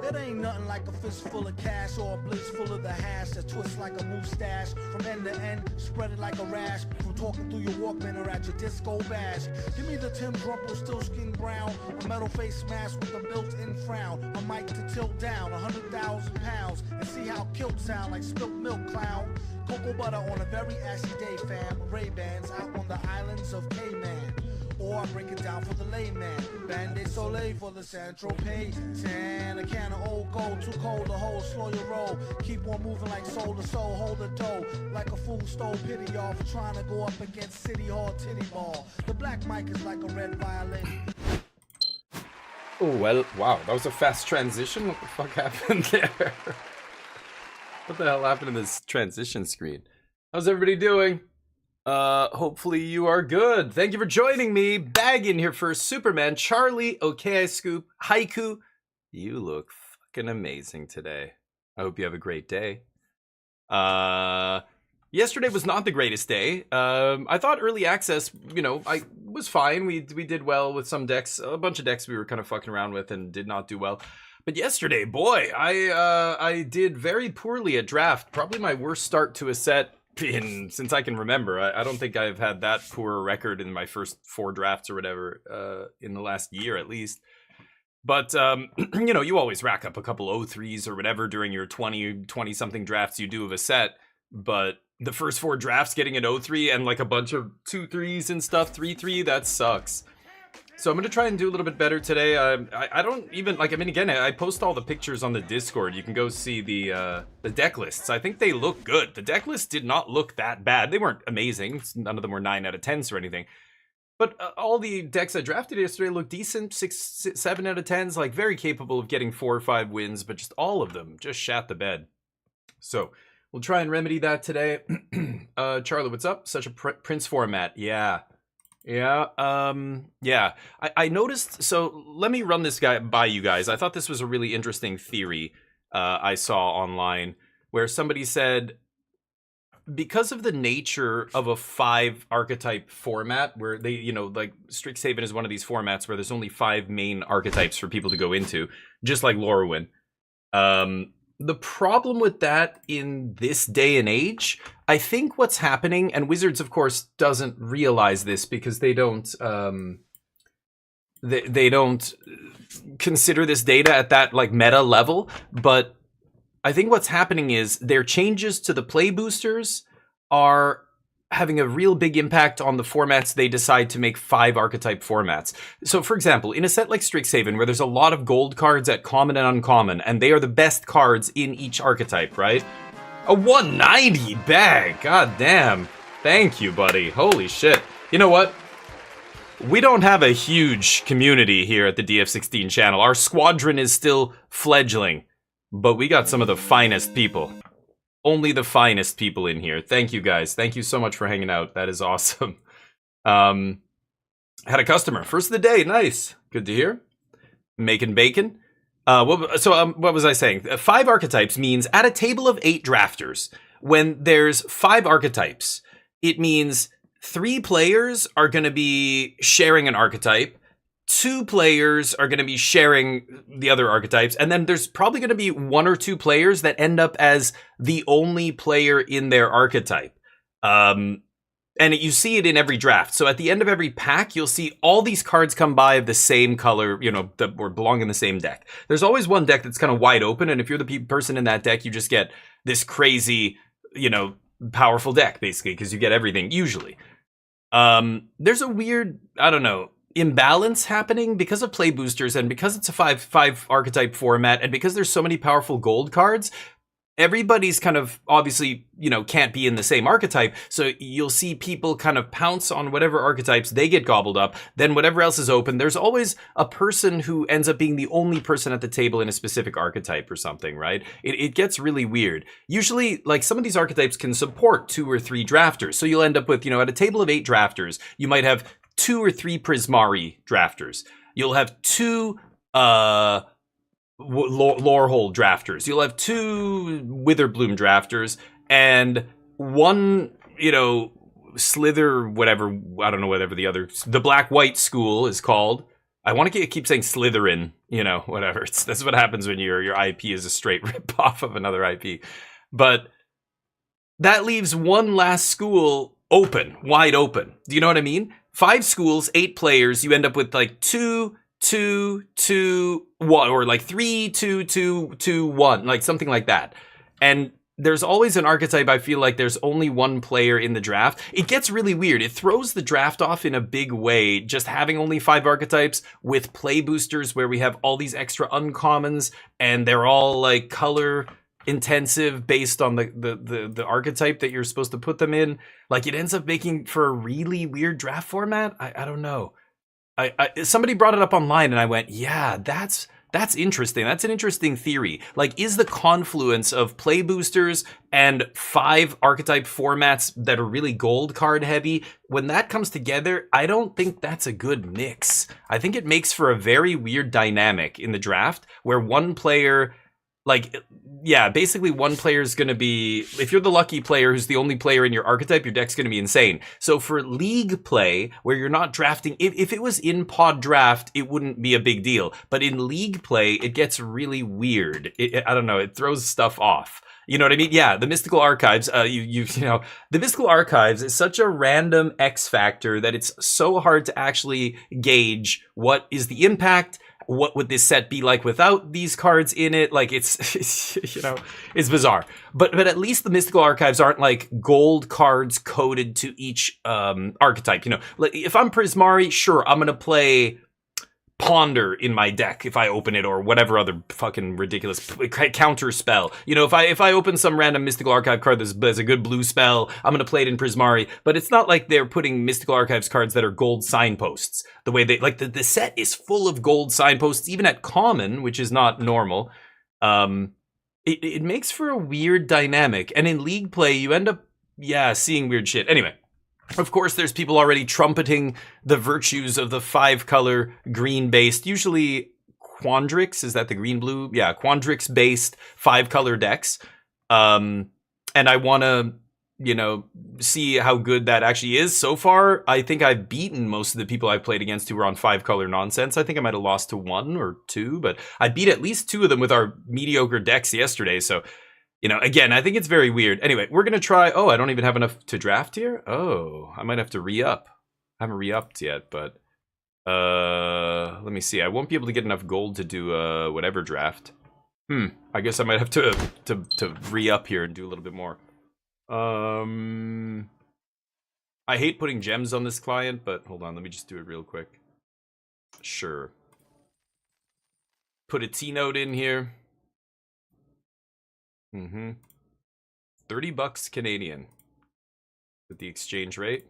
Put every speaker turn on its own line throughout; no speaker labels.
It ain't nothing like a fist full of cash or a blitz full of the hash that twists like a mustache. From end to end, spread it like a rash. From talking through your Walkman or at your disco bash. Give me the Tim Rumple, still skin brown. A metal face mask with a built-in frown. A mic to tilt down 100,000 pounds. And see how kilt sound like spilt milk, clown. Cocoa butter on a very ashy day, fam. Ray-Bans out on the islands of Cayman. Or I break it down for the layman. Band-Aid Soleil for the Central Pay. Tan, a can of old gold, too cold to hold, slow your roll. Keep on moving like soul to soul, hold the dough. Like a fool stole pity y'all for trying to go up against City Hall Titty Ball. The black mic is like a red violin.
Oh, well, wow, that was a fast transition. What the fuck happened there? What the hell happened in this transition screen? How's everybody doing? Hopefully you are good. Thank you for joining me. Bag in here for Superman, Charlie, Okay I Scoop, Haiku. You look fucking amazing today. I hope you have a great day. Yesterday was not the greatest day. I thought early access, I was fine. We did well with some decks. A bunch of decks we were kind of fucking around with and did not do well. But yesterday, boy, I did very poorly at draft. Probably my worst start to a set since I can remember. I don't think I've had that poor a record in my first 4 drafts or whatever in the last year at least. But, you always rack up a couple O3s or whatever during your 20-something drafts you do of a set. But the first 4 drafts getting an O3 and like a bunch of 2-3s and stuff, 3-3, that sucks. So I'm going to try and do a little bit better today. I don't even, again, I post all the pictures on the Discord. You can go see the deck lists. I think they look good. The deck lists did not look that bad. They weren't amazing. None of them were 9 out of 10s or anything. But all the decks I drafted yesterday looked decent. 6, 7 out of 10s, like very capable of getting 4 or 5 wins, but just all of them just shat the bed. So we'll try and remedy that today. Charlie, what's up? Such a Prince format. Yeah. I noticed, so let me run this guy by you guys. I thought this was a really interesting theory I saw online where somebody said, because of the nature of a 5 archetype format where they, like Strixhaven is one of these formats where there's only 5 main archetypes for people to go into, just like Lorwyn. The problem with that in this day and age, I think what's happening, and Wizards, of course, doesn't realize this because they don't they don't consider this data at that like meta level. But I think what's happening is their changes to the play boosters are having a real big impact on the formats they decide to make 5 archetype formats. So, for example, in a set like Strixhaven, where there's a lot of gold cards at common and uncommon, and they are the best cards in each archetype, right? A 190 bag! God damn. Thank you, buddy. Holy shit. You know what? We don't have a huge community here at the DF16 channel. Our squadron is still fledgling, but we got some of the finest people. Only the finest people in here. Thank you guys. Thank you so much for hanging out. That is awesome. Had a customer. First of the day. Nice. Good to hear. Making bacon. What was I saying? 5 archetypes means at a table of 8 drafters, when there's 5 archetypes, it means 3 players are going to be sharing an archetype. 2 players are going to be sharing the other archetypes, and then there's probably going to be 1 or 2 players that end up as the only player in their archetype. And you see it in every draft. So at the end of every pack, you'll see all these cards come by of the same color, that belong in the same deck. There's always one deck that's kind of wide open, and if you're the person in that deck, you just get this crazy, powerful deck, basically, because you get everything, usually. There's a weird, imbalance happening because of play boosters and because it's a 5 archetype format and because there's so many powerful gold cards. Everybody's kind of obviously, can't be in the same archetype. So you'll see people kind of pounce on whatever archetypes they get gobbled up. Then whatever else is open, there's always a person who ends up being the only person at the table in a specific archetype or something, right? It gets really weird. Usually, like some of these archetypes can support 2 or 3 drafters. So you'll end up with, at a table of 8 drafters, you might have 2 or 3 Prismari drafters. You'll have 2 Lorehold drafters. You'll have 2 Witherbloom drafters and 1, Slither, whatever. I don't know whatever the Black-White school is called. I want to keep saying Slytherin, you know, whatever. That's what happens when your IP is a straight rip off of another IP. But that leaves one last school open, wide open. Do you know what I mean? 5 schools, 8 players. You end up with like 2, 2, 2, 1, or like 3, 2, 2, 2, 1, like something like that. And there's always an archetype. I feel like there's only one player in the draft. It gets really weird. It throws the draft off in a big way, just having only 5 archetypes with play boosters where we have all these extra uncommons and they're all like color intensive based on the archetype that you're supposed to put them in. Like, it ends up making for a really weird draft format. I don't know. Somebody brought it up online and I went, yeah, that's interesting. That's an interesting theory. Like, is the confluence of play boosters and 5 archetype formats that are really gold card heavy, when that comes together, I don't think that's a good mix. I think it makes for a very weird dynamic in the draft where one player, like, yeah, basically one player is going to be, if you're the lucky player who's the only player in your archetype, your deck's going to be insane. So for league play, where you're not drafting, if it was in pod draft, it wouldn't be a big deal. But in league play, it gets really weird. I don't know, it throws stuff off. You know what I mean? Yeah, the Mystical Archives, you know, the Mystical Archives is such a random X factor that it's so hard to actually gauge what is the impact. What would this set be like without these cards in it? Like, it's you know, it's bizarre. But at least the Mystical Archives aren't like gold cards coded to each archetype. You know, like if I'm Prismari, sure, I'm gonna play Ponder in my deck if I open it, or whatever other fucking ridiculous counter spell. You know, if I open some random Mystical Archive card that's a good blue spell, I'm gonna play it in Prismari. But it's not like they're putting Mystical Archives cards that are gold signposts. The way they, like, the set is full of gold signposts, even at common, which is not normal. It makes for a weird dynamic, and in league play you end up, yeah, seeing weird shit. Anyway. Of course, there's people already trumpeting the virtues of the 5-color green-based, usually Quandrix, is that the green-blue? Yeah, Quandrix-based 5-color decks. And I want to, you know, see how good that actually is. So far, I think I've beaten most of the people I've played against who were on 5-color nonsense. I think I might have lost to 1 or 2, but I beat at least 2 of them with our mediocre decks yesterday, so... You know, again, I think it's very weird. Anyway, we're going to try... Oh, I don't even have enough to draft here? Oh, I might have to re-up. I haven't re-upped yet, but... let me see. I won't be able to get enough gold to do whatever draft. I guess I might have to re-up here and do a little bit more. I hate putting gems on this client, but hold on. Let me just do it real quick. Sure. Put a T-note in here. 30 bucks Canadian with the exchange rate.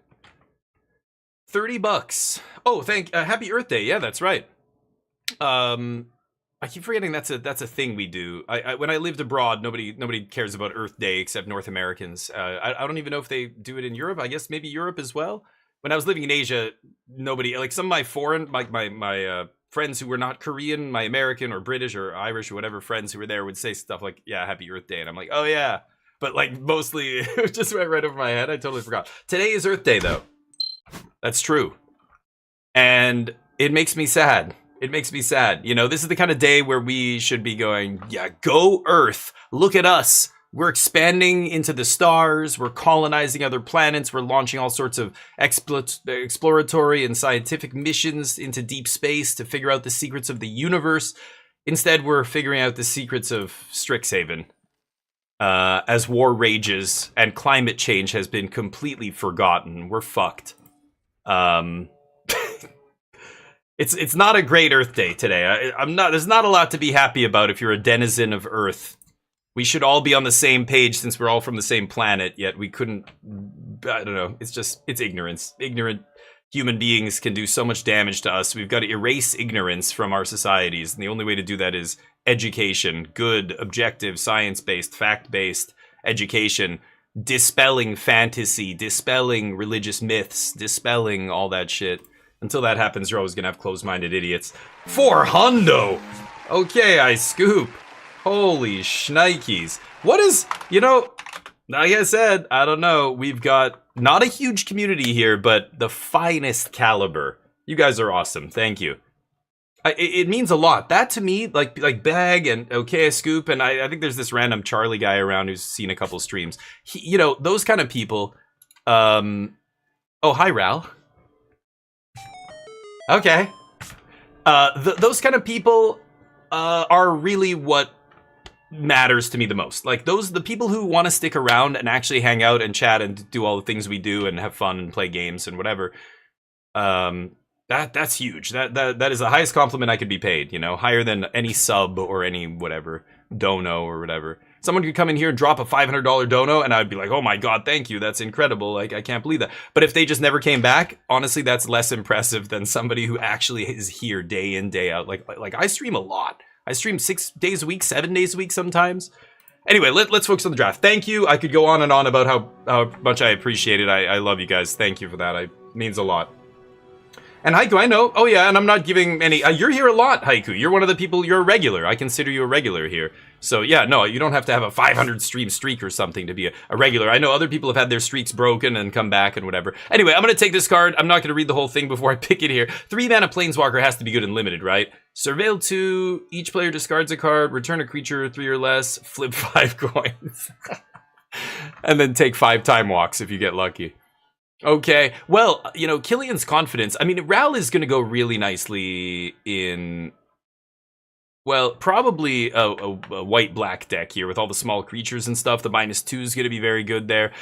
30 bucks. Oh, happy Earth Day. Yeah, that's right. I keep forgetting that's a thing we do. When I lived abroad, nobody cares about Earth Day except North Americans. I don't even know if they do it in Europe. I guess maybe Europe as well. When I was living in Asia, nobody, like some of my foreign, like my friends who were not Korean, my American or British or Irish or whatever friends who were there would say stuff like, yeah, happy Earth Day. And I'm like, oh yeah. But like mostly it just went right over my head. I totally forgot. Today is Earth Day though. That's true. And it makes me sad. It makes me sad. You know, this is the kind of day where we should be going, yeah, go Earth. Look at us. We're expanding into the stars. We're colonizing other planets. We're launching all sorts of exploratory and scientific missions into deep space to figure out the secrets of the universe. Instead, we're figuring out the secrets of Strixhaven. As war rages and climate change has been completely forgotten. We're fucked. It's not a great Earth Day today. There's not a lot to be happy about if you're a denizen of Earth. We should all be on the same page since we're all from the same planet, yet we couldn't, I don't know, it's ignorance. Ignorant human beings can do so much damage to us. We've got to erase ignorance from our societies, and the only way to do that is education, good, objective, science-based, fact-based education, dispelling fantasy, dispelling religious myths, dispelling all that shit. Until that happens, you're always gonna have closed-minded idiots. For hundo! Okay, I scoop. Holy shnikes. What is, you know, like I said, I don't know. We've got not a huge community here, but the finest caliber. You guys are awesome. Thank you. It means a lot. That to me, like Bag and Okay Scoop, and I think there's this random Charlie guy around who's seen a couple streams. You know, those kind of people. Oh, hi, Ral. Okay. Those kind of people are really what matters to me the most. Like the people who want to stick around and actually hang out and chat and do all the things we do and have fun and play games and whatever. That's huge. That is the highest compliment I could be paid, you know, higher than any sub or any whatever, dono or whatever. Someone could come in here and drop a $500 dono and I'd be like, oh my God, thank you. That's incredible. Like, I can't believe that. But if they just never came back, honestly, that's less impressive than somebody who actually is here day in, day out. Like I stream a lot. I stream 6 days a week, 7 days a week sometimes. Anyway, let's focus on the draft. Thank you. I could go on and on about how much I appreciate it. I love you guys. Thank you for that. It means a lot. And Haiku, I know. Oh yeah, and I'm not giving any... you're here a lot, Haiku. You're one of the people... You're a regular. I consider you a regular here. So yeah, no, you don't have to have a 500 stream streak or something to be a regular. I know other people have had their streaks broken and come back and whatever. Anyway, I'm going to take this card. I'm not going to read the whole thing before I pick it here. 3-mana Planeswalker has to be good and limited, right? Surveil 2, each player discards a card, return a creature 3 or less, flip 5 coins. And then take 5 time walks if you get lucky. Okay, well, you know, Killian's Confidence. I mean, Ral is going to go really nicely in, well, probably a white-black deck here with all the small creatures and stuff. The -2 is going to be very good there.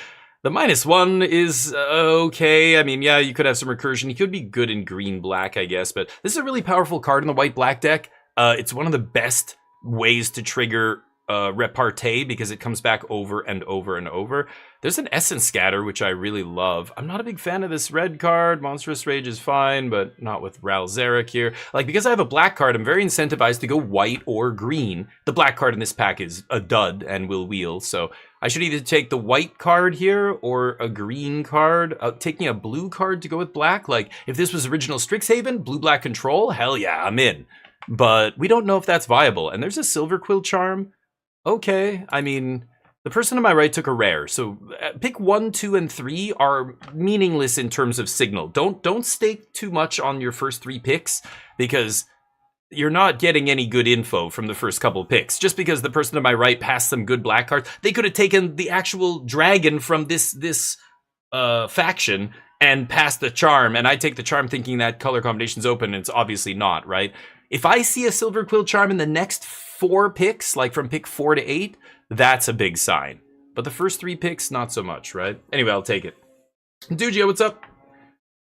The -1 is okay. I mean, yeah, you could have some recursion. He could be good in green-black, I guess, but this is a really powerful card in the white-black deck. It's one of the best ways to trigger repartee because it comes back over and over and over. There's an Essence Scatter, which I really love. I'm not a big fan of this red card. Monstrous Rage is fine, but not with Ral Zarek here. Like, because I have a black card, I'm very incentivized to go white or green. The black card in this pack is a dud and will wheel, so I should either take the white card here or a green card. Taking a blue card to go with black, like, if this was original Strixhaven, blue-black control, hell yeah, I'm in. But we don't know if that's viable. And there's a Silver Quill Charm. Okay, I mean, the person on my right took a rare, so pick 1, 2, and 3 are meaningless in terms of signal. Don't stake too much on your first 3 picks, because you're not getting any good info from the first couple picks. Just because the person on my right passed some good black cards, they could have taken the actual dragon from this faction and passed the charm, and I take the charm thinking that color combination's open, and it's obviously not, right? If I see a Silver Quill Charm in the next 4 picks, like from pick 4 to 8, that's a big sign. But the first 3 picks, not so much, right? Anyway, I'll take it. Dujio, what's up?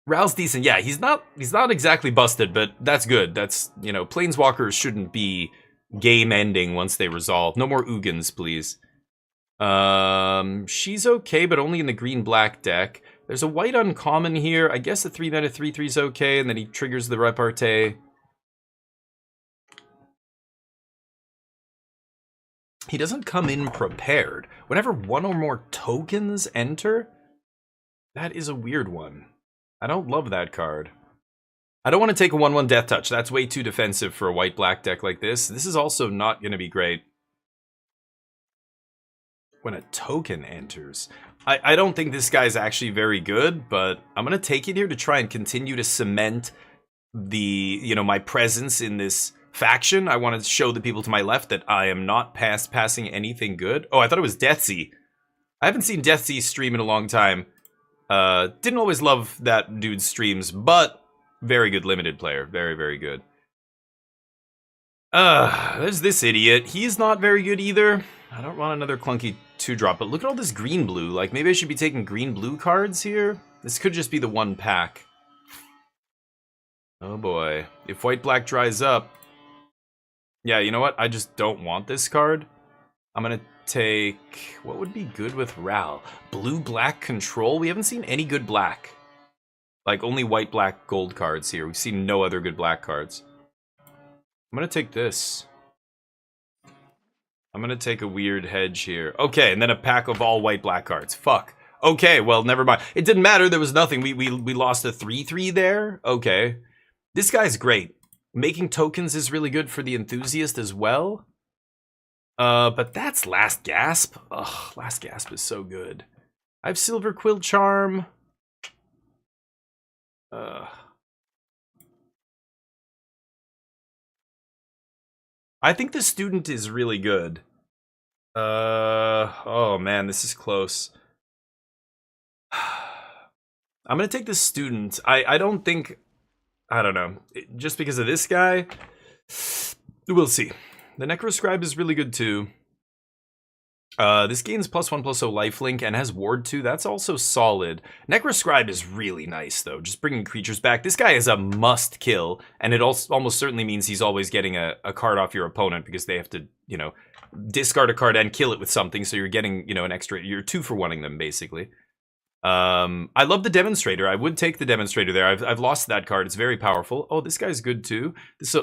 Ral's decent. Yeah, he's not exactly busted, but that's good. That's, you know, Planeswalkers shouldn't be game ending once they resolve. No more Ugins, please. She's okay, but only in the green-black deck. There's a white uncommon here. I guess a 3-mana 3/3 is okay, and then he triggers the repartee. He doesn't come in prepared. Whenever 1 or more tokens enter, that is a weird one. I don't love that card. I don't want to take a 1/1 Death Touch. That's way too defensive for a white-black deck like this. This is also not going to be great. When a token enters. I don't think this guy's actually very good, but I'm going to take it here to try and continue to cement the, you know, my presence in this faction. I want to show the people to my left that I am not passing anything good. Oh, I thought it was Deathsea. I haven't seen Deathsea stream in a long time. Didn't always love that dude's streams, but very good limited player. Very, very good. There's this idiot. He's not very good either. I don't want another clunky 2-drop, but look at all this green-blue. Like, maybe I should be taking green-blue cards here? This could just be the one pack. Oh boy. If white-black dries up... Yeah, you know what? I just don't want this card. I'm gonna take... What would be good with Ral? Blue-black control? We haven't seen any good black. Like, only white-black gold cards here. We've seen no other good black cards. I'm gonna take this. I'm gonna take a weird hedge here. Okay, and then a pack of all white-black cards. Fuck. Okay, well, never mind. It didn't matter. There was nothing. We lost a 3/3 there. Okay. This guy's great. Making tokens is really good for the enthusiast as well. But that's Last Gasp. Ugh, Last Gasp is so good. I have Silver Quill Charm. I think the student is really good. Oh man, this is close. I'm gonna take the student. I don't think, I don't know, just because of this guy. We'll see. The Necroscribe is really good too. This gains +1/+0 lifelink and has ward 2. That's also solid. Necroscribe is really nice though, just bringing creatures back. This guy is a must kill, and it also almost certainly means he's always getting a card off your opponent because they have to, you know, discard a card and kill it with something, so you're getting, you know, an extra, you're 2-for-1ing them basically. I love the Demonstrator. I would take the Demonstrator there. I've lost that card. It's very powerful. Oh, this guy's good too.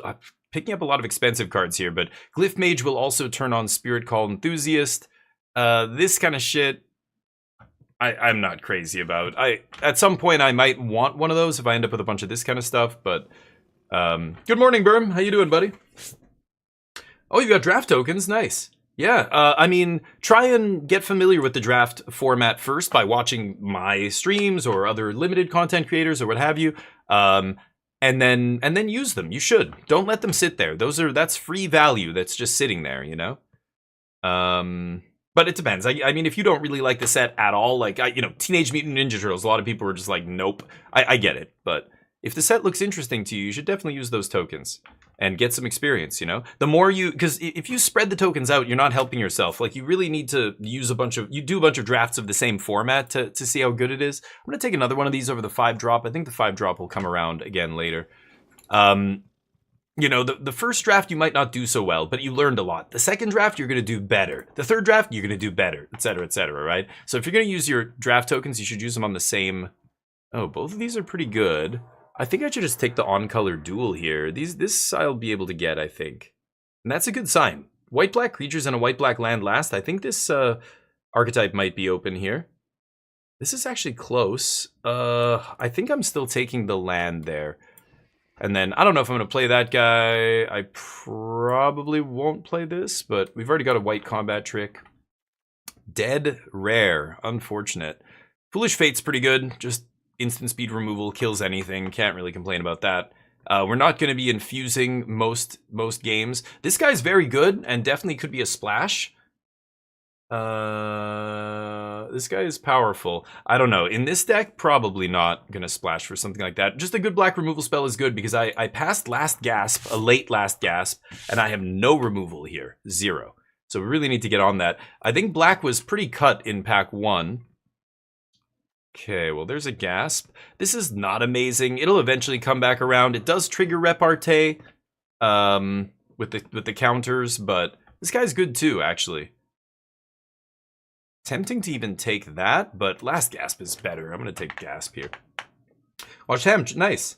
I'm picking up a lot of expensive cards here, but Glyph Mage will also turn on Spirit Call Enthusiast. This kind of shit, I'm not crazy about. At some point I might want one of those if I end up with a bunch of this kind of stuff, but good morning, Berm. How you doing, buddy? Oh, you got draft tokens. Nice. Yeah, I mean, try and get familiar with the draft format first by watching my streams or other limited content creators or what have you, and then use them. You should. Don't let them sit there. That's free value that's just sitting there, you know. But it depends. I mean, if you don't really like the set at all, like you know, Teenage Mutant Ninja Turtles, a lot of people are just like, nope. I get it, but if the set looks interesting to you, you should definitely use those tokens and get some experience, you know? The more because if you spread the tokens out, you're not helping yourself. Like, you really need to use do a bunch of drafts of the same format to see how good it is. I'm gonna take another one of these over the 5-drop. I think the 5-drop will come around again later. You know, the first draft you might not do so well, but you learned a lot. The second draft, you're gonna do better. The third draft, you're gonna do better, etc., right? So if you're gonna use your draft tokens, you should use them on the same... Oh, both of these are pretty good. I think I should just take the on-color duel here. This I'll be able to get, I think. And that's a good sign. White-black creatures and a white-black land last. I think this archetype might be open here. This is actually close. I think I'm still taking the land there. And then, I don't know if I'm going to play that guy. I probably won't play this, but we've already got a white combat trick. Dead rare. Unfortunate. Foolish Fate's pretty good. Just instant speed removal, kills anything. Can't really complain about that. We're not going to be infusing most games. This guy's very good and definitely could be a splash. This guy is powerful. I don't know. In this deck, probably not going to splash for something like that. Just a good black removal spell is good because I passed Last Gasp, a late Last Gasp, and I have no removal here. 0. So we really need to get on that. I think black was pretty cut in pack 1. Okay, well, there's a Gasp. This is not amazing. It'll eventually come back around. It does trigger repartee with the counters, but this guy's good too, actually. Tempting to even take that, but Last Gasp is better. I'm going to take Gasp here. Watch him. Nice.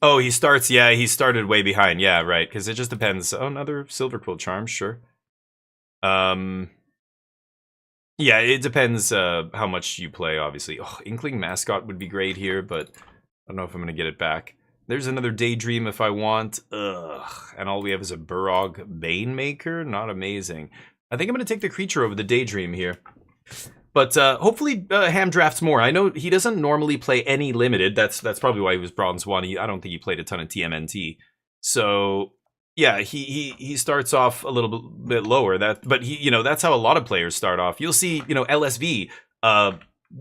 Oh, he starts. Yeah, he started way behind. Yeah, right, because it just depends. Oh, another Silver Quill Charm, sure. Yeah, it depends how much you play, obviously. Oh, Inkling Mascot would be great here, but I don't know if I'm going to get it back. There's another Daydream if I want. Ugh. And all we have is a Burog Banemaker. Not amazing. I think I'm going to take the creature over the Daydream here. But hopefully Ham drafts more. I know he doesn't normally play any limited. That's probably why he was Bronze 1. I don't think he played a ton of TMNT. So... yeah, he starts off a little bit lower. But he, you know, that's how a lot of players start off. You'll see, you know, LSV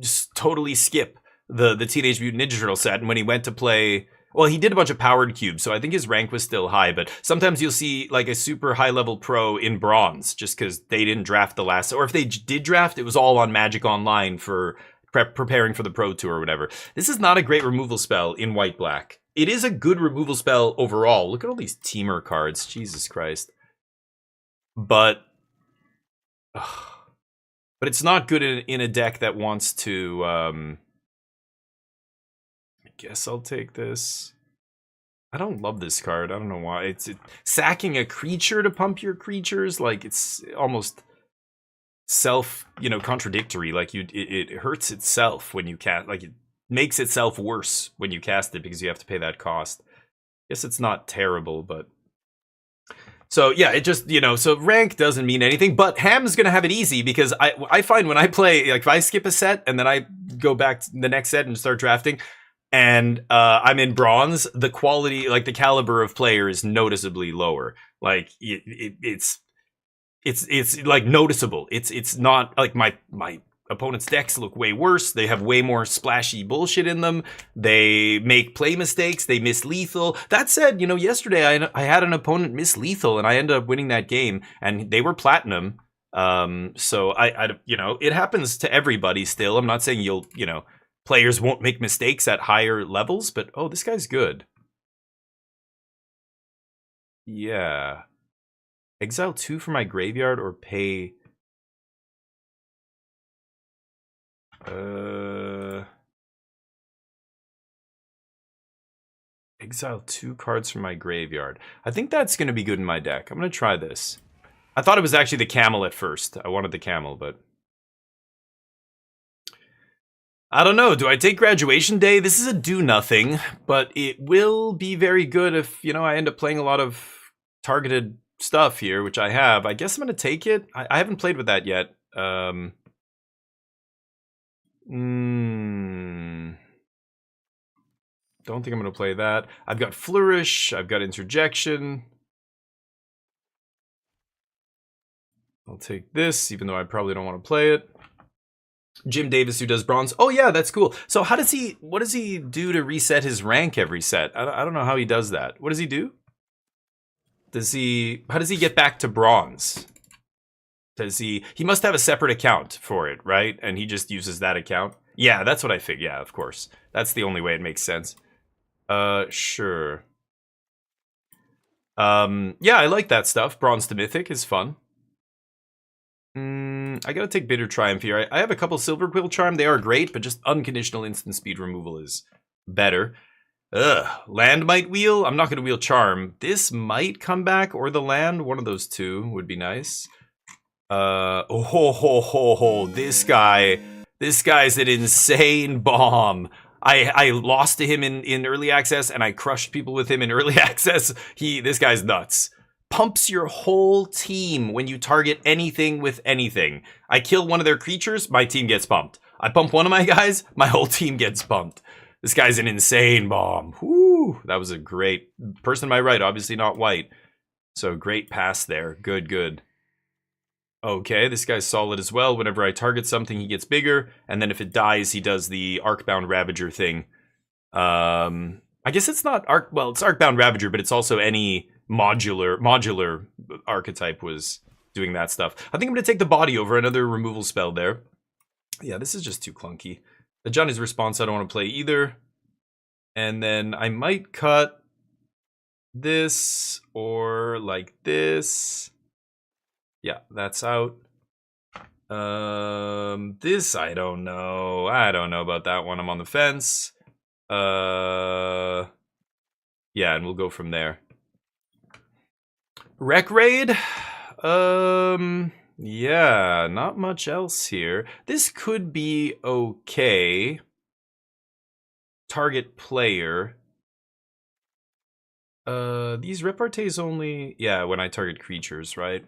just totally skip the Teenage Mutant Ninja Turtle set, and when he went to play, well, he did a bunch of powered cubes, so I think his rank was still high. But sometimes you'll see like a super high level pro in bronze just because they didn't draft the last, or if they did draft, it was all on Magic Online for preparing for the Pro Tour or whatever. This is not a great removal spell in white black. It is a good removal spell overall. Look at all these teamer cards. Jesus Christ. But it's not good in a deck that wants to... I guess I'll take this. I don't love this card. I don't know why. It's sacking a creature to pump your creatures. Like, it's almost self, you know, contradictory. Like, it hurts itself when you cast... like, it makes itself worse when you cast it because you have to pay that cost. Guess it's not terrible, but... so, yeah, it just, you know, so rank doesn't mean anything, but Ham's gonna have it easy because I find when I play, like, if I skip a set and then I go back to the next set and start drafting, and I'm in bronze, the quality, like, the caliber of player is noticeably lower. Like it's like noticeable. It's not like my opponent's decks look way worse. They have way more splashy bullshit in them. They make play mistakes. They miss lethal. That said, yesterday I had an opponent miss lethal and I ended up winning that game, and they were platinum. So I it happens to everybody still. I'm not saying players won't make mistakes at higher levels, but oh, this guy's good. Yeah. Exile 2 for my graveyard or pay... Exile 2 cards from my graveyard. I think that's going to be good in my deck. I'm going to try this. I thought it was actually the camel at first. I wanted the camel, but... I don't know. Do I take graduation day? This is a do-nothing, but it will be very good if, I end up playing a lot of targeted stuff here, which I have. I guess I'm going to take it. I haven't played with that yet. Don't think I'm going to play that. I've got Flourish. I've got Interjection. I'll take this, even though I probably don't want to play it. Jim Davis, who does bronze. Oh yeah, that's cool. So what does he do to reset his rank every set? I don't know how he does that. What does he do? How does he get back to bronze? He must have a separate account for it, right? And he just uses that account? Yeah, that's what I figured. Yeah, of course. That's the only way it makes sense. Sure. Yeah, I like that stuff. Bronze to Mythic is fun. I gotta take Bitter Triumph here. I have a couple Silver Quill Charm. They are great, but just unconditional instant speed removal is better. Land might wheel. I'm not gonna wheel Charm. This might come back, or the land. One of those two would be nice. This guy's an insane bomb. I lost to him in early access, and I crushed people with him in early access. This guy's nuts. Pumps your whole team when you target anything with anything. I kill one of their creatures, my team gets pumped. I pump one of my guys, my whole team gets pumped. This guy's an insane bomb. Whoo! That was a great person to my right, obviously not white. So great pass there. Good. Okay, this guy's solid as well. Whenever I target something, he gets bigger, and then if it dies, he does the Arcbound Ravager thing. I guess it's not it's Arcbound Ravager, but it's also any modular archetype was doing that stuff. I think I'm going to take the body over another removal spell there. Yeah, this is just too clunky. The Johnny's Response I don't want to play either. And then I might cut this or like this. Yeah, that's out. This I don't know. I don't know about that one. I'm on the fence. Yeah, and we'll go from there. Rec Raid? Yeah, not much else here. This could be okay. Target player. These repartees only... Yeah, when I target creatures, right?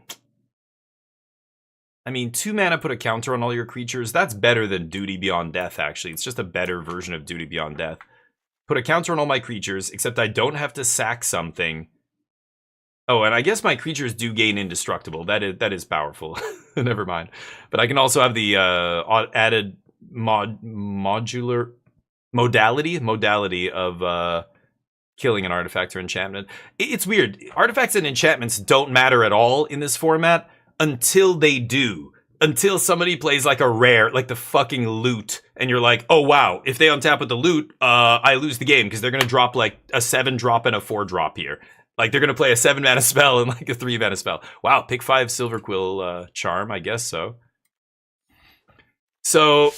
I mean, 2 mana put a counter on all your creatures. That's better than Duty Beyond Death, actually. It's just a better version of Duty Beyond Death. Put a counter on all my creatures, except I don't have to sack something. Oh, and I guess my creatures do gain indestructible. That is powerful. Never mind. But I can also have the added modality of killing an artifact or enchantment. It's weird. Artifacts and enchantments don't matter at all in this format until they do. Until somebody plays like a rare, like the fucking loot, and you're like, oh wow, if they untap with the loot, I lose the game because they're gonna drop like a 7-drop and a 4-drop here. Like, they're going to play a 7-mana spell and, like, a 3-mana spell. Wow, pick 5 Silver Quill Charm, I guess so. So,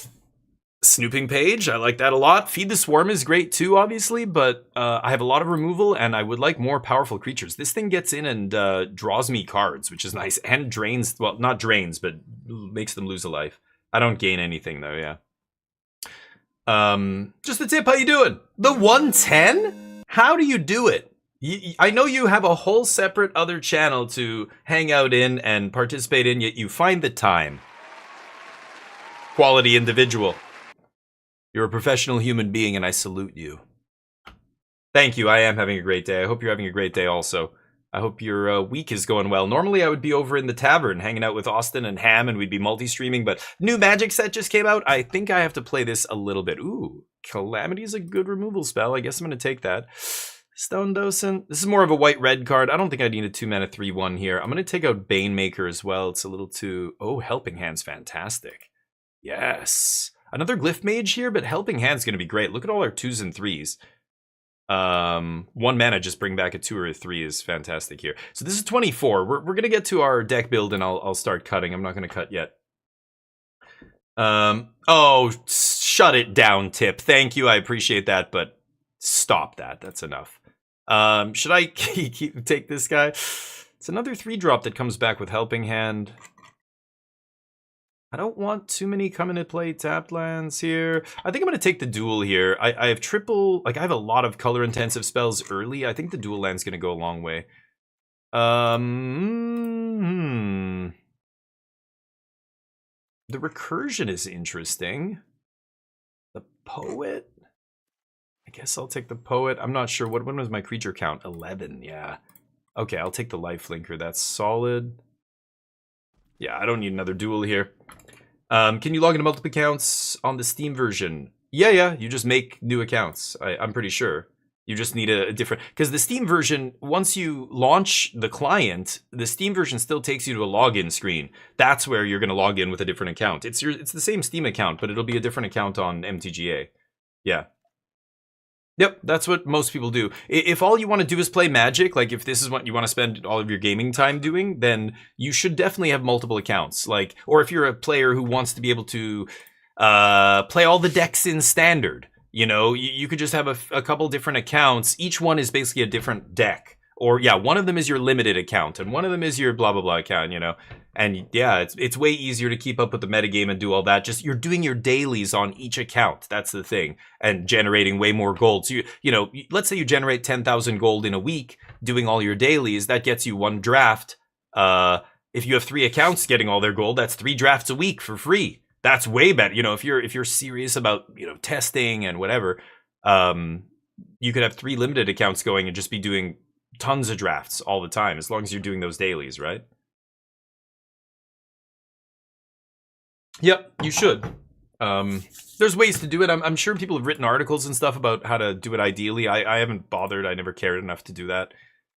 Snooping Page, I like that a lot. Feed the Swarm is great too, obviously, but I have a lot of removal, and I would like more powerful creatures. This thing gets in and draws me cards, which is nice, and drains, well, not drains, but makes them lose a life. I don't gain anything, though, yeah. Just a tip, how you doing? The 110? How do you do it? I know you have a whole separate other channel to hang out in and participate in, yet you find the time. Quality individual. You're a professional human being, and I salute you. Thank you. I am having a great day. I hope you're having a great day also. I hope your week is going well. Normally, I would be over in the tavern hanging out with Austin and Ham, and we'd be multi-streaming. But new Magic set just came out. I think I have to play this a little bit. Ooh, Calamity is a good removal spell. I guess I'm going to take that. Stone Docent. This is more of a white-red card. I don't think I need a 2-mana 3/1 here. I'm going to take out Banemaker as well. It's a little too... Oh, Helping Hand's fantastic. Yes. Another Glyph Mage here, but Helping Hand's going to be great. Look at all our 2s and 3s. 1 mana, just bring back a 2 or a 3 is fantastic here. So this is 24. We're gonna get to our deck build and I'll start cutting. I'm not gonna cut yet. Oh, shut it down, Tip. Thank you, I appreciate that, but stop that. That's enough. Should I take this guy? It's another 3-drop that comes back with Helping Hand. I don't want too many come into play tapped lands here. I think I'm going to take the duel here. I have triple... Like, I have a lot of color-intensive spells early. I think the duel land's going to go a long way. The Recursion is interesting. The Poet? I guess I'll take the Poet. I'm not sure. When was my creature count? 11, yeah. Okay, I'll take the Lifelinker. That's solid. Yeah, I don't need another duel here. Can you log into multiple accounts on the Steam version? Yeah, you just make new accounts. I'm pretty sure. You just need a different... Because the Steam version, once you launch the client, the Steam version still takes you to a login screen. That's where you're going to log in with a different account. It's the same Steam account, but it'll be a different account on MTGA. Yeah. Yep, that's what most people do. If all you want to do is play Magic, like if this is what you want to spend all of your gaming time doing, then you should definitely have multiple accounts. Like, or if you're a player who wants to be able to play all the decks in Standard, you know, you could just have a couple different accounts. Each one is basically a different deck. Or yeah, one of them is your limited account, and one of them is your blah blah blah account, you know. And yeah, it's way easier to keep up with the metagame and do all that. Just you're doing your dailies on each account. That's the thing, and generating way more gold. So you know, let's say you generate 10,000 gold in a week doing all your dailies. That gets you 1 draft. If you have 3 accounts getting all their gold, that's 3 drafts a week for free. That's way better. You know, if you're serious about, you know, testing and whatever, you could have 3 limited accounts going and just be doing tons of drafts all the time, as long as you're doing those dailies, right? Yep, you should. There's ways to do it. I'm sure people have written articles and stuff about how to do it ideally. I haven't bothered. I never cared enough to do that.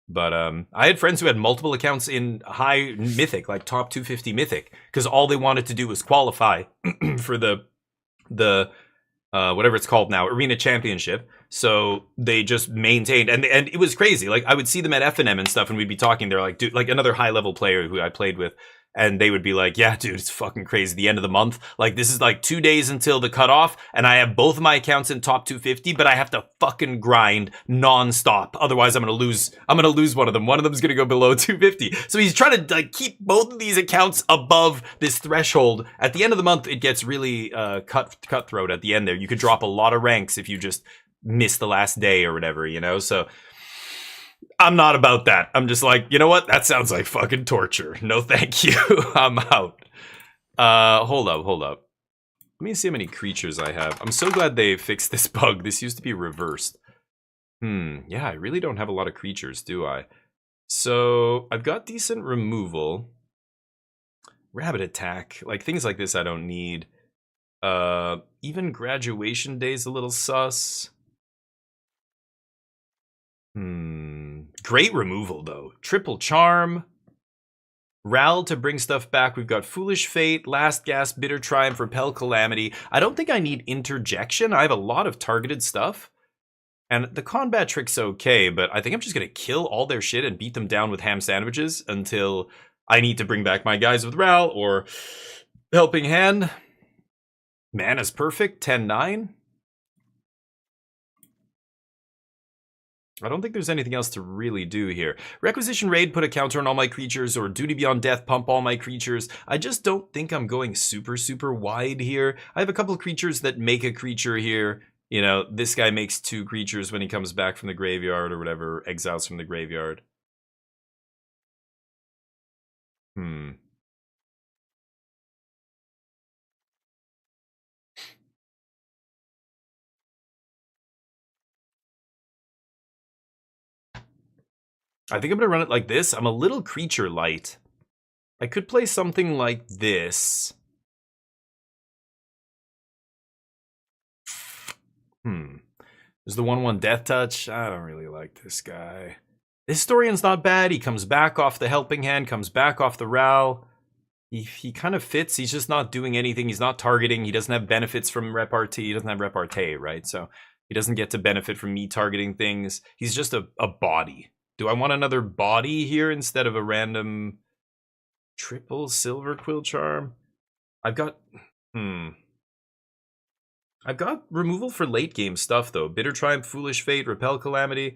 But I had friends who had multiple accounts in high Mythic, like top 250 Mythic, because all they wanted to do was qualify for the whatever it's called now, Arena Championship. So they just maintained, and it was crazy. Like I would see them at FNM and stuff, and we'd be talking. They're like, dude, like another high level player who I played with, and they would be like, yeah, dude, it's fucking crazy. The end of the month, like this is like 2 days until the cutoff, and I have both of my accounts in top 250, but I have to fucking grind nonstop. Otherwise, I'm gonna lose one of them. One of them's gonna go below 250. So he's trying to like keep both of these accounts above this threshold. At the end of the month, it gets really cutthroat. At the end there, you could drop a lot of ranks if you just miss the last day or whatever, you know. So I'm not about that. I'm just like, you know what? That sounds like fucking torture. No, thank you. I'm out. Hold up. Let me see how many creatures I have. I'm so glad they fixed this bug. This used to be reversed. Yeah, I really don't have a lot of creatures, do I? So I've got decent removal. Rabbit attack. Like things like this I don't need. Even graduation day's a little sus. Great removal, though. Triple Charm. Ral to bring stuff back. We've got Foolish Fate, Last Gasp, Bitter Triumph, Repel Calamity. I don't think I need Interjection. I have a lot of targeted stuff. And the combat trick's okay, but I think I'm just going to kill all their shit and beat them down with ham sandwiches until I need to bring back my guys with Ral or Helping Hand. Mana's perfect. 10-9. I don't think there's anything else to really do here. Requisition Raid, put a counter on all my creatures, or Duty Beyond Death, pump all my creatures. I just don't think I'm going super wide here. I have a couple of creatures that make a creature here. You know, this guy makes 2 creatures when he comes back from the graveyard or whatever, exiles from the graveyard. I think I'm gonna run it like this. I'm a little creature light. I could play something like this. There's the 1/1 Death Touch. I don't really like this guy. The Historian's not bad. He comes back off the Helping Hand, comes back off the Ral. He kind of fits. He's just not doing anything. He's not targeting. He doesn't have benefits from repartee. He doesn't have repartee, right? So he doesn't get to benefit from me targeting things. He's just a body. Do I want another body here instead of a random triple Silver Quill Charm? I've got... I've got removal for late game stuff, though. Bitter Triumph, Foolish Fate, Repel Calamity.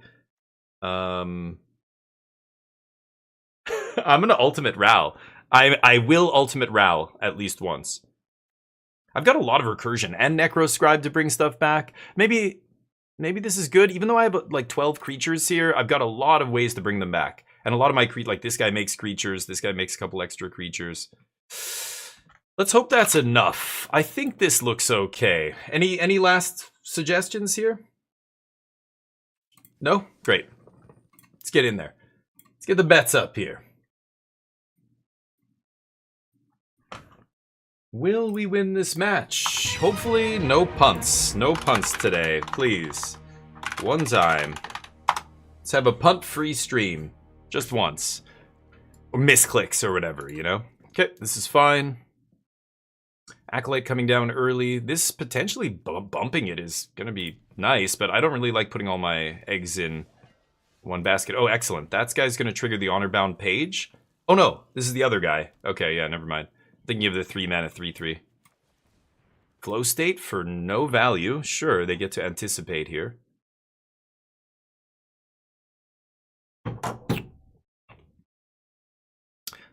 I'm gonna ultimate Ral. I will ultimate Ral at least once. I've got a lot of recursion and Necroscribe to bring stuff back. Maybe this is good. Even though I have like 12 creatures here, I've got a lot of ways to bring them back. And a lot of my like this guy makes creatures, this guy makes a couple extra creatures. Let's hope that's enough. I think this looks okay. Any last suggestions here? No? Great. Let's get in there. Let's get the bets up here. Will we win this match? Hopefully, no punts. No punts today, please. One time. Let's have a punt-free stream. Just once. Or misclicks or whatever, you know? Okay, this is fine. Acolyte coming down early. This potentially bumping it is going to be nice, but I don't really like putting all my eggs in one basket. Oh, excellent. That guy's going to trigger the Honor-Bound Page. Oh, no. This is the other guy. Okay, yeah, never mind. Thinking of the 3-mana 3/3. Flow State for no value. Sure, they get to anticipate here.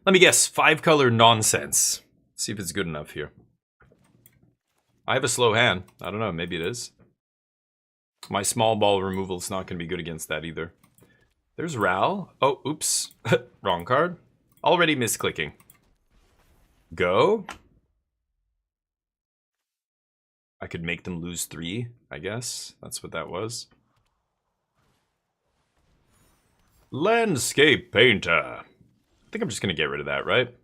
Let me guess. 5-color nonsense. See if it's good enough here. I have a slow hand. I don't know. Maybe it is. My small ball removal is not going to be good against that either. There's Ral. Oh, oops. Wrong card. Already misclicking. Go. I could make them lose 3, I guess. That's what that was. Landscape Painter. I think I'm just going to get rid of that, right?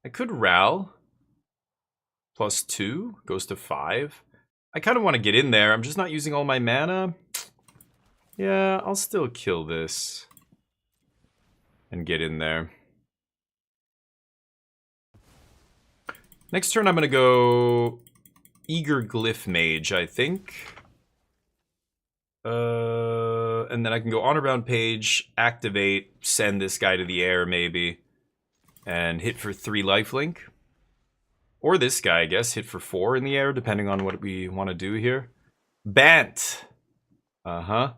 I could Ral. +2 goes to 5. I kind of want to get in there. I'm just not using all my mana. Yeah, I'll still kill this. And get in there. Next turn I'm going to go Eager Glyph Mage, I think. And then I can go Honor-Bound Page, activate, send this guy to the air maybe. And hit for 3 lifelink. Or this guy, I guess, hit for 4 in the air, depending on what we want to do here. Bant. Yeah,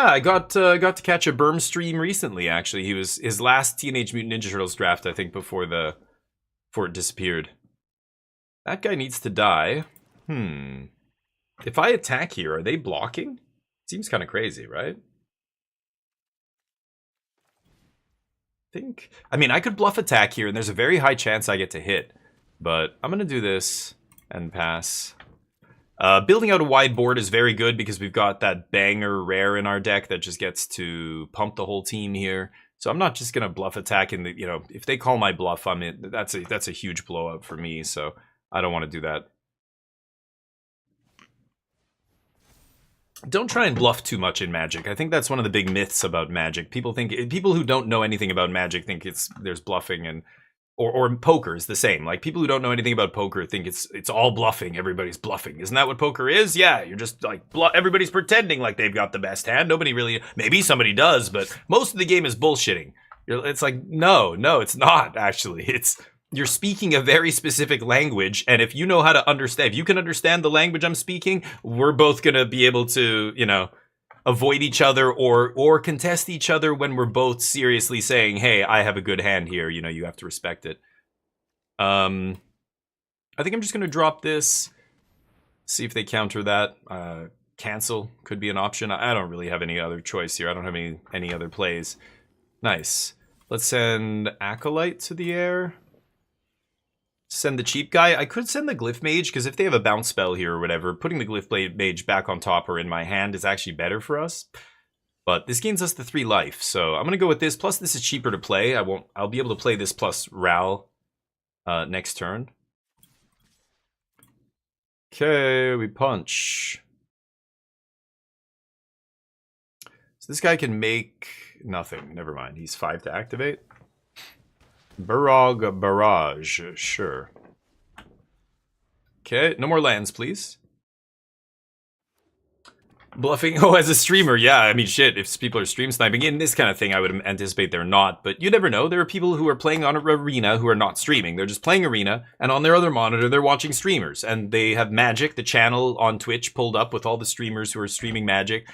I got to catch a Berm stream recently, actually. He was his last Teenage Mutant Ninja Turtles draft, I think, before it disappeared. That guy needs to die. If I attack here, are they blocking? Seems kind of crazy, right? I mean, I could bluff attack here, and there's a very high chance I get to hit. But I'm going to do this and pass. Building out a wide board is very good because we've got that banger rare in our deck that just gets to pump the whole team here. So I'm not just going to bluff attack in the, you know, if they call my bluff, I'm in. That's a huge blowout for me, so I don't want to do that. Don't try and bluff too much in Magic. I think that's one of the big myths about Magic. People who don't know anything about Magic think there's bluffing, and or poker is the same. Like, people who don't know anything about poker think it's all bluffing. Everybody's bluffing. Isn't that what poker is? Yeah, you're just like everybody's pretending like they've got the best hand. Nobody really. Maybe somebody does, but most of the game is bullshitting. It's like no, it's not actually. You're speaking a very specific language, and if you know how to understand, if you can understand the language I'm speaking, we're both gonna be able to, you know, avoid each other or contest each other when we're both seriously saying, hey, I have a good hand here, you know, you have to respect it. I think I'm just gonna drop this, see if they counter that. Cancel could be an option. I don't really have any other choice here. I don't have any other plays. Nice. Let's send Acolyte to the air. send the cheap guy. I could send the Glyph Mage, because if they have a bounce spell here or whatever, putting the Glyph Mage back on top or in my hand is actually better for us. But this gains us the 3 life, so I'm going to go with this. Plus, this is cheaper to play. I'll be able to play this plus Ral next turn. Okay, we punch. So this guy can make nothing. Never mind. He's 5 to activate. Barrage Barrage. Sure. Okay, no more lands, please. Bluffing, oh, as a streamer, yeah, I mean, shit, if people are stream sniping in this kind of thing, I would anticipate they're not, but you never know. There are people who are playing on Arena who are not streaming. They're just playing Arena, and on their other monitor, they're watching streamers, and they have Magic, the channel on Twitch, pulled up with all the streamers who are streaming Magic,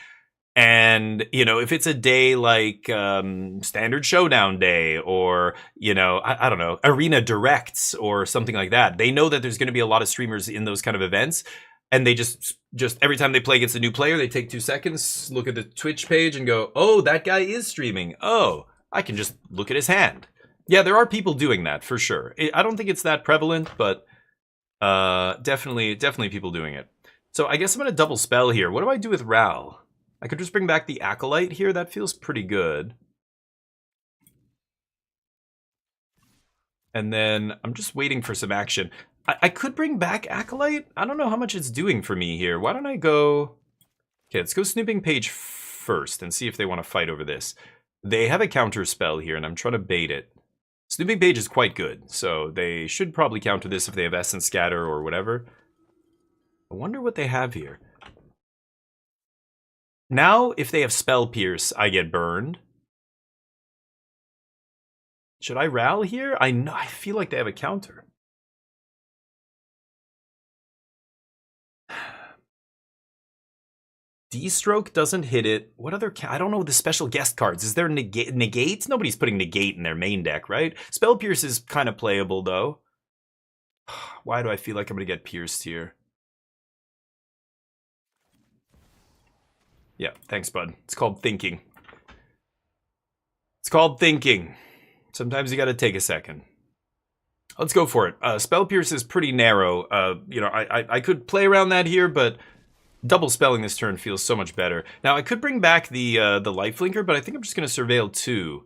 and, you know, if it's a day like Standard Showdown Day, or, you know, I don't know, Arena Directs, or something like that, they know that there's going to be a lot of streamers in those kind of events. And they just every time they play against a new player, they take 2 seconds, look at the Twitch page and go, oh, that guy is streaming. Oh, I can just look at his hand. Yeah, there are people doing that for sure. I don't think it's that prevalent, but definitely people doing it. So I guess I'm going to double spell here. What do I do with Ral? I could just bring back the Acolyte here. That feels pretty good. And then I'm just waiting for some action. I could bring back Acolyte. I don't know how much it's doing for me here. Why don't I go... Okay, let's go Snooping Page first and see if they want to fight over this. They have a counter spell here, and I'm trying to bait it. Snooping Page is quite good, so they should probably counter this if they have Essence Scatter or whatever. I wonder what they have here. Now, if they have Spell Pierce, I get burned. Should I Ral here? I feel like they have a counter. D-Stroke doesn't hit it. What other... I don't know the special guest cards. Is there negate? Nobody's putting negate in their main deck, right? Spell Pierce is kind of playable, though. Why do I feel like I'm going to get pierced here? Yeah, thanks, bud. It's called thinking. It's called thinking. Sometimes you got to take a second. Let's go for it. Spell Pierce is pretty narrow. You know, I could play around that here, but... Double spelling this turn feels so much better. Now, I could bring back the Lifelinker, but I think I'm just going to Surveil 2.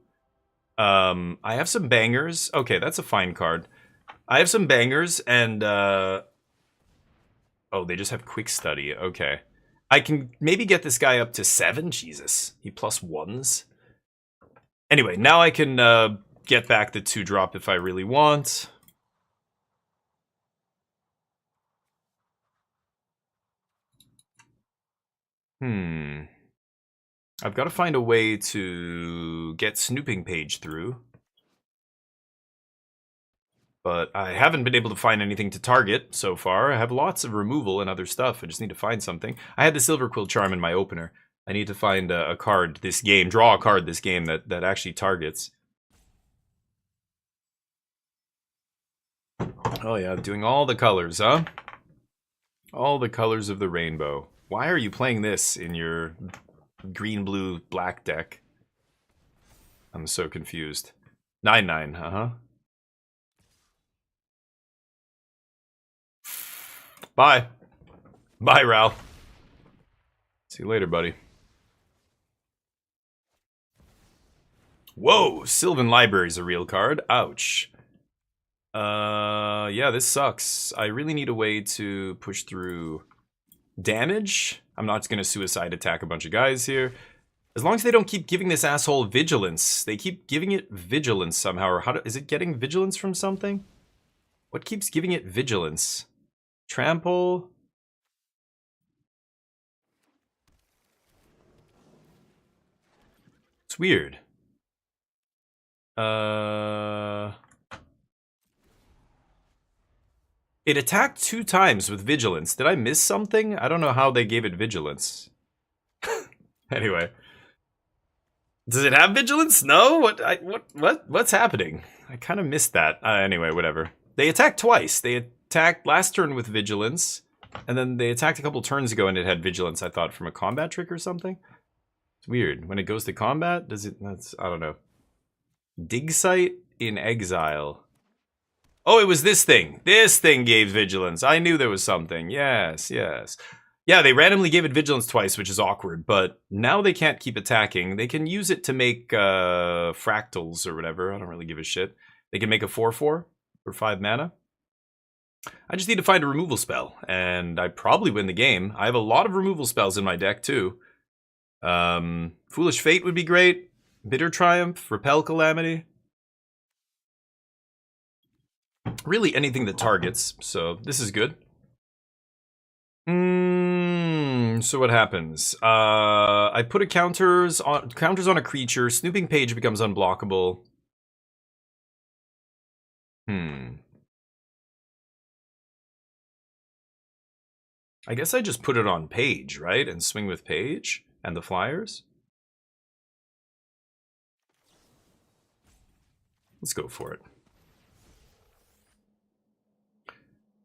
I have some bangers. Okay, that's a fine card. I have some bangers, and... Oh, they just have Quick Study. Okay. I can maybe get this guy up to 7. Jesus. He plus 1s. Anyway, now I can get back the 2-drop if I really want. I've got to find a way to get Snooping Page through. But I haven't been able to find anything to target so far. I have lots of removal and other stuff. I just need to find something. I had the Silver Quill Charm in my opener. I need to find a card this game, draw a card this game that actually targets. Oh yeah, doing all the colors, huh? All the colors of the rainbow. Why are you playing this in your green, blue, black deck? I'm so confused. 9/9, uh-huh. Bye. Bye, Ral. See you later, buddy. Whoa, Sylvan Library's a real card. Ouch. Yeah, this sucks. I really need a way to push through damage. I'm not just gonna suicide attack a bunch of guys here. As long as they don't keep giving this asshole vigilance. They keep giving it vigilance somehow. Or is it getting vigilance from something? What keeps giving it vigilance? Trample? It's weird. It attacked 2 times with vigilance. Did I miss something? I don't know how they gave it vigilance. Anyway. Does it have vigilance? No? What's happening? I kind of missed that. Anyway, whatever. They attacked twice. They attacked last turn with vigilance, and then they attacked a couple turns ago and it had vigilance, I thought, from a combat trick or something. It's weird. When it goes to combat, does it... I don't know. Dig Site in Exile. Oh, it was this thing. This thing gave vigilance. I knew there was something. Yes, yes. Yeah, they randomly gave it vigilance twice, which is awkward, but now they can't keep attacking. They can use it to make fractals or whatever. I don't really give a shit. They can make a 4/4 for 5 mana. I just need to find a removal spell, and I probably win the game. I have a lot of removal spells in my deck, too. Foolish Fate would be great. Bitter Triumph, Repel Calamity. Really anything that targets, so this is good. So what happens? I put counters on a creature. Snooping Page becomes unblockable. I guess I just put it on Page, right? And swing with Page and the flyers. Let's go for it.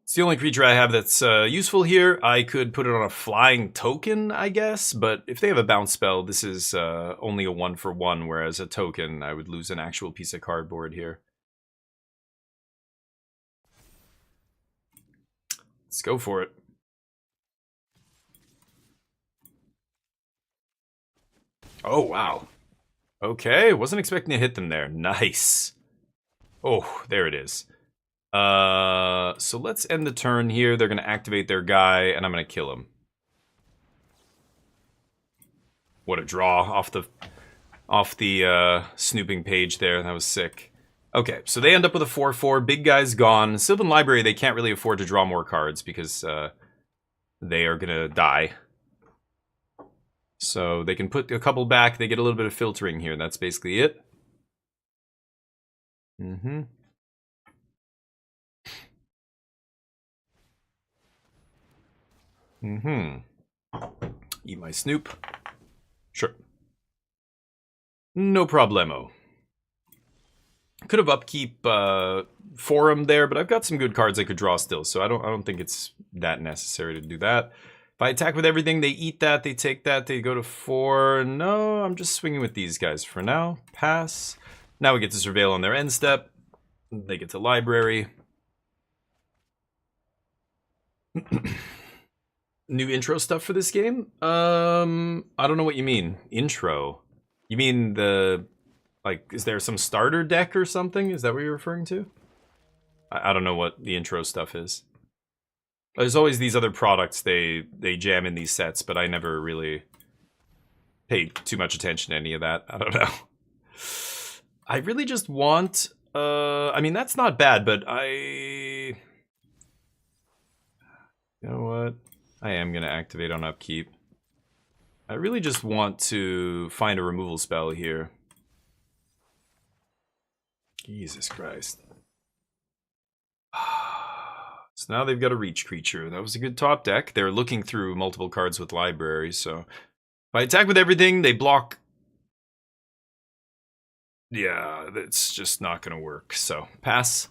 It's the only creature I have that's useful here. I could put it on a flying token, I guess, but if they have a bounce spell, this is only a 1/1, whereas a token, I would lose an actual piece of cardboard here. Let's go for it. Oh, wow. Okay, wasn't expecting to hit them there. Nice. Oh, there it is. So let's end the turn here. They're going to activate their guy, and I'm going to kill him. What a draw off the Snooping Page there. That was sick. Okay, so they end up with a 4/4. Big guy's gone. Sylvan Library, they can't really afford to draw more cards because they are going to die. So they can put a couple back. They get a little bit of filtering here. That's basically it. Eat my Snoop. Sure. No problemo. Could have upkeep Forum there, but I've got some good cards I could draw still, so I don't think it's that necessary to do that. If I attack with everything, they eat that, they take that, they go to 4. No, I'm just swinging with these guys for now. Pass. Now we get to Surveil on their end step. They get to Library. New intro stuff for this game? I don't know what you mean. Intro? You mean the... Like, is there some starter deck or something? Is that what you're referring to? I don't know what the intro stuff is. There's always these other products they jam in these sets, but I never really paid too much attention to any of that. I don't know. I really just want... I mean, that's not bad, but you know what? I am going to activate on upkeep. I really just want to find a removal spell here. Jesus Christ. So now they've got a reach creature. That was a good top deck. They're looking through multiple cards with library, so if I attack with everything, they block. Yeah, that's just not going to work. So pass.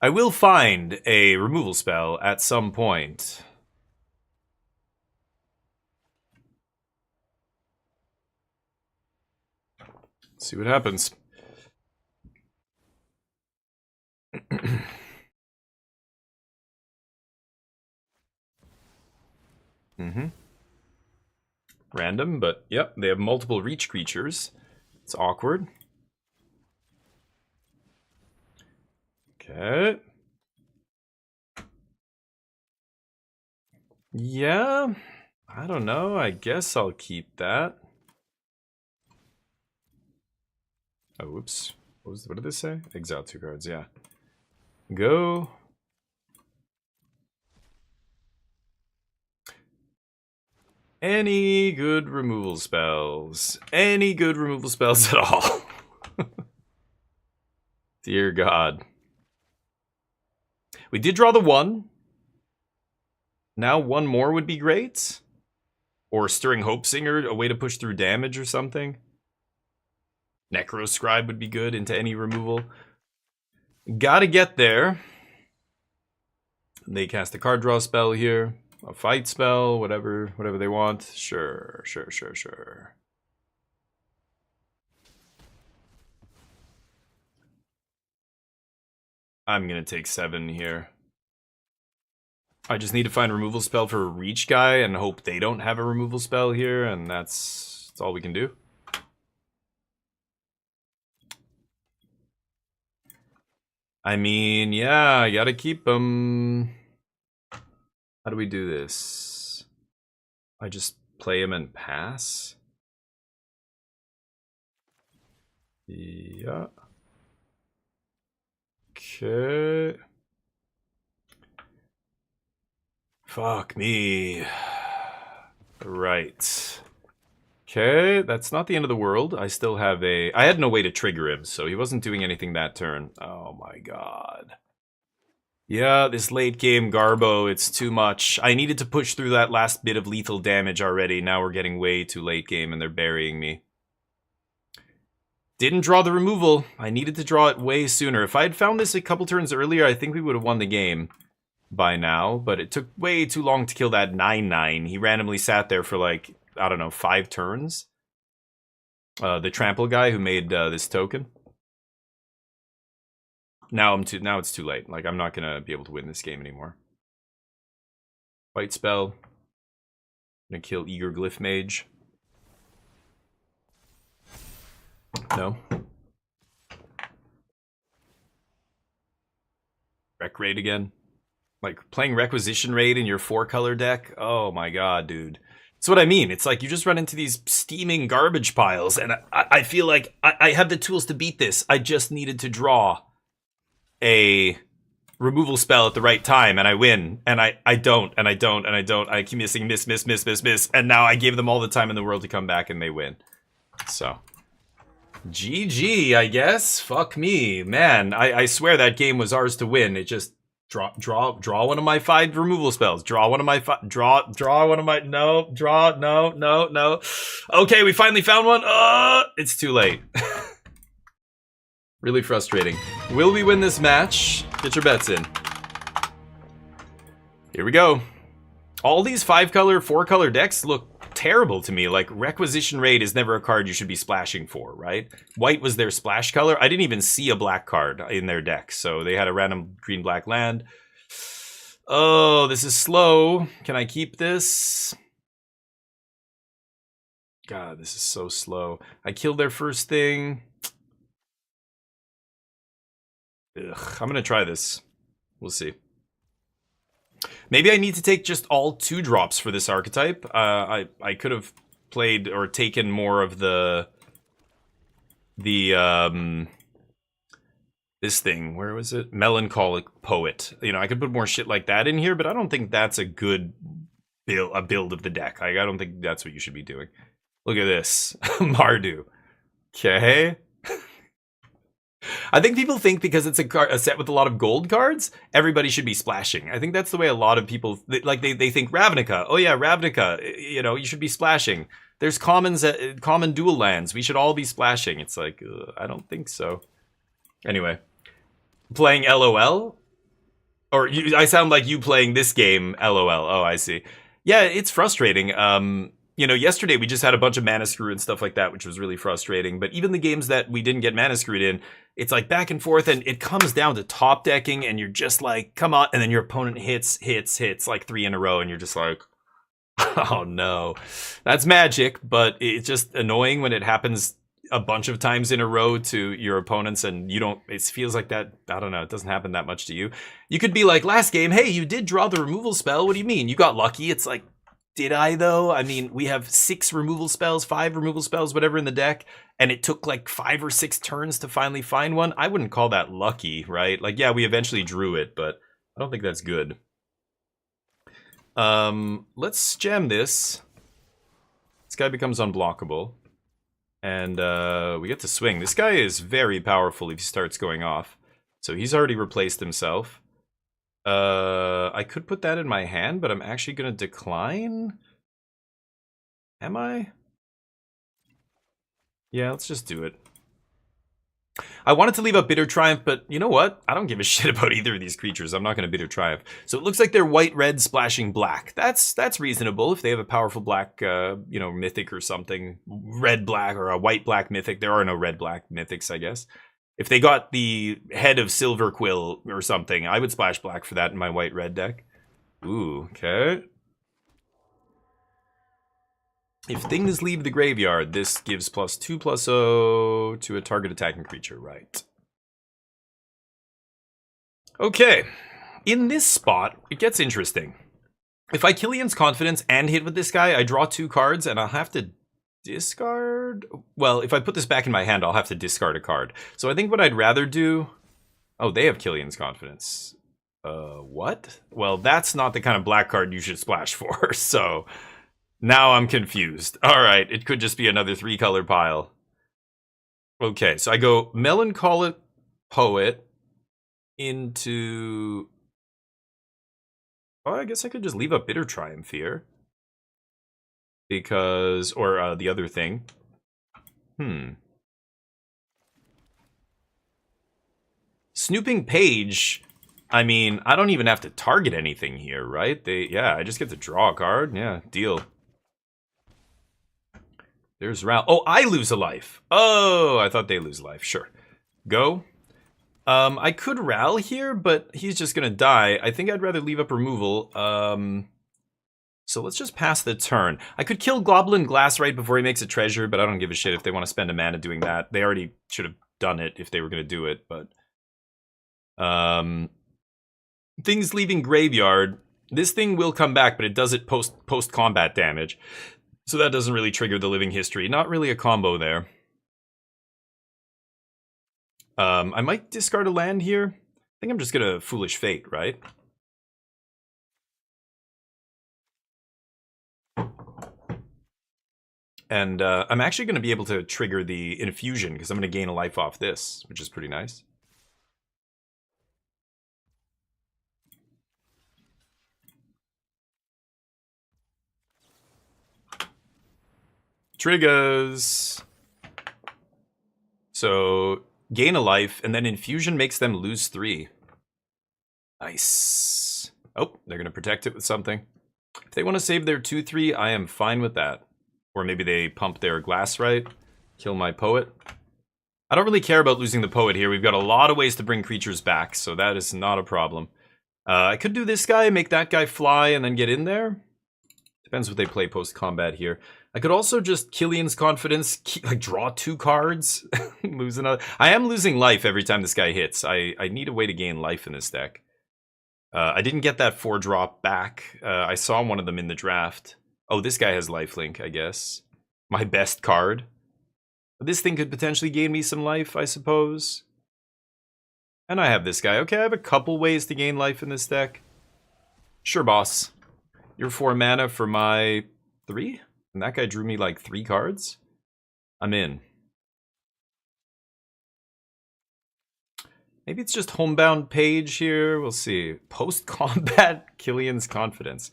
I will find a removal spell at some point. Let's see what happens. Random, but yep, they have multiple reach creatures. It's awkward. Okay. Yeah, I don't know. I guess I'll keep that. Oh, whoops. What did this say? Exile 2 cards, yeah. Go. Any good removal spells? Any good removal spells at all? Dear God. We did draw the 1. Now 1 more would be great. Or Stirring Hope Singer, a way to push through damage or something. Necroscribe would be good into any removal. Gotta get there. They cast a card draw spell here. A fight spell, whatever they want. Sure. I'm gonna take 7 here. I just need to find a removal spell for a reach guy and hope they don't have a removal spell here, and that's all we can do. I mean, yeah, I gotta keep them. How do we do this? I just play him and pass? Yeah. Okay. Fuck me. Right. Okay, that's not the end of the world. I still have a... I had no way to trigger him, so he wasn't doing anything that turn. Oh my god. Yeah, this late game Garbo, it's too much. I needed to push through that last bit of lethal damage already. Now we're getting way too late game and they're burying me. Didn't draw the removal. I needed to draw it way sooner. If I had found this a couple turns earlier, I think we would have won the game by now. But it took way too long to kill that 9/9. He randomly sat there for like, I don't know, 5 turns. The trample guy who made this token. Now it's too late. Like, I'm not gonna be able to win this game anymore. White spell. Gonna kill Eager Glyph Mage. No. Rec Raid again. Like, playing Requisition Raid in your 4-color deck? Oh my god, dude. That's what I mean. It's like you just run into these steaming garbage piles, and I feel like I have the tools to beat this. I just needed to draw a removal spell at the right time, and I win. And I don't, and I don't, and I don't. I keep missing, miss, and now I gave them all the time in the world to come back, and they win. So... GG, I guess. Fuck me. Man, I swear that game was ours to win. It just draw one of my 5 removal spells. Draw one of my draw one of my no. Okay, we finally found one. It's too late. Really frustrating. Will we win this match? Get your bets in. Here we go. All these 5-color, 4-color decks look terrible to me. Like, Requisition Raid is never a card you should be splashing for, right? White was their splash color. I didn't even see a black card in their deck, so they had a random green-black land. Oh, this is slow. Can I keep this? God, this is so slow. I killed their first thing. Ugh, I'm gonna try this. We'll see. Maybe I need to take just all 2-drops for this archetype. I could have played or taken more of the this thing. Where was it? Melancholic Poet. You know, I could put more shit like that in here, but I don't think that's a good build of the deck. I don't think that's what you should be doing. Look at this. Mardu. Okay. I think people think because it's a set with a lot of gold cards, everybody should be splashing. I think that's the way a lot of people, like, they think Ravnica. Oh yeah, Ravnica, you know, you should be splashing. There's common dual lands. We should all be splashing. It's like, I don't think so. Anyway, playing LOL? Or I sound like you playing this game, LOL. Oh, I see. Yeah, it's frustrating. You know, yesterday we just had a bunch of mana screw and stuff like that, which was really frustrating. But even the games that we didn't get mana screwed in, it's like back and forth, and it comes down to top decking, and you're just like, come on. And then your opponent hits like 3 in a row, and you're just like, oh no. That's magic, but it's just annoying when it happens a bunch of times in a row to your opponents, and you don't, it feels like that, I don't know, it doesn't happen that much to you. You could be like, last game, hey, you did draw the removal spell, what do you mean? You got lucky. It's like, did I though? I mean, we have 6 removal spells, 5 removal spells, whatever in the deck, and it took like 5 or 6 turns to finally find one. I wouldn't call that lucky, right? Like, yeah, we eventually drew it, but I don't think that's good. Let's jam this. This guy becomes unblockable. And we get to swing. This guy is very powerful if he starts going off. So he's already replaced himself. I could put that in my hand, but I'm actually going to decline. Am I? Yeah, let's just do it. I wanted to leave up Bitter Triumph, but you know what? I don't give a shit about either of these creatures. I'm not going to Bitter Triumph. So it looks like they're white-red splashing black. That's reasonable if they have a powerful black, you know, mythic or something. Red-black or a white-black mythic. There are no red-black mythics, I guess. If they got the head of Silver Quill or something, I would splash black for that in my white-red deck. Ooh, okay. If things leave the graveyard, this gives +2/+0 to a target attacking creature, right? Okay. In this spot, it gets interesting. If I Killian's Confidence and hit with this guy, I draw 2 cards and I'll have to discard... Well, if I put this back in my hand, I'll have to discard a card. So I think what I'd rather do... Oh, they have Killian's Confidence. What? Well, that's not the kind of black card you should splash for, so... Now I'm confused. Alright, it could just be another 3-color pile. Okay, so I go Melancholic Poet into... Oh, I guess I could just leave a Bitter Triumph here. Because... Or the other thing. Snooping Page... I mean, I don't even have to target anything here, right? Yeah, I just get to draw a card. Yeah, deal. There's Ral. Oh, I lose a life. Oh, I thought they lose life. Sure. Go. I could Ral here, but he's just gonna die. I think I'd rather leave up removal. So let's just pass the turn. I could kill Goblin Glass right before he makes a treasure, but I don't give a shit if they want to spend a mana doing that. They already should have done it if they were gonna do it, but... Things leaving graveyard. This thing will come back, but it does it post-combat damage. So that doesn't really trigger the living history. Not really a combo there. I might discard a land here. I think I'm just gonna Foolish Fate, right? And I'm actually gonna be able to trigger the infusion because I'm gonna gain a life off this, which is pretty nice. Triggers. So, gain a life, and then infusion makes them lose 3. Nice. Oh, they're going to protect it with something. If they want to save their 2/3, I am fine with that. Or maybe they pump their glass right, kill my poet. I don't really care about losing the poet here. We've got a lot of ways to bring creatures back, so that is not a problem. I could do this guy, make that guy fly, and then get in there. Depends what they play post-combat here. I could also just Killian's Confidence, like draw 2 cards, lose another. I am losing life every time this guy hits. I need a way to gain life in this deck. I didn't get that 4-drop back. I saw one of them in the draft. Oh, this guy has lifelink, I guess. My best card. This thing could potentially gain me some life, I suppose. And I have this guy. Okay, I have a couple ways to gain life in this deck. Sure, boss. You're 4 mana for my 3? And that guy drew me like 3 cards? I'm in. Maybe it's just Homebound Page here. We'll see. Post-combat Killian's Confidence.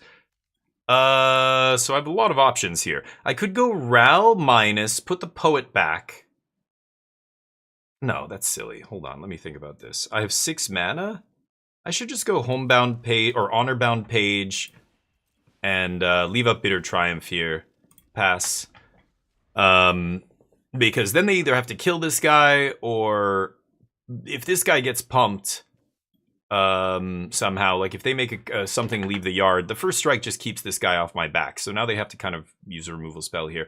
So I have a lot of options here. I could go Ral minus, put the poet back. No, that's silly. Hold on, let me think about this. I have 6 mana. I should just go Homebound Page or Honorbound Page and leave up Bitter Triumph here. Pass. Because then they either have to kill this guy, or if this guy gets pumped somehow, like if they make something leave the yard, the first strike just keeps this guy off my back. So now they have to kind of use a removal spell here.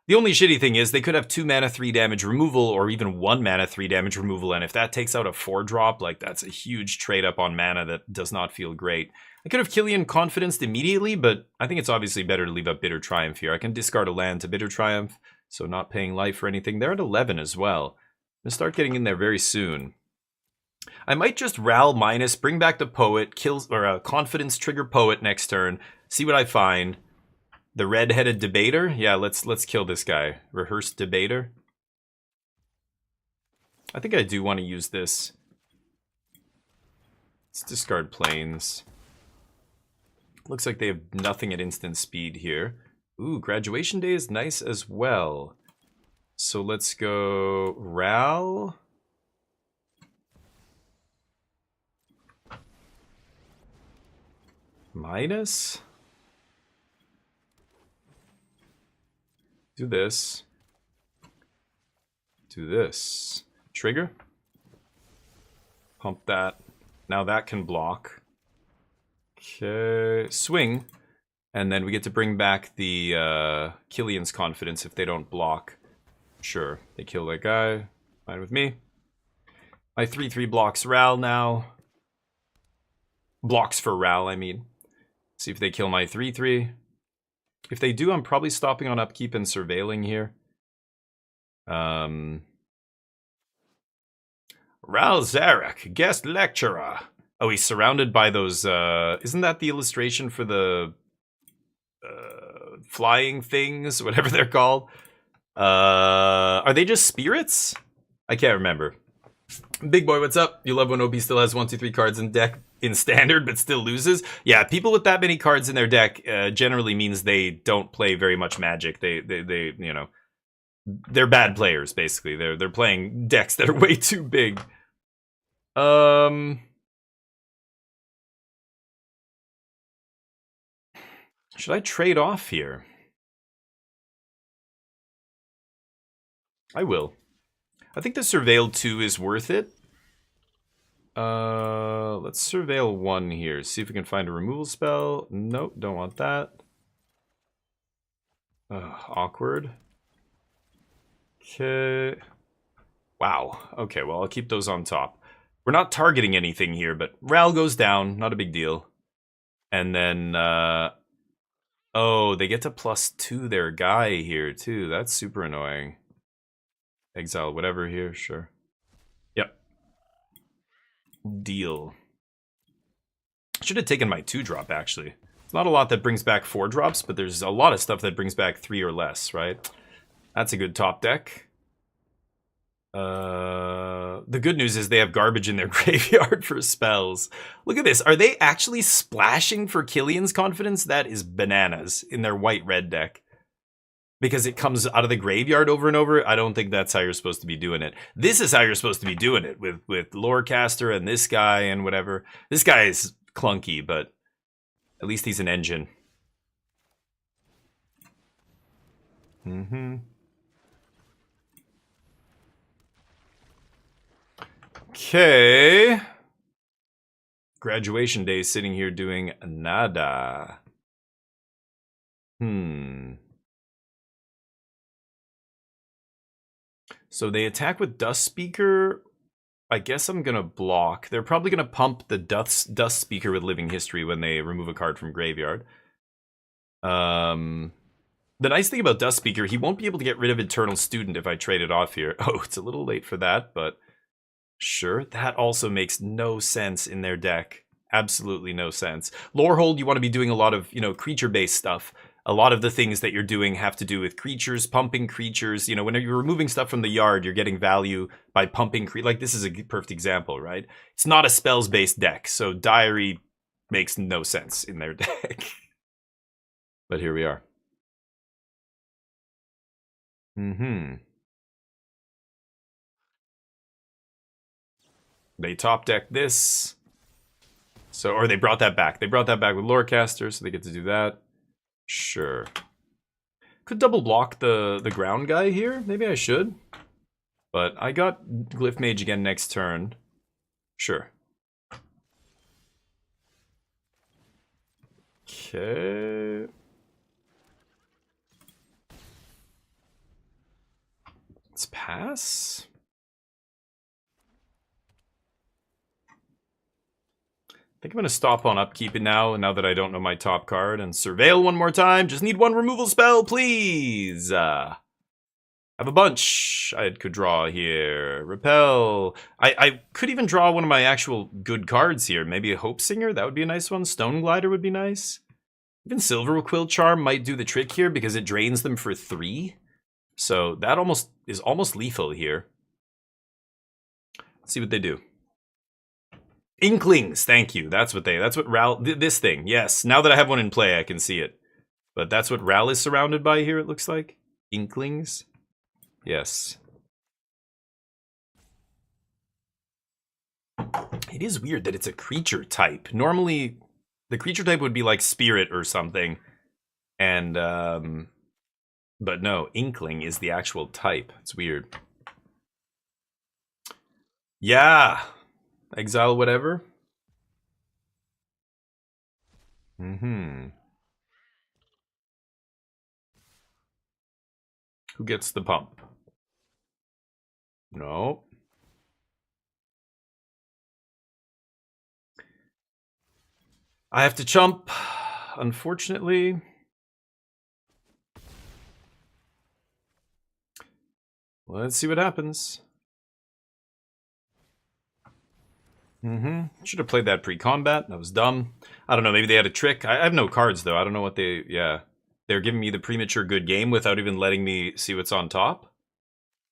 The only shitty thing is they could have 2 mana 3 damage removal, or even 1 mana 3 damage removal, and if that takes out a 4-drop, like that's a huge trade up on mana that does not feel great. I could have Killian Confidenced immediately, but I think it's obviously better to leave up Bitter Triumph here. I can discard a land to Bitter Triumph, so not paying life or anything. They're at 11 as well. I'm gonna start getting in there very soon. I might just Ral minus, bring back the poet, Confidence trigger poet next turn, see what I find. The red-headed debater? Yeah, let's kill this guy. Rehearsed debater. I think I do want to use this. Let's discard planes. Looks like they have nothing at instant speed here. Ooh, graduation day is nice as well. So let's go Ral. Minus. Do this. Do this. Trigger. Pump that. Now that can block. Okay, swing. And then we get to bring back the Killian's confidence if they don't block. Sure, they kill that guy. Fine with me. My 3-3 blocks Ral now. Blocks for Ral, I mean. See if they kill my 3-3. If they do, I'm probably stopping on upkeep and surveilling here. Ral Zarek, guest lecturer. Oh, he's surrounded by those, isn't that the illustration for the flying things, whatever they're called? Are they just spirits? I can't remember. Big boy, what's up? You love when OP still has 1, 2, 3 cards in deck in standard, but still loses? Yeah, people with that many cards in their deck generally means they don't play very much Magic. They you know, they're bad players, basically. They're playing decks that are way too big. Should I trade off here? I will. I think the Surveil 2 is worth it. Let's Surveil 1 here. See if we can find a removal spell. Nope, don't want that. Awkward. Okay. Wow. Okay, well, I'll keep those on top. We're not targeting anything here, but Ral goes down. Not a big deal. And then, oh, they get to +2 their guy here, too. That's super annoying. Exile whatever here, sure. Yep. Deal. Should have taken my 2-drop, actually. It's not a lot that brings back 4 drops, but there's a lot of stuff that brings back 3 or less, right? That's a good top deck. The good news is they have garbage in their graveyard for spells. Look at this. Are they actually splashing for Killian's confidence? That is bananas in their white-red deck. Because it comes out of the graveyard over and over. I don't think that's how you're supposed to be doing it. This is how you're supposed to be doing it with Lorecaster and this guy and whatever. This guy is clunky, but at least he's an engine. Okay. Graduation day sitting here doing nada. So they attack with Dust Speaker. I guess I'm gonna block. They're probably gonna pump the Dust Speaker with Living History when they remove a card from graveyard. The nice thing about Dust Speaker, he won't be able to get rid of Eternal Student if I trade it off here. Oh, it's a little late for that, but sure. That also makes no sense in their deck. Absolutely no sense. Lorehold, you want to be doing a lot of, creature-based stuff. A lot of the things that you're doing have to do with creatures, pumping creatures. When you're removing stuff from the yard, you're getting value by pumping like this is a perfect example, right? It's not a spells-based deck, so Diary makes no sense in their deck. But here we are. They top deck this. So, or they brought that back. They brought that back with Lorecaster, so they get to do that. Sure. Could double block the ground guy here. Maybe I should. But I got Glyph Mage again next turn. Sure. Okay. Let's pass. I think I'm going to stop on upkeeping now that I don't know my top card, and Surveil one more time. Just need one removal spell, please. Have a bunch I could draw here. Repel. I could even draw one of my actual good cards here. Maybe a Hope Singer. That would be a nice one. Stone Glider would be nice. Even Silver Quill Charm might do the trick here because it drains them for 3. So that is almost lethal here. Let's see what they do. Inklings, thank you. That's what Ral, this thing, yes. Now that I have one in play, I can see it. But that's what Ral is surrounded by here, it looks like. Inklings. Yes. It is weird that it's a creature type. Normally, the creature type would be like Spirit or something. And, but no, Inkling is the actual type. It's weird. Yeah. Exile whatever. Mm-hmm. Who gets the pump? No. I have to chump, unfortunately. Let's see what happens. Should have played that pre-combat. That was dumb. I don't know, maybe they had a trick. I have no cards, though. I don't know what they... Yeah. They're giving me the premature good game without even letting me see what's on top.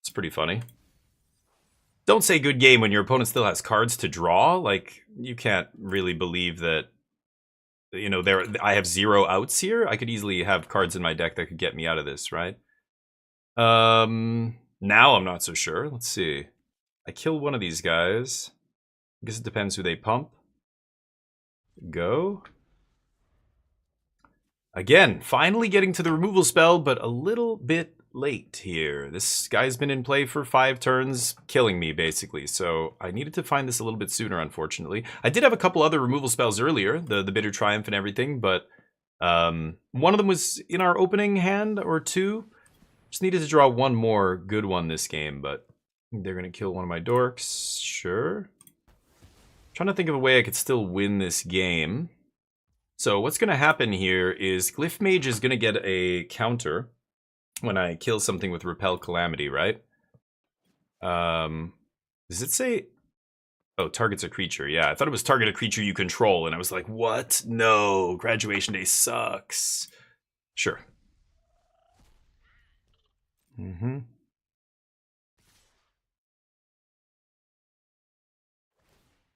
It's pretty funny. Don't say good game when your opponent still has cards to draw. Like, you can't really believe that... You know, I have 0 outs here. I could easily have cards in my deck that could get me out of this, right? Now I'm not so sure. Let's see. I kill one of these guys. I guess it depends who they pump. Go. Again, finally getting to the removal spell, but a little bit late here. This guy's been in play for 5 turns, killing me, basically. So I needed to find this a little bit sooner, unfortunately. I did have a couple other removal spells earlier, the Bitter Triumph and everything, but one of them was in our opening hand, or 2. Just needed to draw one more good one this game, but they're going to kill one of my dorks. Sure. Trying to think of a way I could still win this game. So what's going to happen here is Glyph Mage is going to get a counter when I kill something with Repel Calamity, right? Does it say... Oh, targets a creature. Yeah, I thought it was target a creature you control, and I was like, what? No, Graduation Day sucks. Sure.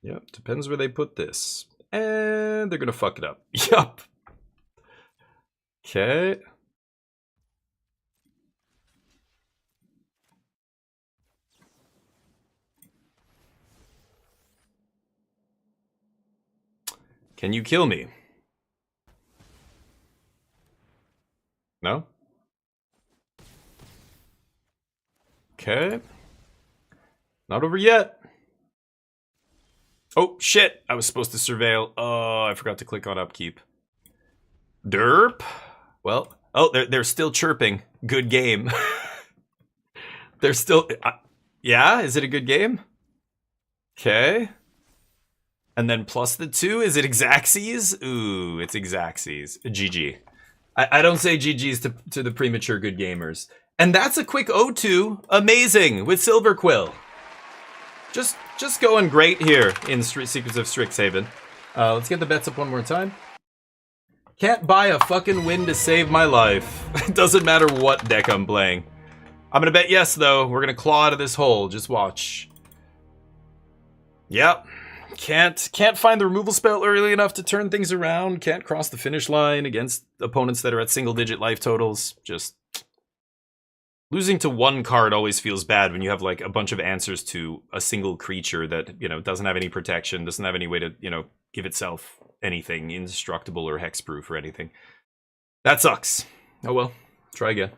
Yep, depends where they put this. And they're gonna fuck it up. Yup. Okay. Can you kill me? No? Okay. Not over yet. Oh, shit. I was supposed to surveil. Oh, I forgot to click on upkeep. Derp. Well, oh, they're still chirping. Good game. They're still... yeah? Is it a good game? Okay. And then plus the 2, is it Xaxes? Ooh, it's Xaxes. GG. I don't say GG's to the premature good gamers. And that's a quick O2. Amazing with Silver Quill. Just going great here in Secrets of Strixhaven. Let's get the bets up one more time. Can't buy a fucking win to save my life. It doesn't matter what deck I'm playing. I'm gonna bet yes, though. We're gonna claw out of this hole. Just watch. Yep. Can't find the removal spell early enough to turn things around. Can't cross the finish line against opponents that are at single-digit life totals. Just... losing to one card always feels bad when you have, like, a bunch of answers to a single creature that, you know, doesn't have any protection, doesn't have any way to, you know, give itself anything indestructible or hexproof or anything. That sucks. Oh well. Try again.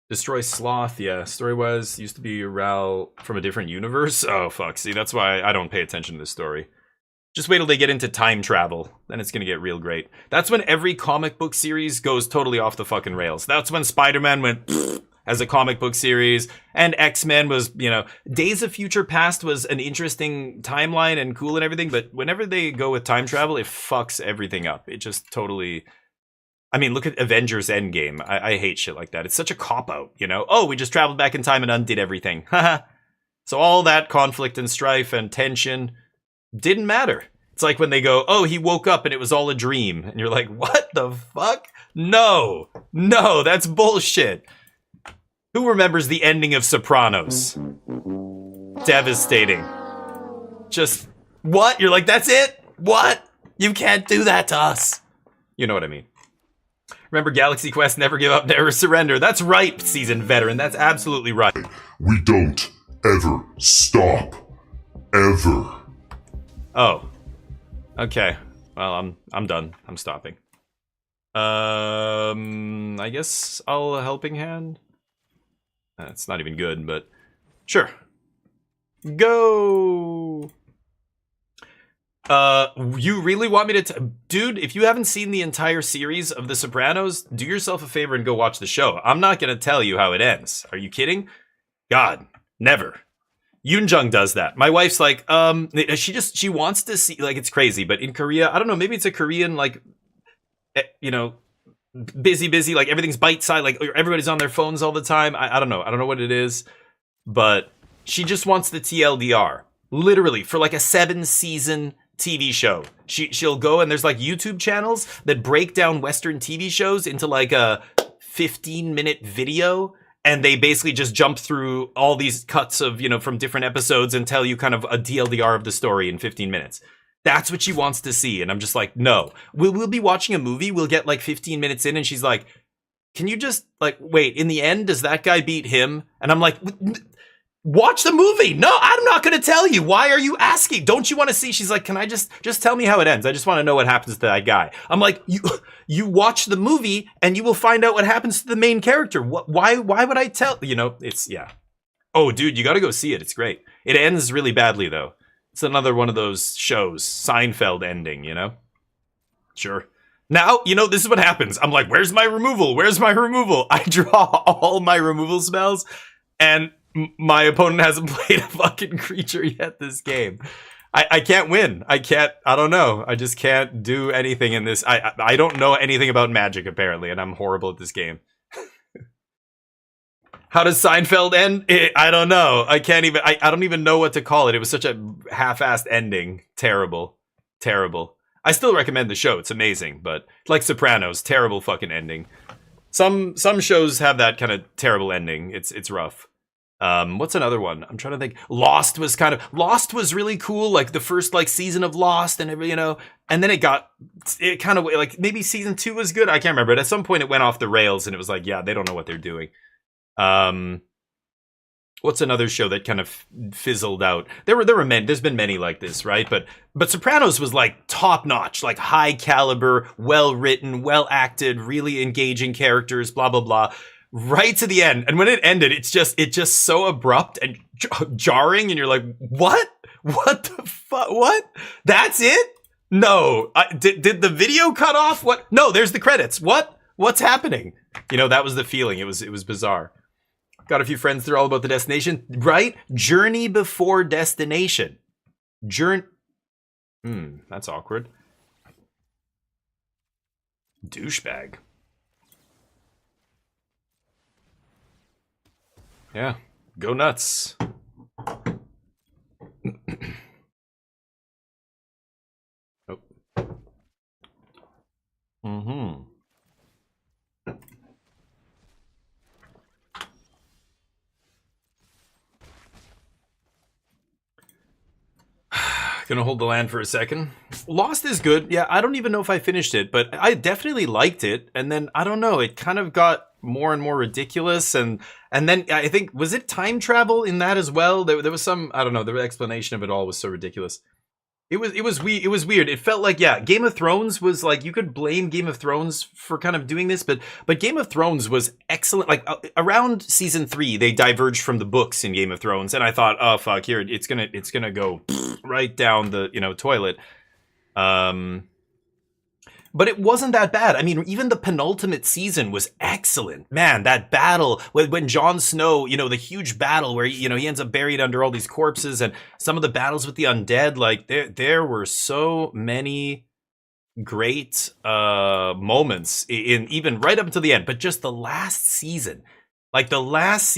Destroy Sloth, yeah. Story-wise, used to be Ral from a different universe. Oh, fuck. See, that's why I don't pay attention to this story. Just wait till they get into time travel. Then it's gonna get real great. That's when every comic book series goes totally off the fucking rails. That's when Spider-Man went as a comic book series, and X-Men was, you know, Days of Future Past was an interesting timeline and cool and everything, but whenever they go with time travel, it fucks everything up. It just totally... I mean, look at Avengers Endgame. I hate shit like that. It's such a cop-out, you know? Oh, we just traveled back in time and undid everything. Haha. So all that conflict and strife and tension didn't matter. It's like when they go, oh, he woke up and it was all a dream. And you're like, what the fuck? No. No, that's bullshit. Who remembers the ending of Sopranos? Devastating. Just, what? You're like, that's it? What? You can't do that to us. You know what I mean. Remember, Galaxy Quest, never give up, never surrender. That's right, seasoned veteran. That's absolutely right.
We don't ever stop. Ever.
Oh. Okay. Well, I'm done. I'm stopping. I guess I'll a helping hand. It's not even good, but sure. Go. You really want me to dude, if you haven't seen the entire series of The Sopranos, do yourself a favor and go watch the show. I'm not gonna tell you how it ends. Are you kidding? God, never. Yoonjung does that. My wife's like, she wants to see, like, it's crazy, but in Korea, I don't know, maybe it's a Korean, like, you know, busy, like everything's bite size, like everybody's on their phones all the time. I don't know what it is, but she just wants the TLDR. Literally, for like a 7-season TV show. She'll go and there's like YouTube channels that break down Western TV shows into like a 15-minute video. And they basically just jump through all these cuts of, from different episodes and tell you kind of a DLDR of the story in 15 minutes. That's what she wants to see. And I'm just like, no. We'll be watching a movie. We'll get like 15 minutes in and she's like, can you just like, wait, in the end, does that guy beat him? And I'm like, watch the movie. No, I'm not going to tell you. Why are you asking? Don't you want to see? She's like, can I just tell me how it ends? I just want to know what happens to that guy. I'm like, you watch the movie and you will find out what happens to the main character. Why would I tell? It's, yeah. Oh, dude, you got to go see it. It's great. It ends really badly, though. It's another one of those shows, Seinfeld ending, Sure. Now, this is what happens. I'm like, where's my removal? Where's my removal? I draw all my removal spells and my opponent hasn't played a fucking creature yet this game. I can't win. I don't know. I just can't do anything in this. I don't know anything about Magic, apparently, and I'm horrible at this game. How does Seinfeld end? I don't know. I don't even know what to call it. It was such a half-assed ending. Terrible. I still recommend the show. It's amazing, but like Sopranos, terrible fucking ending. Some shows have that kind of terrible ending. It's rough. What's another one? I'm trying to think. Lost was really cool, like the first like season of Lost and and then it kind of like maybe season 2 was good. I can't remember. But at some point it went off the rails and it was like, yeah, they don't know what they're doing. What's another show that kind of fizzled out? There's been many like this, right? But Sopranos was like top notch, like high caliber, well written, well acted, really engaging characters, blah blah blah. Right to the end, and when it ended, it's just so abrupt and jarring, and you're like, what the fuck, what, that's it? No, did the video cut off? What? No, there's the credits. What's happening? That was the feeling. It was bizarre. Got a few friends that are all about the destination, right? Journey before destination. That's awkward. Douchebag. Yeah, go nuts. Oh. Mm-hmm. Gonna hold the land for a second. Lost is good. Yeah, I don't even know if I finished it, but I definitely liked it. And then, I don't know, it kind of got more and more ridiculous. And then I think, was it time travel in that as well? There was some, I don't know, the explanation of it all was so ridiculous. It was weird. It felt like, yeah, Game of Thrones was like, you could blame Game of Thrones for kind of doing this, but Game of Thrones was excellent. Like around season 3, they diverged from the books in Game of Thrones, and I thought, oh fuck, here it's gonna go right down the toilet. But it wasn't that bad. I mean, even the penultimate season was excellent. Man, that battle when Jon Snow, the huge battle where, he ends up buried under all these corpses, and some of the battles with the undead, like there were so many great moments in even right up until the end. But just the last season, like the last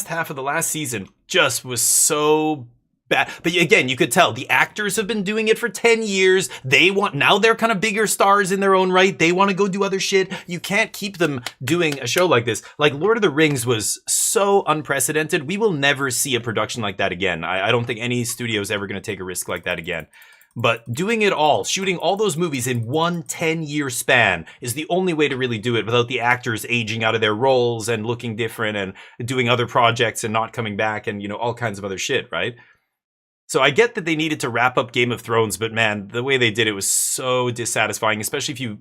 half of the last season just was so bad. But again, you could tell the actors have been doing it for 10 years. Now they're kind of bigger stars in their own right. They want to go do other shit. You can't keep them doing a show like this. Like Lord of the Rings was so unprecedented. We will never see a production like that again. I don't think any studio is ever going to take a risk like that again. But doing it all, shooting all those movies in one 10-year span is the only way to really do it without the actors aging out of their roles and looking different and doing other projects and not coming back and, all kinds of other shit, right? So I get that they needed to wrap up Game of Thrones, but man, the way they did it was so dissatisfying, especially if you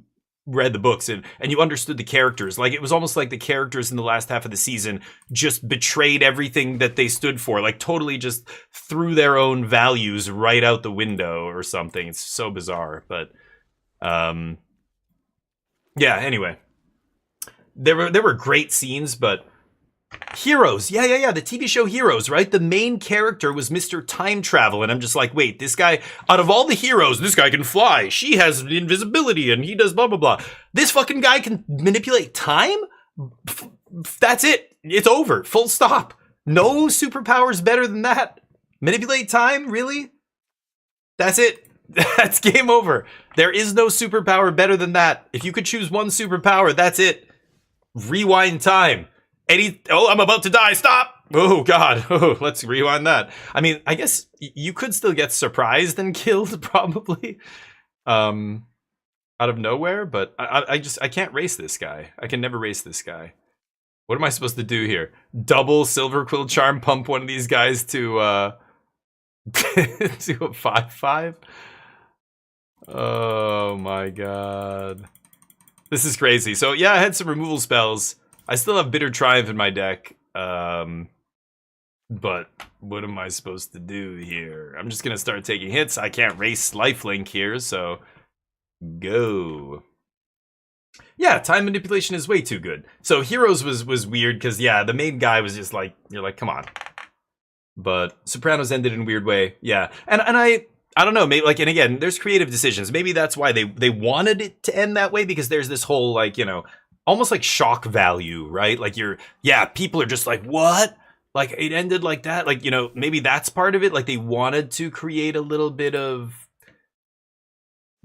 read the books and you understood the characters. Like, it was almost like the characters in the last half of the season just betrayed everything that they stood for, like totally just threw their own values right out the window or something. It's so bizarre. But yeah, anyway, there were great scenes, but Heroes, yeah, the TV show Heroes, right? The main character was Mr. Time Travel, and I'm just like, wait, this guy, out of all the heroes, this guy can fly, she has invisibility, and he does blah, blah, blah. This fucking guy can manipulate time? That's it. It's over. Full stop. No superpowers better than that. Manipulate time? Really? That's it. That's game over. There is no superpower better than that. If you could choose one superpower, that's it. Rewind time. I'm about to die. Stop. Oh, God. Oh, let's rewind that. I mean, I guess you could still get surprised and killed, probably. Out of nowhere, but I can't race this guy. I can never race this guy. What am I supposed to do here? Double Silver Quill Charm pump one of these guys to a 5/5? Oh my God. This is crazy. So yeah, I had some removal spells. I still have Bitter Triumph in my deck. But what am I supposed to do here? I'm just gonna start taking hits. I can't race Lifelink here, so go. Yeah, time manipulation is way too good. So Heroes was weird because yeah, the main guy was just like, you're like, come on. But Sopranos ended in a weird way. Yeah. And I don't know, maybe like, and again, there's creative decisions. Maybe that's why they wanted it to end that way, because there's this whole like, you know, almost like shock value, right? Like people are just like, what? Like it ended like that? Like, you know, maybe that's part of it. Like they wanted to create a little bit of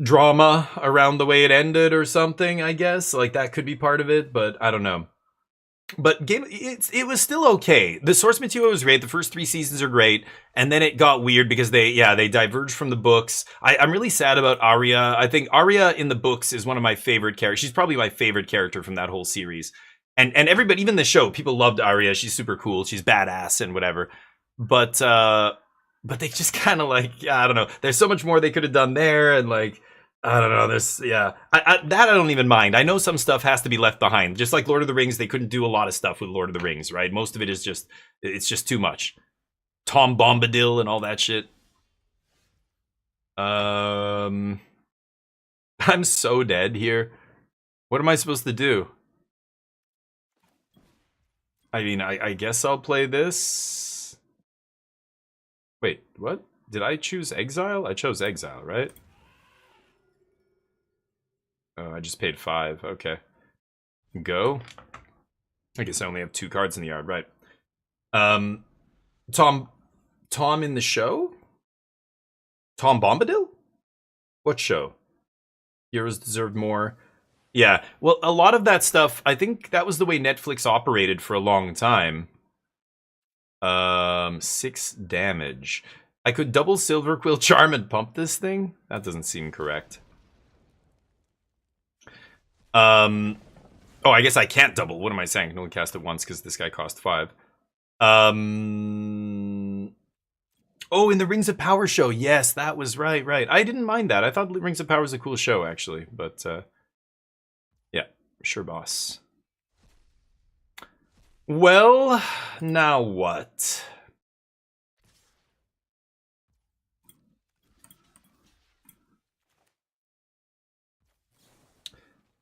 drama around the way it ended or something, I guess. Like that could be part of it, but I don't know. But it was still okay. The source material was great. The first 3 seasons are great, and then it got weird because they diverged from the books. I'm really sad about Arya. I think Arya in the books is one of my favorite characters. She's probably my favorite character from that whole series. And everybody, even the show, people loved Arya. She's super cool. She's badass and whatever. But they just kind of like, I don't know. There's so much more they could have done there, and like, I don't know. I don't even mind. I know some stuff has to be left behind. Just like Lord of the Rings, they couldn't do a lot of stuff with Lord of the Rings, right? Most of it is it's just too much. Tom Bombadil and all that shit. I'm so dead here. What am I supposed to do? I mean, I guess I'll play this. Wait, what? Did I choose Exile? I chose Exile, right? Oh, I just paid 5. Okay. Go. I guess I only have 2 cards in the yard, right? Tom in the show? Tom Bombadil? What show? Heroes Deserved More. Yeah, well, a lot of that stuff, I think that was the way Netflix operated for a long time. 6 damage. I could double Silver Quill Charm and pump this thing? That doesn't seem correct. Oh, I guess I can't double. What am I saying? I can only cast it once because this guy cost 5. Oh, in the Rings of Power show. Yes, that was right. I didn't mind that. I thought Rings of Power was a cool show, actually. But, yeah, sure, boss. Well, now what?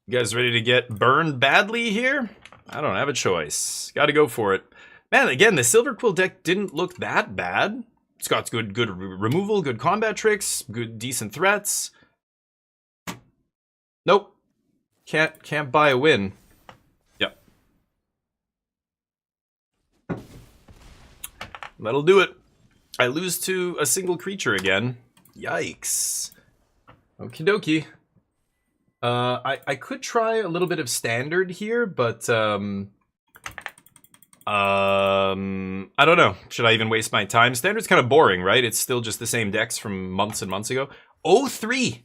You guys ready to get burned badly here? I don't have a choice. Gotta go for it. Man, again, the Silver Quill deck didn't look that bad. It's got good removal, good combat tricks, good decent threats. Nope. Can't buy a win. Yep. That'll do it. I lose to a single creature again. Yikes. Okie dokie. I could try a little bit of standard here, but I don't know. Should I even waste my time? Standard's kind of boring, right? It's still just the same decks from months and months ago. 0-3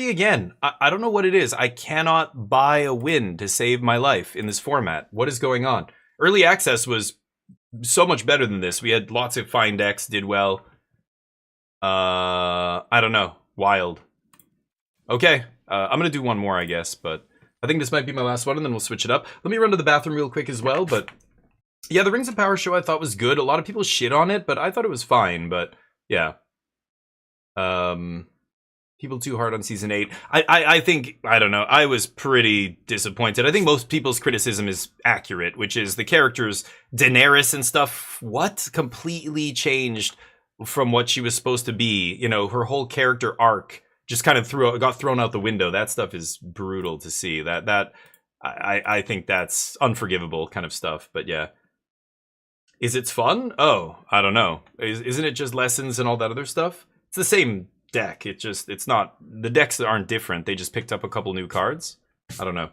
again. I don't know what it is. I cannot buy a win to save my life in this format. What is going on? Early access was so much better than this. We had lots of fine decks, did well. I don't know. Wild. Okay. I'm gonna do one more, I guess, but I think this might be my last one, and then we'll switch it up. Let me run to the bathroom real quick as well, but yeah, the Rings of Power show I thought was good. A lot of people shit on it, but I thought it was fine, but yeah. People too hard on season 8. I think, I don't know, I was pretty disappointed. I think most people's criticism is accurate, which is the characters, Daenerys and stuff, completely changed from what she was supposed to be. You know, her whole character arc just kind of got thrown out the window. That stuff is brutal to see. I think that's unforgivable kind of stuff, but yeah. Is it fun? Oh, I don't know. Isn't it just lessons and all that other stuff? It's the same deck. It's not, the decks aren't different. They just picked up a couple new cards. I don't know.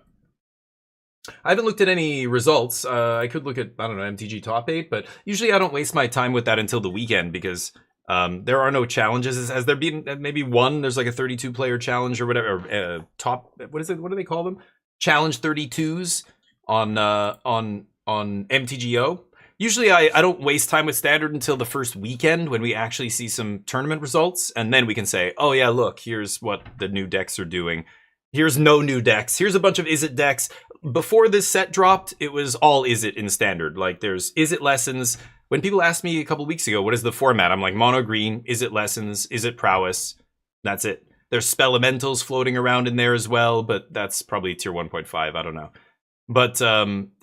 I haven't looked at any results. I could look at, I don't know, MTG top 8, but usually I don't waste my time with that until the weekend because there are no challenges. Has there been maybe one? There's like a 32 player challenge or whatever. Top, what is it? What do they call them? Challenge 32s on MTGO. Usually I don't waste time with Standard until the first weekend when we actually see some tournament results. And then we can say, oh yeah, look, here's what the new decks are doing. Here's no new decks. Here's a bunch of Izzet decks. Before this set dropped, it was all Izzet in Standard. Like there's Izzet Lessons. When people asked me a couple weeks ago, what is the format? I'm like, mono green, Izzet Lessons, Izzet Prowess. That's it. There's Spelementals floating around in there as well, but that's probably tier 1.5. I don't know. But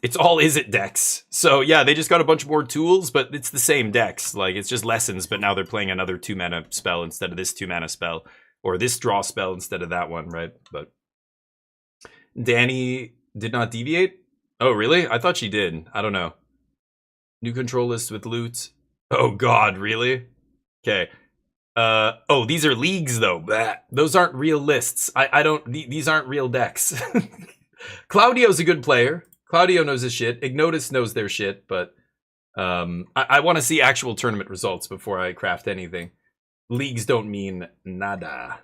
it's all Izzet decks. So yeah, they just got a bunch more tools, but it's the same decks. Like it's just lessons, but now they're playing another 2-mana spell instead of this 2-mana spell. Or this draw spell instead of that one, right? But Danny did not deviate? Oh, really? I thought she did. I don't know. New control list with loot. Oh god, really? Okay. Oh, these are leagues though. Blah. Those aren't real lists. These aren't real decks. Claudio's a good player. Claudio knows his shit. Ignotus knows their shit, but I want to see actual tournament results before I craft anything. Leagues don't mean nada.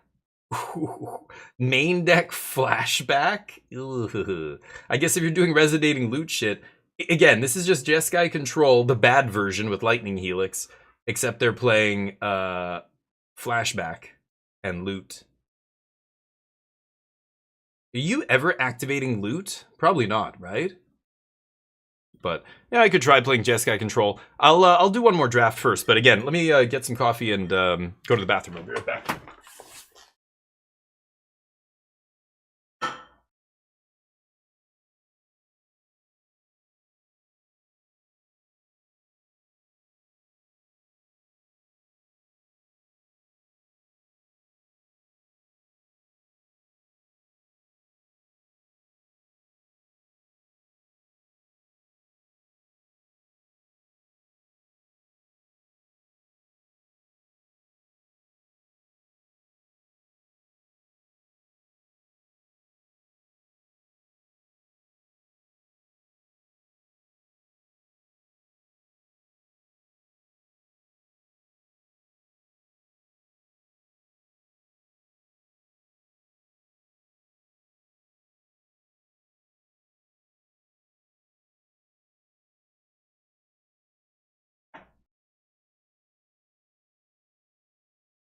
Main deck flashback? Ugh. I guess if you're doing resonating loot shit, again, this is just Jeskai Control, the bad version with Lightning Helix, except they're playing flashback and loot. Are you ever activating loot? Probably not, right? But yeah, I could try playing Jeskai Control. I'll do one more draft first, but again, let me get some coffee and go to the bathroom. I'll be right back.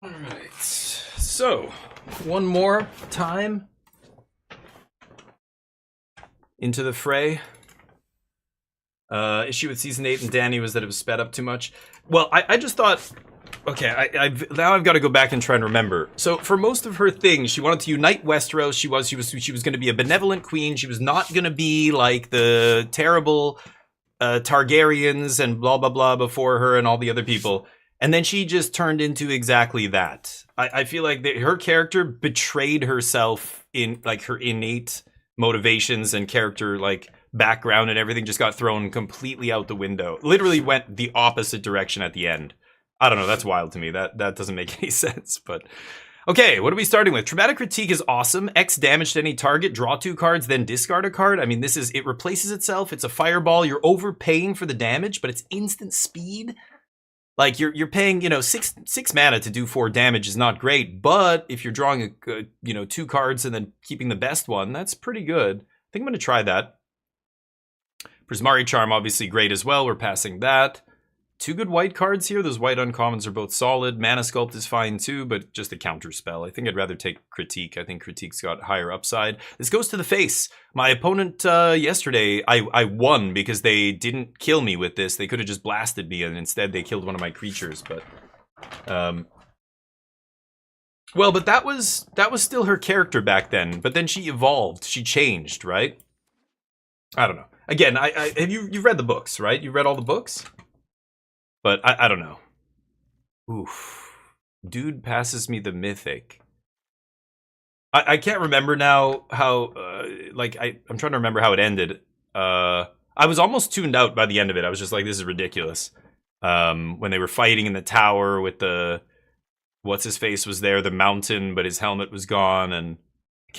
All right, so one more time into the fray. Issue with season 8 and Danny was that it was sped up too much. Well, I just thought, okay, now I've got to go back and try and remember. So for most of her things, she wanted to unite Westeros. She was going to be a benevolent queen. She was not going to be like the terrible Targaryens and blah blah blah before her and all the other people. And then she just turned into exactly that. I feel like her character betrayed herself in like her innate motivations and character like background and everything just got thrown completely out the window. Literally went the opposite direction at the end. I don't know, that's wild to me. That doesn't make any sense, but okay, what are we starting with? Traumatic Critique is awesome. X damage to any target, draw 2 cards, then discard a card. I mean, it replaces itself. It's a fireball. You're overpaying for the damage, but it's instant speed. Like you're paying, 6 mana to do 4 damage is not great, but if you're drawing 2 cards and then keeping the best one, that's pretty good. I think I'm going to try that. Prismari Charm, obviously great as well. We're passing that. two good white cards here. Those white uncommons are both solid. Mana Sculpt is fine too, but just a counter spell. I think I'd rather take Critique. I think Critique's got higher upside. This goes to the face. My opponent yesterday, I won because they didn't kill me with this. They could have just blasted me, and instead they killed one of my creatures. But, well, but that was still her character back then. But then she evolved. She changed, right? I don't know. Again, have you've read the books, right? You read all the books? But I don't know. Oof. Dude passes me the mythic. I can't remember now how, I'm trying to remember how it ended. I was almost tuned out by the end of it. I was just like, this is ridiculous. When they were fighting in the tower with the, what's-his-face was there, the mountain, but his helmet was gone, and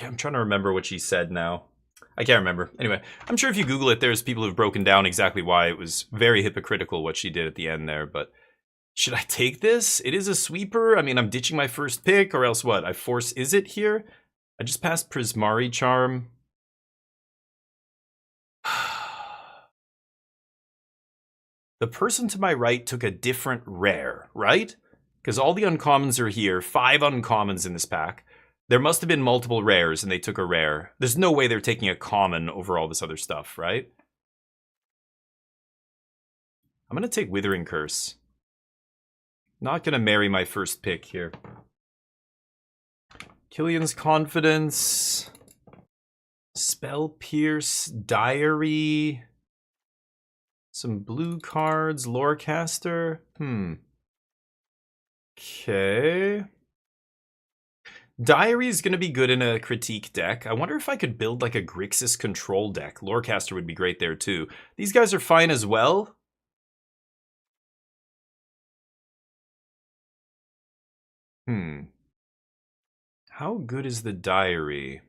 I'm trying to remember what she said now. I can't remember. Anyway, I'm sure if you Google it, there's people who've broken down exactly why it was very hypocritical what she did at the end there, but should I take this? It is a sweeper. I mean, I'm ditching my first pick, or else what? I force Is It here? I just passed Prismari Charm. The person to my right took a different rare, right? Because all the uncommons are here. 5 uncommons in this pack. There must have been multiple rares, and they took a rare. There's no way they're taking a common over all this other stuff, right? I'm going to take Withering Curse. Not going to marry my first pick here. Killian's Confidence. Spell Pierce. Diary. Some blue cards. Lorecaster. Okay. Diary is going to be good in a Critique deck. I wonder if I could build like a Grixis control deck. Lorecaster would be great there too. These guys are fine as well. How good is the Diary?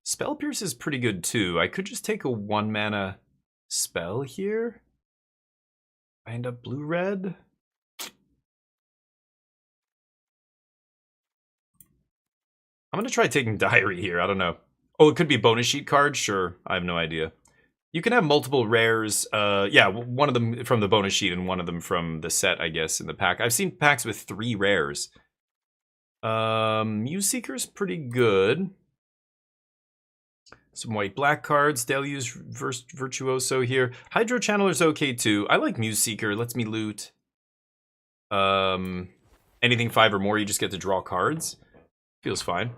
Spell Pierce is pretty good too. I could just take a 1-mana spell here. I end up blue-red. I'm going to try taking Diary here. I don't know. Oh, it could be bonus sheet card? Sure. I have no idea. You can have multiple rares. Yeah, one of them from the bonus sheet and one of them from the set, I guess, in the pack. I've seen packs with 3 rares. Muse Seeker's pretty good. Some white-black cards. Deluge Virtuoso here. Hydro Channeler's okay too. I like Muse Seeker. Lets me loot. Anything 5 or more, you just get to draw cards. Feels fine.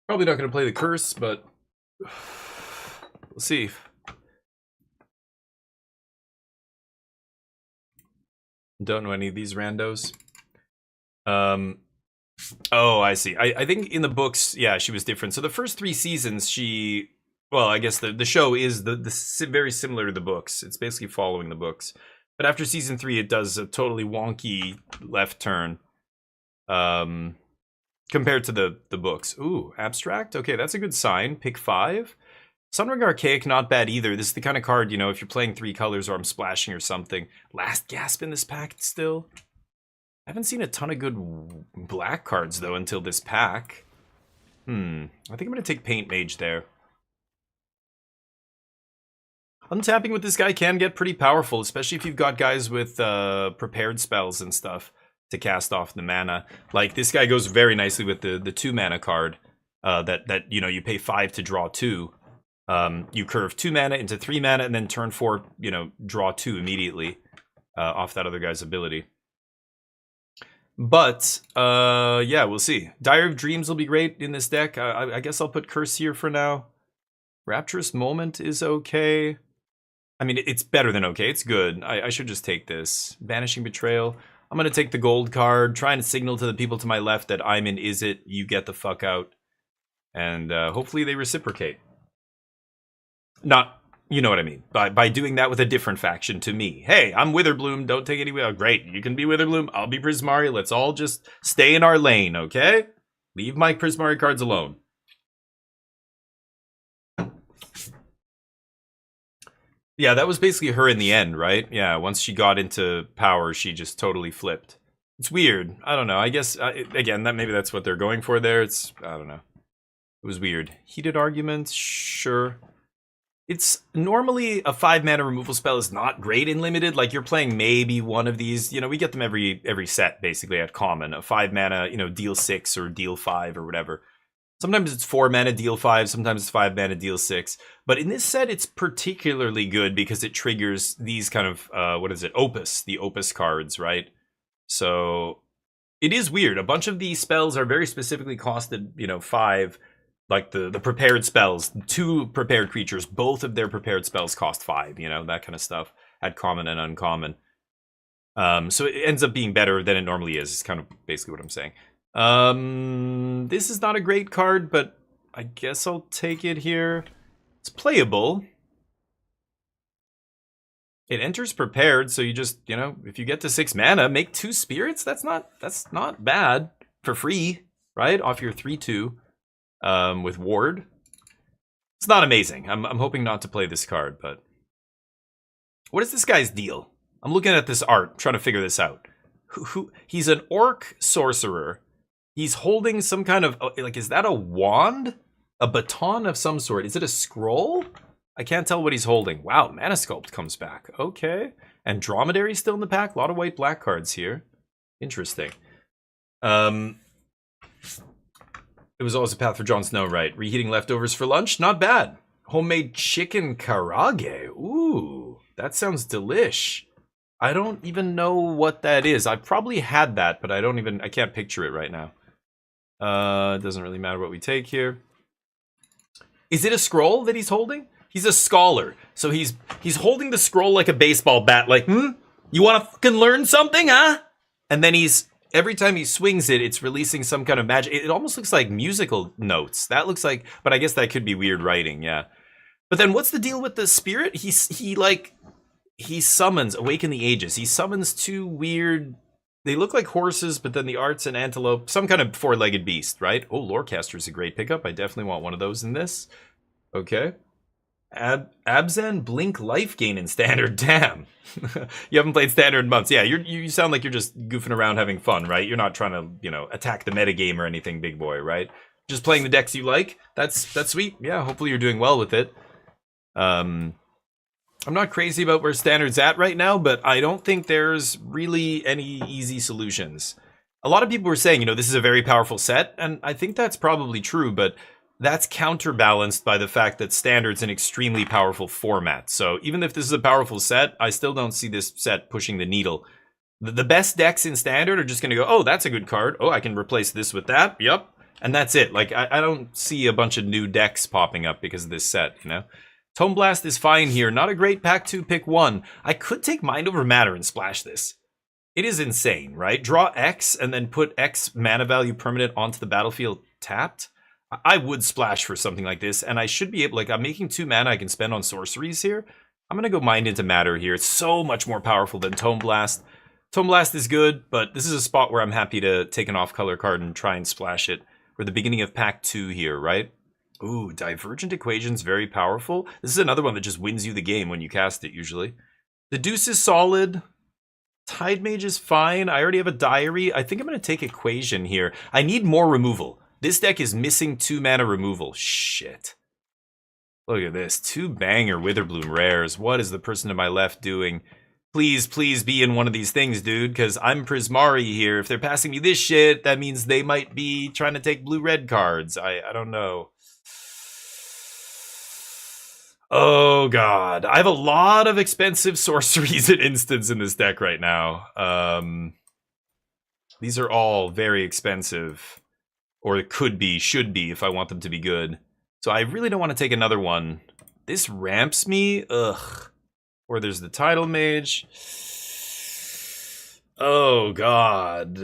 Probably not going to play the curse, but we'll see. Don't know any of these randos. Oh, I see. I think in the books, yeah, she was different. So the first 3 seasons, she... Well, I guess the show is very similar to the books. It's basically following the books. But after season 3, it does a totally wonky left turn. Compared to the books. Ooh, Abstract? Okay, that's a good sign. Pick 5. Sunring Archaic, not bad either. This is the kind of card, you know, if you're playing 3 colors or I'm splashing or something. Last Gasp in this pack still. I haven't seen a ton of good black cards, though, until this pack. I think I'm going to take Paint Mage there. Untapping with this guy can get pretty powerful, especially if you've got guys with prepared spells and stuff to cast off the mana. Like, this guy goes very nicely with the 2-mana card that you know, you pay 5 to draw 2. You curve 2 mana into 3 mana, and then turn 4, you know, draw 2 immediately off that other guy's ability. But, yeah, we'll see. Diary of Dreams will be great in this deck. I guess I'll put Curse here for now. Rapturous Moment is okay. I mean, it's better than okay. It's good. I should just take this. Vanishing Betrayal. I'm going to take the gold card, trying to signal to the people to my left that I'm in Is It, you get the fuck out. And hopefully they reciprocate. Not, you know what I mean, by doing that with a different faction to me. Hey, I'm Witherbloom, don't take any... Oh, great, you can be Witherbloom, I'll be Prismari, let's all just stay in our lane, okay? Leave my Prismari cards alone. Yeah, that was basically her in the end, right? Yeah, once she got into power, she just totally flipped. It's weird. I don't know. I guess, again, maybe that's what they're going for there. I don't know. It was weird. Heated Arguments, sure. It's normally a 5-mana removal spell is not great in limited. Like you're playing maybe one of these. You know, we get them every set basically at common. A 5-mana, you know, deal 6 or deal 5 or whatever. Sometimes it's 4-mana deal 5. Sometimes it's 5-mana deal 6. But in this set, it's particularly good because it triggers these kind of Opus, the Opus cards, right? So it is weird. A bunch of these spells are very specifically costed, you know, 5. Like the prepared spells, 2 prepared creatures, both of their prepared spells cost 5, you know, that kind of stuff at common and uncommon. So it ends up being better than it normally is kind of basically what I'm saying. This is not a great card, but I guess I'll take it here. It's playable. It enters prepared, so you just, you know, if you get to 6 mana, make 2 spirits. That's not bad for free, right? Off your 3/2. With Ward. It's not amazing. I'm hoping not to play this card, but what is this guy's deal? I'm looking at this art, trying to figure this out. He's an orc sorcerer. He's holding some kind of, like, is that a wand? A baton of some sort. Is it a scroll? I can't tell what he's holding. Wow, Mana Sculpt comes back. Okay. And Dromedary's still in the pack. A lot of white-black cards here. Interesting. It was always a path for Jon Snow, right? Reheating leftovers for lunch? Not bad. Homemade chicken karage. Ooh, that sounds delish. I don't even know what that is. I've probably had that, but I can't picture it right now. It doesn't really matter what we take here. Is it a scroll that he's holding? He's a scholar. So he's holding the scroll like a baseball bat, like, you want to fucking learn something, huh? And then every time he swings it, it's releasing some kind of magic. It almost looks like musical notes. That looks like, but I guess that could be weird writing, yeah. But then what's the deal with the spirit? He summons, Awaken the Ages. He summons 2 weird, they look like horses, but then the art's an antelope, some kind of 4-legged beast, right? Oh, Lorecaster's a great pickup. I definitely want one of those in this. Okay. Abzan Blink life gain in Standard. Damn. You haven't played Standard in months. Yeah, you sound like you're just goofing around having fun, right? You're not trying to, you know, attack the metagame or anything, big boy, right? Just playing the decks you like. That's sweet. Yeah, hopefully you're doing well with it. I'm not crazy about where Standard's at right now, but I don't think there's really any easy solutions. A lot of people were saying, you know, this is a very powerful set, and I think that's probably true, but that's counterbalanced by the fact that Standard's an extremely powerful format. So even if this is a powerful set, I still don't see this set pushing the needle. The best decks in Standard are just going to go, oh, that's a good card. Oh, I can replace this with that. Yep. And that's it. Like, I don't see a bunch of new decks popping up because of this set, you know? Tome Blast is fine here. Not a great pack 2, pick 1. I could take Mind Over Matter and splash this. It is insane, right? Draw X and then put X mana value permanent onto the battlefield tapped. I would splash for something like this, and I should be able, like, I'm making 2 mana I can spend on sorceries here. I'm going to go Mind into Matter here. It's so much more powerful than Tome Blast. Tome Blast is good, but this is a spot where I'm happy to take an off-color card and try and splash it. We're the beginning of pack 2 here, right? Ooh, Divergent Equation's very powerful. This is another one that just wins you the game when you cast it, usually. The Deuce is solid. Tide Mage is fine. I already have a Diary. I think I'm going to take Equation here. I need more removal. This deck is missing 2 mana removal. Shit. Look at this. 2 banger Witherbloom rares. What is the person to my left doing? Please, please be in one of these things, dude, because I'm Prismari here. If they're passing me this shit, that means they might be trying to take blue-red cards. I don't know. Oh, God. I have a lot of expensive sorceries and instants in this deck right now. These are all very expensive. Or it could be, should be, if I want them to be good. So I really don't want to take another one. This ramps me. Ugh. Or there's the Tidal Mage. Oh, God. I'm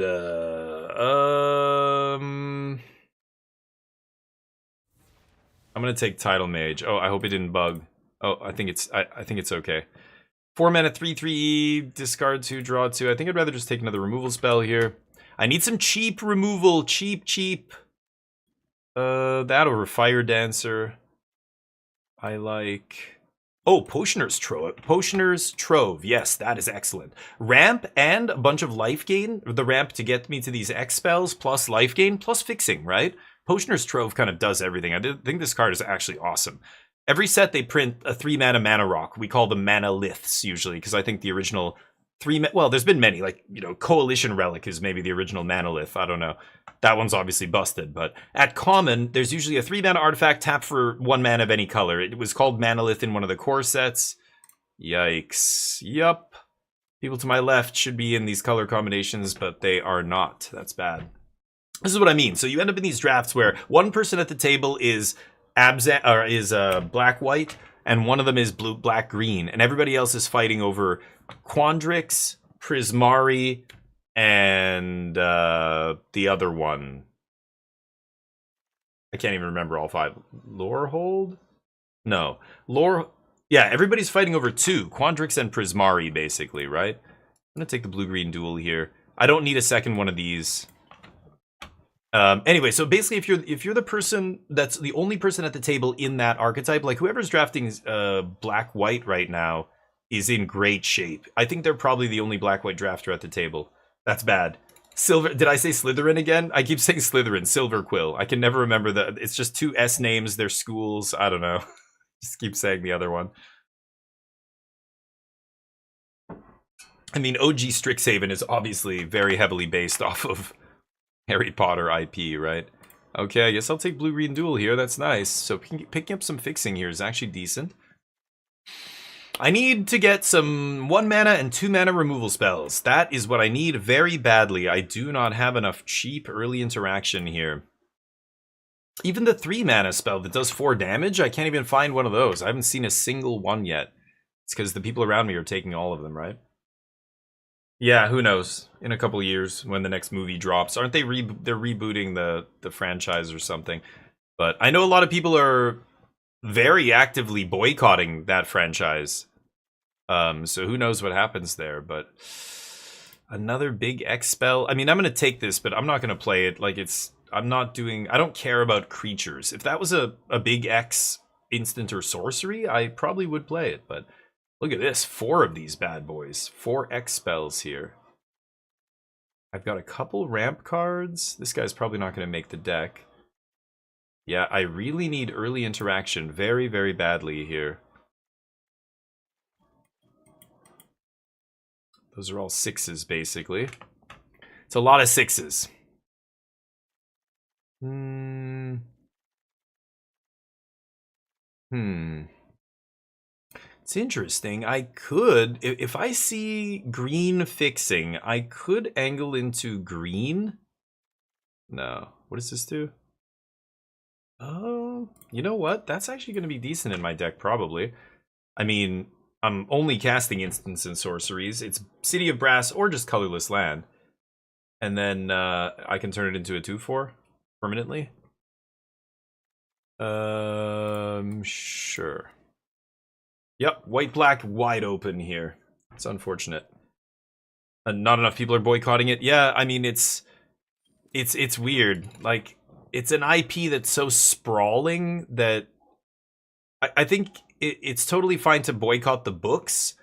going to take Tidal Mage. Oh, I hope it didn't bug. Oh, I think it's okay. 4 mana, 3/3, discard 2, draw 2. I think I'd rather just take another removal spell here. I need some cheap removal. Cheap. That over Fire Dancer. I like... Oh, Potioner's Trove. Potioner's Trove. Yes, that is excellent. Ramp and a bunch of life gain. The ramp to get me to these X spells, plus life gain, plus fixing, right? Potioner's Trove kind of does everything. I think this card is actually awesome. Every set they print a 3-mana mana rock. We call them mana liths usually, because I think the original well, there's been many, like, you know, Coalition Relic is maybe the original mana lith. I don't know. That one's obviously busted, but at common, there's usually a 3-mana artifact, tap for 1 mana of any color. It was called Manalith in one of the core sets. Yikes. Yup. People to my left should be in these color combinations, but they are not. That's bad. This is what I mean. So you end up in these drafts where one person at the table is black-white, and one of them is black-green, and everybody else is fighting over Quandrix, Prismari, and the other one. I can't even remember all 5. Lorehold? No. Yeah, everybody's fighting over 2. Quandrix and Prismari, basically, right? I'm going to take the blue-green duel here. I don't need a second one of these. Anyway, so basically, if you're the person that's the only person at the table in that archetype, like whoever's drafting black-white right now is in great shape. I think they're probably the only black-white drafter at the table. That's bad. Silver. Did I say Slytherin again? I keep saying Slytherin. Silverquill. I can never remember the. It's just 2 S names. They're schools. I don't know. Just keep saying the other one. I mean, OG Strixhaven is obviously very heavily based off of Harry Potter IP, right? Okay, I guess I'll take blue-green duel here. That's nice. So picking up some fixing here is actually decent. I need to get some 1 mana and 2 mana removal spells. That is what I need very badly. I do not have enough cheap early interaction here. Even the 3 mana spell that does 4 damage, I can't even find one of those. I haven't seen a single one yet. It's because the people around me are taking all of them, right? Yeah, who knows? In a couple years, when the next movie drops, aren't they? They're rebooting the franchise or something. But I know a lot of people are very actively boycotting that franchise. So who knows what happens there? But another big X spell. I mean, I'm gonna take this, but I'm not gonna play it. Like I don't care about creatures. If that was a big X instant or sorcery, I probably would play it, but. Look at this, 4 of these bad boys. 4 X spells here. I've got a couple ramp cards. This guy's probably not going to make the deck. Yeah, I really need early interaction very, very badly here. Those are all 6s, basically. It's a lot of 6s. It's interesting. I could, if I see green fixing, I could angle into green. No. What does this do? Oh, you know what? That's actually going to be decent in my deck, probably. I mean, I'm only casting instants and sorceries. It's City of Brass or just colorless land. And then I can turn it into a 2/4 permanently. Sure. Yep, white-black wide open here. It's unfortunate. And not enough people are boycotting it. Yeah, I mean, it's weird. Like, it's an IP that's so sprawling that I think it's totally fine to boycott the books,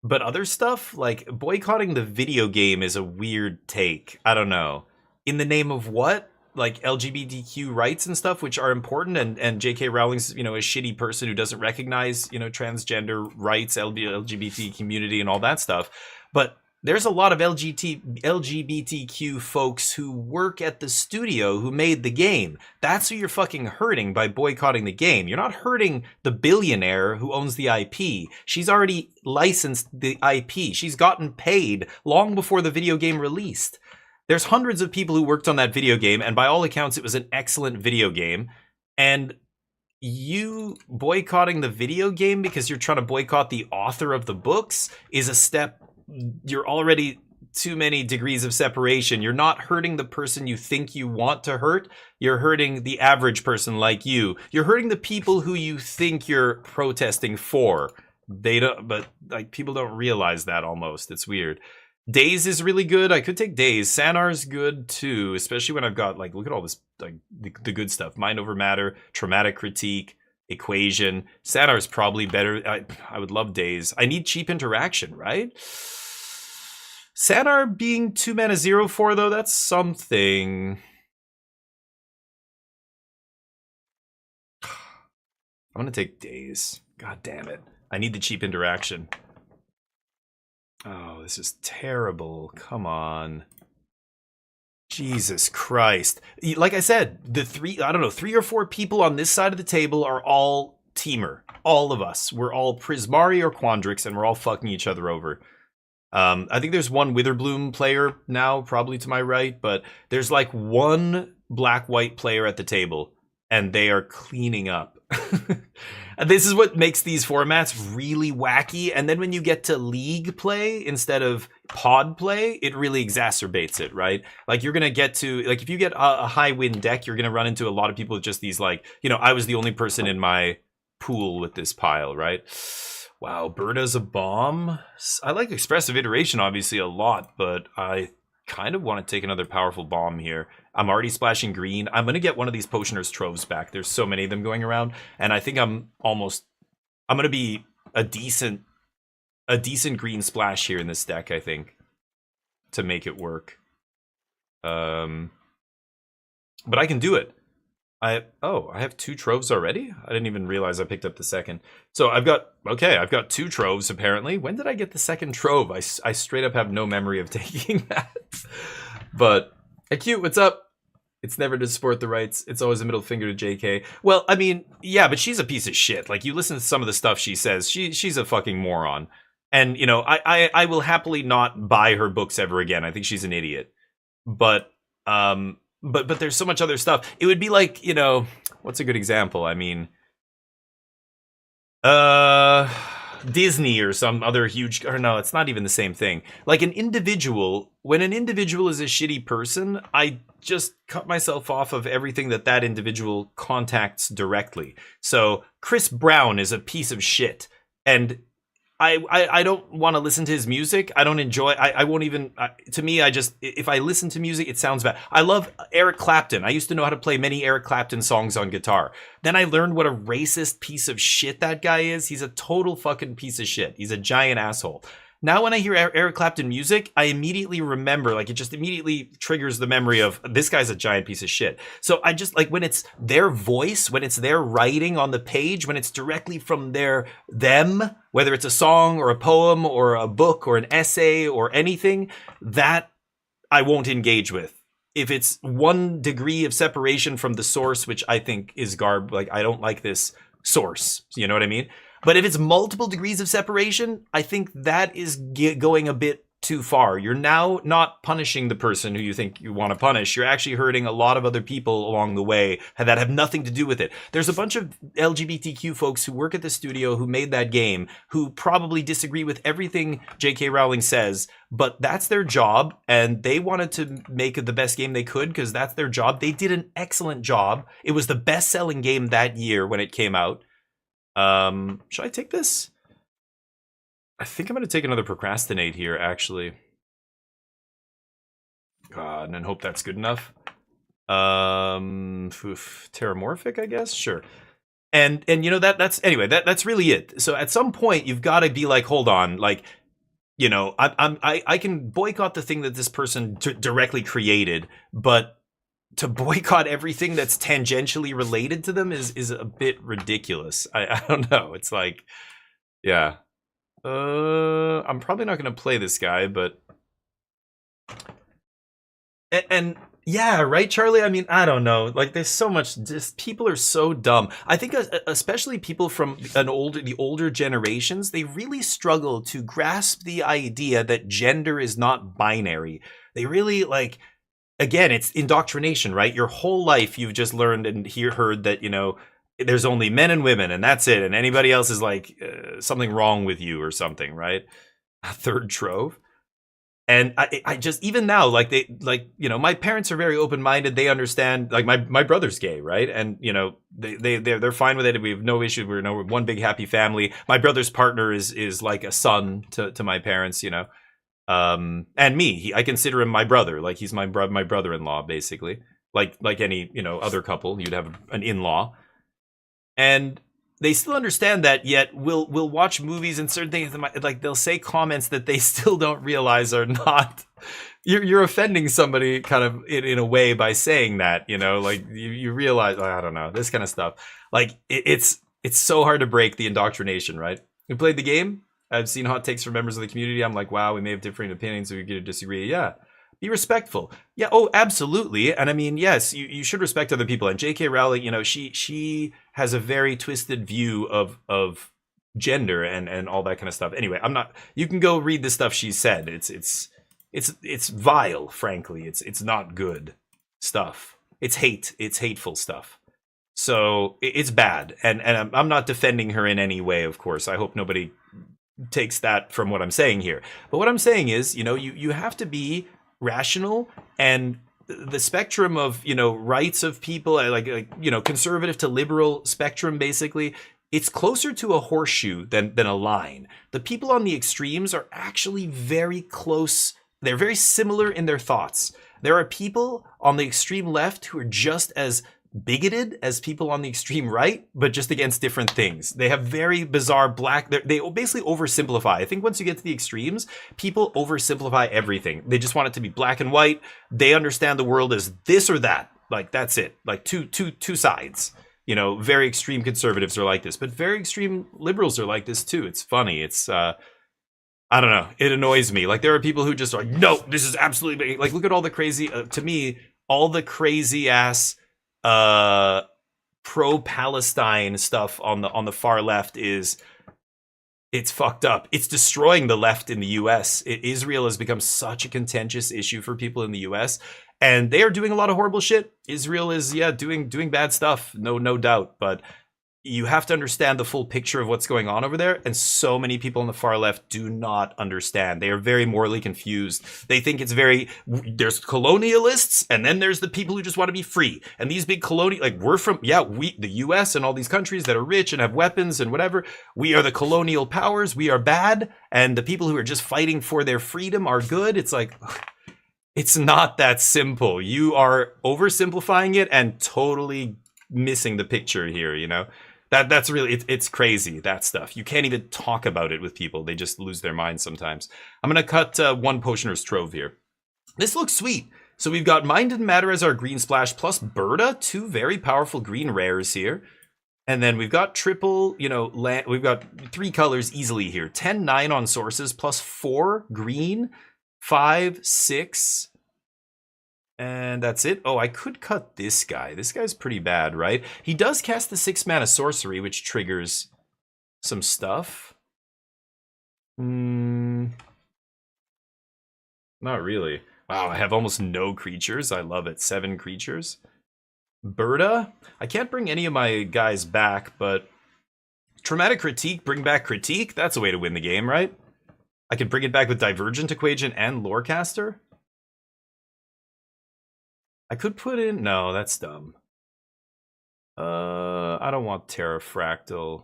but other stuff, like boycotting the video game is a weird take. I don't know. In the name of what? Like LGBTQ rights and stuff, which are important, and J.K. Rowling's, you know, a shitty person who doesn't recognize, you know, transgender rights, LGBT community and all that stuff. But there's a lot of LGBTQ folks who work at the studio who made the game. That's who you're fucking hurting by boycotting the game. You're not hurting the billionaire who owns the IP. She's already licensed the IP. She's gotten paid long before the video game released. There's hundreds of people who worked on that video game, and by all accounts, it was an excellent video game. And you boycotting the video game because you're trying to boycott the author of the books is a step. You're already too many degrees of separation. You're not hurting the person you think you want to hurt. You're hurting the average person like you. You're hurting the people who you think you're protesting for. They don't, but like people don't realize that almost. It's weird. Daze is really good. I could take Daze. Sanar's good too, especially when I've got, like, look at all this, like, the good stuff. Mind over Matter, Traumatic Critique, Equation. Sanar's probably better. I would love Daze. I need cheap interaction, right? Sanar being 2 mana 0/4 though, that's something. I'm gonna take days. God damn it. I need the cheap interaction. Oh, this is terrible. Come on. Jesus Christ. Like I said, the three or four people on this side of the table are all teamer. All of us. We're all Prismari or Quandrix, and we're all fucking each other over. I think there's one Witherbloom player now, probably to my right, but there's like one black-white player at the table, and they are cleaning up. This is what makes these formats really wacky, and then when you get to league play instead of pod play, it really exacerbates it, right? Like you're gonna get to, like if you get a high win deck, you're gonna run into a lot of people with just these like, you know, I was the only person in my pool with this pile, right? Wow, Berta's a bomb. I like expressive iteration obviously a lot, but I kind of want to take another powerful bomb here. I'm already splashing green. I'm going to get one of these Potioner's Troves back. There's so many of them going around, and I think I'm going to be a decent green splash here in this deck, I think, to make it work. But I can do it. I have 2 Troves already? I didn't even realize I picked up the second. So I've got 2 Troves apparently. When did I get the second Trove? I straight up have no memory of taking that. But, hey Q, what's up? It's never to support the rights. It's always a middle finger to JK. Well, I mean, yeah, but she's a piece of shit. Like, you listen to some of the stuff she says, she's a fucking moron. And, you know, I will happily not buy her books ever again. I think she's an idiot. But there's so much other stuff. It would be like, you know, what's a good example? I mean, Disney or some other huge, or no, it's not even the same thing. Like an individual, when an individual is a shitty person, I just cut myself off of everything that individual contacts directly. So Chris Brown is a piece of shit. And I don't want to listen to his music. I don't enjoy. I won't even. To me, if I listen to music, it sounds bad. I love Eric Clapton. I used to know how to play many Eric Clapton songs on guitar. Then I learned what a racist piece of shit that guy is. He's a total fucking piece of shit. He's a giant asshole. Now when I hear Eric Clapton music, I immediately remember, like it just immediately triggers the memory of this guy's a giant piece of shit. So I just like when it's their voice, when it's their writing on the page, when it's directly from them, whether it's a song or a poem or a book or an essay or anything, that I won't engage with. If it's 1 degree of separation from the source, which I think is like I don't like this source, you know what I mean? But if it's multiple degrees of separation, I think that is going a bit too far. You're now not punishing the person who you think you want to punish. You're actually hurting a lot of other people along the way that have nothing to do with it. There's a bunch of LGBTQ folks who work at the studio who made that game who probably disagree with everything J.K. Rowling says, but that's their job, and they wanted to make the best game they could because that's their job. They did an excellent job. It was the best-selling game that year when it came out. Should I take this? I think I'm going to take another procrastinate here, actually. God, and hope that's good enough. Terramorphic, I guess? Sure. And you know, that's that's really it. So at some point, you've got to be like, hold on, like, you know, I can boycott the thing that this person directly created, but to boycott everything that's tangentially related to them is a bit ridiculous. I don't know. It's like, yeah. I'm probably not going to play this guy, but... And yeah, right, Charlie? I mean, I don't know. Like, there's so much... Just people are so dumb. I think especially people from the older generations, they really struggle to grasp the idea that gender is not binary. They really, like... Again, it's indoctrination, right? Your whole life you've just learned and heard that, you know, there's only men and women and that's it. And anybody else is like something wrong with you or something, right? A 3rd Trove. And I just, even now, like you know, my parents are very open-minded. They understand, like my brother's gay, right? And, you know, they're fine with it. We have no issue. We're one big happy family. My brother's partner is like a son to my parents, you know. And me, I consider him my brother. Like he's my brother-in-law, basically. Like any, you know, other couple, you'd have an in-law. And they still understand that, yet we'll watch movies and certain things, like they'll say comments that they still don't realize are not. You're offending somebody kind of in a way by saying that, you know, like you realize, I don't know, this kind of stuff. Like it's it's so hard to break the indoctrination, right? We played the game. I've seen hot takes from members of the community. I'm like, wow, we may have differing opinions, so we could disagree. Yeah. Be respectful. Yeah, oh, absolutely. And I mean, yes, you should respect other people. And J.K. Rowling, you know, she has a very twisted view of gender and all that kind of stuff. Anyway, I'm not, you can go read the stuff she said. It's vile, frankly. It's not good stuff. It's hateful stuff. So it's bad. And I'm not defending her in any way, of course. I hope nobody takes that from what I'm saying here. But what I'm saying is, you know, you have to be rational, and the spectrum of, you know, rights of people, like you know, conservative to liberal spectrum, basically, it's closer to a horseshoe than a line. The people on the extremes are actually very close. They're very similar in their thoughts. There are people on the extreme left who are just as bigoted as people on the extreme right, but just against different things. They have very bizarre they basically oversimplify. I think once you get to the extremes, people oversimplify everything. They just want it to be black and white. They understand the world as this or that. Like, that's it. Like two sides. You know, very extreme conservatives are like this, but very extreme liberals are like this too. It's funny. It's I don't know. It annoys me. Like, there are people who just are like, no, this is absolutely, like, look at all the crazy, to me, all the crazy ass pro-Palestine stuff on the far left it's fucked up. It's destroying the left in the US. Israel has become such a contentious issue for people in the US, and they are doing a lot of horrible shit. Israel is, yeah, doing bad stuff, no doubt, but you have to understand the full picture of what's going on over there, and so many people on the far left do not understand. They are very morally confused. They think it's there's colonialists, and then there's the people who just want to be free. And these big like, the US and all these countries that are rich and have weapons and whatever, we are the colonial powers, we are bad, and the people who are just fighting for their freedom are good. It's like, it's not that simple. You are oversimplifying it and totally missing the picture here, you know? That's really, it's crazy, that stuff. You can't even talk about it with people. They just lose their minds sometimes. I'm going to cut one Potioner's Trove here. This looks sweet. So we've got Mind and Matter as our green splash, plus Berta, two very powerful green rares here. And then we've got triple, you know, we've got three colors easily here. 10-9 on sources, plus 4 green, 5, 6... and that's it. Oh, I could cut this guy. This guy's pretty bad, right? He does cast the 6-mana sorcery, which triggers some stuff. Not really. Wow, I have almost no creatures. I love it. 7 creatures. Berta. I can't bring any of my guys back, but Traumatic Critique, bring back Critique. That's a way to win the game, right? I can bring it back with Divergent Equation and Lorecaster. I could put in... no, that's dumb. I don't want Terrafractal.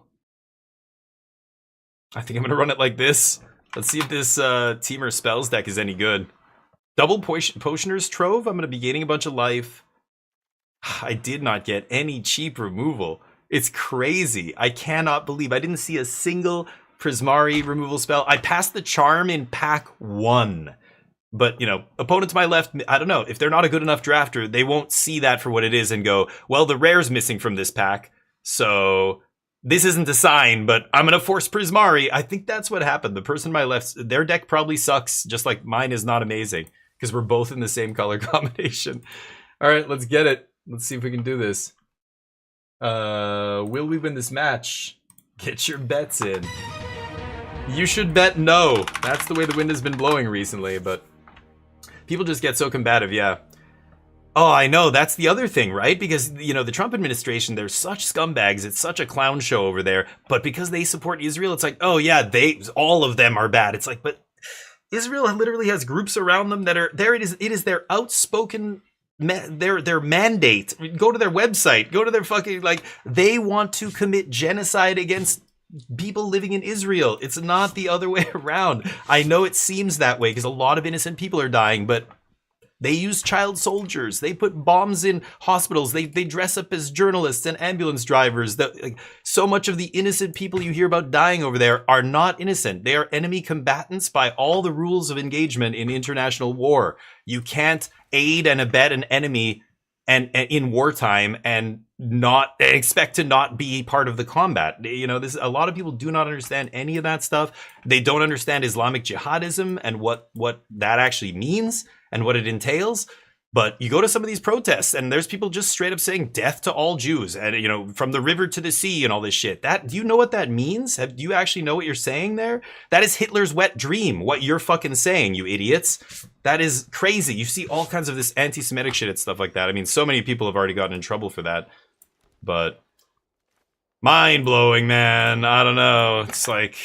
I think I'm going to run it like this. Let's see if this Teamer Spells deck is any good. Double Potioner's Trove. I'm going to be gaining a bunch of life. I did not get any cheap removal. It's crazy. I cannot believe I didn't see a single Prismari removal spell. I passed the Charm in pack 1. But, you know, opponent to my left, I don't know. If they're not a good enough drafter, they won't see that for what it is and go, well, the rare's missing from this pack, so this isn't a sign, but I'm going to force Prismari. I think that's what happened. The person to my left, their deck probably sucks, just like mine is not amazing, because we're both in the same color combination. All right, let's get it. Let's see if we can do this. Will we win this match? Get your bets in. You should bet no. That's the way the wind has been blowing recently, but... people just get so combative, yeah. Oh, I know, that's the other thing, right? Because, you know, the Trump administration, they're such scumbags, it's such a clown show over there, but because they support Israel, it's like, oh yeah, all of them are bad. It's like, but Israel literally has groups around them that are, it is their outspoken, their mandate. Go to their website, go to their fucking, like, they want to commit genocide against people living in Israel. It's not the other way around. I know it seems that way because a lot of innocent people are dying, but they use child soldiers. They put bombs in hospitals. They dress up as journalists and ambulance drivers. Like, so much of the innocent people you hear about dying over there are not innocent. They are enemy combatants by all the rules of engagement in international war. You can't aid and abet an enemy and in wartime and not expect to not be part of the combat. You know, this, a lot of people do not understand any of that stuff. They don't understand Islamic jihadism and what that actually means and what it entails. But you go to some of these protests and there's people just straight up saying death to all Jews, and, you know, from the river to the sea and all this shit. That, do you know what that means? Do you actually know what you're saying there? That is Hitler's wet dream, what you're fucking saying, you idiots. That is crazy. You see all kinds of this anti-Semitic shit and stuff like that. I mean, so many people have already gotten in trouble for that. But mind-blowing, man. I don't know. It's like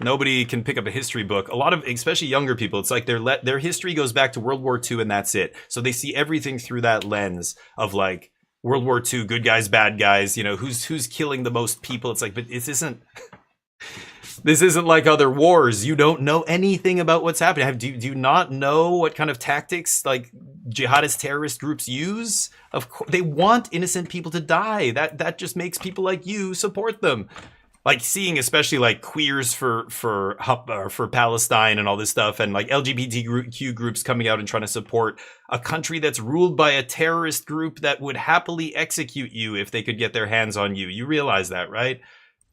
nobody can pick up a history book. A lot of, especially younger people, it's like their history goes back to World War II and that's it. So they see everything through that lens of like World War II, good guys, bad guys, you know, who's killing the most people. It's like, but this isn't like other wars. You don't know anything about what's happening. Do you not know what kind of tactics like jihadist terrorist groups use? Of course, they want innocent people to die. That just makes people like you support them. Like seeing especially like queers for Palestine and all this stuff, and like LGBTQ groups coming out and trying to support a country that's ruled by a terrorist group that would happily execute you if they could get their hands on you. You realize that, right?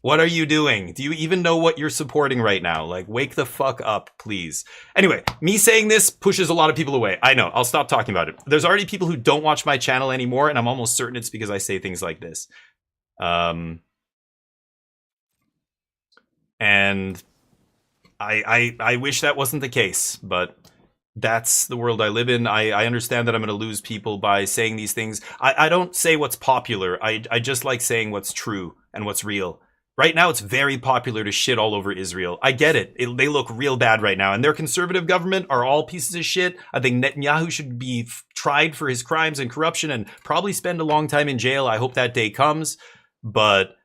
What are you doing? Do you even know what you're supporting right now? Like, wake the fuck up, please. Anyway, me saying this pushes a lot of people away. I know, I'll stop talking about it. There's already people who don't watch my channel anymore, and I'm almost certain it's because I say things like this. And I wish that wasn't the case, but that's the world I live in. I understand that I'm going to lose people by saying these things. I don't say what's popular. I just like saying what's true and what's real. Right now, it's very popular to shit all over Israel. I get it. They look real bad right now. And their conservative government are all pieces of shit. I think Netanyahu should be tried for his crimes and corruption and probably spend a long time in jail. I hope that day comes. But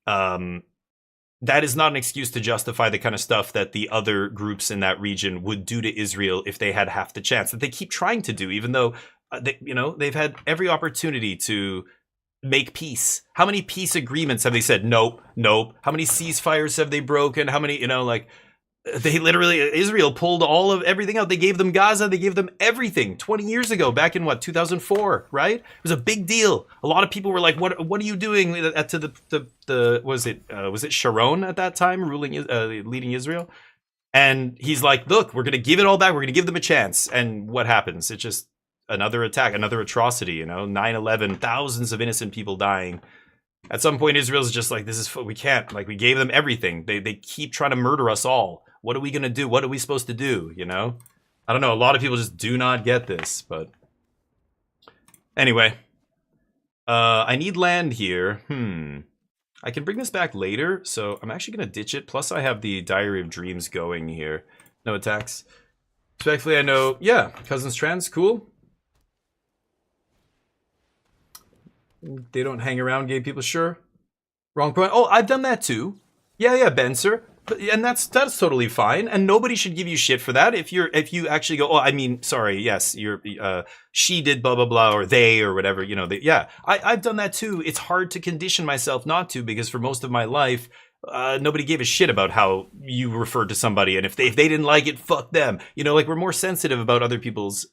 that is not an excuse to justify the kind of stuff that the other groups in that region would do to Israel if they had half the chance, that they keep trying to do, even though they've had every opportunity to make peace. How many peace agreements have they said nope? How many ceasefires have they broken? How many, they literally, Israel pulled all of everything out. They gave them Gaza, they gave them everything 20 years ago, back in 2004, right? It was a big deal. A lot of people were like, what are you doing to the was it Sharon at that time leading Israel? And he's like, look, we're going to give it all back. We're going to give them a chance. And what happens? It's just another attack, another atrocity, 9/11, thousands of innocent people dying. At some point, Israel's just like, we can't, like, we gave them everything. They keep trying to murder us all. What are we going to do? What are we supposed to do? I don't know. A lot of people just do not get this, but anyway, I need land here. I can bring this back later. So I'm actually going to ditch it. Plus I have the Diary of Dreams going here. No attacks. Respectfully, I know. Yeah. Cousins trans. Cool. They don't hang around gay people, sure. Wrong point. Oh, I've done that too. Yeah, Ben, sir. And that's totally fine. And nobody should give you shit for that. If you actually go, oh, I mean, sorry, yes, she did blah blah blah, or they, or whatever. Yeah, I've done that too. It's hard to condition myself not to, because for most of my life, nobody gave a shit about how you referred to somebody, and if they didn't like it, fuck them. Like, we're more sensitive about other people's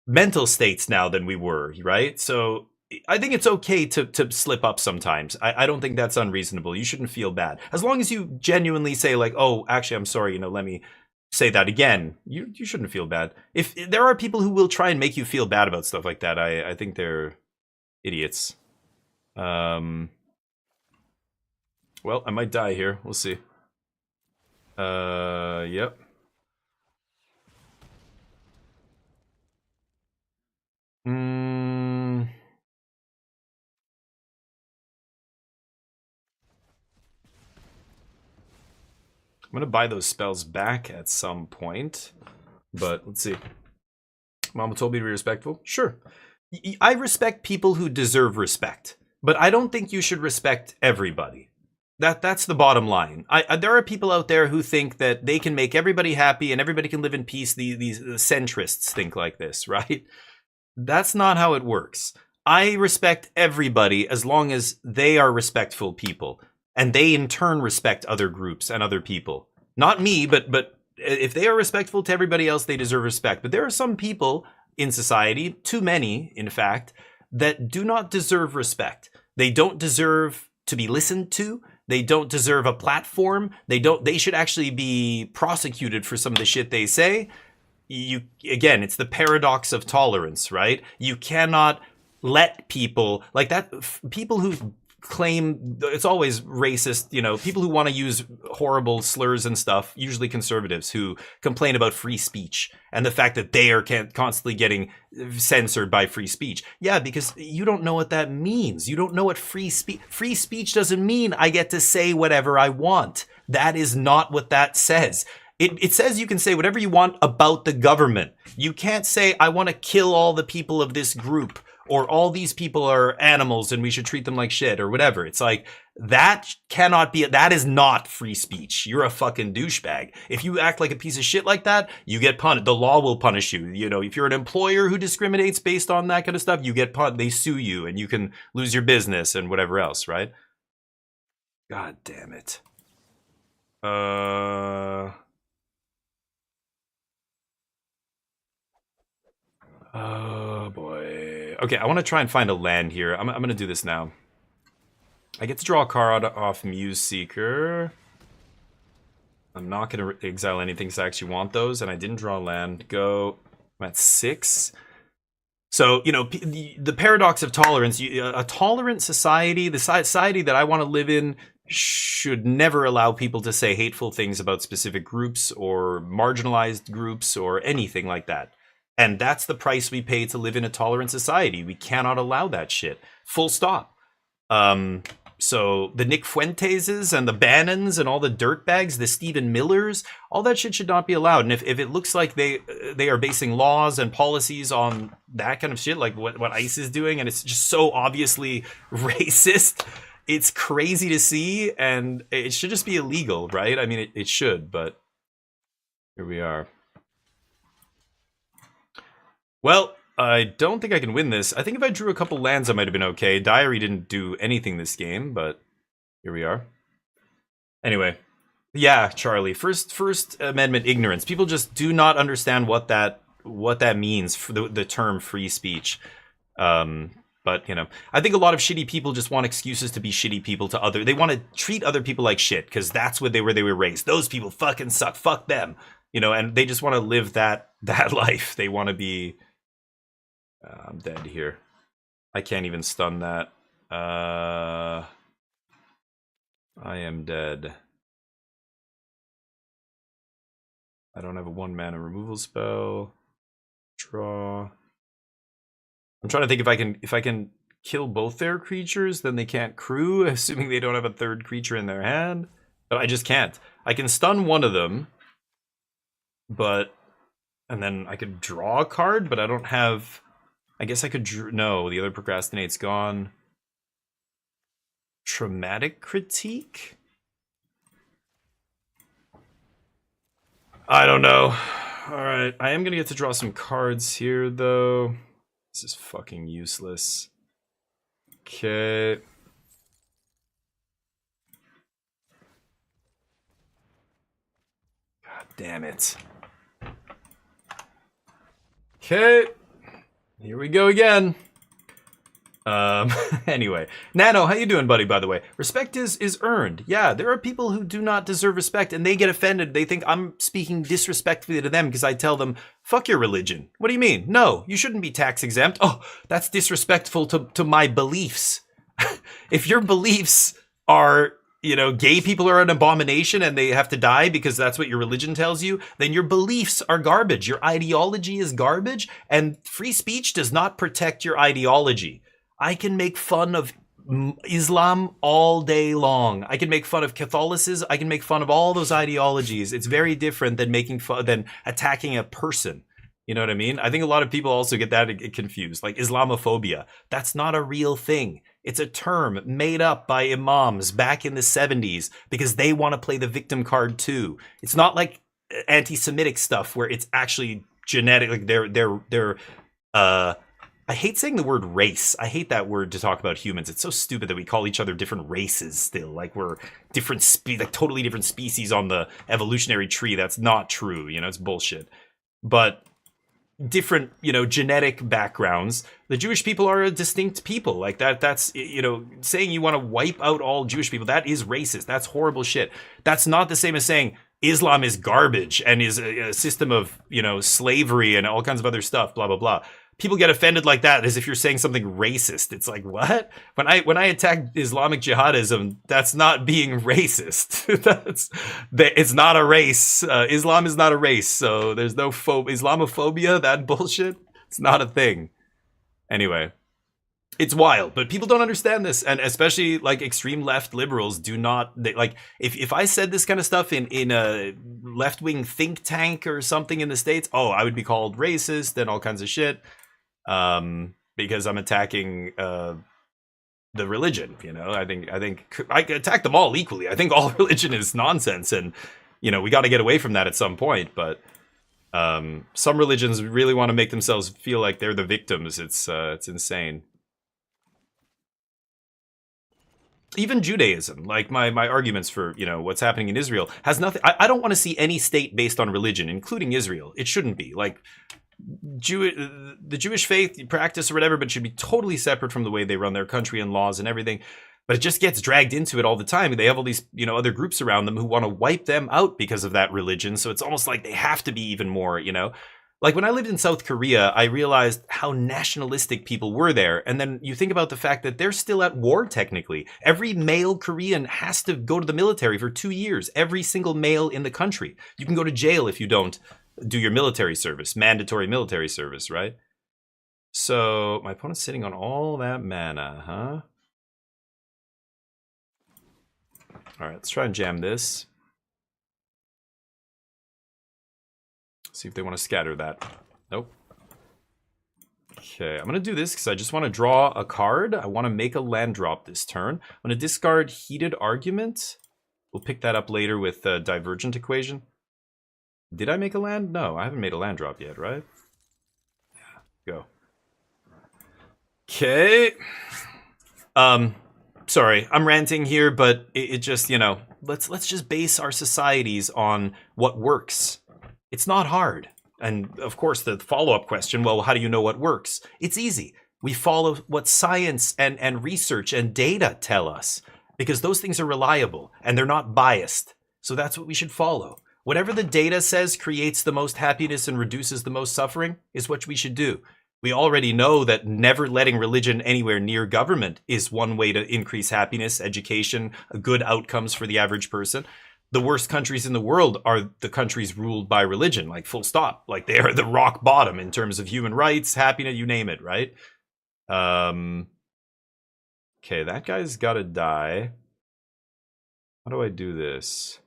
mental states now than we were, right? So I think it's okay to slip up sometimes. I don't think that's unreasonable. You shouldn't feel bad. As long as you genuinely say, like, oh, actually, I'm sorry, let me say that again. You shouldn't feel bad. If there are people who will try and make you feel bad about stuff like that, I think they're idiots. Well, I might die here. We'll see. Yep. I'm going to buy those spells back at some point, but let's see. Mama told me to be respectful. Sure. I respect people who deserve respect, but I don't think you should respect everybody. That's the bottom line. There are people out there who think that they can make everybody happy and everybody can live in peace. These centrists think like this, right? That's not how it works. I respect everybody as long as they are respectful people. And they in turn respect other groups and other people. Not me, but if they are respectful to everybody else, they deserve respect. But there are some people in society, too many, in fact, that do not deserve respect. They don't deserve to be listened to. They don't deserve a platform. They should actually be prosecuted for some of the shit they say. Again, it's the paradox of tolerance, right? You cannot let people like that, people who claim it's always racist, people who want to use horrible slurs and stuff, usually conservatives who complain about free speech and the fact that they are constantly getting censored by free speech. Yeah, because you don't know what that means. You don't know what free speech doesn't mean I get to say whatever I want. That is not what that says. It says you can say whatever you want about the government. You can't say, I want to kill all the people of this group, or all these people are animals and we should treat them like shit, or whatever. It's like, that is not free speech. You're a fucking douchebag. If you act like a piece of shit like that, you get punished. The law will punish you. If you're an employer who discriminates based on that kind of stuff, you get punished. They sue you and you can lose your business and whatever else, right? God damn it. Oh boy. Okay, I want to try and find a land here. I'm going to do this now. I get to draw a card off Muse Seeker. I'm not going to exile anything because I actually want those, and I didn't draw land. Go. I'm at 6. So, the paradox of tolerance. A tolerant society, the society that I want to live in, should never allow people to say hateful things about specific groups or marginalized groups or anything like that. And that's the price we pay to live in a tolerant society. We cannot allow that shit. Full stop. So the Nick Fuenteses and the Bannons and all the dirtbags, the Stephen Millers, all that shit should not be allowed. And if it looks like they are basing laws and policies on that kind of shit, like what ICE is doing, and it's just so obviously racist, it's crazy to see, and it should just be illegal, right? I mean, it should, but here we are. Well, I don't think I can win this. I think if I drew a couple lands, I might have been okay. Diary didn't do anything this game, but here we are. Anyway, yeah, Charlie. First Amendment ignorance. People just do not understand what that means for the term free speech. But I think a lot of shitty people just want excuses to be shitty people to other. They want to treat other people like shit because that's where they were raised. Those people fucking suck. Fuck them. And they just want to live that life. They want to be. I'm dead here. I can't even stun that. I am dead. I don't have a 1-mana removal spell. Draw. I'm trying to think if I can kill both their creatures, then they can't crew, assuming they don't have a third creature in their hand. But I just can't. I can stun one of them, and then I could draw a card, but I don't have. I guess I could no, the other procrastinate's gone. Traumatic critique? I don't know. Alright, I am gonna get to draw some cards here, though. This is fucking useless. Okay. God damn it. Okay. Here we go again. Anyway. Nano, how you doing, buddy, by the way? Respect is earned. Yeah, there are people who do not deserve respect, and they get offended. They think I'm speaking disrespectfully to them because I tell them, fuck your religion. What do you mean? No, you shouldn't be tax exempt. Oh, that's disrespectful to my beliefs. If your beliefs are, gay people are an abomination and they have to die because that's what your religion tells you, then your beliefs are garbage. Your ideology is garbage, and free speech does not protect your ideology. I can make fun of Islam all day long. I can make fun of Catholicism. I can make fun of all those ideologies. It's very different than than attacking a person. You know what I mean? I think a lot of people also get that confused. Like Islamophobia. That's not a real thing. It's a term made up by imams back in the 70s because they want to play the victim card too. It's not like anti-Semitic stuff where it's actually genetic. Like they're I hate saying the word race. I hate that word to talk about humans. It's so stupid that we call each other different races still. Like we're different, like totally different species on the evolutionary tree. That's not true. It's bullshit. But different, genetic backgrounds. The Jewish people are a distinct people. Like that's, saying you want to wipe out all Jewish people, that is racist. That's horrible shit. That's not the same as saying Islam is garbage and is a system of, slavery and all kinds of other stuff, blah, blah, blah. People get offended like that as if you're saying something racist. It's like, what? When I attack Islamic jihadism, that's not being racist. It's not a race. Islam is not a race. So there's no Islamophobia, that bullshit. It's not a thing. Anyway, it's wild, but people don't understand this, and especially like extreme left liberals do not. If I said this kind of stuff in a left wing think tank or something in the States, I would be called racist and all kinds of shit. Because I'm attacking the religion, I think I attack them all equally. I think all religion is nonsense, and we got to get away from that at some point. But some religions really want to make themselves feel like they're the victims. It's insane. Even Judaism, like my arguments for what's happening in Israel, has nothing. I don't want to see any state based on religion, including Israel. It shouldn't be like. The Jewish faith practice or whatever, but should be totally separate from the way they run their country and laws and everything. But it just gets dragged into it all the time. They have all these, other groups around them who want to wipe them out because of that religion. So it's almost like they have to be even more, Like when I lived in South Korea, I realized how nationalistic people were there. And then you think about the fact that they're still at war, technically. Every male Korean has to go to the military for 2 years. Every single male in the country. You can go to jail if you don't do your military service, mandatory military service, right? So my opponent's sitting on all that mana, huh? All right, let's try and jam this. See if they want to scatter that. Nope. Okay, I'm going to do this because I just want to draw a card. I want to make a land drop this turn. I'm going to discard Heated Argument. We'll pick that up later with Divergent Equation. Did I make a land? No, I haven't made a land drop yet, right? Yeah, go. Okay. Sorry, I'm ranting here, but it just, let's just base our societies on what works. It's not hard. And of course, the follow-up question, well, how do you know what works? It's easy. We follow what science and research and data tell us, because those things are reliable and they're not biased. So that's what we should follow. Whatever the data says creates the most happiness and reduces the most suffering is what we should do. We already know that never letting religion anywhere near government is one way to increase happiness, education, good outcomes for the average person. The worst countries in the world are the countries ruled by religion, like full stop. Like they are the rock bottom in terms of human rights, happiness, you name it, right? Okay, that guy's gotta die. How do I do this?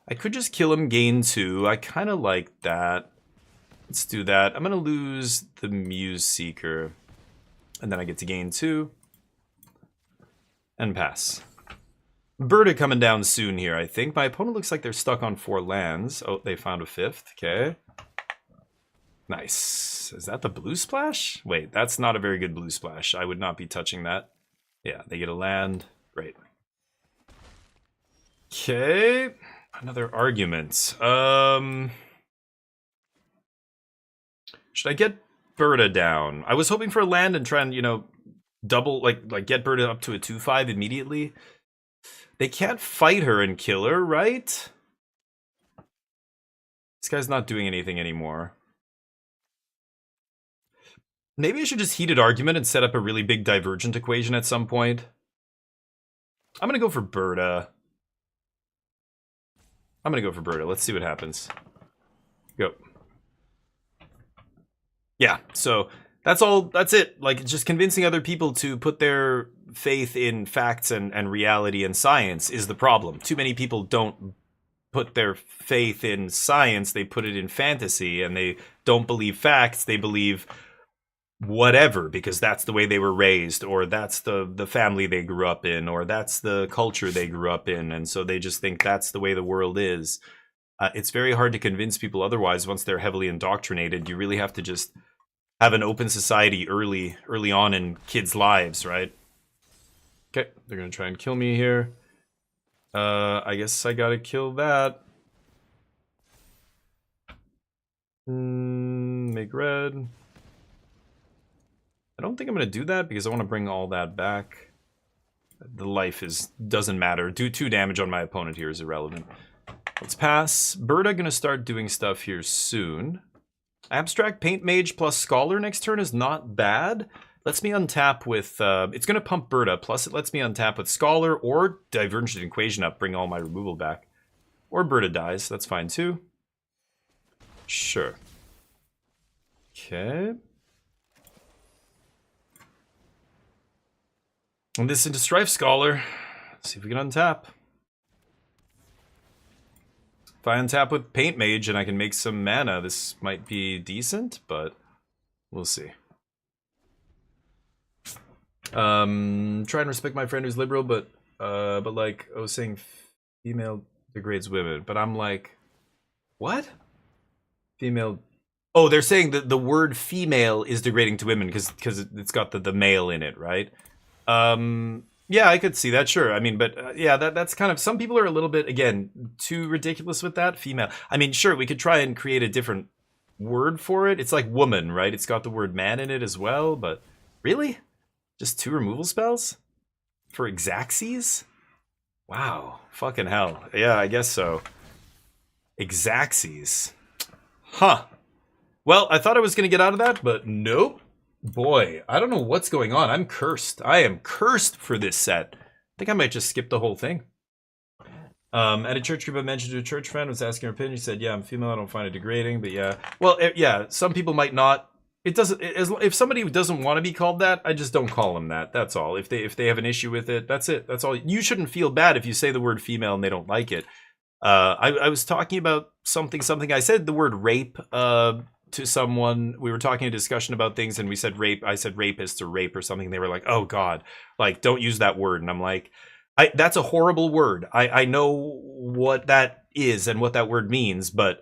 I could just kill him, gain 2. I kind of like that. Let's do that. I'm going to lose the Muse Seeker. And then I get to gain 2. And pass. Berta coming down soon here, I think. My opponent looks like they're stuck on 4 lands. Oh, they found a 5th. Okay. Nice. Is that the blue splash? Wait, that's not a very good blue splash. I would not be touching that. Yeah, they get a land. Great. Okay. Another argument. Should I get Berta down? I was hoping for a land and try and, double, like get Berta up to a 2/5 immediately. They can't fight her and kill her, right? This guy's not doing anything anymore. Maybe I should just Heated Argument and set up a really big Divergent Equation at some point. I'm gonna go for Berta. Let's see what happens. Go. Yeah, so that's all. That's it. Like, just convincing other people to put their faith in facts and reality and science is the problem. Too many people don't put their faith in science. They put it in fantasy, and they don't believe facts. They believe whatever, because that's the way they were raised, or that's the family they grew up in, or that's the culture they grew up in, and so they just think that's the way the world is. It's very hard to convince people otherwise once they're heavily indoctrinated. You really have to just have an open society early on in kids' lives, right? Okay, they're gonna try and kill me here. I guess I gotta kill that. Make red. I don't think I'm going to do that because I want to bring all that back. The life doesn't matter. Do 2 damage on my opponent here is irrelevant. Let's pass. Berta going to start doing stuff here soon. Abstract Paint Mage plus Scholar next turn is not bad. Lets me untap with... it's going to pump Berta, plus it lets me untap with Scholar or Divergent Equation up, bring all my removal back. Or Berta dies, that's fine too. Sure. Okay. And this into Strife Scholar. Let's see if we can untap. If I untap with Paint Mage and I can make some mana, this might be decent, but we'll see. Try and respect my friend who's liberal, but like I was saying, female degrades women. But I'm like, what? Female. Oh, they're saying that the word female is degrading to women because it's got the male in it, right? Yeah, I could see that, sure. I mean, but yeah, that's kind of, some people are a little bit, again, too ridiculous with that. Female. I mean, sure, we could try and create a different word for it. It's like woman, right? It's got the word man in it as well, but really? Just 2 removal spells? For Exaxes? Wow, fucking hell. Yeah, I guess so. Exaxes. Huh. Well, I thought I was going to get out of that, but nope. Boy, I don't know what's going on. I'm cursed. I am cursed for this set. I think I might just skip the whole thing. At a church group I mentioned to a church friend, was asking her opinion. She said, yeah, I'm female. I don't find it degrading, but yeah. Well, yeah, some people might not. It doesn't. If somebody doesn't want to be called that, I just don't call them that. That's all. If they have an issue with it, that's it. That's all. You shouldn't feel bad if you say the word female and they don't like it. I was talking about something. I said the word rape to someone. We were talking a discussion about things, and we said rape. I said rapist or rape or something. They were like, "Oh God, like don't use that word." And I'm like, that's a horrible word. I know what that is and what that word means, but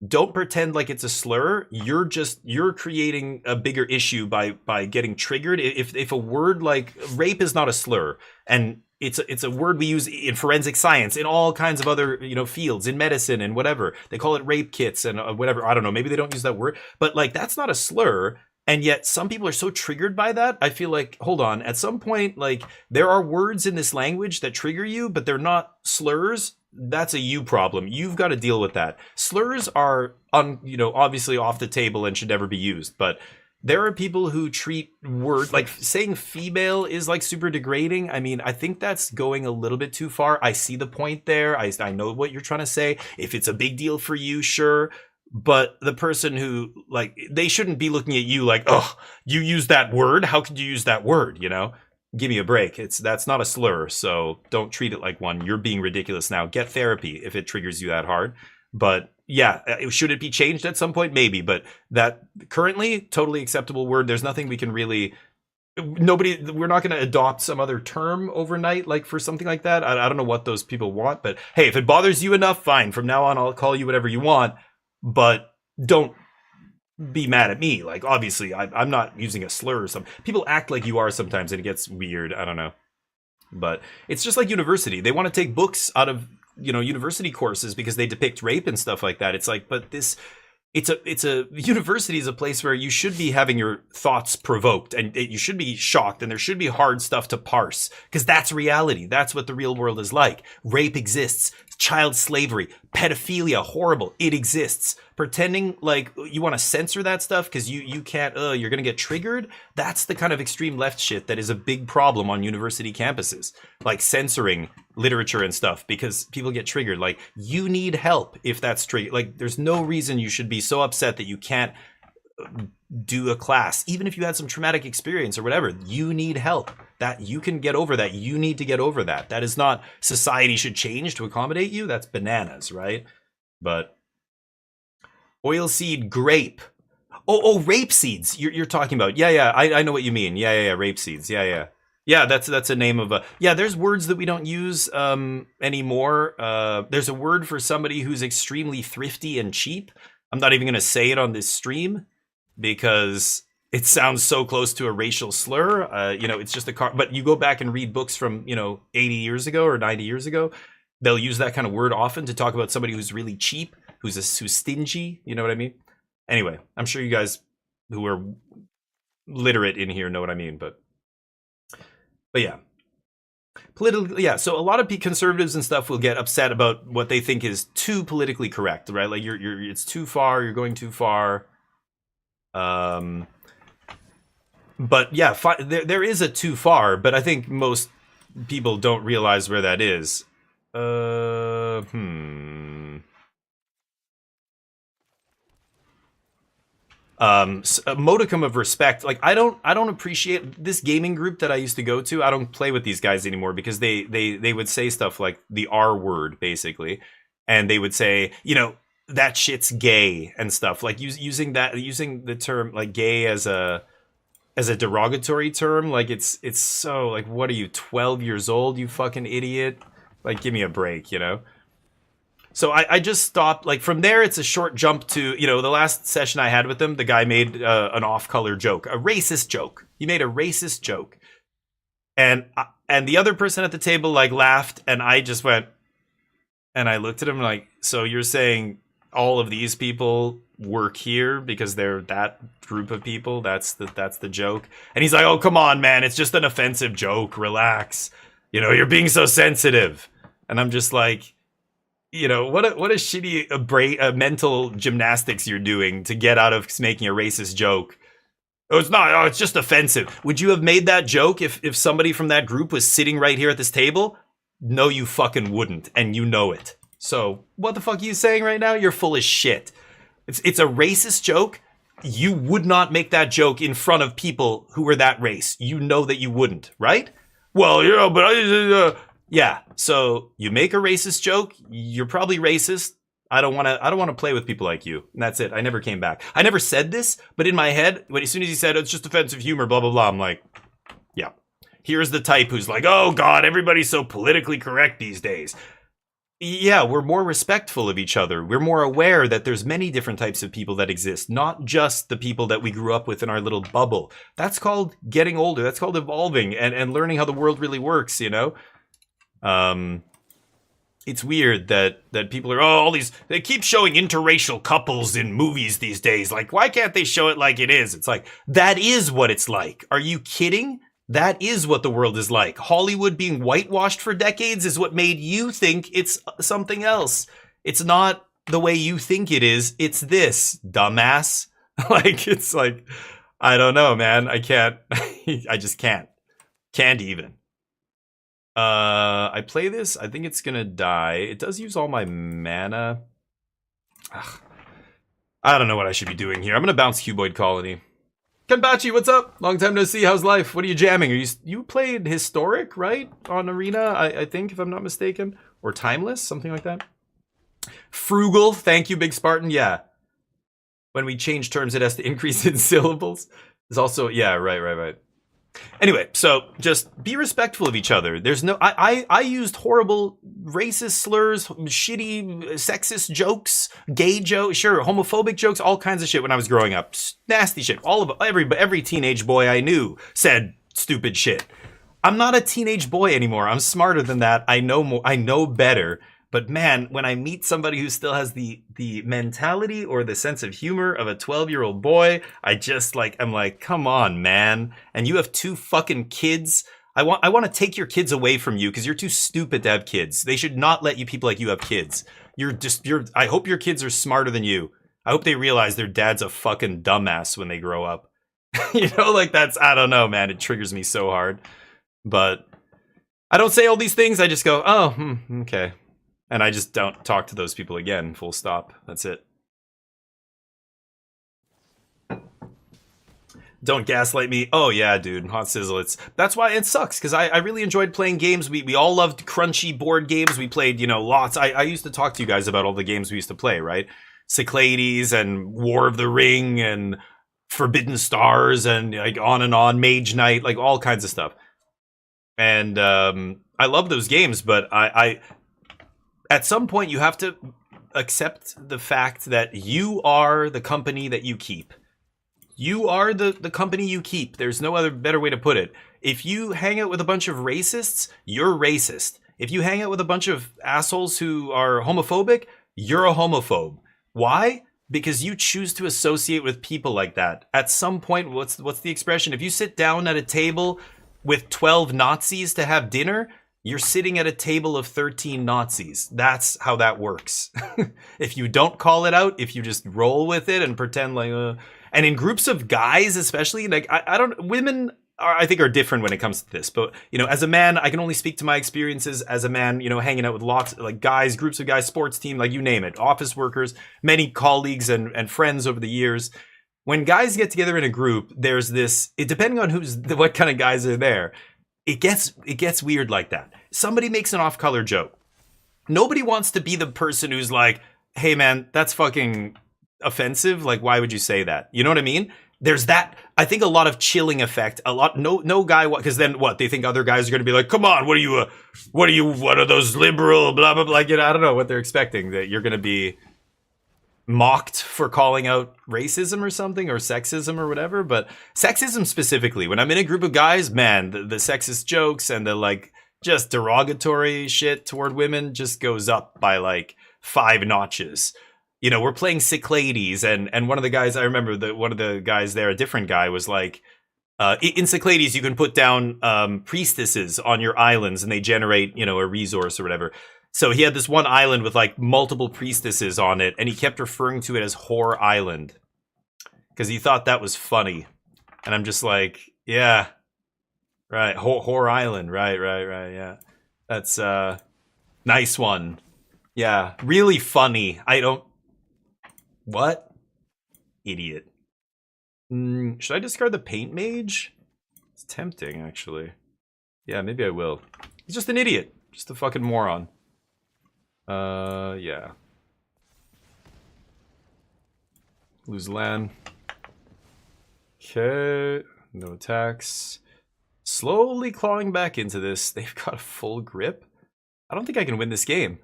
don't pretend like it's a slur. You're creating a bigger issue by getting triggered. If a word like rape is not a slur, and it's a word we use in forensic science, in all kinds of other fields, in medicine and whatever. They call it rape kits and whatever. I don't know. Maybe they don't use that word, but like that's not a slur. And yet some people are so triggered by that. I feel like, hold on, at some point, like there are words in this language that trigger you, but they're not slurs. That's a you problem. You've got to deal with that. Slurs are obviously off the table and should never be used, but there are people who treat words like saying female is like super degrading. I mean, I think that's going a little bit too far. I see the point there. I know what you're trying to say. If it's a big deal for you, sure. But the person who, like, they shouldn't be looking at you like, oh, you use that word? How could you use that word, Give me a break. That's not a slur, so don't treat it like one. You're being ridiculous now. Get therapy if it triggers you that hard. But yeah, should it be changed at some point? Maybe, but that currently, totally acceptable word. There's nothing we can really... we're not going to adopt some other term overnight, like for something like that. I don't know what those people want, but hey, if it bothers you enough, fine. From now on, I'll call you whatever you want. But don't be mad at me. Like, obviously, I'm not using a slur or something. People act like you are sometimes, and it gets weird. I don't know. But it's just like university. They want to take books out of, university courses because they depict rape and stuff like that. It's like, but it's a university is a place where you should be having your thoughts provoked, and you should be shocked, and there should be hard stuff to parse, because that's reality. That's what the real world is like. Rape exists. Child slavery, pedophilia, horrible. It exists. Pretending like you want to censor that stuff because you can't, you're going to get triggered. That's the kind of extreme left shit that is a big problem on university campuses. Like censoring literature and stuff because people get triggered. Like, you need help if that's triggered. Like, there's no reason you should be so upset that you can't do a class. Even if you had some traumatic experience or whatever, you need help. That you can get over that. You need to get over that. That is not society should change to accommodate you. That's bananas, right? But oilseed grape. Oh, rape seeds. You're talking about. Yeah. I know what you mean. Yeah. Rape seeds. Yeah. Yeah, that's a name of a... Yeah, there's words that we don't use anymore. There's a word for somebody who's extremely thrifty and cheap. I'm not even going to say it on this stream because it sounds so close to a racial slur. It's just a car. But you go back and read books from, 80 years ago or 90 years ago, they'll use that kind of word often to talk about somebody who's really cheap, who's stingy. You know what I mean? Anyway, I'm sure you guys who are literate in here know what I mean, but yeah. Politically, yeah. So a lot of conservatives and stuff will get upset about what they think is too politically correct, right? Like it's too far. You're going too far. But yeah, there is a too far. But I think most people don't realize where that is. A modicum of respect. Like I don't appreciate this gaming group that I used to go to. I don't play with these guys anymore because they would say stuff like the R word basically, and they would say, you know, that shit's gay and stuff, like using the term like gay as a derogatory term. Like it's so like, what are you, 12 years old, you fucking idiot? Like, give me a break, you know? So I just stopped. Like from there, it's a short jump to, you know, the last session I had with them, the guy made an off-color joke, a racist joke. He made a racist joke, and the other person at the table like laughed, and I just went, and I looked at him like, so you're saying all of these people work here because they're that group of people? That's the joke? And he's like, oh come on, man, it's just an offensive joke. Relax. You know, you're being so sensitive. And I'm just like, you know, what a shitty mental gymnastics you're doing to get out of making a racist joke. Oh, it's not. Oh, it's just offensive. Would you have made that joke if somebody from that group was sitting right here at this table? No, you fucking wouldn't, and you know it. So what the fuck are you saying right now? You're full of shit. It's a racist joke. You would not make that joke in front of people who were that race. You know that you wouldn't, right? Well, you know, but yeah, so you make a racist joke, you're probably racist. I don't want to play with people like you. And that's it. I never came back. I never said this, but in my head, as soon as he said, oh, it's just offensive humor, blah, blah, blah, I'm like, yeah. Here's the type who's like, oh, God, everybody's so politically correct these days. Yeah, we're more respectful of each other. We're more aware that there's many different types of people that exist, not just the people that we grew up with in our little bubble. That's called getting older. That's called evolving and learning how the world really works, you know? It's weird that people are, they keep showing interracial couples in movies these days. Like, why can't they show it like it is? It's like, that is what it's like. Are you kidding? That is what the world is like. Hollywood being whitewashed for decades is what made you think it's something else. It's not the way you think it is. It's this, dumbass. Like, it's like, I don't know, man. I can't. I just can't. Can't even. I play this. I think it's gonna die. It does use all my mana. Ugh. I don't know what I should be doing here. I'm gonna bounce Cuboid Colony. Kenbachi, what's up? Long time no see. How's life? What are you jamming? You played Historic, right? On Arena, I think, if I'm not mistaken. Or Timeless, something like that. Frugal, thank you, Big Spartan. Yeah. When we change terms, it has to increase in syllables. There's also, yeah, right. Anyway, so just be respectful of each other. There's no, I used horrible racist slurs, shitty sexist jokes, gay jokes, sure, homophobic jokes, all kinds of shit when I was growing up. Nasty shit. Every teenage boy I knew said stupid shit. I'm not a teenage boy anymore. I'm smarter than that. I know more. I know better. But man, when I meet somebody who still has the mentality or the sense of humor of a 12-year-old boy, I'm like, come on, man. And you have 2 fucking kids. I want to take your kids away from you because you're too stupid to have kids. They should not let people like you have kids. I hope your kids are smarter than you. I hope they realize their dad's a fucking dumbass when they grow up. You know, like I don't know, man. It triggers me so hard. But I don't say all these things. I just go, oh, okay. And I just don't talk to those people again, full stop. That's it. Don't gaslight me. Oh yeah, dude, hot sizzle. That's why it sucks, because I really enjoyed playing games. We all loved crunchy board games. We played, lots. I used to talk to you guys about all the games we used to play, right? Cyclades and War of the Ring and Forbidden Stars and like on and on, Mage Knight, like all kinds of stuff. And I love those games, but I at some point you have to accept the fact that you are the company that you keep. You are the company you keep. There's no other better way to put it. If you hang out with a bunch of racists, you're racist. If you hang out with a bunch of assholes who are homophobic, you're a homophobe. Why? Because you choose to associate with people like that. At some point, what's the expression? If you sit down at a table with 12 Nazis to have dinner, you're sitting at a table of 13 Nazis. That's how that works. If you don't call it out, if you just roll with it and pretend like, and in groups of guys, especially, like, I don't, women are, I think, are different when it comes to this. But, you know, as a man, I can only speak to my experiences as a man, you know, hanging out with lots, like, guys, groups of guys, sports team, like, you name it, office workers, many colleagues and friends over the years. When guys get together in a group, there's this, depending on what kind of guys are there, it gets weird like that. Somebody makes an off-color joke. Nobody wants to be the person who's like, hey man, that's fucking offensive. Like, why would you say that? You know what I mean? There's that, I think, a lot of chilling effect. A lot, no guy, because then what? They think other guys are going to be like, come on, what are those liberal, blah, blah, blah. Like, you know, I don't know what they're expecting, that you're going to be mocked for calling out racism or something, or sexism or whatever. But sexism specifically, when I'm in a group of guys, man, the sexist jokes and the like just derogatory shit toward women just goes up by like 5 notches. You know, we're playing Sick Ladies, and one of the guys, I remember that one of the guys there, a different guy, was like, in Sick Ladies, you can put down priestesses on your islands and they generate, you know, a resource or whatever. So he had this one island with like multiple priestesses on it, and he kept referring to it as Whore Island because he thought that was funny. And I'm just like, yeah, right, Whore Island, right, yeah. That's nice one. Yeah, really funny. What? Idiot. Should I discard the Paint Mage? It's tempting, actually. Yeah, maybe I will. He's just an idiot. Just a fucking moron. Yeah. Lose land. Okay. No attacks. Slowly clawing back into this. They've got a full grip. I don't think I can win this game.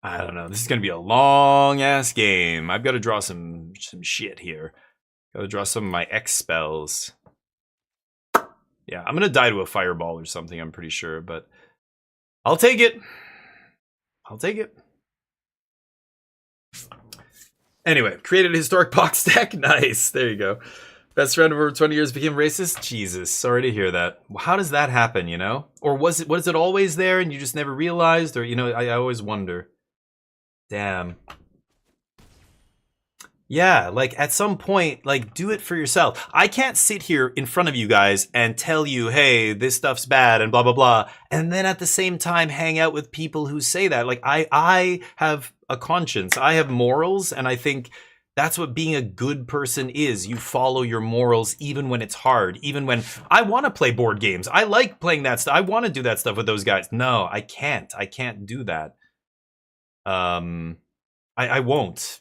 I don't know. This is going to be a long-ass game. I've got to draw some shit here. Got to draw some of my X spells. Yeah, I'm going to die to a fireball or something, I'm pretty sure, but I'll take it. I'll take it. Anyway, created a historic box deck. Nice. There you go. Best friend of over 20 years became racist. Jesus, sorry to hear that. How does that happen, you know? Or was it always there and you just never realized? Or, you know, I always wonder. Damn. Yeah, like at some point, like do it for yourself. I can't sit here in front of you guys and tell you, hey, this stuff's bad and blah, blah, blah. And then at the same time, hang out with people who say that. Like I have a conscience. I have morals. And I think that's what being a good person is. You follow your morals even when it's hard. Even when I want to play board games. I like playing that stuff. I want to do that stuff with those guys. No, I can't. I can't do that. I won't.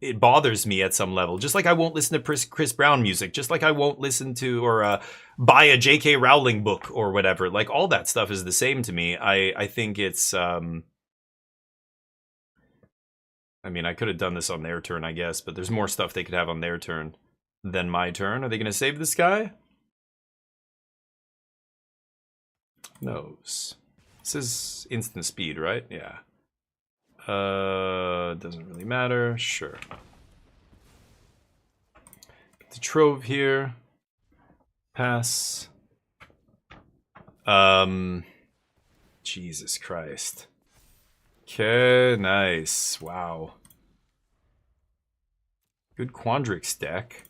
It bothers me at some level. Just like I won't listen to Chris Brown music. Just like I won't listen to or buy a J.K. Rowling book or whatever. Like all that stuff is the same to me. I think it's... I mean, I could have done this on their turn, I guess. But there's more stuff they could have on their turn than my turn. Are they going to save this guy? Knows. This is instant speed, right? Yeah. Doesn't really matter. Sure. Get the trove here. Pass. Jesus Christ. Okay, nice. Wow. Good Quandrix deck.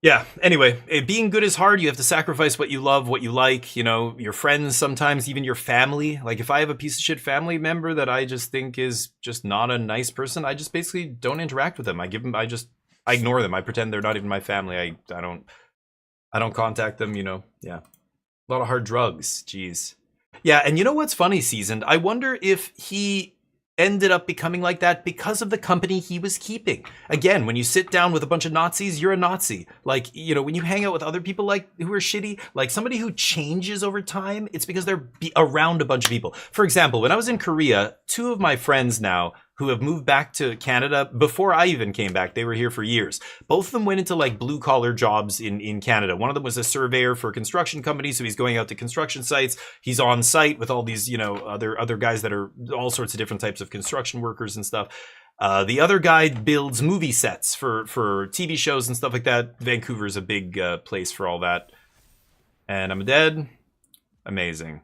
Yeah, anyway, being good is hard. You have to sacrifice what you love, what you like, you know, your friends sometimes, even your family. Like if I have a piece of shit family member that I just think is just not a nice person, I just basically don't interact with them. I ignore them. I pretend they're not even my family. I don't contact them, you know. Yeah. A lot of hard drugs. Jeez. Yeah, and you know what's funny, Seasoned? I wonder if he ended up becoming like that because of the company he was keeping. Again, when you sit down with a bunch of Nazis, you're a Nazi. Like, you know, when you hang out with other people like who are shitty, like somebody who changes over time, it's because they're around a bunch of people. For example, when I was in Korea, 2 of my friends now who have moved back to Canada before I even came back. They were here for years. Both of them went into like blue collar jobs in Canada. One of them was a surveyor for a construction company, so he's going out to construction sites. He's on site with all these, you know, other guys that are all sorts of different types of construction workers and stuff. The other guy builds movie sets for TV shows and stuff like that. Vancouver's a big place for all that. And I'm dead. Amazing.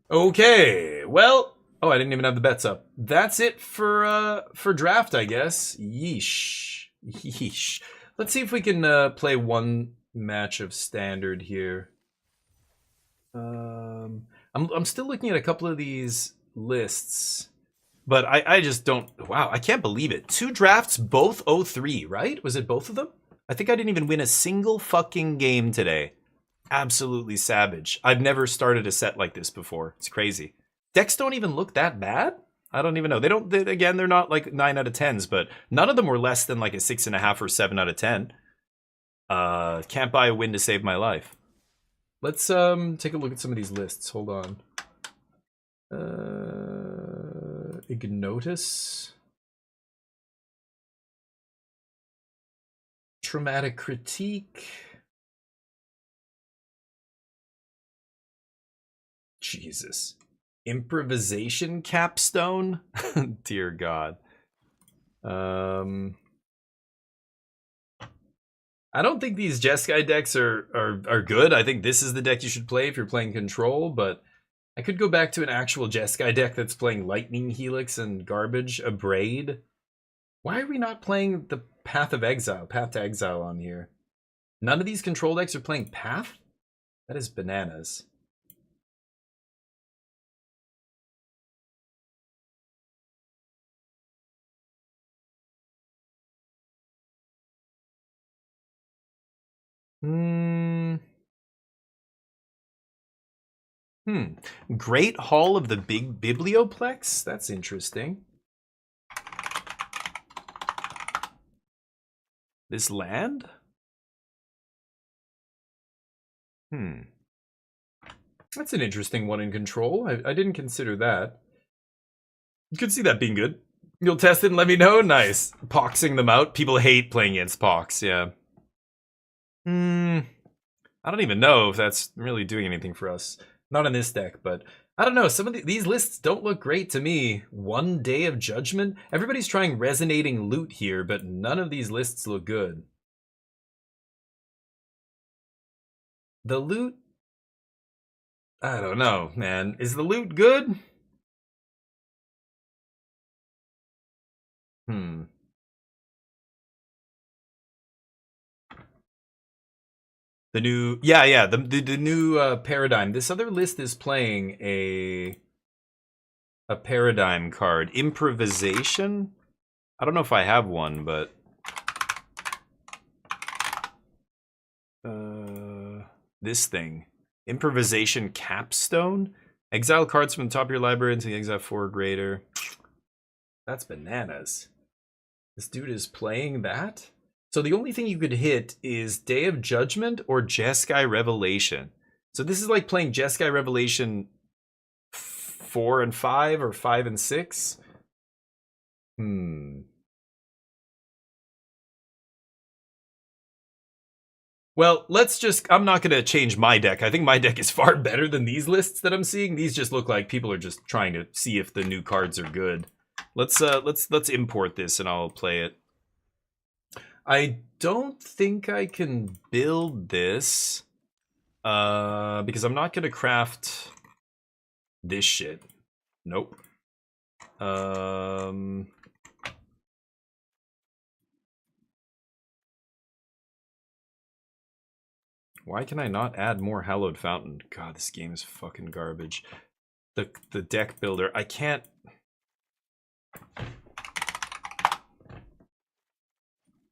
Okay, well, oh, I didn't even have the bets up. That's it for draft, I guess. Yeesh. Let's see if we can play one match of standard here. I'm still looking at a couple of these lists, but I just don't. Wow, I can't believe it. 2 drafts, both 0-3, right? Was it both of them? I think I didn't even win a single fucking game today. Absolutely savage. I've never started a set like this before. It's crazy. Decks don't even look that bad. I don't even know. Again, they're not like 9 out of 10s, but none of them were less than like a 6.5 or 7 out of 10. Can't buy a win to save my life. Let's take a look at some of these lists. Hold on. Ignotus. Traumatic Critique. Jesus. Improvisation Capstone? Dear God. I don't think these Jeskai decks are good. I think this is the deck you should play if you're playing Control, but I could go back to an actual Jeskai deck that's playing Lightning Helix and garbage, Abrade. Why are we not playing the Path to Exile on here? None of these Control decks are playing Path? That is bananas. Great Hall of the Big Biblioplex? That's interesting. This land? That's an interesting one in Control. I didn't consider that. You could see that being good. You'll test it and let me know? Nice. Poxing them out. People hate playing against Pox, yeah. I don't even know if that's really doing anything for us. Not in this deck, but I don't know. Some of these lists don't look great to me. One Day of Judgment? Everybody's trying Resonating Loot here, but none of these lists look good. The loot? I don't know, man. Is the loot good? The new, the new paradigm. This other list is playing a paradigm card. Improvisation? I don't know if I have one, but this thing. Improvisation Capstone? Exile cards from the top of your library into the exile 4 greater. That's bananas. This dude is playing that? So the only thing you could hit is Day of Judgment or Jeskai Revelation. So this is like playing Jeskai Revelation 4 and 5 or 5 and 6. Well, I'm not going to change my deck. I think my deck is far better than these lists that I'm seeing. These just look like people are just trying to see if the new cards are good. Let's import this and I'll play it. I don't think I can build this because I'm not going to craft this shit. Nope. Why can I not add more Hallowed Fountain? God, this game is fucking garbage. The deck builder, I can't.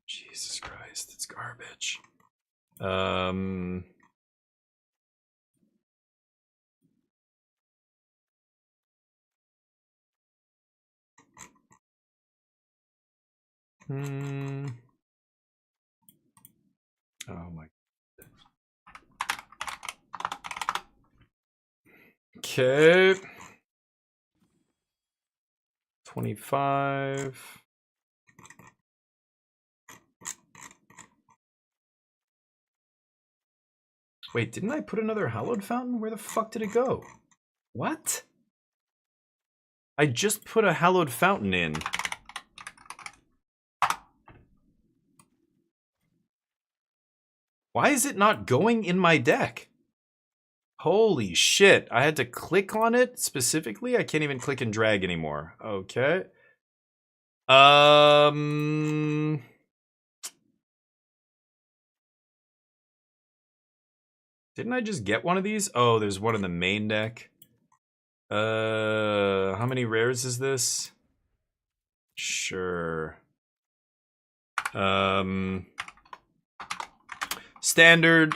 Jesus Christ, it's garbage. Oh my. Okay. 25. Wait, didn't I put another hallowed fountain? Where the fuck did it go? What? I just put a hallowed fountain in. Why is it not going in my deck? Holy shit. I had to click on it specifically? I can't even click and drag anymore. Okay. Didn't I just get one of these? Oh, there's one in the main deck. How many rares is this? Sure. Standard,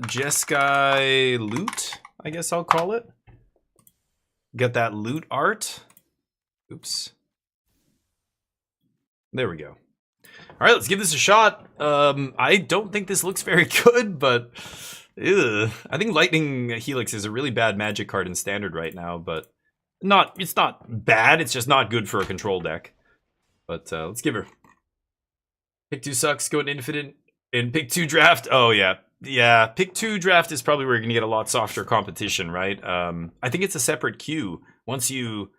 Jeskai loot, I guess I'll call it. Got that loot art. Oops. There we go. All right, let's give this a shot. I don't think this looks very good, but I think Lightning Helix is a really bad magic card in Standard right now, but it's not bad. It's just not good for a control deck. But let's give her. Pick 2 sucks. Go to Infinite in Pick 2 draft. Oh yeah, yeah. Pick 2 draft is probably where you're gonna get a lot softer competition, right? I think it's a separate queue. Once you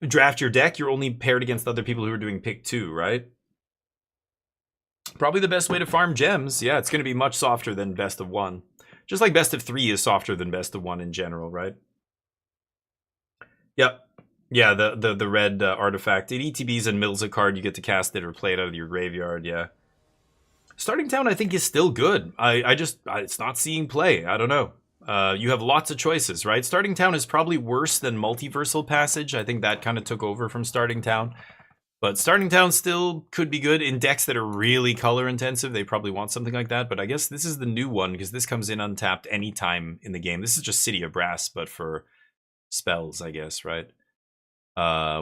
draft your deck, you're only paired against other people who are doing Pick 2, right? Probably the best way to farm gems. Yeah, it's going to be much softer than best of 1. Just like best of 3 is softer than best of 1 in general, right? Yep. Yeah, the red artifact. It ETBs and mills a card. You get to cast it or play it out of your graveyard, yeah. Starting Town, I think, is still good. It's not seeing play. I don't know. You have lots of choices, right? Starting Town is probably worse than Multiversal Passage. I think that kind of took over from Starting Town. But Starting Town still could be good. In decks that are really color intensive, they probably want something like that. But I guess this is the new one, because this comes in untapped anytime in the game. This is just City of Brass, but for spells, I guess, right?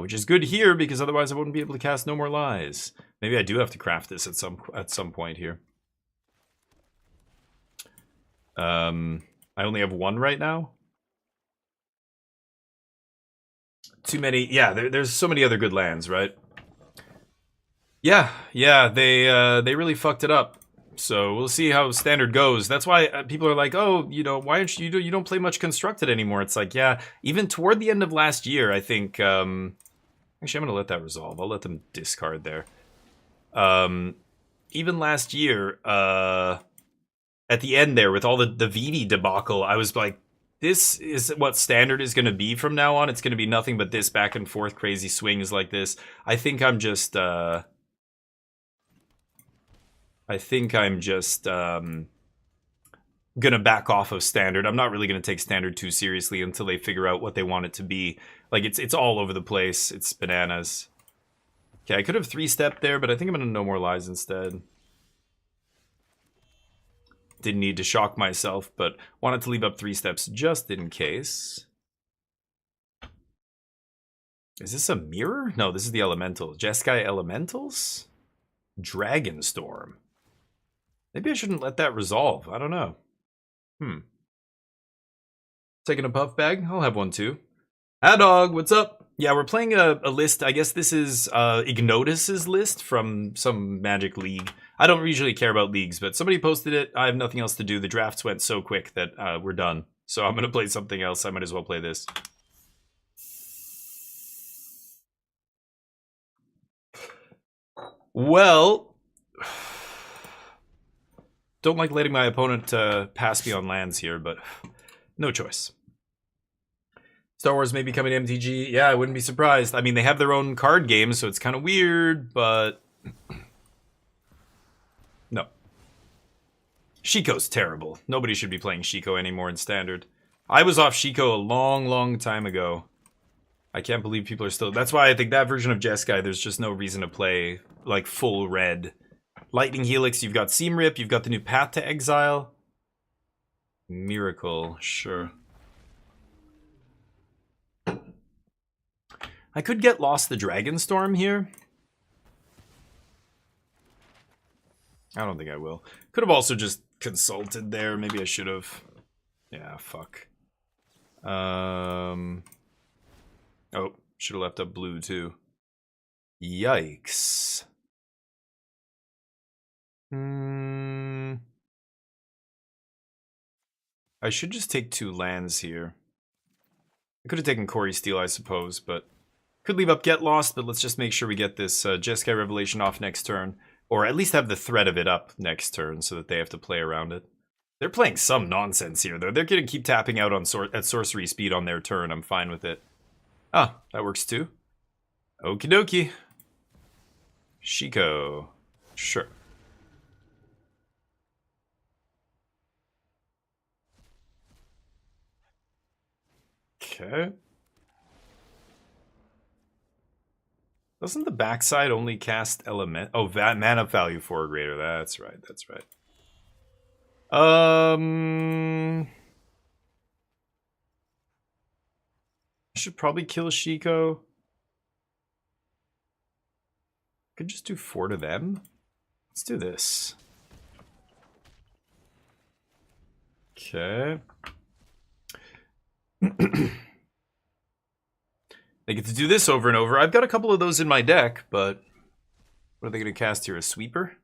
Which is good here, because otherwise I wouldn't be able to cast No More Lies. Maybe I do have to craft this at some point here. I only have 1 right now. Too many. Yeah, there's so many other good lands, right? Yeah, they really fucked it up. So we'll see how Standard goes. That's why people are like, oh, you know, why aren't you don't play much Constructed anymore? It's like, yeah, even toward the end of last year, I think. Actually, I'm gonna let that resolve. I'll let them discard there. Even last year, at the end there, with all the Vivi debacle, I was like, this is what Standard is going to be from now on. It's going to be nothing but this back and forth crazy swings like this. I think I'm just gonna back off of Standard. I'm not really gonna take Standard too seriously until they figure out what they want it to be. Like it's all over the place. It's bananas. Okay, I could have 3-stepped there, but I think I'm gonna No More Lies instead. Didn't need to shock myself, but wanted to leave up 3 steps just in case. Is this a mirror? No, this is the Elemental. Jeskai Elementals? Dragonstorm. Maybe I shouldn't let that resolve. I don't know. Taking a puff bag? I'll have one too. Ah, dog, what's up? Yeah, we're playing a list. I guess this is Ignotus's list from some Magic League. I don't usually care about leagues, but somebody posted it. I have nothing else to do. The drafts went so quick that we're done. So I'm going to play something else. I might as well play this. Well, don't like letting my opponent pass me on lands here, but no choice. Star Wars may be coming to MTG. Yeah, I wouldn't be surprised. I mean, they have their own card games, so it's kind of weird, but no. Shiko's terrible. Nobody should be playing Shiko anymore in Standard. I was off Shiko a long, long time ago. I can't believe people are still... That's why I think that version of Jeskai, there's just no reason to play, like, full red. Lightning Helix, you've got Seam Rip, you've got the new Path to Exile. Miracle, sure. I could get Lost the Dragonstorm here. I don't think I will. Could have also just consulted there. Maybe I should have. Yeah, fuck. Oh, should have left up blue too. Yikes. I should just take 2 lands here. I could have taken Corey Steele, I suppose, but could leave up Get Lost, but let's just make sure we get this Jeskai Revelation off next turn. Or at least have the threat of it up next turn so that they have to play around it. They're playing some nonsense here, though. They're going to keep tapping out on at sorcery speed on their turn. I'm fine with it. Ah, that works too. Okie dokie. Shiko. Sure. Okay. Doesn't the backside only cast element? Oh, that mana value 4 or greater. That's right. That's right. I should probably kill Shiko. Could just do 4 to them. Let's do this. Okay. They get to do this over and over. I've got a couple of those in my deck, but what are they going to cast here? A sweeper?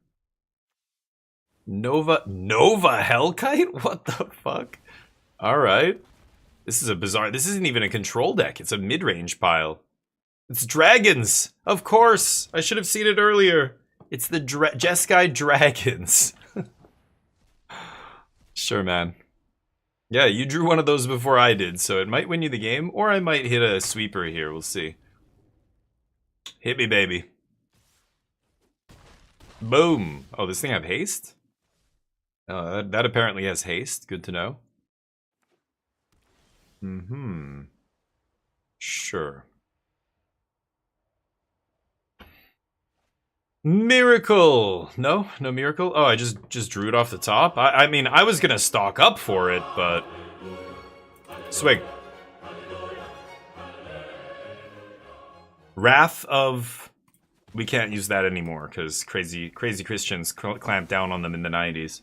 Nova Hellkite? What the fuck? Alright. This is a bizarre... This isn't even a control deck. It's a mid-range pile. It's dragons! Of course! I should have seen it earlier. It's the Jeskai Dragons. Sure, man. Yeah, you drew one of those before I did, so it might win you the game, or I might hit a sweeper here. We'll see. Hit me, baby. Boom! Oh, this thing have haste? That apparently has haste. Good to know. Sure. Miracle! No? No miracle? Oh, I just drew it off the top? I mean, I was gonna stock up for it, but... Swig. Wrath of... We can't use that anymore, because crazy Christians clamped down on them in the 90s.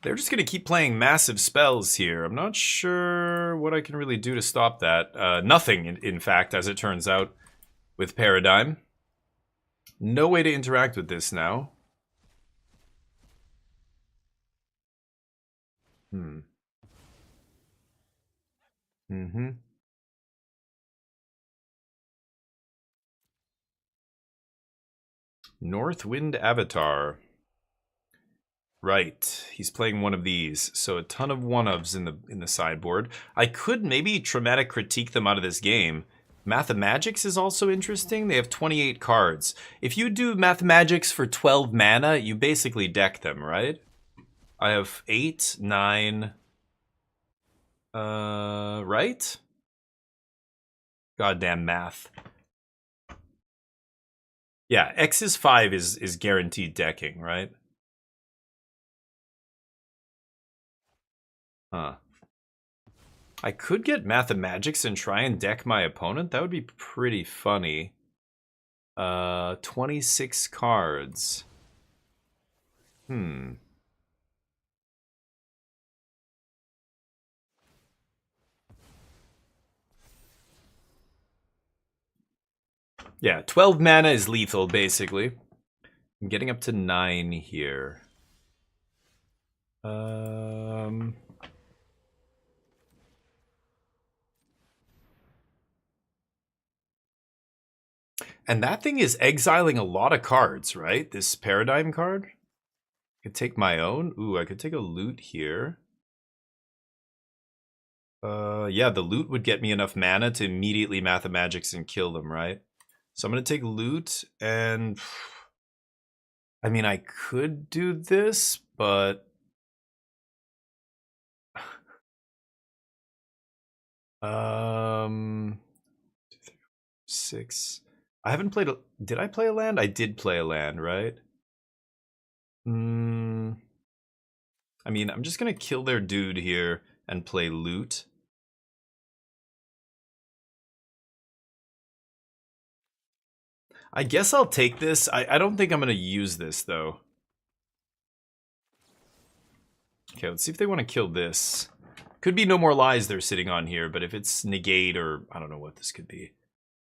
They're just going to keep playing massive spells here. I'm not sure what I can really do to stop that. Nothing, in fact, as it turns out, with Paradigm. No way to interact with this now. Northwind Avatar. Right, he's playing one of these, so a ton of one-ofs in the sideboard. I could maybe Traumatic Critique them out of this game. Mathemagics is also interesting. They have 28 cards. If you do Mathemagics for 12 mana, you basically deck them, right? I have 8, 9... right? Goddamn math. Yeah, X is 5 is guaranteed decking, right? Huh. I could get Mathemagics and try and deck my opponent. That would be pretty funny. 26 cards. Yeah, 12 mana is lethal, basically. I'm getting up to 9 here. And that thing is exiling a lot of cards, right? This Paradigm card. I could take my own. Ooh, I could take a loot here. Yeah, the loot would get me enough mana to immediately Mathemagics and kill them, right? So I'm going to take loot and... I mean, I could do this, but... 6... I haven't played a... Did I play a land? I did play a land, right? I mean, I'm just gonna kill their dude here and play loot. I guess I'll take this. I don't think I'm gonna use this, though. Okay, let's see if they want to kill this. Could be No More Lies they're sitting on here, but if it's negate or I don't know what this could be.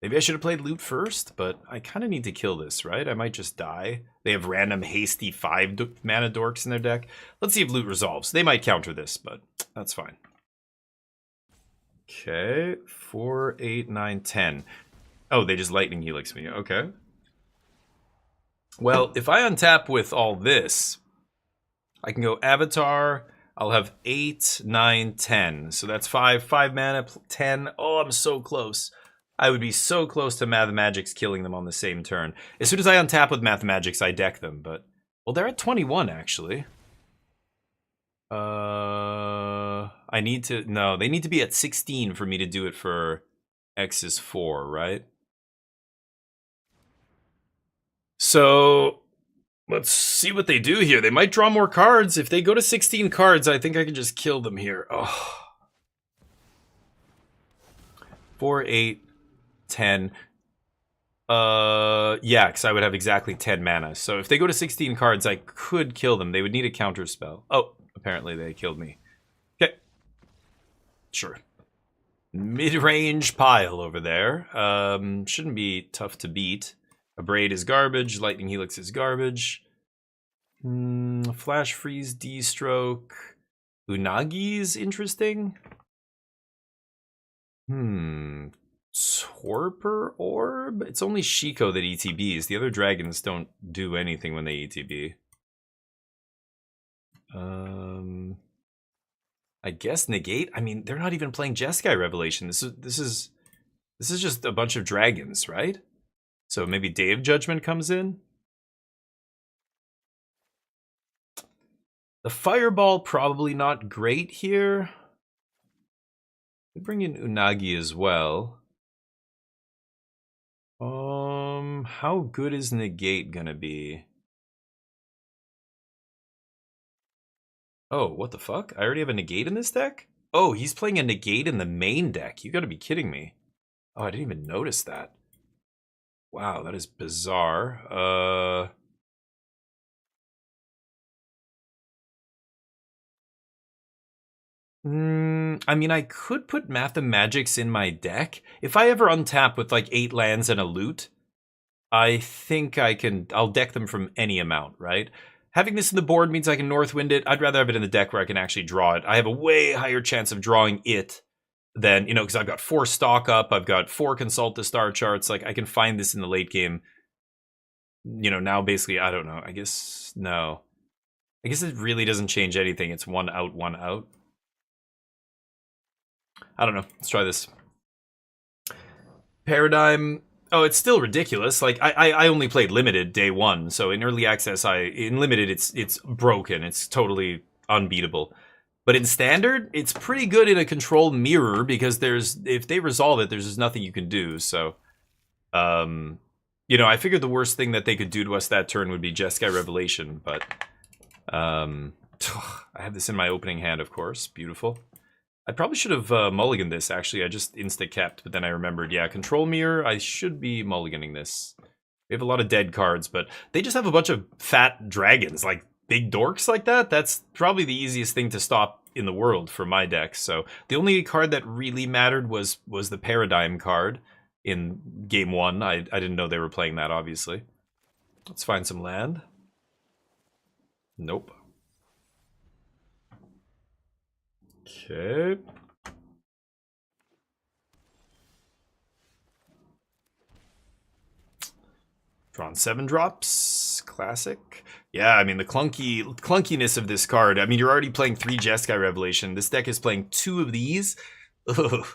Maybe I should have played loot first, but I kind of need to kill this, right? I might just die. They have random hasty 5-mana dorks in their deck. Let's see if loot resolves. They might counter this, but that's fine. Okay, 4, 8, 9, 10. Oh, they just lightning helix me. Okay. Well, if I untap with all this, I can go Avatar. I'll have 8, 9, 10. So that's 5 mana, 10. Oh, I'm so close. I would be so close to Mathematics killing them on the same turn. As soon as I untap with Mathematics, I deck them, but... Well, they're at 21, actually. I need to... No, they need to be at 16 for me to do it for X is 4, right? So... Let's see what they do here. They might draw more cards. If they go to 16 cards, I think I can just kill them here. Oh. 4, 8, 10. Yeah, because I would have exactly 10 mana. So if they go to 16 cards, I could kill them. They would need a counter spell. Oh, apparently they killed me. Okay. Sure. Mid-range pile over there. Shouldn't be tough to beat. A Braid is garbage. Lightning Helix is garbage. Flash Freeze, D-Stroke. Unagi is interesting. Torpor Orb? It's only Shiko that ETBs. The other dragons don't do anything when they ETB. I guess negate? I mean, they're not even playing Jeskai Revelation. This is just a bunch of dragons, right? So maybe Day of Judgment comes in. The Fireball probably not great here. We bring in Unagi as well. How good is negate gonna be? Oh, what the fuck? I already have a negate in this deck? Oh, he's playing a negate in the main deck. You gotta be kidding me. Oh, I didn't even notice that. Wow, that is bizarre. I mean, I could put Mathemagics in my deck. If I ever untap with like 8 lands and a loot, I think I'll deck them from any amount, right? Having this in the board means I can Northwind it. I'd rather have it in the deck where I can actually draw it. I have a way higher chance of drawing it than, you know, because I've got 4 stock up, I've got 4 consult the star charts. Like, I can find this in the late game. You know, now basically, I don't know. I guess, no. I guess it really doesn't change anything. It's 1 out, 1 out. I don't know. Let's try this. Paradigm. Oh, it's still ridiculous. Like, I only played limited day 1, so in early access, in limited it's broken. It's totally unbeatable. But in standard, it's pretty good in a control mirror because if they resolve it, there's just nothing you can do. So, you know, I figured the worst thing that they could do to us that turn would be Jeskai Revelation, but I have this in my opening hand, of course. Beautiful. I probably should have mulliganed this, actually. I just insta-kept, but then I remembered, yeah, Control Mirror, I should be mulliganing this. We have a lot of dead cards, but they just have a bunch of fat dragons, like big dorks like that. That's probably the easiest thing to stop in the world for my deck. So the only card that really mattered was the Paradigm card in game 1. I didn't know they were playing that, obviously. Let's find some land. Nope. Okay. Drawn 7 drops. Classic. Yeah, I mean, the clunkiness of this card. I mean, you're already playing 3 Jeskai Revelation. This deck is playing 2 of these. Ugh,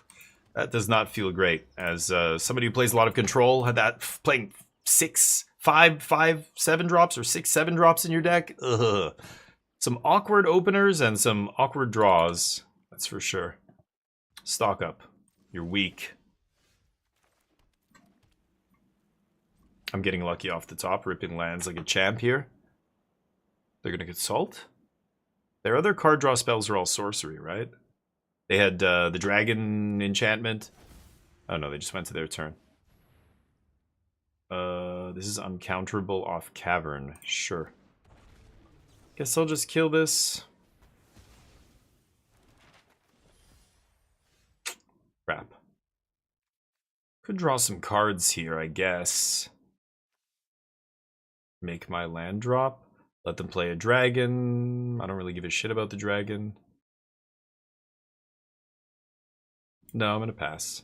that does not feel great. As somebody who plays a lot of control, had that playing 5, 7 drops or 6, 7 drops in your deck. Ugh. Some awkward openers and some awkward draws. That's for sure. Stock up. You're weak. I'm getting lucky off the top, ripping lands like a champ here. They're going to consult? Their other card draw spells are all sorcery, right? They had the dragon enchantment. Oh no, they just went to their turn. This is uncounterable off cavern. Sure. Guess I'll just kill this. Could draw some cards here, I guess. Make my land drop. Let them play a dragon. I don't really give a shit about the dragon. No, I'm gonna pass.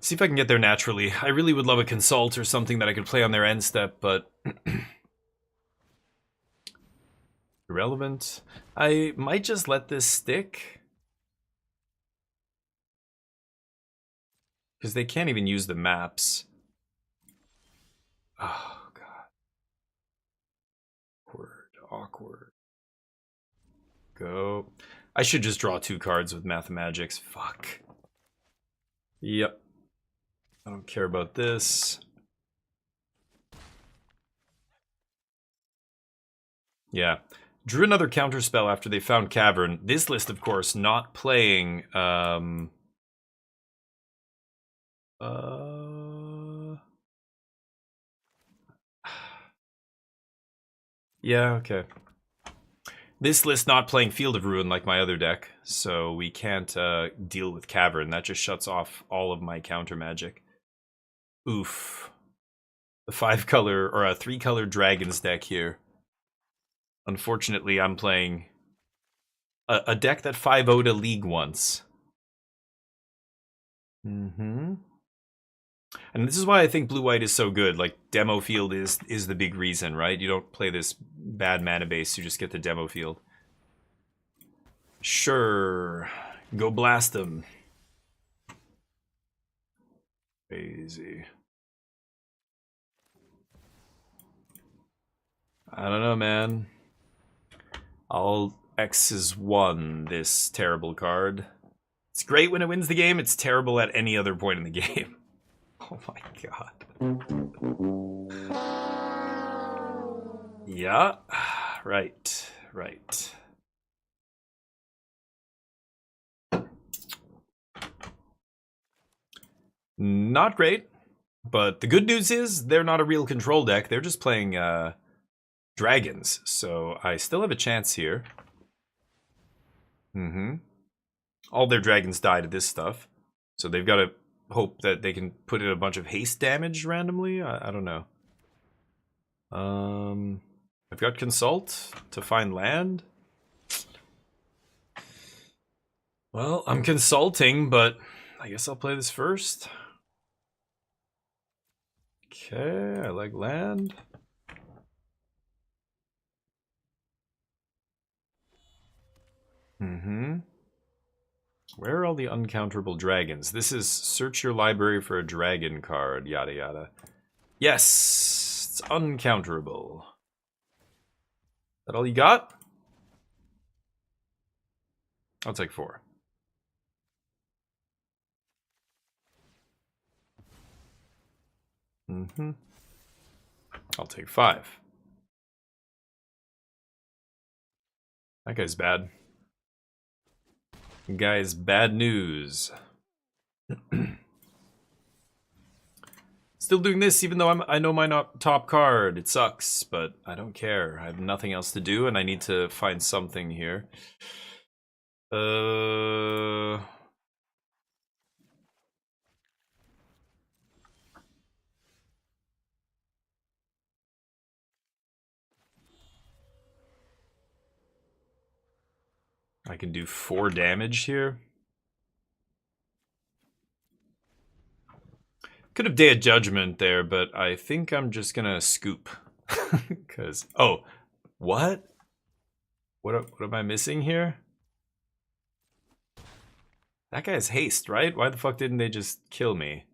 See if I can get there naturally. I really would love a consult or something that I could play on their end step, but irrelevant. I might just let this stick. Because they can't even use the maps. Oh, God. Awkward. Go. I should just draw 2 cards with Mathemagics. Fuck. Yep. I don't care about this. Yeah. Drew another counterspell after they found Cavern. This list, of course, not playing... Yeah, okay. This list not playing Field of Ruin like my other deck, so we can't deal with Cavern. That just shuts off all of my counter magic. Oof. The 5-color, or a 3-color Dragons deck here. Unfortunately, I'm playing a deck that 5-0'd a league once. And this is why I think blue-white is so good. Like, demo field is the big reason, right? You don't play this bad mana base, you just get the demo field. Sure. Go blast them. Crazy. I don't know, man. I'll X's 1 this terrible card. It's great when it wins the game, it's terrible at any other point in the game. Oh my god. Yeah, right. Not great, but the good news is they're not a real control deck. They're just playing dragons, so I still have a chance here. All their dragons died to this stuff, so they've got to hope that they can put in a bunch of haste damage randomly. I don't know. I've got consult to find land. Well, I'm consulting, but I guess I'll play this first. Okay, I like land. Where are all the uncounterable dragons? This is search your library for a dragon card, yada yada. Yes, it's uncounterable. That all you got? I'll take 4. I'll take 5. That guy's bad. Guys, bad news. Still doing this even though I know my top card. It sucks, but I don't care. I have nothing else to do and I need to find something here. I can do 4 damage here. Could have Day of Judgment there, but I think I'm just gonna scoop. Because, oh, what? What am I missing here? That guy has haste, right? Why the fuck didn't they just kill me?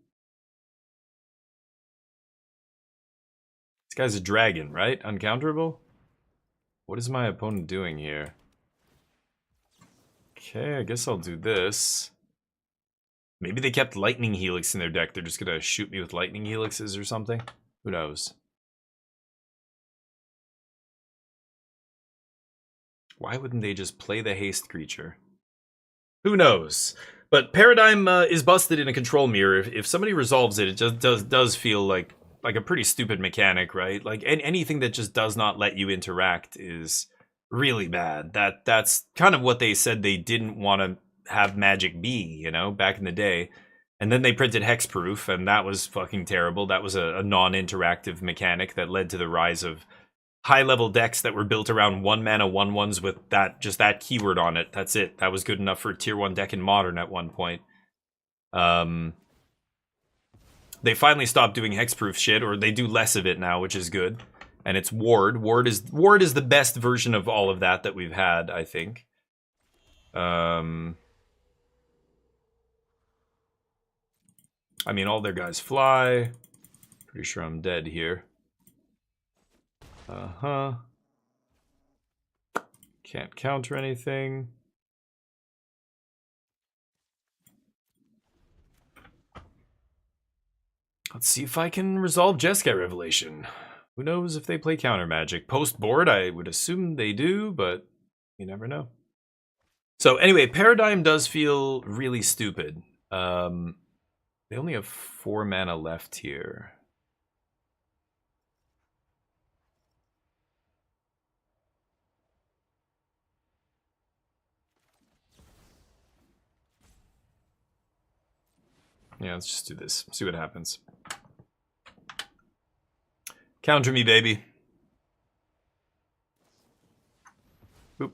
This guy's a dragon, right? Uncounterable? What is my opponent doing here? Okay, I guess I'll do this. Maybe they kept Lightning Helix in their deck. They're just gonna shoot me with Lightning Helixes or something. Who knows? Why wouldn't they just play the haste creature? Who knows? But Paradigm is busted in a control mirror. If somebody resolves it, it just does feel like a pretty stupid mechanic, right? Like anything that just does not let you interact is really bad. That's kind of what they said they didn't want to have Magic be, you know, back in the day. And then they printed hexproof, and that was fucking terrible. That was a non-interactive mechanic that led to the rise of high-level decks that were built around 1-mana 1/1s with just that keyword on it. That's it. That was good enough for a tier 1 deck in Modern at one point. They finally stopped doing hexproof shit, or they do less of it now, which is good. And it's Ward. Ward is the best version of all of that we've had, I think. I mean, all their guys fly. Pretty sure I'm dead here. Can't counter anything. Let's see if I can resolve Jeskai Revelation. Who knows if they play counter magic. Post board, I would assume they do, but you never know. So anyway, Paradigm does feel really stupid. They only have 4 mana left here. Yeah, let's just do this. See what happens. Counter me, baby. Oop.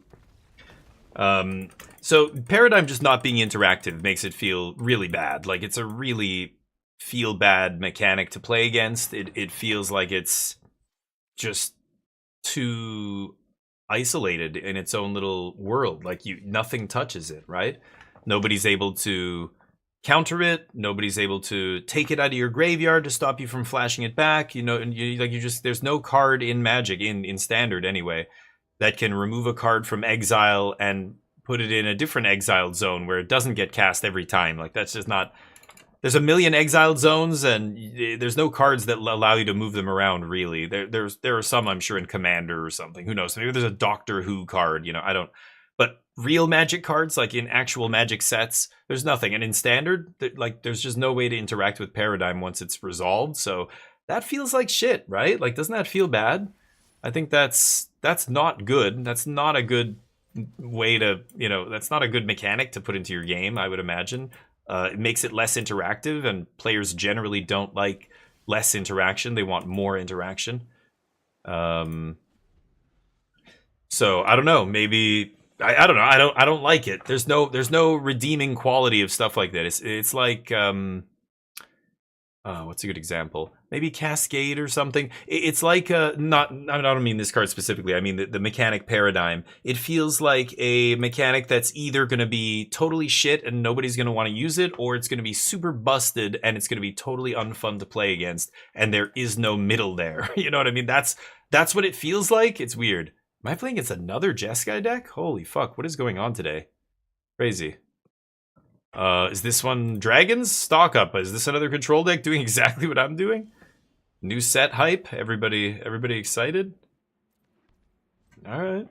So Paradigm just not being interactive makes it feel really bad. Like, it's a really feel bad mechanic to play against. It feels like it's just too isolated in its own little world. Like, nothing touches it, right? Nobody's able to counter it. Nobody's able to take it out of your graveyard to stop you from flashing it back. You know, and there's no card in Magic, in Standard anyway, that can remove a card from exile and put it in a different exiled zone where it doesn't get cast every time. Like, that's just not... There's a million exiled zones, and there's no cards that allow you to move them around, really. There are some, I'm sure, in Commander or something. Who knows? Maybe there's a Doctor Who card, you know, I don't... But real Magic cards, like in actual Magic sets, there's nothing. And in Standard, there's just no way to interact with Paradigm once it's resolved. So that feels like shit, right? Like, doesn't that feel bad? I think that's not good. That's not a good way to, you know, that's not a good mechanic to put into your game, I would imagine. It makes it less interactive, and players generally don't like less interaction. They want more interaction. So I don't know. Maybe I don't know. I don't like it. There's no redeeming quality of stuff like that. It's like what's a good example? Maybe Cascade or something. It's like I don't mean this card specifically. I mean the mechanic Paradigm. It feels like a mechanic that's either going to be totally shit and nobody's going to want to use it, or it's going to be super busted and it's going to be totally unfun to play against, and there is no middle there. You know what I mean? That's what it feels like. It's weird. Am I playing against another Jeskai deck? Holy fuck, what is going on today? Crazy. Is this one Dragons? Stock up. Is this another control deck doing exactly what I'm doing? New set hype? Everybody excited? Alright.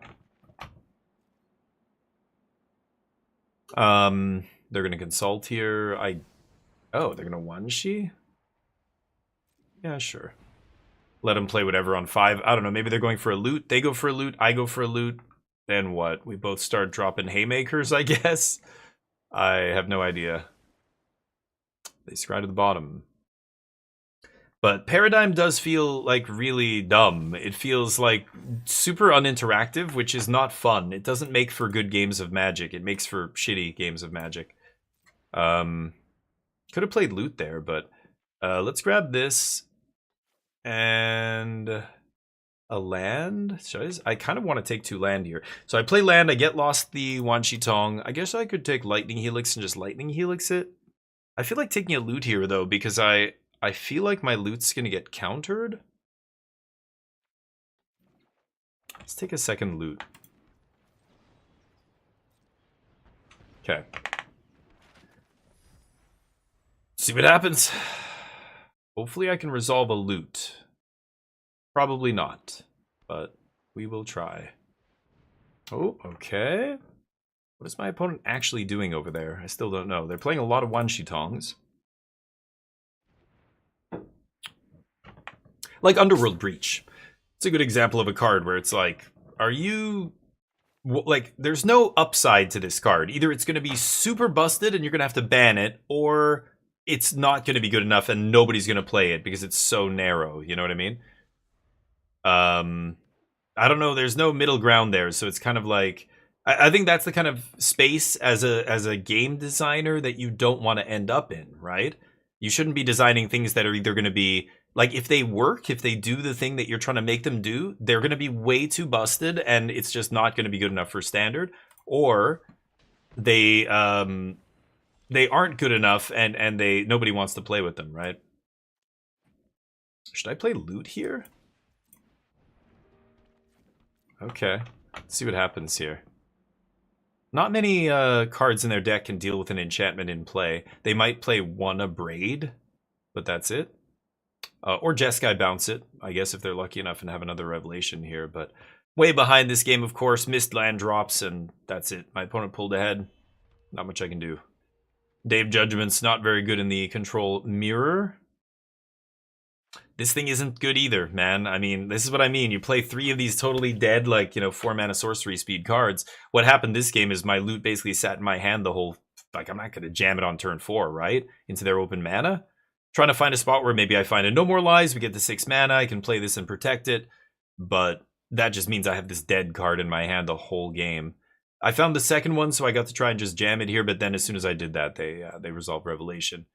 They're gonna consult here. Oh, they're gonna one-she? Yeah, sure. Let them play whatever on 5. I don't know, maybe they're going for a loot. They go for a loot, I go for a loot. Then what? We both start dropping haymakers, I guess? I have no idea. They scry to the bottom. But Paradigm does feel like really dumb. It feels like super uninteractive, which is not fun. It doesn't make for good games of Magic. It makes for shitty games of Magic. Could have played loot there, but let's grab this. And a land? I kind of want to take 2 land here. So I play land, I get lost the Wan Shi Tong. I guess I could take Lightning Helix and just Lightning Helix it. I feel like taking a loot here, though, because I feel like my loot's going to get countered. Let's take a second loot. Okay. See what happens. Hopefully I can resolve a loot. Probably not, but we will try. Oh, okay. What is my opponent actually doing over there? I still don't know. They're playing a lot of Wan Shi Tongs. Like Underworld Breach. It's a good example of a card where it's like, are you... Like, there's no upside to this card. Either it's going to be super busted and you're going to have to ban it, or it's not going to be good enough, and nobody's going to play it because it's so narrow. You know what I mean? I don't know. There's no middle ground there, so it's kind of like I think that's the kind of space as a game designer that you don't want to end up in, right? You shouldn't be designing things that are either going to be like, if they work, if they do the thing that you're trying to make them do, they're going to be way too busted, and it's just not going to be good enough for standard, or they aren't good enough, and nobody wants to play with them, right? Should I play loot here? Okay, let's see what happens here. Not many cards in their deck can deal with an enchantment in play. They might play one Abrade, but that's it. Or Jeskai bounce it, I guess, if they're lucky enough and have another Revelation here. But way behind this game, of course, missed land drops, and that's it. My opponent pulled ahead. Not much I can do. Day of Judgment's not very good in the control mirror. This thing isn't good either, man. I mean, this is what I mean. You play 3 of these totally dead, like, 4-mana sorcery speed cards. What happened this game is my loot basically sat in my hand the whole... Like, I'm not going to jam it on turn 4, right? Into their open mana. Trying to find a spot where maybe I find a No More Lies, we get the 6 mana, I can play this and protect it. But that just means I have this dead card in my hand the whole game. I found the second one, so I got to try and just jam it here, but then as soon as I did that, they resolved Revelation.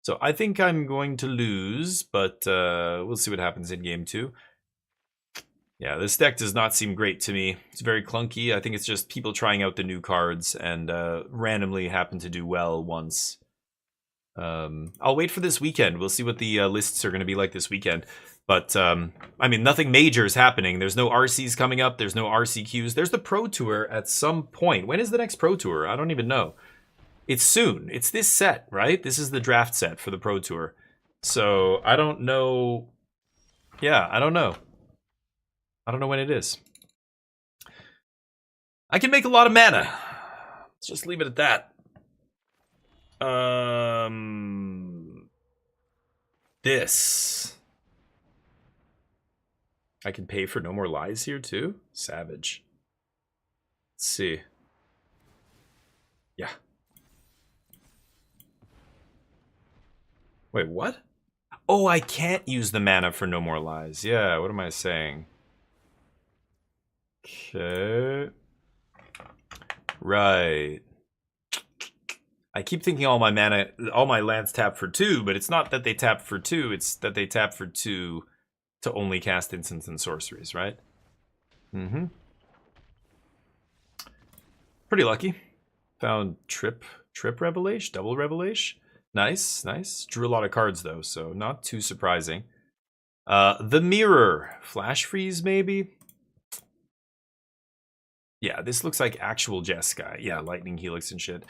So I think I'm going to lose, but we'll see what happens in game 2. Yeah, this deck does not seem great to me. It's very clunky. I think it's just people trying out the new cards and randomly happen to do well once. I'll wait for this weekend. We'll see what the lists are going to be like this weekend. But, I mean, nothing major is happening. There's no RCs coming up. There's no RCQs. There's the Pro Tour at some point. When is the next Pro Tour? I don't even know. It's soon. It's this set, right? This is the draft set for the Pro Tour. So, I don't know. Yeah, I don't know. I don't know when it is. I can make a lot of mana. Let's just leave it at that. This. I can pay for No More Lies here too? Savage. Let's see. Yeah. Wait, what? Oh, I can't use the mana for No More Lies. Yeah, what am I saying? Okay. Right. I keep thinking all my mana, all my lands tap for 2, but it's not that they tap for 2, it's that they tap for 2 to only cast instants and sorceries, right? Mm-hmm. Pretty lucky. Found Trip Revelation, Double Revelation. Nice, nice. Drew a lot of cards though, so not too surprising. The Mirror. Flash Freeze, maybe? Yeah, this looks like actual Jeskai. Yeah, Lightning Helix and shit.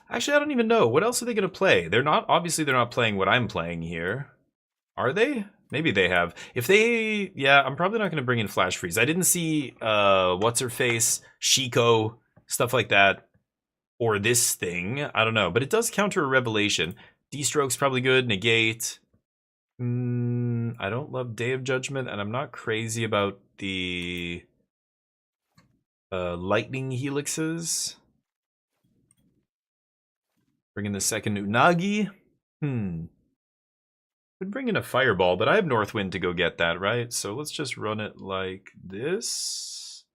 Actually, I don't even know. What else are they going to play? They're not... Obviously, they're not playing what I'm playing here. Are they? Maybe they have. If they... Yeah, I'm probably not going to bring in Flash Freeze. I didn't see What's-Her-Face, Shiko, stuff like that. Or this thing. I don't know. But it does counter a Revelation. D-Stroke's probably good. Negate. I don't love Day of Judgment. And I'm not crazy about the... Lightning Helixes. Bring in the second Unagi. Would bring in a Fireball, but I have Northwind to go get that, right? So let's just run it like this.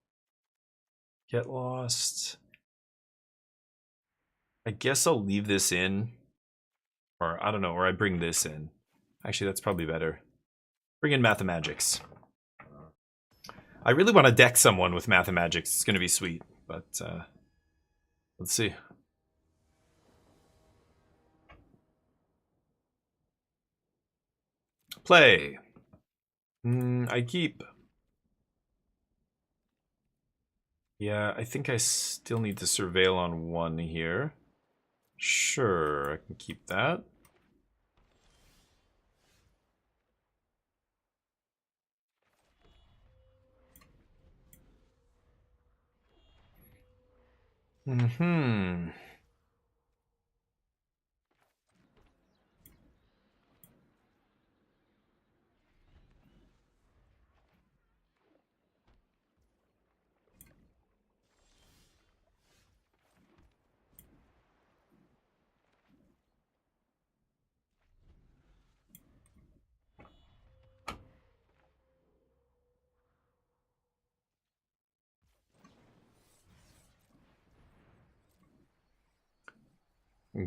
Get lost. I guess I'll leave this in. Or, I don't know, or I bring this in. Actually, that's probably better. Bring in Mathemagics. I really want to deck someone with Mathemagics. It's going to be sweet, but let's see. Play. I keep. Yeah, I think I still need to surveil on 1 here. Sure, I can keep that.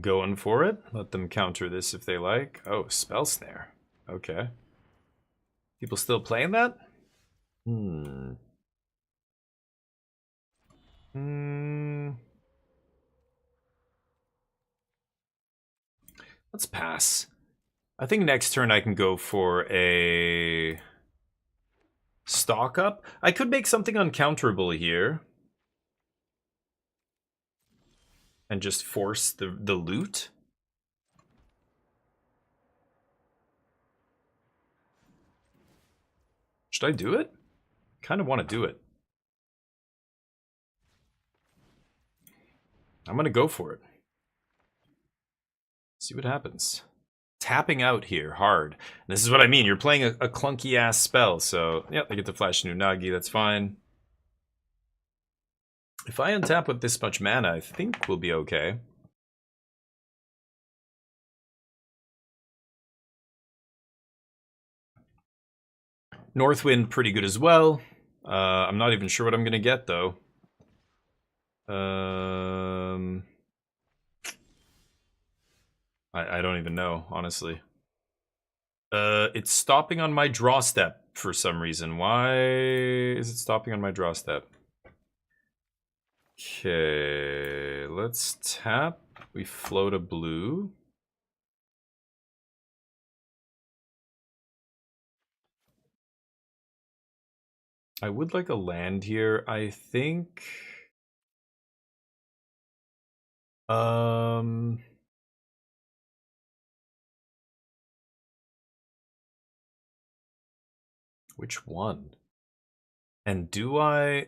Going for it. Let them counter this if they like. Oh, spell snare. Okay. People still playing that? Hmm. Let's pass. I think next turn I can go for a stock up. I could make something uncounterable here. And just force the loot. Should I do it? Kind of want to do it. I'm gonna go for it. See what happens. Tapping out here hard. And this is what I mean. You're playing a clunky ass spell, so yeah, I get to flash Nunagi. That's fine. If I untap with this much mana, I think we'll be okay. Northwind pretty good as well. I'm not even sure what I'm gonna get though. I don't even know, honestly. It's stopping on my draw step for some reason. Why is it stopping on my draw step? Okay, let's tap. We float a blue. I would like a land here, I think. Which one? And do I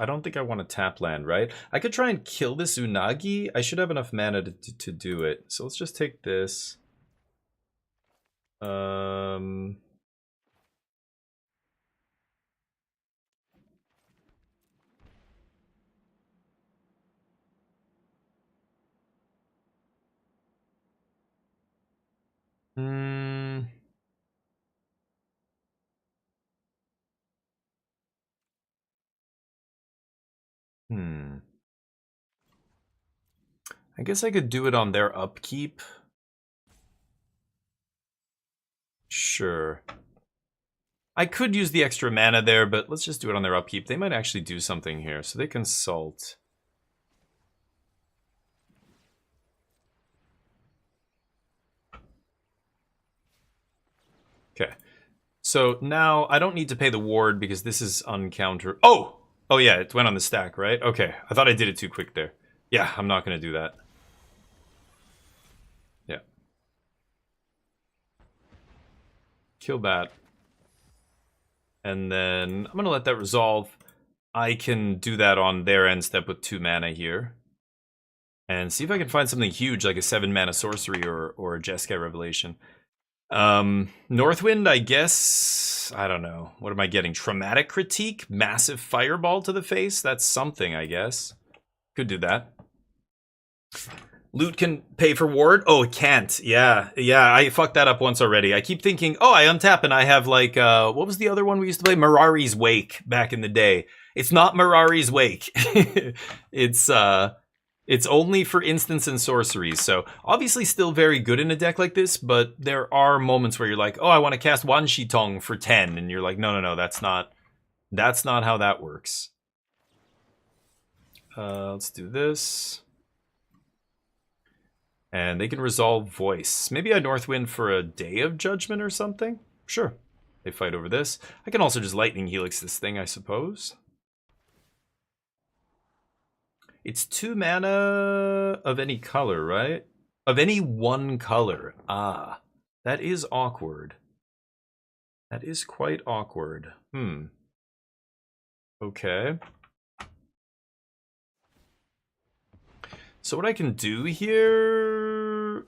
don't think I want to tap land, right? I could try and kill this Unagi. I should have enough mana to do it. So let's just take this. I guess I could do it on their upkeep. Sure. I could use the extra mana there, but let's just do it on their upkeep. They might actually do something here, so they consult. Okay. So now I don't need to pay the ward because this is uncounter. Oh! Oh yeah, it went on the stack, right? Okay. I thought I did it too quick there. Yeah, I'm not going to do that. Yeah. Kill that. And then I'm going to let that resolve. I can do that on their end step with 2 mana here. And see if I can find something huge like a 7 mana sorcery or a Jeskai Revelation. Northwind, I guess, I don't know. What am I getting? Traumatic Critique? Massive Fireball to the face? That's something, I guess. Could do that. Loot can pay for ward? Oh, it can't. Yeah, I fucked that up once already. I keep thinking, oh, I untap and I have like, what was the other one we used to play? Mirari's Wake back in the day. It's not Mirari's Wake. It's only for instants and sorceries, so obviously still very good in a deck like this, but there are moments where you're like, oh, I want to cast Wan Shi Tong for 10, and you're like, no, that's not how that works. Let's do this. And they can resolve voice. Maybe a Northwind for a Day of Judgment or something? Sure. They fight over this. I can also just Lightning Helix this thing, I suppose. It's 2 mana of any color, right? Of any one color. Ah, that is awkward. That is quite awkward. Okay. So what I can do here...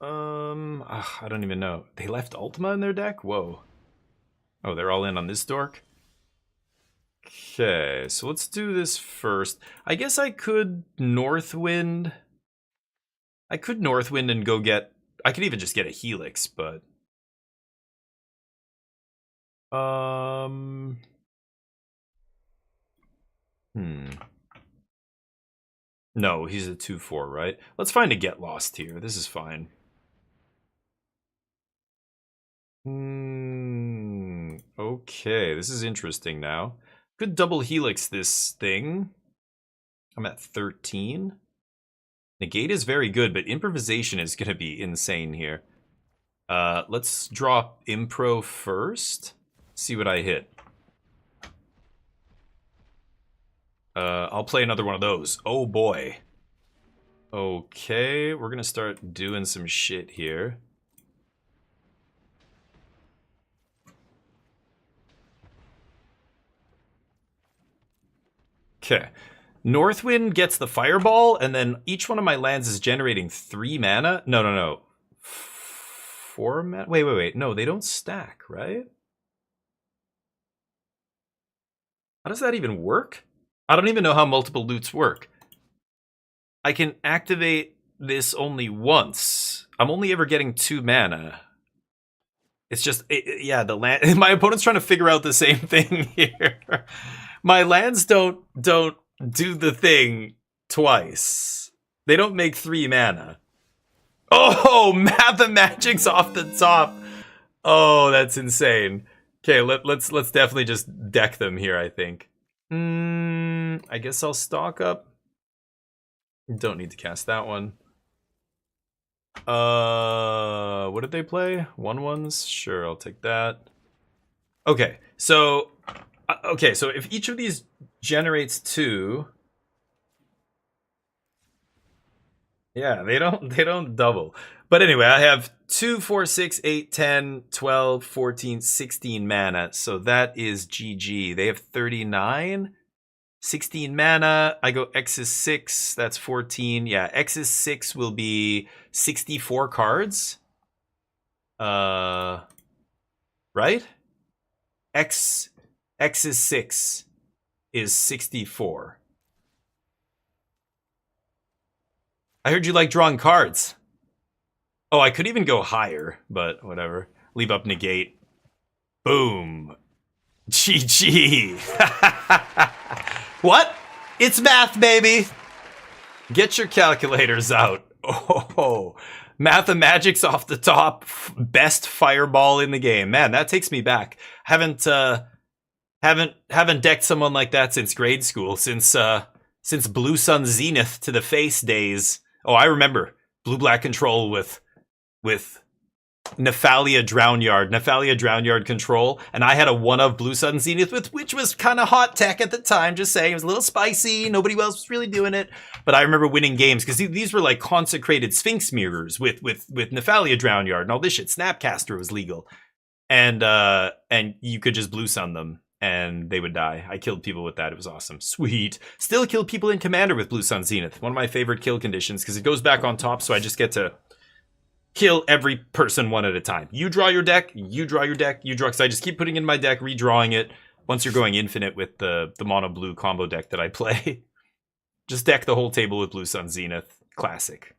I don't even know. They left Ultima in their deck? Whoa. Oh, they're all in on this dork? Okay, so let's do this first. I guess I could Northwind. I could Northwind and go get... I could even just get a Helix, but... No, he's a 2/4, right? Let's find a Get Lost here. This is fine. Okay, this is interesting now. Could double helix this thing. I'm at 13. Negate is very good, but improvisation is going to be insane here. Let's drop impro first. See what I hit. I'll play another one of those. Oh boy. Okay, we're gonna start doing some shit here. Okay. Northwind gets the fireball, and then each one of my lands is generating 3 mana. No. 4 mana? Wait. No, they don't stack, right? How does that even work? I don't even know how multiple loots work. I can activate this only once. I'm only ever getting 2 mana. It's just, yeah, the land. My opponent's trying to figure out the same thing here. My lands don't do the thing twice. They don't make 3 mana. Oh, mathematics off the top. Oh, that's insane. Okay, let's definitely just deck them here, I think. I guess I'll stock up. Don't need to cast that one. What did they play? 1/1s? Sure, I'll take that. Okay, so if each of these generates 2, yeah, they don't double. But anyway, I have 2, 4, 6, 8, 10, 12, 14, 16 mana. So that is GG. They have 39. 16 mana. I go X is 6. That's 14. Yeah, X is 6 will be 64 cards. Right? X is 6 is 64. I heard you like drawing cards. Oh, I could even go higher, but whatever. Leave up negate. Boom. GG. What? It's math, baby. Get your calculators out. Oh, mathematics off the top. Best fireball in the game. Man, that takes me back. Haven't decked someone like that since grade school. Since Blue Sun Zenith to the face days. Oh, I remember blue-black control with Nephalia Drownyard control, and I had a 1 of Blue Sun Zenith with, which was kind of hot tech at the time, just saying. It was a little spicy, nobody else was really doing it, but I remember winning games, because these were like consecrated Sphinx mirrors with Nephalia Drownyard and all this shit. Snapcaster was legal, and you could just Blue Sun them, and they would die. I killed people with that. It was awesome. Sweet. Still kill people in Commander with Blue Sun Zenith. One of my favorite kill conditions, because it goes back on top, so I just get to kill every person one at a time. You draw your deck, you draw your deck, you draw, because I just keep putting in my deck, redrawing it. Once you're going infinite with the mono blue combo deck that I play, just deck the whole table with Blue Sun Zenith. Classic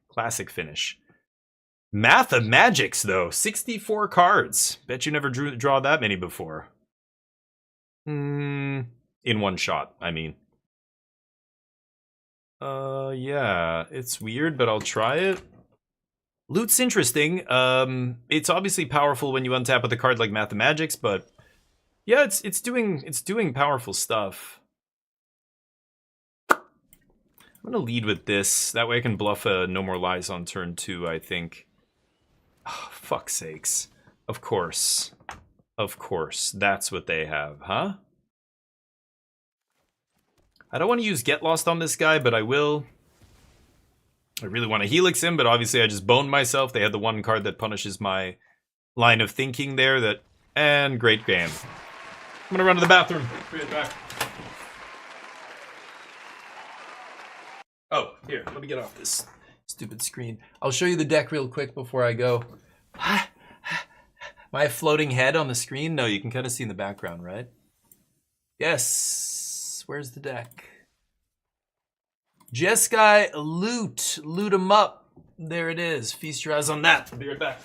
finish. Mathemagics though, 64 cards. Bet you never draw that many before. In one shot, I mean. Yeah, it's weird, but I'll try it. Loot's interesting. It's obviously powerful when you untap with a card like Mathemagics, but yeah, it's doing powerful stuff. I'm gonna lead with this. That way I can bluff a No More Lies on turn 2, I think. Oh, fuck's sakes. Of course. That's what they have, huh? I don't want to use Get Lost on this guy, but I will. I really want to Helix him, but obviously I just boned myself. They had the one card that punishes my line of thinking there. And great game. I'm gonna run to the bathroom. Be right back. Oh, here, let me get off this stupid screen. I'll show you the deck real quick before I go. My floating head on the screen? No, you can kind of see in the background, right? Yes. Where's the deck? Jeskai loot. Loot 'em up. There it is. Feast your eyes on that. I'll be right back.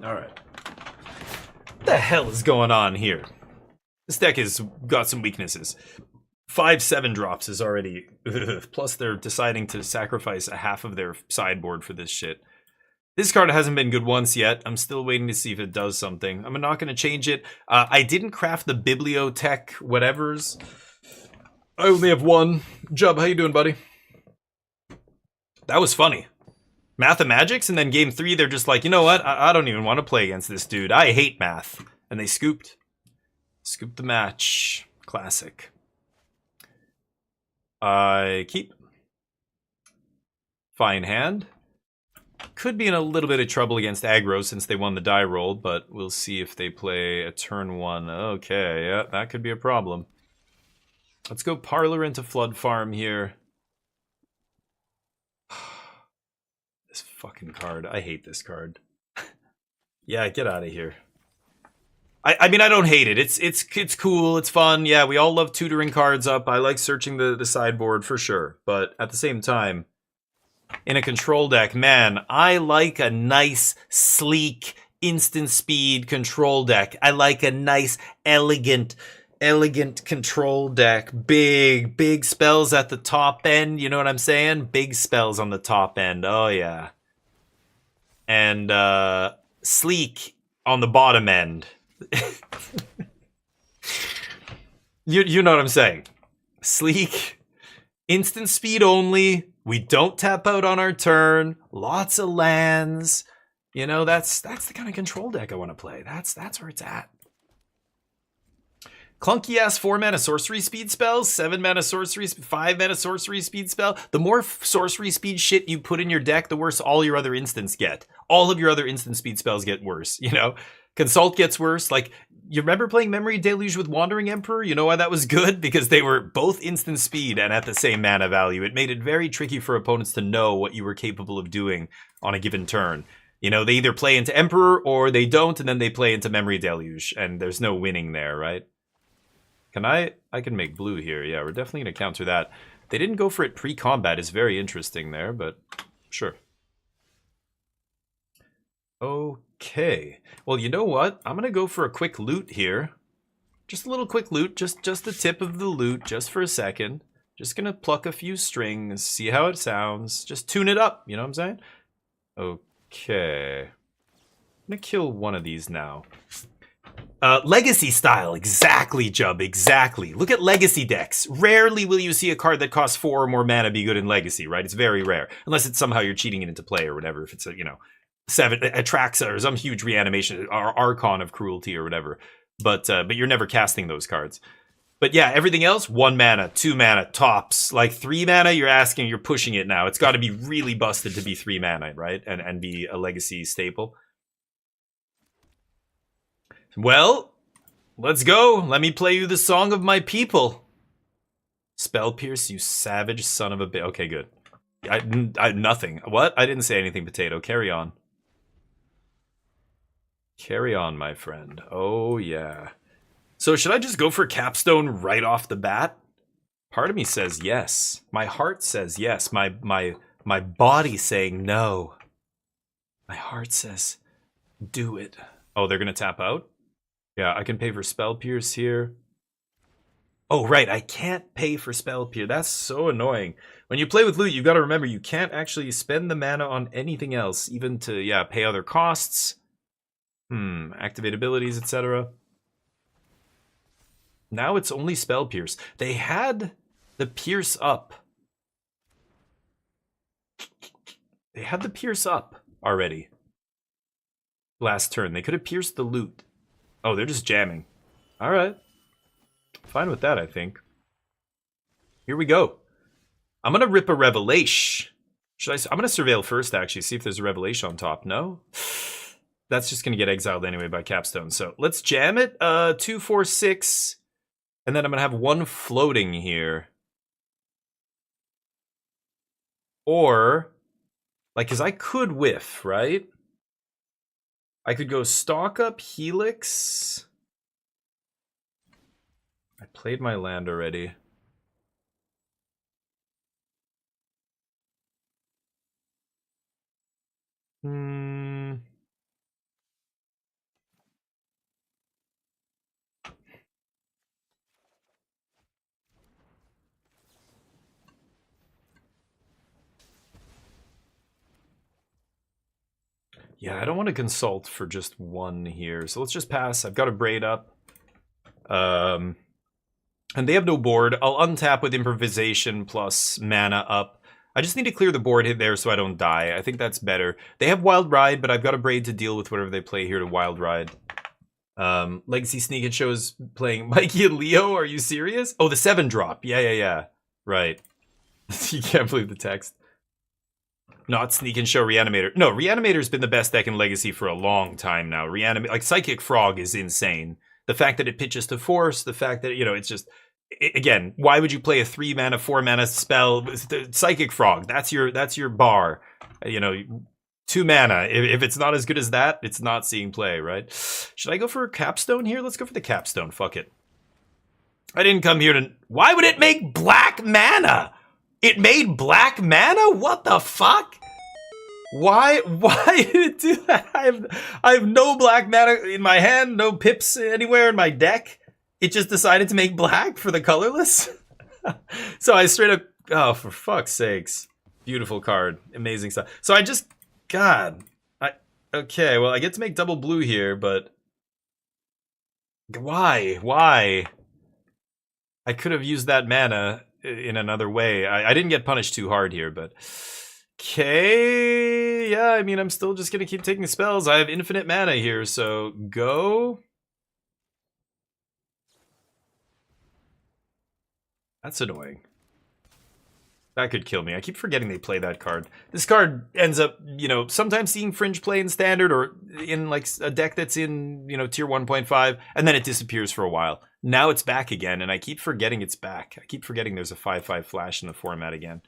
Alright. What the hell is going on here? This deck has got some weaknesses. 5/7 drops is already... Plus they're deciding to sacrifice a half of their sideboard for this shit. This card hasn't been good once yet. I'm still waiting to see if it does something. I'm not going to change it. I didn't craft the bibliotech whatevers. I only have one. Jub, how you doing, buddy? That was funny. Mathemagics, and then game 3, they're just like, you know what? I don't even want to play against this dude. I hate math. And they scooped. Scooped the match. Classic. I keep. Fine hand. Could be in a little bit of trouble against aggro since they won the die roll, but we'll see if they play a turn 1. Okay, yeah, that could be a problem. Let's go Parlor into Flood Farm here. This fucking card. I hate this card. Yeah, get out of here. I mean, I don't hate it. It's cool. It's fun. Yeah, we all love tutoring cards up. I like searching the sideboard for sure. But at the same time, in a control deck, man, I like a nice, sleek, instant speed control deck. I like a nice, elegant control deck. Big spells at the top end. You know what I'm saying? Big spells on the top end. Oh, yeah. And sleek on the bottom end. You know what I'm saying? Sleek, instant speed only. We don't tap out on our turn. Lots of lands. You know, that's the kind of control deck I want to play. That's where it's at. Clunky ass 4-mana sorcery speed spells, 7-mana sorcery, 5-mana sorcery speed spell. The more sorcery speed shit you put in your deck, the worse all your other instants get. All of your other instant speed spells get worse, you know? Consult gets worse. Like, you remember playing Memory Deluge with Wandering Emperor? You know why that was good? Because they were both instant speed and at the same mana value. It made it very tricky for opponents to know what you were capable of doing on a given turn. You know, they either play into Emperor or they don't, and then they play into Memory Deluge, and there's no winning there, right? Can I can make blue here. Yeah, we're definitely going to counter that. They didn't go for it pre-combat. Is very interesting there, but sure. Okay. Well, you know what? I'm going to go for a quick loot here. Just a little quick loot. Just the tip of the loot, just for a second. Just going to pluck a few strings, see how it sounds. Just tune it up, you know what I'm saying? Okay. I'm going to kill one of these now. Legacy style, exactly, Jub, exactly. Look at Legacy decks. Rarely will you see a card that costs 4 or more mana be good in Legacy, right? It's very rare. Unless it's somehow you're cheating it into play or whatever. If it's a, you know, 7 Atraxa or some huge reanimation or Archon of Cruelty or whatever. But you're never casting those cards. But yeah, everything else, 1 mana, 2 mana, tops. Like 3 mana, you're pushing it now. It's got to be really busted to be 3 mana, right? And be a Legacy staple. Well, let's go. Let me play you the song of my people. Spell Pierce, you savage son of a bitch. Okay, good. I nothing. What? I didn't say anything, Potato. Carry on. Carry on, my friend. Oh, yeah. So should I just go for Capstone right off the bat? Part of me says yes. My heart says yes. My body saying no. My heart says do it. Oh, they're going to tap out? Yeah, I can pay for Spell Pierce here. Oh, right, I can't pay for Spell Pierce. That's so annoying. When you play with loot, you've got to remember you can't actually spend the mana on anything else, even to, yeah, pay other costs. Activate abilities, etc. Now it's only Spell Pierce. They had the Pierce up. They had the Pierce up already. Last turn. They could have pierced the loot. Oh, they're just jamming. All right. Fine with that, I think. Here we go. I'm going to rip a Revelation. I'm going to surveil first, actually, see if there's a Revelation on top. No? That's just going to get exiled anyway by Capstone. So let's jam it. 2, 4, 6. And then I'm going to have 1 floating here. Or, like, because I could whiff, right? I could go Stalk Up, Helix. I played my land already. Yeah, I don't want to consult for just one here, so let's just pass. I've got a braid up. And they have no board. I'll untap with improvisation plus mana up. I just need to clear the board hit there so I don't die. I think that's better. They have Wild Ride, but I've got a braid to deal with whatever they play here to Wild Ride. Legacy Sneak and Show's playing Mikey and Leo. Are you serious? Oh, the 7 drop. Yeah. Right. You can't believe the text. Not Sneak and Show Reanimator. No, Reanimator's been the best deck in Legacy for a long time now. Like Psychic Frog is insane. The fact that it pitches to Force, the fact that, it's just... Again, why would you play a 3 mana, 4 mana spell? Psychic Frog, that's your bar. 2 mana. If it's not as good as that, it's not seeing play, right? Should I go for a Capstone here? Let's go for the Capstone. Fuck it. I didn't come here to... Why would it make black mana? It made black mana? What the fuck? Why did it do that? I have no black mana in my hand, no pips anywhere in my deck. It just decided to make black for the colorless? So I straight up... Oh, for fuck's sakes. Beautiful card. Amazing stuff. So I just... God. Okay, well, I get to make double blue here, but... Why? I could have used that mana in another way. I didn't get punished too hard here, but... Okay... Yeah, I mean, I'm still just gonna keep taking spells. I have infinite mana here, so go... That's annoying. That could kill me. I keep forgetting they play that card. This card ends up, sometimes seeing Fringe play in Standard or in like a deck that's in, tier 1.5, and then it disappears for a while. Now it's back again, and I keep forgetting it's back. I keep forgetting there's a 5/5 flash in the format again.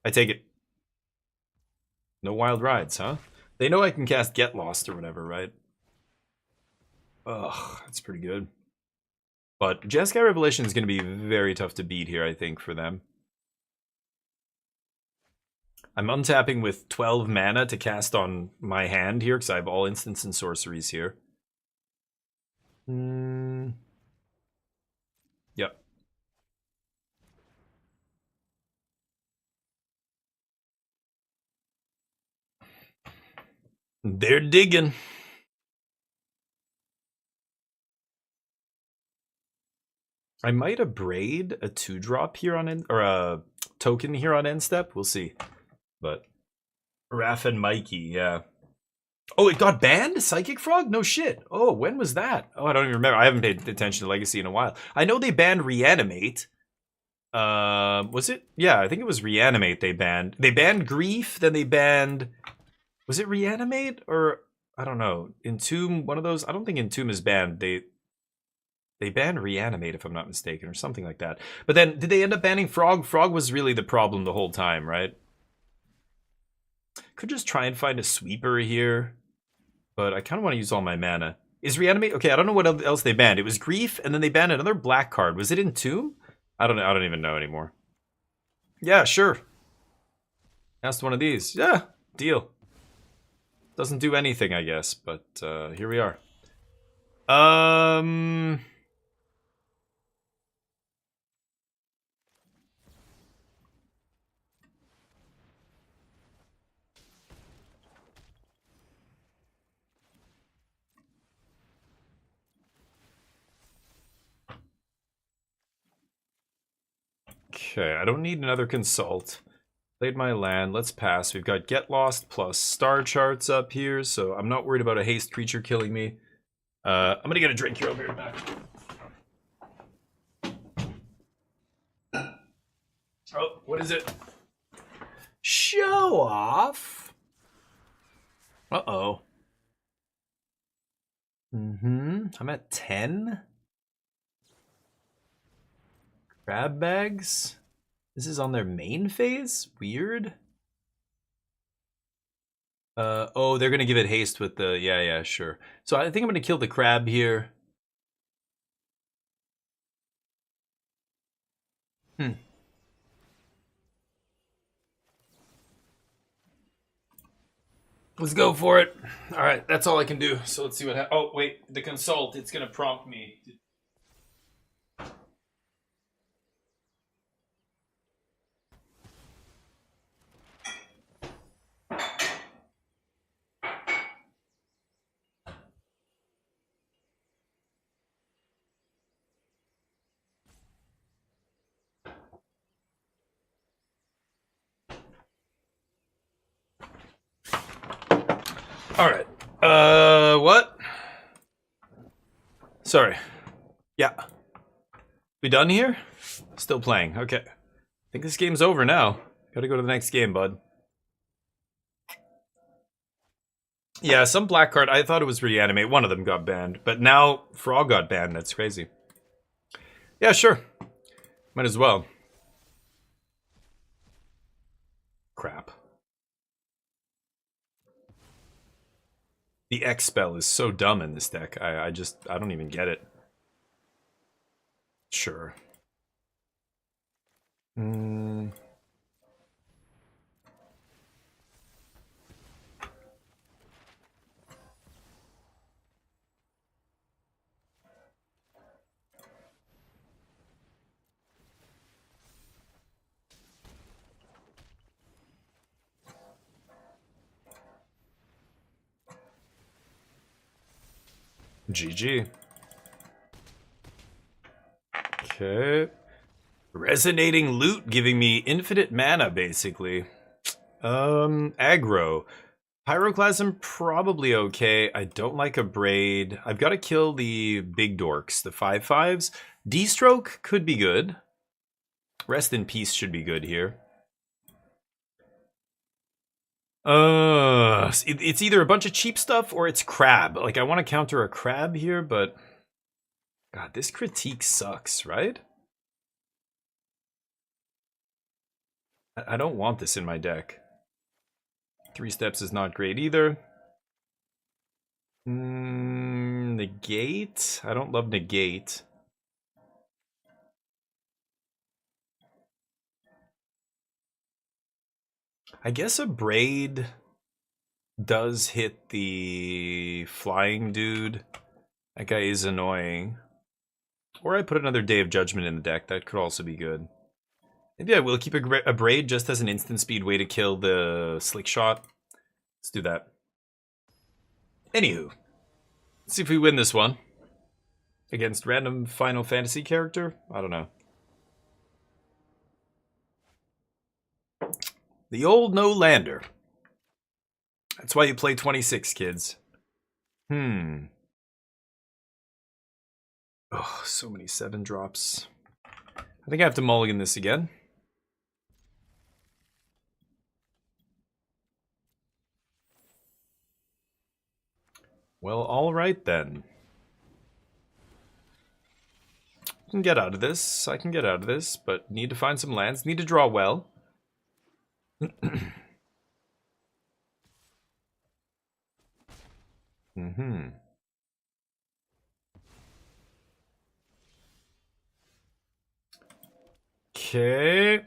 I take it. No Wild Rides, huh? They know I can cast Get Lost or whatever, right? Ugh, that's pretty good. But Jeskai Revelation is going to be very tough to beat here, I think, for them. I'm untapping with 12 mana to cast on my hand here, because I have all instants and sorceries here. Yep. They're digging. I might abrade a 2-drop here on end, or a token here on end step. We'll see. But Raph and Mikey, yeah. Oh, it got banned? Psychic Frog? No shit. Oh, when was that? Oh, I don't even remember. I haven't paid attention to Legacy in a while. I know they banned Reanimate. Was it? Yeah, I think it was Reanimate they banned. They banned Grief, then they banned... Was it Reanimate? Or, I don't know. Entomb, one of those? I don't think Entomb is banned. They banned Reanimate, if I'm not mistaken, or something like that. But then, did they end up banning Frog? Frog was really the problem the whole time, right? Could just try and find a sweeper here. But I kind of want to use all my mana. Is Reanimate... Okay, I don't know what else they banned. It was Grief, and then they banned another black card. Was it Entomb? I don't know. I don't even know anymore. Yeah, sure. Cast one of these. Yeah, deal. Doesn't do anything, I guess, but here we are. Okay, I don't need another consult. Played my land, let's pass. We've got Get Lost plus Star Charts up here, so I'm not worried about a haste creature killing me. I'm gonna get a drink here, I'll be right back. Oh, what is it? Show off! Uh-oh. I'm at 10? Crab bags? This is on their main phase? Weird. Oh, they're gonna give it haste with the... Yeah, sure. So I think I'm gonna kill the crab here. Let's go for it. All right, that's all I can do. So let's see what happens. Oh, wait, the consult, it's gonna prompt me. Alright. What? Sorry. Yeah. We done here? Still playing. Okay. I think this game's over now. Gotta go to the next game, bud. Yeah, some black card. I thought it was reanimate. One of them got banned. But now Frog got banned. That's crazy. Yeah, sure. Might as well. Crap. The X spell is so dumb in this deck. I don't even get it. Sure. GG. Okay. Resonating loot giving me infinite mana, basically. Aggro. Pyroclasm, probably okay. I don't like a braid. I've got to kill the big dorks, the 5/5s. D-stroke could be good. Rest in peace should be good here. It's either a bunch of cheap stuff or it's crab. Like, I want to counter a crab here, but... God, this critique sucks, right? I don't want this in my deck. 3 steps is not great either. Negate? I don't love negate. I guess a braid does hit the flying dude. That guy is annoying. Or I put another Day of Judgment in the deck. That could also be good. Maybe I will keep a braid just as an instant speed way to kill the slick shot. Let's do that. Anywho, let's see if we win this one. Against random Final Fantasy character? I don't know. The old no-lander. That's why you play 26, kids. Oh, so many 7 drops. I think I have to mulligan this again. Well, alright then. I can get out of this. I can get out of this, but need to find some lands. Need to draw well. Okay. I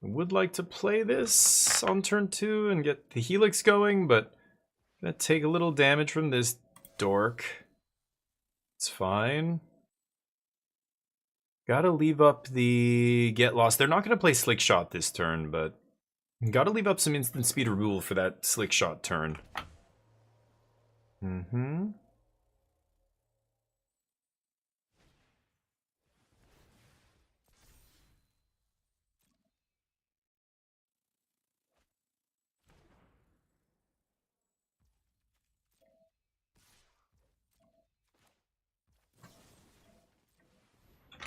would like to play this on turn 2 and get the Helix going, but I'm gonna take a little damage from this dork. It's fine. Gotta leave up the Get Lost. They're not gonna play Slick Shot this turn, but gotta leave up some instant speed removal for that Slick Shot turn.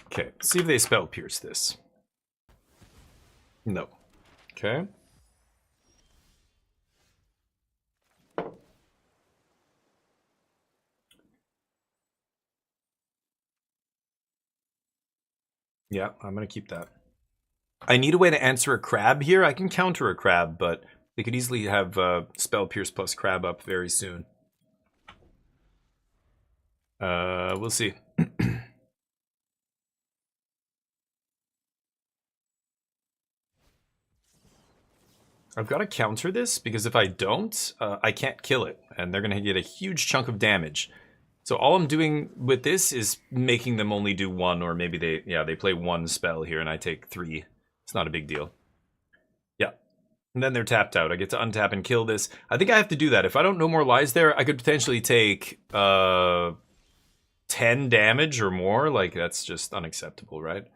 Okay, see if they spell pierce this. No. Okay. Yeah, I'm gonna keep that. I need a way to answer a crab here. I can counter a crab, but they could easily have spell pierce plus crab up very soon. We'll see. I've got to counter this, because if I don't, I can't kill it, and they're going to get a huge chunk of damage. So all I'm doing with this is making them only do 1, or maybe they play 1 spell here, and I take 3. It's not a big deal. Yeah. And then they're tapped out. I get to untap and kill this. I think I have to do that. If I don't know more lies there, I could potentially take 10 damage or more. Like, that's just unacceptable, right?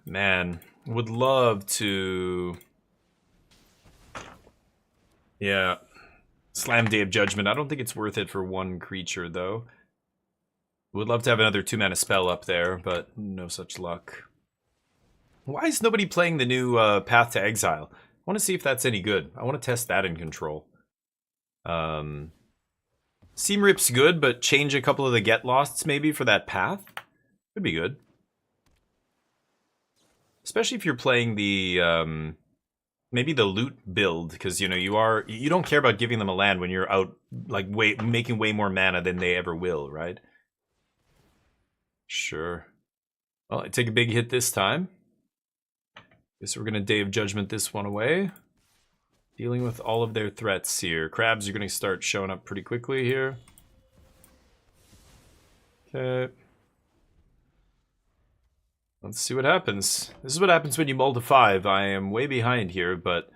Man, would love to... Yeah. Slam Day of Judgment. I don't think it's worth it for one creature, though. Would love to have another 2-mana spell up there, but no such luck. Why is nobody playing the new Path to Exile? I want to see if that's any good. I want to test that in Control. Seam Rip's good, but change a couple of the Get Losts maybe for that Path? Could be good. Especially if you're playing the... maybe the loot build, because you don't care about giving them a land when you're out like making way more mana than they ever will, right? Sure. Well, I take a big hit this time. Guess we're gonna Day of Judgment this one away. Dealing with all of their threats here. Crabs are gonna start showing up pretty quickly here. Okay. Let's see what happens. This is what happens when you mull to 5. I am way behind here, but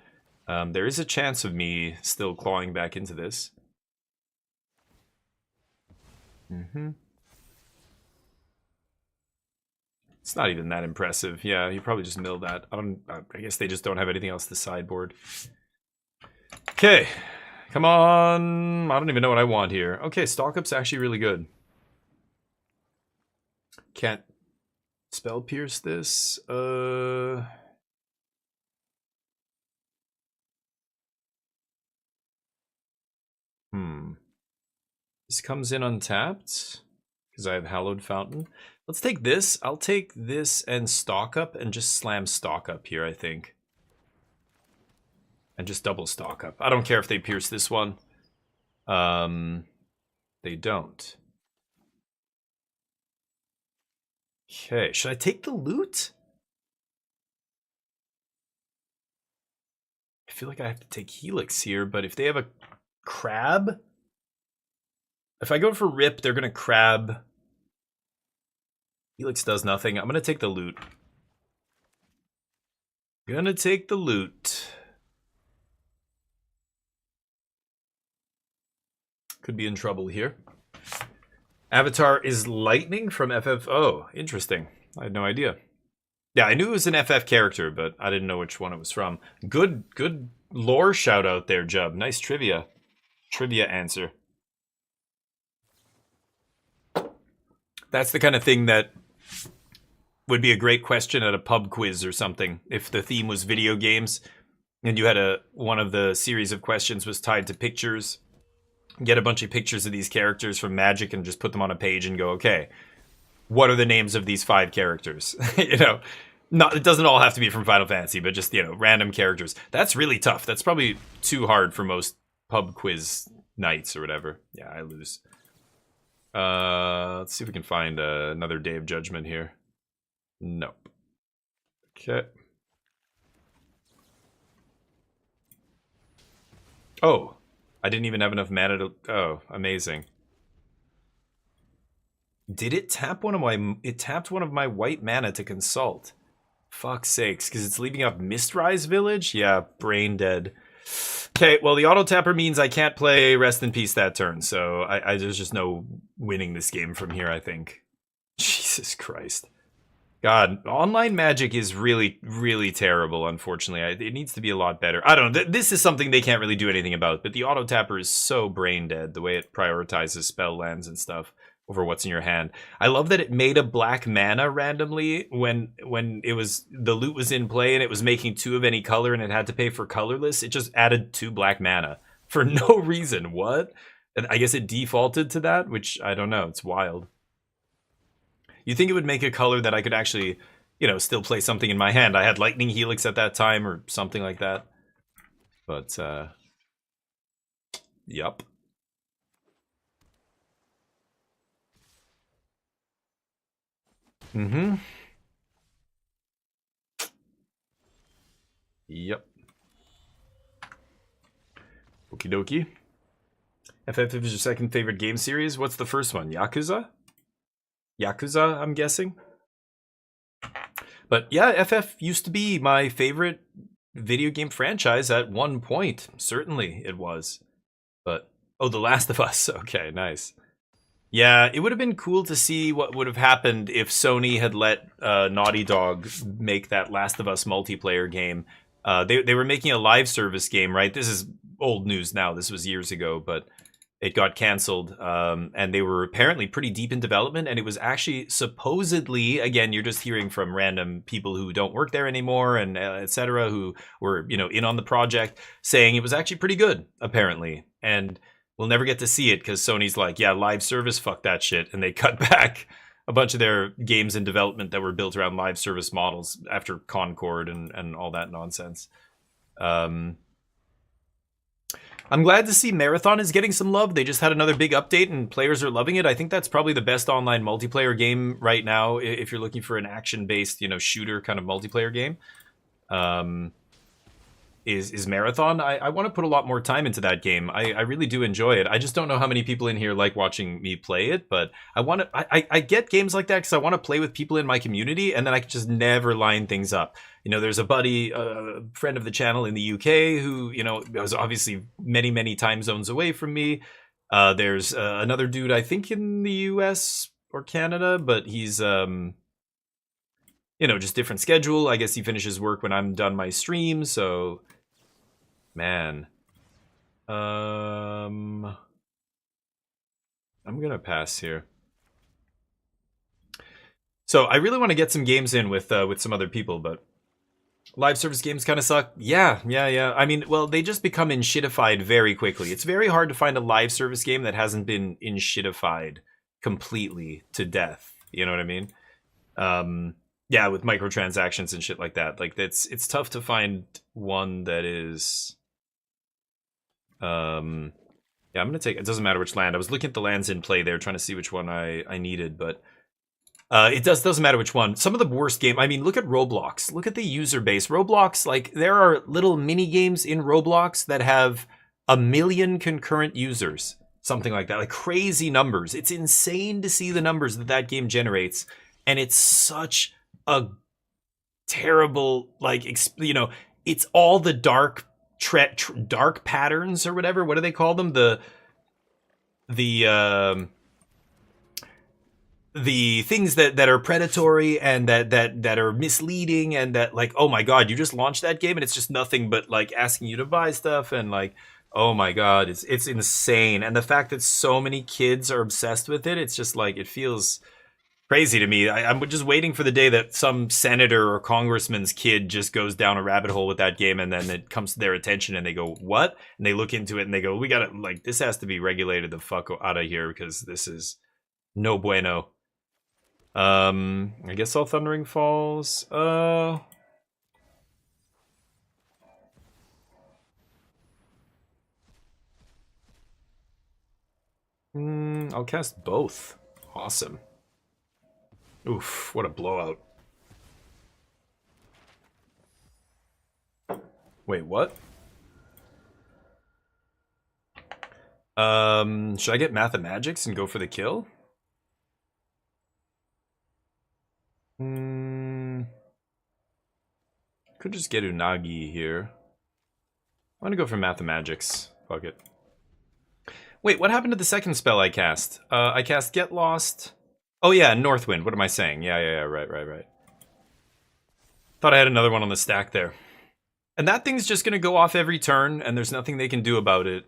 there is a chance of me still clawing back into this. It's not even that impressive. Yeah, you probably just milled that. I guess they just don't have anything else to sideboard. Okay. Come on. I don't even know what I want here. Okay, Stalk Up's actually really good. Can't Spell Pierce this. This comes in untapped because I have Hallowed Fountain. Let's take this. I'll take this and Stalk Up and just slam Stalk Up here, I think. And just double Stalk Up. I don't care if they pierce this one. They don't. Okay, should I take the loot? I feel like I have to take Helix here, but if they have a crab... If I go for Rip, they're going to crab. Helix does nothing. I'm going to take the loot. Gonna take the loot. Could be in trouble here. Avatar is Lightning from FF. Oh, interesting. I had no idea. Yeah, I knew it was an FF character, but I didn't know which one it was from. Good lore shout out there, Jub. Nice trivia answer. That's the kind of thing that would be a great question at a pub quiz or something. If the theme was video games and you had one of the series of questions was tied to pictures, get a bunch of pictures of these characters from Magic and just put them on a page and go, okay, what are the names of these 5 characters? It doesn't all have to be from Final Fantasy, but just, random characters. That's really tough. That's probably too hard for most pub quiz nights or whatever. Yeah, I lose. Let's see if we can find another Day of Judgment here. Nope. Okay. Oh, I didn't even have enough mana to... Oh, amazing. Did it tap one of my... It tapped one of my white mana to consult. Fuck's sakes, because it's leaving up Mistrise Village? Yeah, brain dead. Okay, well, the auto tapper means I can't play Rest in Peace that turn, so there's just no winning this game from here, I think. Jesus Christ. God, online Magic is really, really terrible, unfortunately. It needs to be a lot better. I don't know, this is something they can't really do anything about, but the auto tapper is so brain dead, the way it prioritizes spell lands and stuff over what's in your hand. I love that it made a black mana randomly when it was the loot was in play and it was making 2 of any color and it had to pay for colorless. It just added 2 black mana for no reason. What? And I guess it defaulted to that, which I don't know. It's wild. You think it would make a color that I could actually, still play something in my hand. I had Lightning Helix at that time or something like that. But, yup. Yep. Okie dokie. FF is your second favorite game series? What's the first one? Yakuza? Yakuza, I'm guessing. But yeah, FF used to be my favorite video game franchise at one point. Certainly it was. But, oh, The Last of Us. Okay, nice. Yeah, it would have been cool to see what would have happened if Sony had let Naughty Dog make that Last of Us multiplayer game. They were making a live service game, right? This is old news now. This was years ago, but it got canceled, and they were apparently pretty deep in development, and it was actually supposedly, again, you're just hearing from random people who don't work there anymore, and etc., who were, you know, in on the project, saying it was actually pretty good, apparently. And we'll never get to see it because Sony's like, yeah, live service, fuck that shit, and they cut back a bunch of their games in development that were built around live service models after Concord and all that nonsense. I'm glad to see Marathon is getting some love. They just had another big update and players are loving it. I think that's probably the best online multiplayer game right now if you're looking for an action-based, you know, shooter kind of multiplayer game. Is Marathon. I want to put a lot more time into that game. I really do enjoy it. I just don't know how many people in here like watching me play it, but I get games like that because I want to play with people in my community, and then I can just never line things up. You know, there's a buddy, a friend of the channel in the UK who, you know, was obviously many, many time zones away from me. There's another dude, I think in the US or Canada, but he's, you know, just different schedule. I guess he finishes work when I'm done my stream, so, man. I'm gonna pass here. So I really want to get some games in with some other people, but live service games kind of suck. Yeah. I mean, well, they just become enshittified very quickly. It's very hard to find a live service game that hasn't been enshittified completely to death. You know what I mean? Yeah, with microtransactions and shit like that. Like, it's tough to find one that is... Yeah, I'm gonna take... It doesn't matter which land. I was looking at the lands in play there, trying to see which one I needed, but... it doesn't matter which one. Some of the worst game. I mean, look at Roblox. Look at the user base. Roblox, like, there are little mini games in Roblox that have 1 million concurrent users, something like that. Like crazy numbers. It's insane to see the numbers that game generates, and it's such a terrible, like, you know, it's all the dark patterns or whatever. What do they call them? The things that are predatory and that are misleading, and that, like, oh my god, you just launched that game and it's just nothing but like asking you to buy stuff, and like, oh my god, it's insane. And the fact that so many kids are obsessed with it, it's just like, it feels crazy to me. I'm just waiting for the day that some senator or congressman's kid just goes down a rabbit hole with that game, and then it comes to their attention and they go, what? And they look into it and they go, we gotta, like, this has to be regulated the fuck out of here, because this is no bueno. I guess all Thundering Falls. I'll cast both. Awesome. Oof, what a blowout. Wait, what? Should I get Mathemagics and go for the kill? Could just get Unagi here. I'm gonna go for Mathemagics. Fuck it. Wait, what happened to the second spell I cast? I cast Get Lost. Oh yeah, Northwind. What am I saying? Yeah, right. Thought I had another one on the stack there. And that thing's just gonna go off every turn, and there's nothing they can do about it.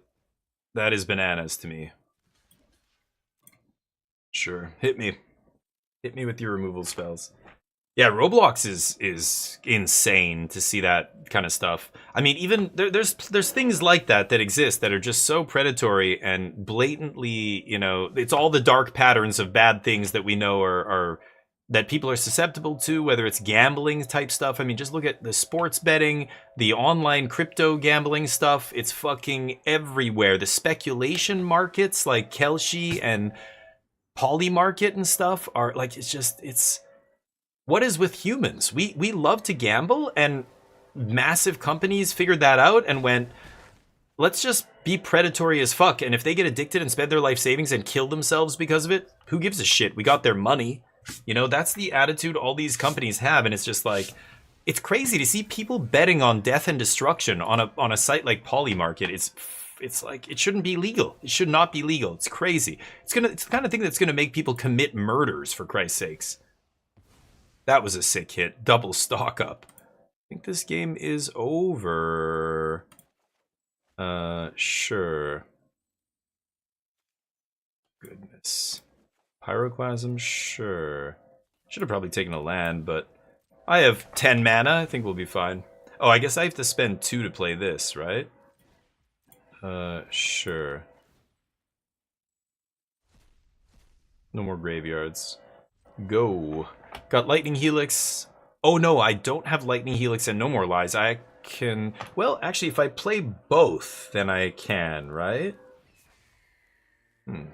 That is bananas to me. Sure, hit me. Hit me with your removal spells. Yeah, Roblox is insane to see that kind of stuff. I mean, even there's things like that exist that are just so predatory and blatantly, you know, it's all the dark patterns of bad things that we know are that people are susceptible to, whether it's gambling type stuff. I mean, just look at the sports betting, the online crypto gambling stuff. It's fucking everywhere. The speculation markets like Kelshi and Polymarket and stuff are like, it's what is with humans? We love to gamble, and massive companies figured that out and went, let's just be predatory as fuck, and if they get addicted and spend their life savings and kill themselves because of it, who gives a shit? We got their money. You know, that's the attitude all these companies have, and it's just like, it's crazy to see people betting on death and destruction on a site like Polymarket. It's like, it shouldn't be legal. It should not be legal. It's crazy. It's the kind of thing that's gonna make people commit murders, for Christ's sakes. That was a sick hit. Double stock up. I think this game is over. Sure. Goodness. Pyroclasm, sure. Should have probably taken a land, but I have 10 mana. I think we'll be fine. Oh, I guess I have to spend 2 to play this, right? Sure. No more graveyards. Go. Got Lightning Helix. Oh no, I don't have Lightning Helix and No More Lies. I can... Well, actually, if I play both, then I can, right? Let's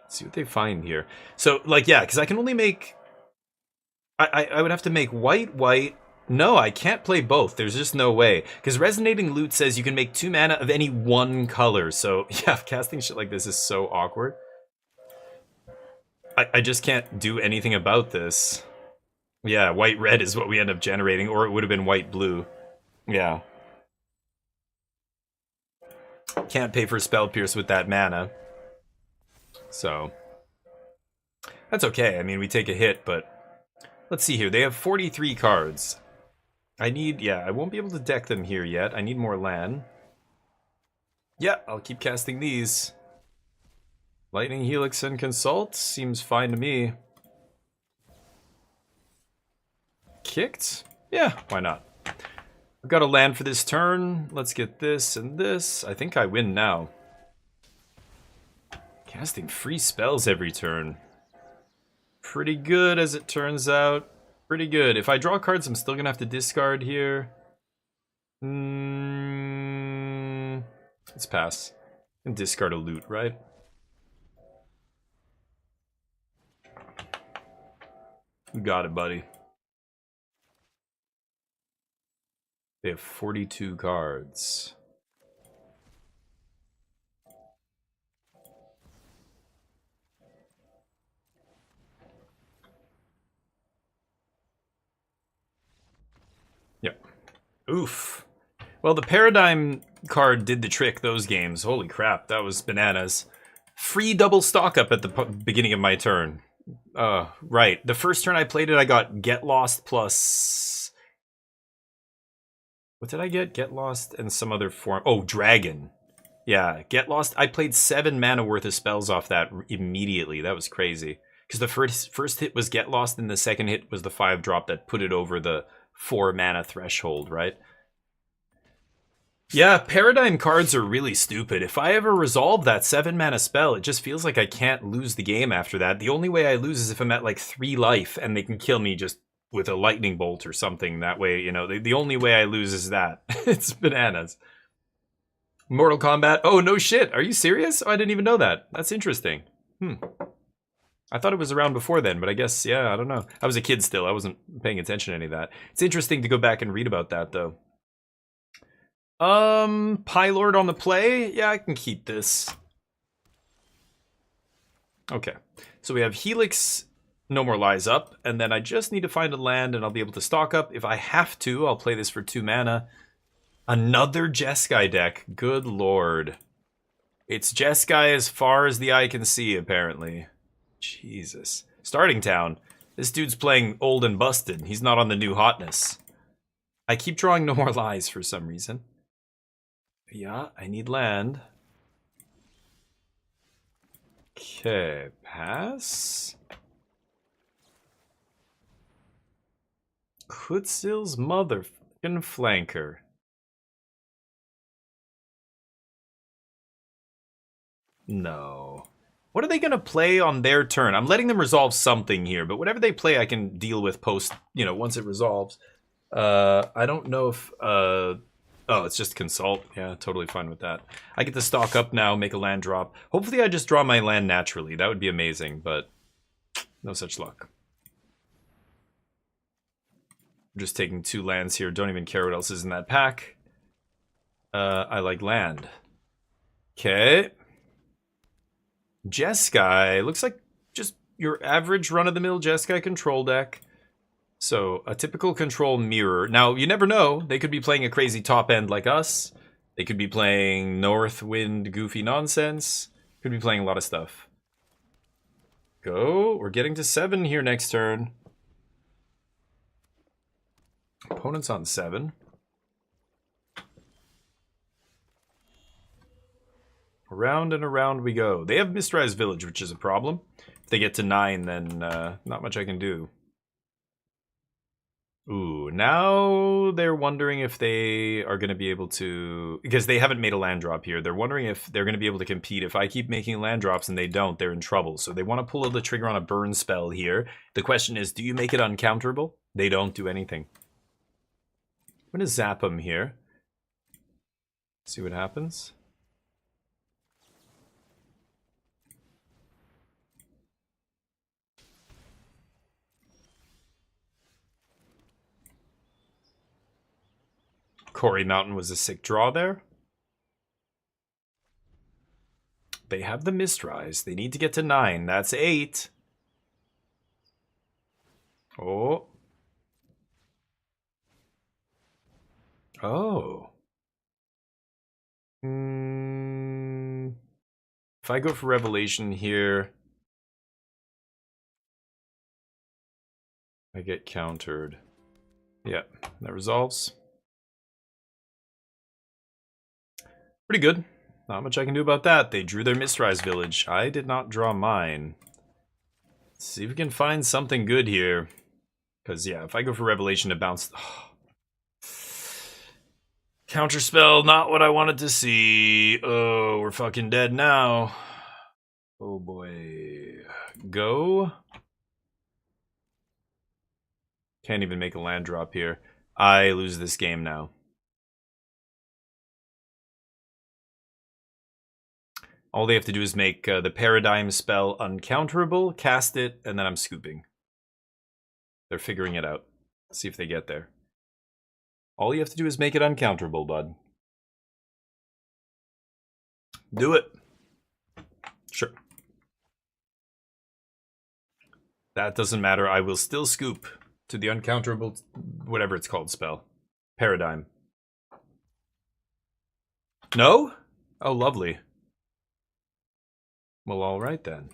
see what they find here. So, like, yeah, because I can only make... I would have to make white, white... No, I can't play both. There's just no way. Because Resonating Lute says you can make 2 mana of any one color. So, yeah, casting shit like this is so awkward. I just can't do anything about this. Yeah, white-red is what we end up generating, or it would have been white-blue. Yeah. Can't pay for Spell Pierce with that mana. So, that's okay. I mean, we take a hit, but let's see here. They have 43 cards. I need, yeah, I won't be able to deck them here yet. I need more land. Yeah, I'll keep casting these. Lightning Helix and Consult seems fine to me. Kicked? Yeah, why not? I've got a land for this turn. Let's get this and this. I think I win now. Casting free spells every turn. Pretty good as it turns out. Pretty good. If I draw cards, I'm still gonna have to discard here. Let's pass. And discard a loot, right? You got it, buddy. They have 42 cards. Yep. Oof. Well, the Paradigm card did the trick those games. Holy crap, that was bananas. Free double stock up at the beginning of my turn. Right. The first turn I played it, I got Get Lost plus... What did I get? Get Lost and some other form. Oh, Dragon. Yeah, Get Lost. I played 7 mana worth of spells off that immediately. That was crazy. Because the first hit was Get Lost, and the second hit was the 5-drop that put it over the 4 mana threshold, right? Yeah, Paradigm cards are really stupid. If I ever resolve that 7 mana spell, it just feels like I can't lose the game after that. The only way I lose is if I'm at like 3 life and they can kill me just with a lightning bolt or something. That way, you know, the only way I lose is that. It's bananas. Mortal Kombat. Oh, no shit. Are you serious? Oh, I didn't even know that. That's interesting. I thought it was around before then, but I guess, yeah, I don't know. I was a kid still. I wasn't paying attention to any of that. It's interesting to go back and read about that, though. Pylord on the play? Yeah, I can keep this. Okay. So we have Helix, No More Lies up, and then I just need to find a land and I'll be able to stock up. If I have to, I'll play this for 2 mana. Another Jeskai deck. Good lord. It's Jeskai as far as the eye can see, apparently. Jesus. Starting Town. This dude's playing old and busted. He's not on the new hotness. I keep drawing No More Lies for some reason. Yeah, I need land. Okay, pass. Kutzil's motherfucking flanker. No. What are they going to play on their turn? I'm letting them resolve something here, but whatever they play I can deal with post, you know, once it resolves. I don't know if... Oh, it's just Consult. Yeah, totally fine with that. I get to stock up now, make a land drop. Hopefully I just draw my land naturally. That would be amazing, but no such luck. I'm just taking 2 lands here. Don't even care what else is in that pack. I like land. Okay. Jeskai. Looks like just your average run-of-the-mill Jeskai control deck. So, a typical control mirror. Now, you never know. They could be playing a crazy top end like us. They could be playing North Wind goofy nonsense. Could be playing a lot of stuff. Go. We're getting to 7 here next turn. Opponent's on 7. Around and around we go. They have Mistrise Village, which is a problem. If they get to 9, then not much I can do. Ooh, now they're wondering if they are going to be able to... Because they haven't made a land drop here. They're wondering if they're going to be able to compete. If I keep making land drops and they don't, they're in trouble. So they want to pull the trigger on a burn spell here. The question is, do you make it uncounterable? They don't do anything. I'm going to zap them here. See what happens. Quarry Mountain was a sick draw there. They have the Mistrise. They need to get to 9. That's 8. Oh. Oh. If I go for Revelation here, I get countered. Yeah, that resolves. Pretty good. Not much I can do about that. They drew their Mistrise Village. I did not draw mine. Let's see if we can find something good here. Because, yeah, if I go for Revelation to bounce... Oh. Counterspell, not what I wanted to see. Oh, we're fucking dead now. Oh, boy. Go. Can't even make a land drop here. I lose this game now. All they have to do is make the Paradigm spell uncounterable, cast it, and then I'm scooping. They're figuring it out. Let's see if they get there. All you have to do is make it uncounterable, bud. Do it. Sure. That doesn't matter. I will still scoop to the uncounterable, whatever it's called, spell. Paradigm. No? Oh, lovely. Well, all right then.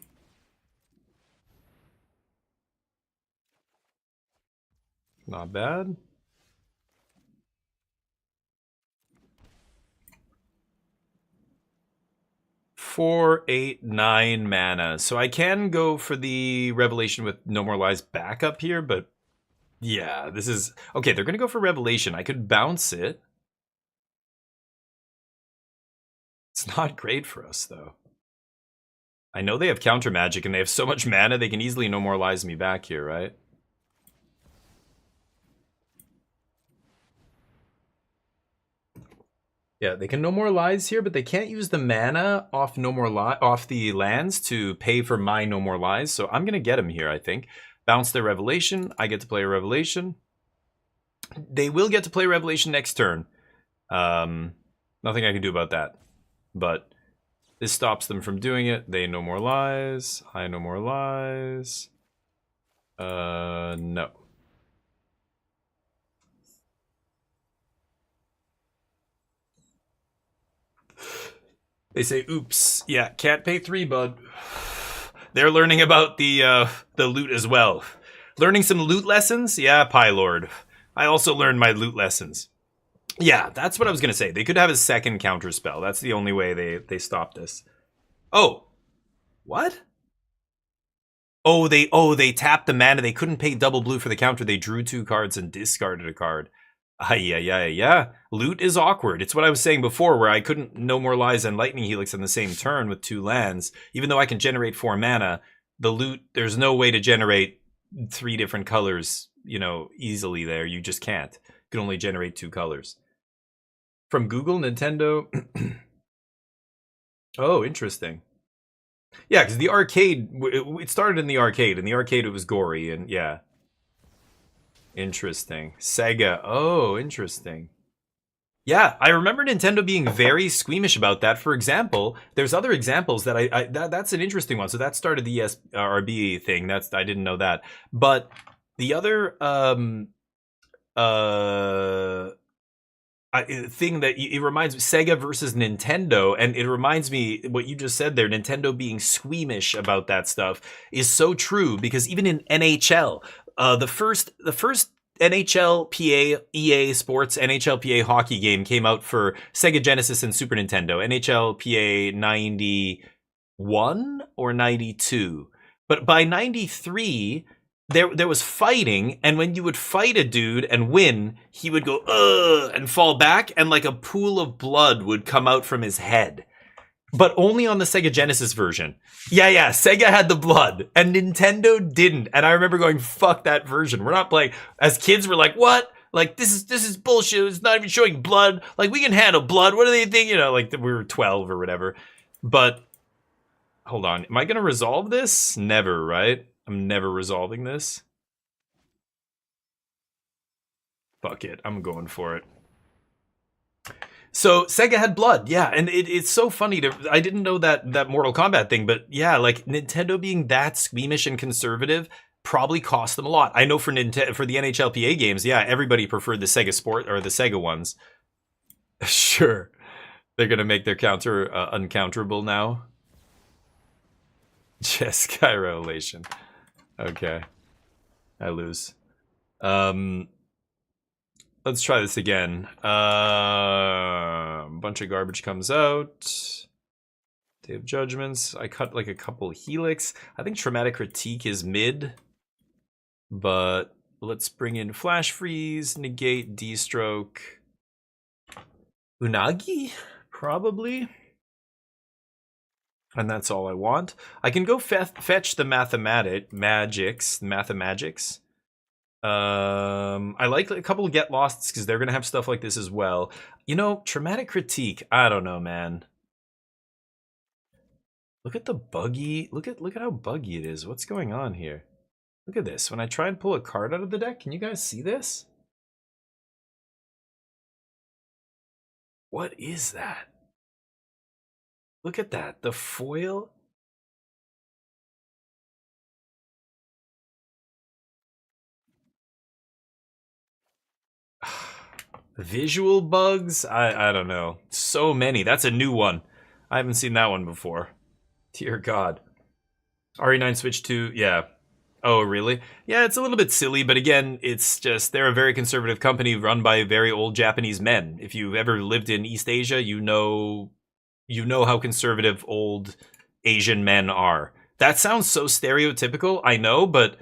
Not bad. Four, 8, 9 mana. So I can go for the Revelation with No More Lies backup here, but yeah, this is... Okay, they're going to go for Revelation. I could bounce it. It's not great for us, though. I know they have counter magic and they have so much mana they can easily No More Lies me back here, right? Yeah, they can No More Lies here, but they can't use the mana off off the lands to pay for my No More Lies. So I'm gonna get them here, I think. Bounce their Revelation. I get to play a Revelation. They will get to play Revelation next turn. Nothing I can do about that. But this stops them from doing it. They No More Lies. I No More Lies. No. They say, oops. Yeah, can't pay 3, bud. They're learning about the loot as well. Learning some loot lessons? Yeah, Pylord. I also learned my loot lessons. Yeah, that's what I was going to say. They could have a second counter spell. That's the only way they stop this. Oh. What? Oh, they tapped the mana. They couldn't pay double blue for the counter. They drew 2 cards and discarded a card. Yeah. Loot is awkward. It's what I was saying before, where I couldn't No More Lies and Lightning Helix on the same turn with 2 lands. Even though I can generate 4 mana, the loot, there's no way to generate 3 different colors, you know, easily there. You just can't. You can only generate 2 colors. From Google, Nintendo. Oh, interesting. Yeah, because the arcade, it started in the arcade. In the arcade, it was gory, and yeah. Interesting. Sega. Oh, interesting. Yeah, I remember Nintendo being very squeamish about that. For example, there's other examples that that's an interesting one. So that started the ESRB thing. I didn't know that. But the other thing that it reminds me, Sega versus Nintendo, and it reminds me what you just said there, Nintendo being squeamish about that stuff is so true, because even in NHL, the first NHLPA EA Sports NHLPA hockey game came out for Sega Genesis and Super Nintendo. NHLPA 91 or 92. But by 93, there was fighting, and when you would fight a dude and win, he would go, ugh, and fall back, and like a pool of blood would come out from his head. But only on the Sega Genesis version. Yeah, Sega had the blood, and Nintendo didn't. And I remember going, fuck that version. We're not playing. As kids, we're like, what? Like, this is bullshit. It's not even showing blood. Like, we can handle blood. What do they think? You know, like, we were 12 or whatever. But, hold on. Am I going to resolve this? Never, right? I'm never resolving this. Fuck it. I'm going for it. So Sega had blood, yeah, and it's so funny I didn't know that Mortal Kombat thing, but yeah, like Nintendo being that squeamish and conservative probably cost them a lot. I know for the NHLPA games, yeah, everybody preferred the Sega Sport or the Sega ones. Sure, they're gonna make their counter uncounterable now. Just Skyrelation. Okay, I lose. Let's try this again. A bunch of garbage comes out. Day of Judgments. I cut like a couple Helix. I think Traumatic Critique is mid. But let's bring in Flash Freeze, Negate, D-Stroke. Unagi? Probably. And that's all I want. I can go fetch the Mathemagics. I like a couple of Get Losts because they're gonna have stuff like this as well. You know, Traumatic Critique. I don't know, man. Look at the buggy. Look at how buggy it is. What's going on here? Look at this. When I try and pull a card out of the deck, can you guys see this? What is that? Look at that. The foil. Visual bugs? I don't know. So many. That's a new one. I haven't seen that one before. Dear God. RE9 Switch 2, yeah. Oh, really? Yeah, it's a little bit silly, but again, it's just, they're a very conservative company run by very old Japanese men. If you've ever lived in East Asia, you know how conservative old Asian men are. That sounds so stereotypical, I know, but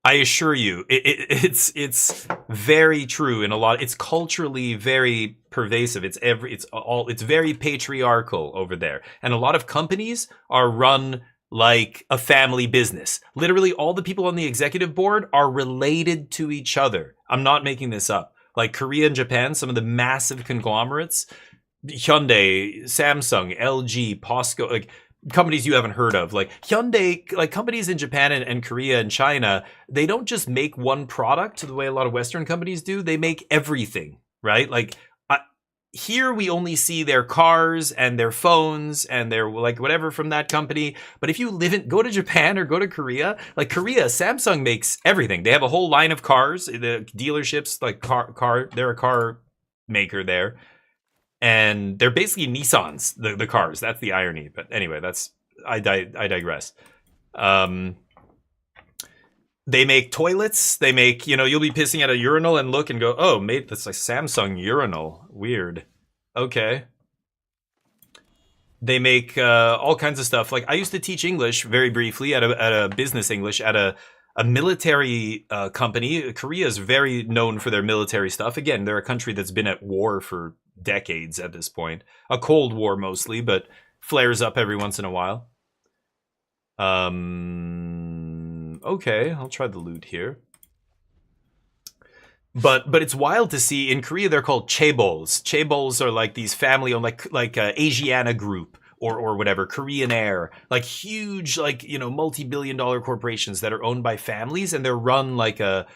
I assure you, it's very true in a lot. It's culturally very pervasive. It's very patriarchal over there, and a lot of companies are run like a family business. Literally, all the people on the executive board are related to each other. I'm not making this up. Like Korea and Japan, some of the massive conglomerates, Hyundai, Samsung, LG, POSCO, like companies you haven't heard of, like Hyundai, like companies in Japan and Korea and China, they don't just make one product the way a lot of Western companies do. They make everything, right? Like here we only see their cars and their phones and their like whatever from that company. But if you go to Japan or go to Korea, like Korea, Samsung makes everything. They have a whole line of cars, the dealerships, like they're a car maker there. And they're basically Nissans, the cars. That's the irony. But anyway, I digress. They make toilets. They make, you'll be pissing at a urinal and look and go, oh, mate, that's a Samsung urinal. Weird. Okay. They make all kinds of stuff. Like I used to teach English very briefly at a business English at a military company. Korea is very known for their military stuff. Again, they're a country that's been at war for decades at this point. A Cold War mostly, but flares up every once in a while. Okay, I'll try the loot here. But it's wild to see in Korea they're called chaebols. Chaebols are like these family-owned, like Asiana Group or whatever, Korean Air, like huge, like multi-billion-dollar corporations that are owned by families, and they're run like a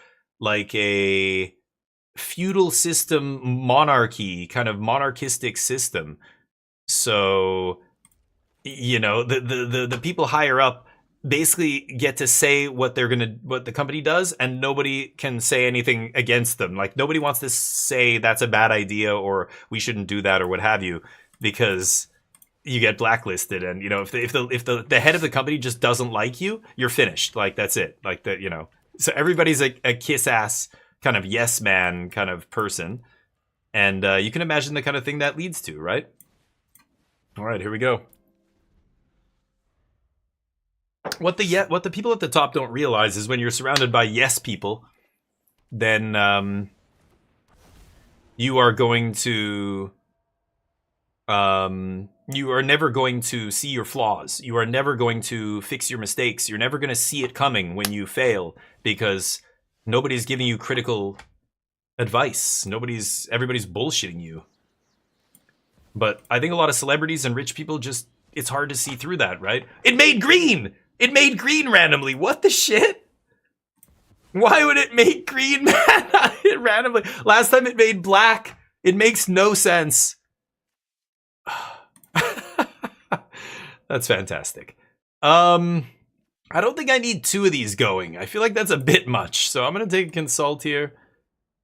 feudal system, monarchy, kind of monarchistic system. So the people higher up basically get to say what the company does, and nobody can say anything against them. Like nobody wants to say that's a bad idea or we shouldn't do that or what have you, because you get blacklisted. And if the head of the company just doesn't like you, you're finished. Like that's it. Like that. So everybody's a kiss ass kind of yes man kind of person. And you can imagine the kind of thing that leads to, right? All right, here we go. What the people at the top don't realize is when you're surrounded by yes people, then you are going to you are never going to see your flaws. You are never going to fix your mistakes. You're never going to see it coming when you fail because nobody's giving you critical advice. Everybody's bullshitting you. But I think a lot of celebrities and rich people it's hard to see through that, right? It made green! It made green randomly. What the shit? Why would it make green randomly? Last time it made black. It makes no sense. That's fantastic. I don't think I need 2 of these going. I feel like that's a bit much. So I'm going to take a consult here.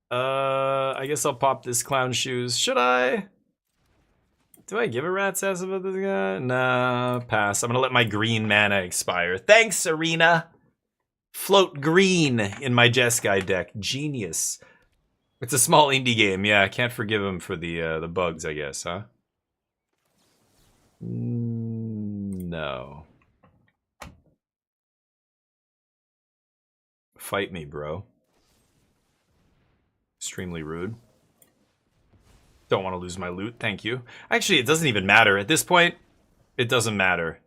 I guess I'll pop this clown shoes. Should I? Do I give a rat's ass about this guy? Nah, pass. I'm going to let my green mana expire. Thanks, Arena. Float green in my Jeskai deck. Genius. It's a small indie game. Yeah, I can't forgive him for the bugs, I guess, huh? No. Fight me, bro. Extremely rude. Don't want to lose my loot, thank you. Actually, it doesn't even matter. At this point, it doesn't matter.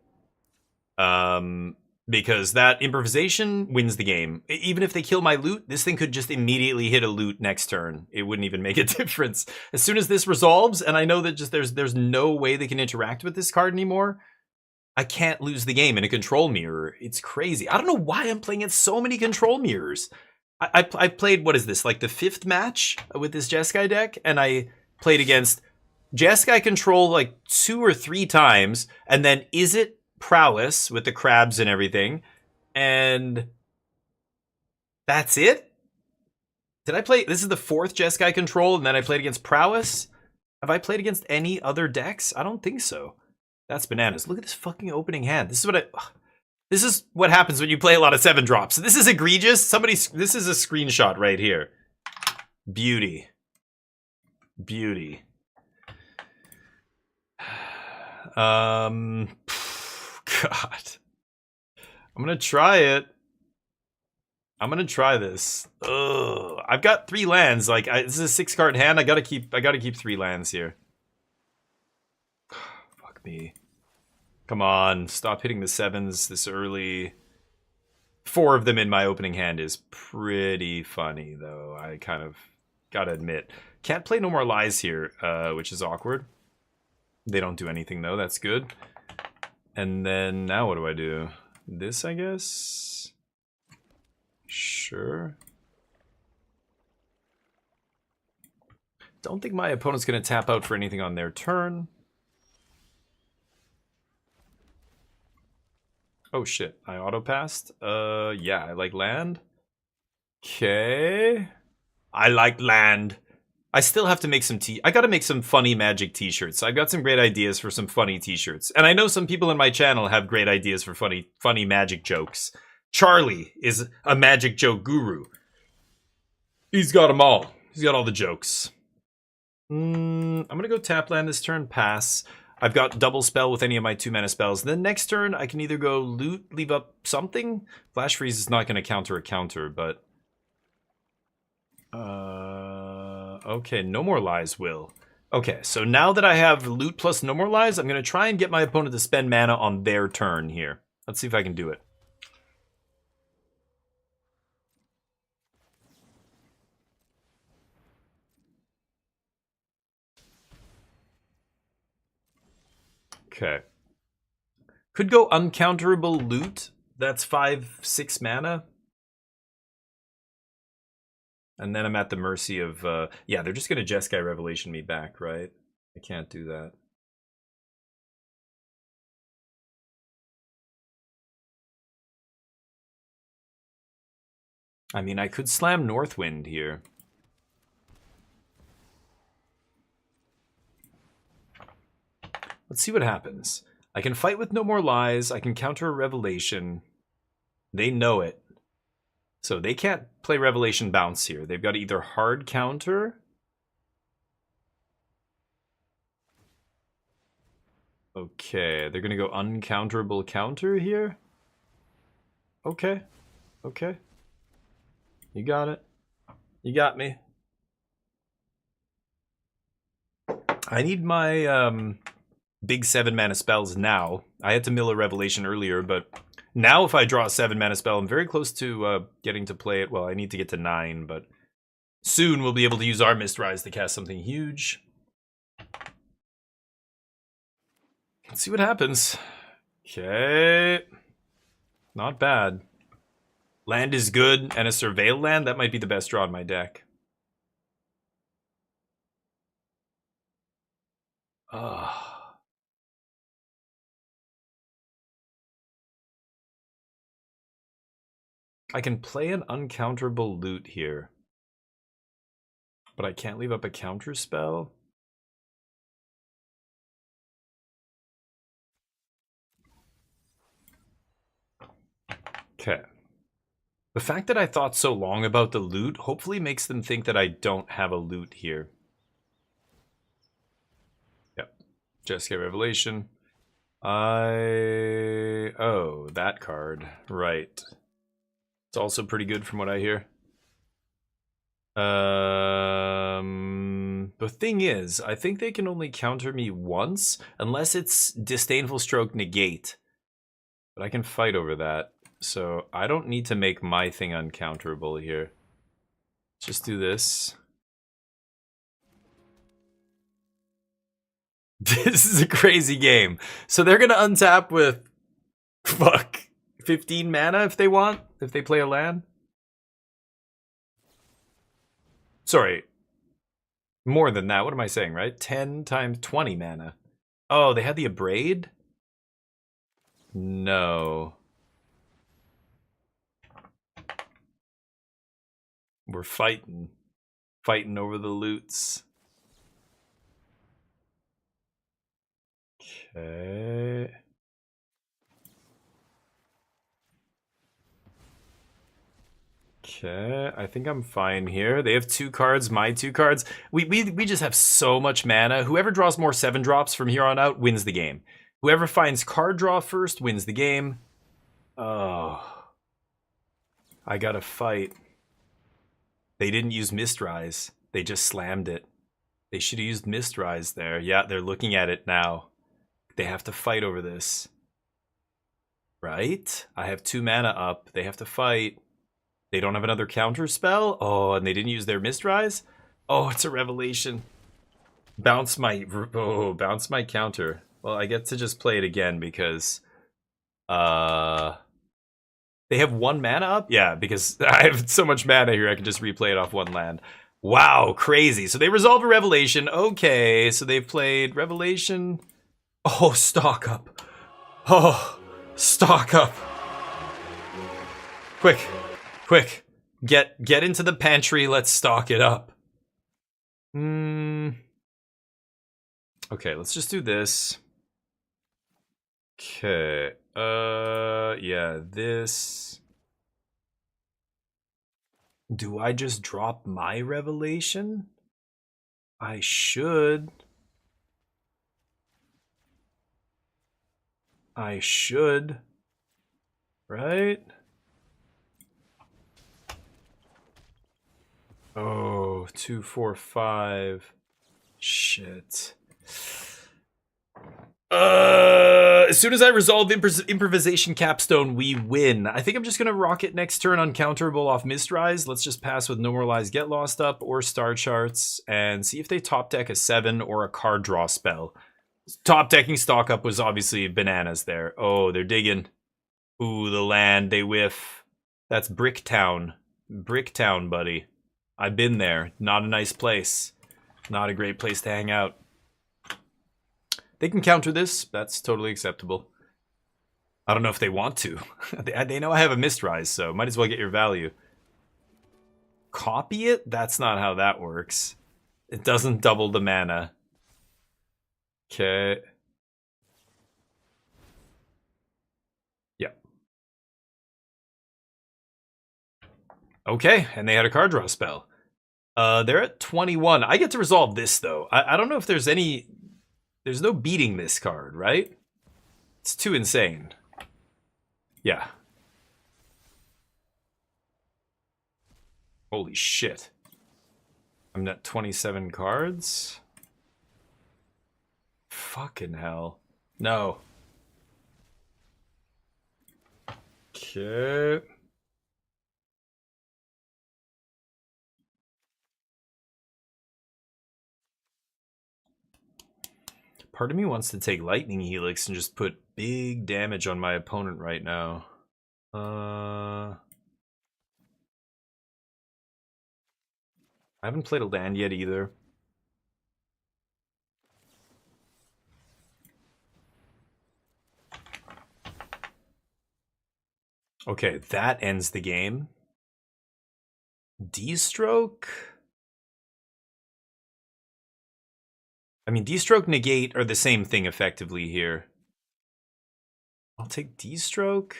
Because that improvisation wins the game. Even if they kill my loot, this thing could just immediately hit a loot next turn. It wouldn't even make a difference. As soon as this resolves, and I know that just there's no way they can interact with this card anymore, I can't lose the game in a control mirror. It's crazy. I don't know why I'm playing at so many control mirrors. I played, what is this, like the 5th match with this Jeskai deck, and I played against Jeskai control like 2 or 3 times, and then Is It Prowess with the crabs and everything, and that's it? Did I play, this is the 4th Jeskai control, and then I played against Prowess? Have I played against any other decks? I don't think so. That's bananas. Look at this fucking opening hand. This is what happens when you play a lot of 7-drops. This is egregious. This is a screenshot right here. Beauty. Beauty. God. I'm gonna try it. I'm gonna try this. Ugh. I've got 3 lands. Like, this is a 6-card hand. I gotta keep 3 lands here. Fuck me. Come on, stop hitting the 7s this early. 4 of them in my opening hand is pretty funny, though. I kind of gotta admit. Can't play No More Lies here, which is awkward. They don't do anything, though. That's good. And then, now what do I do? This, I guess? Sure. Don't think my opponent's gonna tap out for anything on their turn. Oh shit, I auto-passed? Yeah, I like land. Okay. I like land. I still have to make some I gotta make some funny Magic t-shirts. I've got some great ideas for some funny t-shirts. And I know some people in my channel have great ideas for funny Magic jokes. Charlie is a Magic joke guru. He's got them all. He's got all the jokes. I'm gonna go tap land this turn, pass. I've got double spell with any of my 2-mana spells. Then next turn, I can either go loot, leave up something. Flash Freeze is not going to counter a counter, but... okay, No More Lies will. Okay, so now that I have loot plus No More Lies, I'm going to try and get my opponent to spend mana on their turn here. Let's see if I can do it. Okay. Could go uncounterable loot. That's 5-6 mana. And then I'm at the mercy of... yeah, they're just going to Jeskai Revelation me back, right? I can't do that. I mean, I could slam Northwind here. Let's see what happens. I can fight with No More Lies. I can counter a Revelation. They know it. So they can't play Revelation Bounce here. They've got to either hard counter. Okay, they're going to go uncounterable counter here. Okay. Okay. You got it. You got me. I need my big 7-mana spells now. I had to mill a Revelation earlier, but now if I draw a 7-mana spell, I'm very close to getting to play it. Well, I need to get to 9, but soon we'll be able to use our Mistrise to cast something huge. Let's see what happens. Okay. Not bad. Land is good, and a Surveil land, that might be the best draw in my deck. I can play an uncounterable loot here. But I can't leave up a counter spell. Okay. The fact that I thought so long about the loot hopefully makes them think that I don't have a loot here. Yep. Jessica Revelation. Oh, that card. Right. It's also pretty good from what I hear. The thing is, I think they can only counter me once, unless it's Disdainful Stroke Negate. But I can fight over that. So I don't need to make my thing uncounterable here. Let's just do this. This is a crazy game. So they're gonna untap with, fuck, 15 mana if they want, if they play a land. Sorry, more than that. What am I saying, right? 10 times 20 mana. Oh, they had the Abrade? No. We're fighting. Fighting over the loots. Okay. Okay, I think I'm fine here. They have 2 cards, my 2 cards. We just have so much mana. Whoever draws more 7-drops from here on out wins the game. Whoever finds card draw first wins the game. Oh. I gotta fight. They didn't use Mistrise. They just slammed it. They should have used Mistrise there. Yeah, they're looking at it now. They have to fight over this. Right? I have 2 mana up. They have to fight. They don't have another counter spell? Oh, and they didn't use their Mistrise? Oh, it's a Revelation. Bounce my counter. Well, I get to just play it again because they have 1 mana up? Yeah, because I have so much mana here I can just replay it off 1 land. Wow, crazy. So they resolve a Revelation. Okay, so they've played Revelation. Oh, stock up. Oh, stock up. Quick. Quick. Get into the pantry. Let's stock it up. Okay, let's just do this. Okay. Yeah, this. Do I just drop my Revelation? I should. I should. Right? Oh, 2, 4, 5. Shit. As soon as I resolve Improvisation Capstone, we win. I think I'm just gonna rock it next turn uncounterable off Mistrise. Let's just pass with No More Lies Get Lost Up or Star Charts and see if they top deck a 7 or a card draw spell. Top decking stock up was obviously bananas there. Oh, they're digging. Ooh, the land, they whiff. That's Bricktown. Bricktown, buddy. I've been there. Not a nice place. Not a great place to hang out. They can counter this. That's totally acceptable. I don't know if they want to. They know I have a Mistrise, so might as well get your value. Copy it? That's not how that works. It doesn't double the mana. Okay. Yeah. Okay, and they had a card draw spell. They're at 21. I get to resolve this, though. I don't know if there's any... There's no beating this card, right? It's too insane. Yeah. Holy shit. I'm at 27 cards? Fucking hell. No. Okay. Part of me wants to take Lightning Helix and just put big damage on my opponent right now. I haven't played a land yet either. Okay, that ends the game. D-Stroke? I mean, D-Stroke, Negate are the same thing effectively here. I'll take D-Stroke.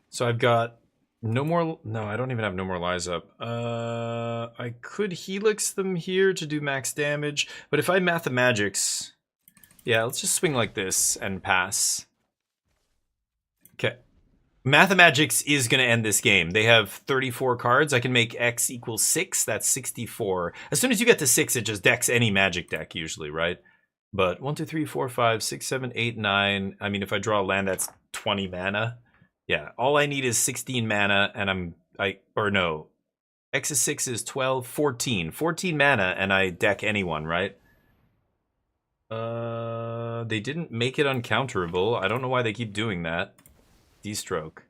So I've got no more... No, I don't even have no more lies up. I could Helix them here to do max damage. But if I Mathemagics... Yeah, let's just swing like this and pass. Okay. Mathemagics is going to end this game. They have 34 cards. I can make X equals 6. That's 64. As soon as you get to 6, it just decks any Magic deck usually, right? But 1, 2, 3, 4, 5, 6, 7, 8, 9. I mean, if I draw a land, that's 20 mana. Yeah, all I need is 16 mana, and or no. X is 6 is 12, 14. 14 mana, and I deck anyone, right? They didn't make it uncounterable. I don't know why they keep doing that. D-Stroke.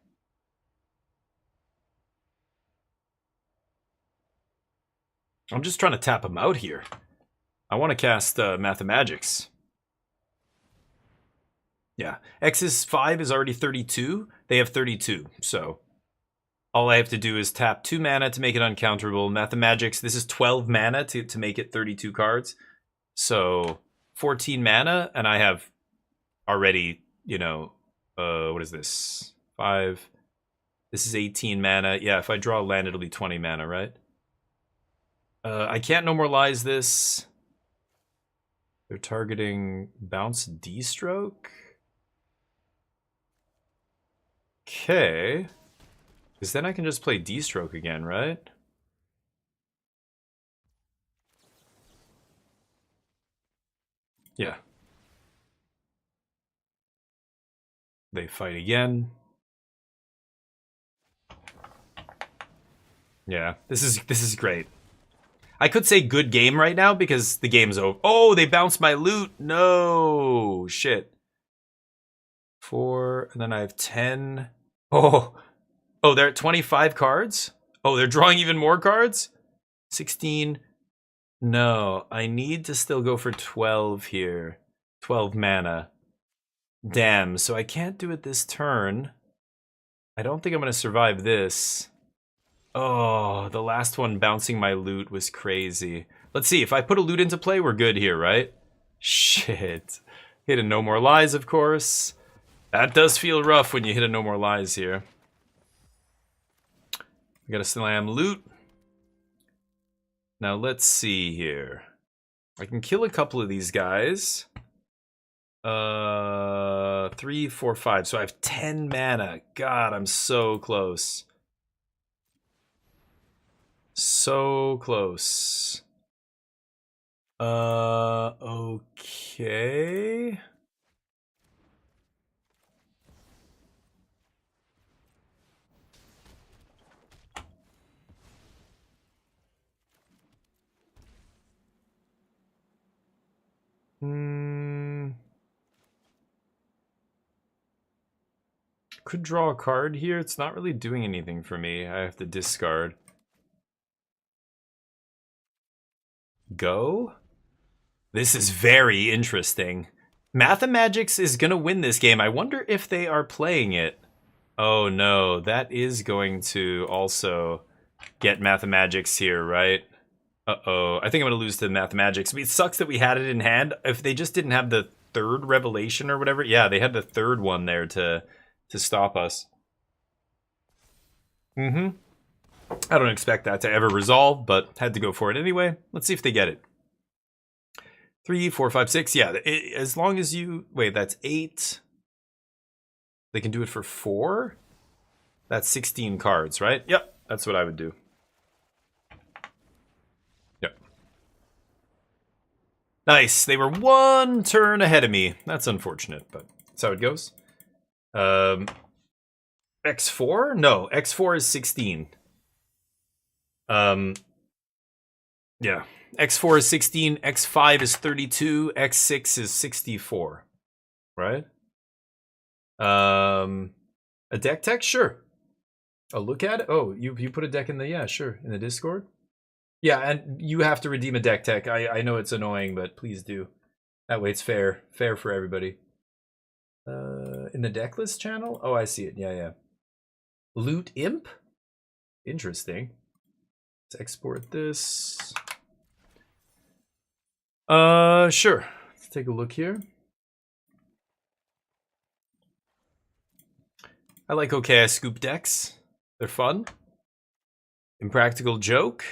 I'm just trying to tap them out here. I want to cast Mathemagics. Yeah. X's 5 is already 32. They have 32. So all I have to do is tap 2 mana to make it uncounterable. Mathemagics, this is 12 mana to make it 32 cards. So 14 mana, and I have already, you know, what is this? 5. This is 18 mana. Yeah, if I draw a land, it'll be 20 mana, right? I can't normalize this. They're targeting bounce D-Stroke. Okay. Because then I can just play D-Stroke again, right? Yeah. They fight again. Yeah, this is great. I could say good game right now because the game's over. Oh, they bounced my loot. No, shit. 4, and then I have 10. Oh, they're at 25 cards? Oh, they're drawing even more cards? 16. No, I need to still go for 12 here. 12 mana. Damn, so I can't do it this turn. I don't think I'm going to survive this. Oh, the last one bouncing my loot was crazy. Let's see, if I put a loot into play, we're good here, right? Shit. Hit a no more lies, of course. That does feel rough when you hit a no more lies here. I gotta slam loot. Now let's see here. I can kill a couple of these guys. 3, 4, 5. So I have 10 mana. God, I'm so close. So close. Okay. Could draw a card here. It's not really doing anything for me. I have to discard. Go? This is very interesting. Mathemagics is gonna win this game. I wonder if they are playing it. Oh no, that is going to also get Mathemagics here, right? Uh-oh, I think I'm gonna lose to Mathemagics. I mean, it sucks that we had it in hand. If they just didn't have the third revelation or whatever. Yeah, they had the third one there to stop us. Mm-hmm. I don't expect that to ever resolve, but had to go for it anyway. Let's see if they get it. 3, 4, 5, 6. Yeah, as long as you... Wait, that's 8. They can do it for 4? That's 16 cards, right? Yep, that's what I would do. Yep. Nice. They were 1 turn ahead of me. That's unfortunate, but that's how it goes. X4? No, X4 is 16. Yeah. X4 is 16, X5 is 32, X6 is 64. Right? A deck tech? Sure. A look at it? Oh, you put a deck in the... Yeah, sure. In the Discord? Yeah, and you have to redeem a deck tech. I know it's annoying, but please do. That way it's fair. Fair for everybody. In the deck list channel? Oh, I see it. Yeah, yeah. Loot Imp? Interesting. Let's export this. Sure. Let's take a look here. I like OKI scoop decks. They're fun. Impractical Joke.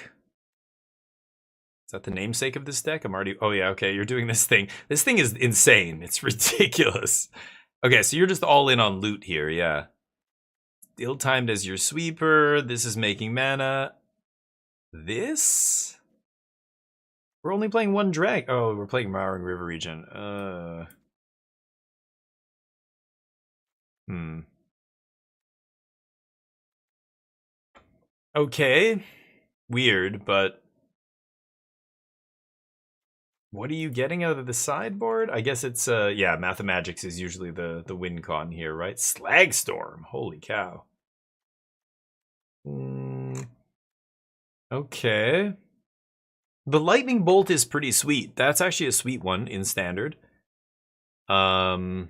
Is that the namesake of this deck? I'm already... Oh, yeah, okay. You're doing this thing. This thing is insane. It's ridiculous. Okay, so you're just all in on loot here, yeah. Ill-timed as your sweeper. This is making mana. This? We're only playing 1 drag. Oh, we're playing Mowering River Region. Okay. Weird, but... What are you getting out of the sideboard? I guess it's, yeah, Mathemagics is usually the win con here, right? Slagstorm. Holy cow. Okay. The Lightning Bolt is pretty sweet. That's actually a sweet one in Standard. I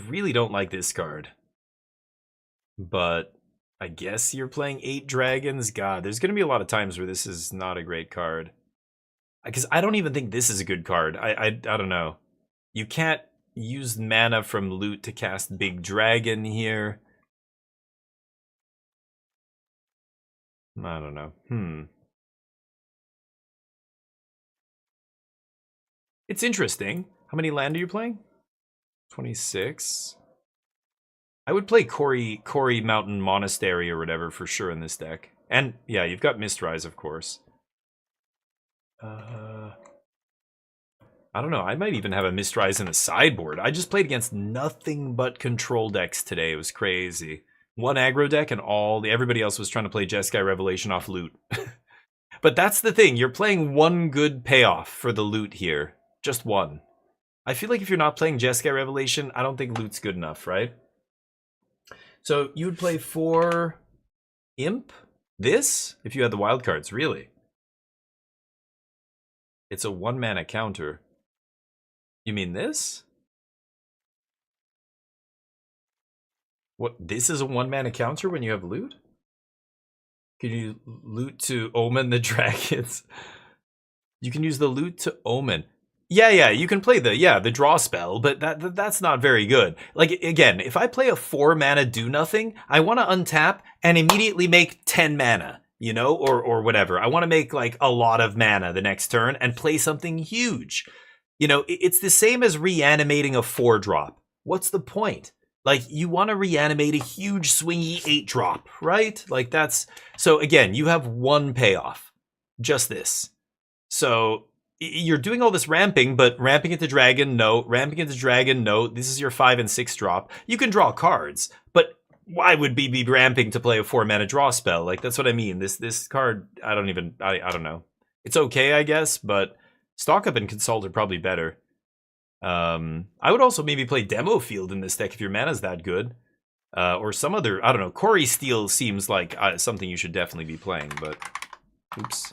really don't like this card. But I guess you're playing 8 dragons. God, there's going to be a lot of times where this is not a great card. Because I don't even think this is a good card. I don't know. You can't use mana from loot to cast Big Dragon here. I don't know. It's interesting. How many land are you playing? 26. I would play Corey Mountain Monastery or whatever for sure in this deck. And yeah, you've got Mistrise, of course. I don't know. I might even have a Mistrise in the sideboard. I just played against nothing but control decks today. It was crazy. 1 aggro deck and everybody else was trying to play Jeskai Revelation off loot. But that's the thing. You're playing 1 good payoff for the loot here. Just 1. I feel like if you're not playing Jeskai Revelation, I don't think loot's good enough, right? So you would play 4 Imp? This? If you had the wild cards, really? It's a 1 mana counter. You mean this? What? This is a 1 mana counter when you have loot? Can you loot to omen the dragons? You can use the loot to omen. Yeah, you can play the draw spell, but that's not very good. Like, again, if I play a 4 mana do nothing, I want to untap and immediately make 10 mana, you know, or whatever. I want to make like a lot of mana the next turn and play something huge. You know, it's the same as reanimating a 4-drop. What's the point? Like, you want to reanimate a huge swingy 8-drop, right? Like, that's... So, again, you have 1 payoff. Just this. So, you're doing all this ramping, but ramping into dragon, no. Ramping into dragon, no. This is your 5 and 6 drop. You can draw cards, but why would be ramping to play a 4-mana draw spell? Like, that's what I mean. This card, I don't know. It's okay, I guess, but... Stock Up and Consult are probably better. I would also maybe play Demo Field in this deck if your mana's that good. Or some other, I don't know. Corey Steel seems like something you should definitely be playing, but... Oops.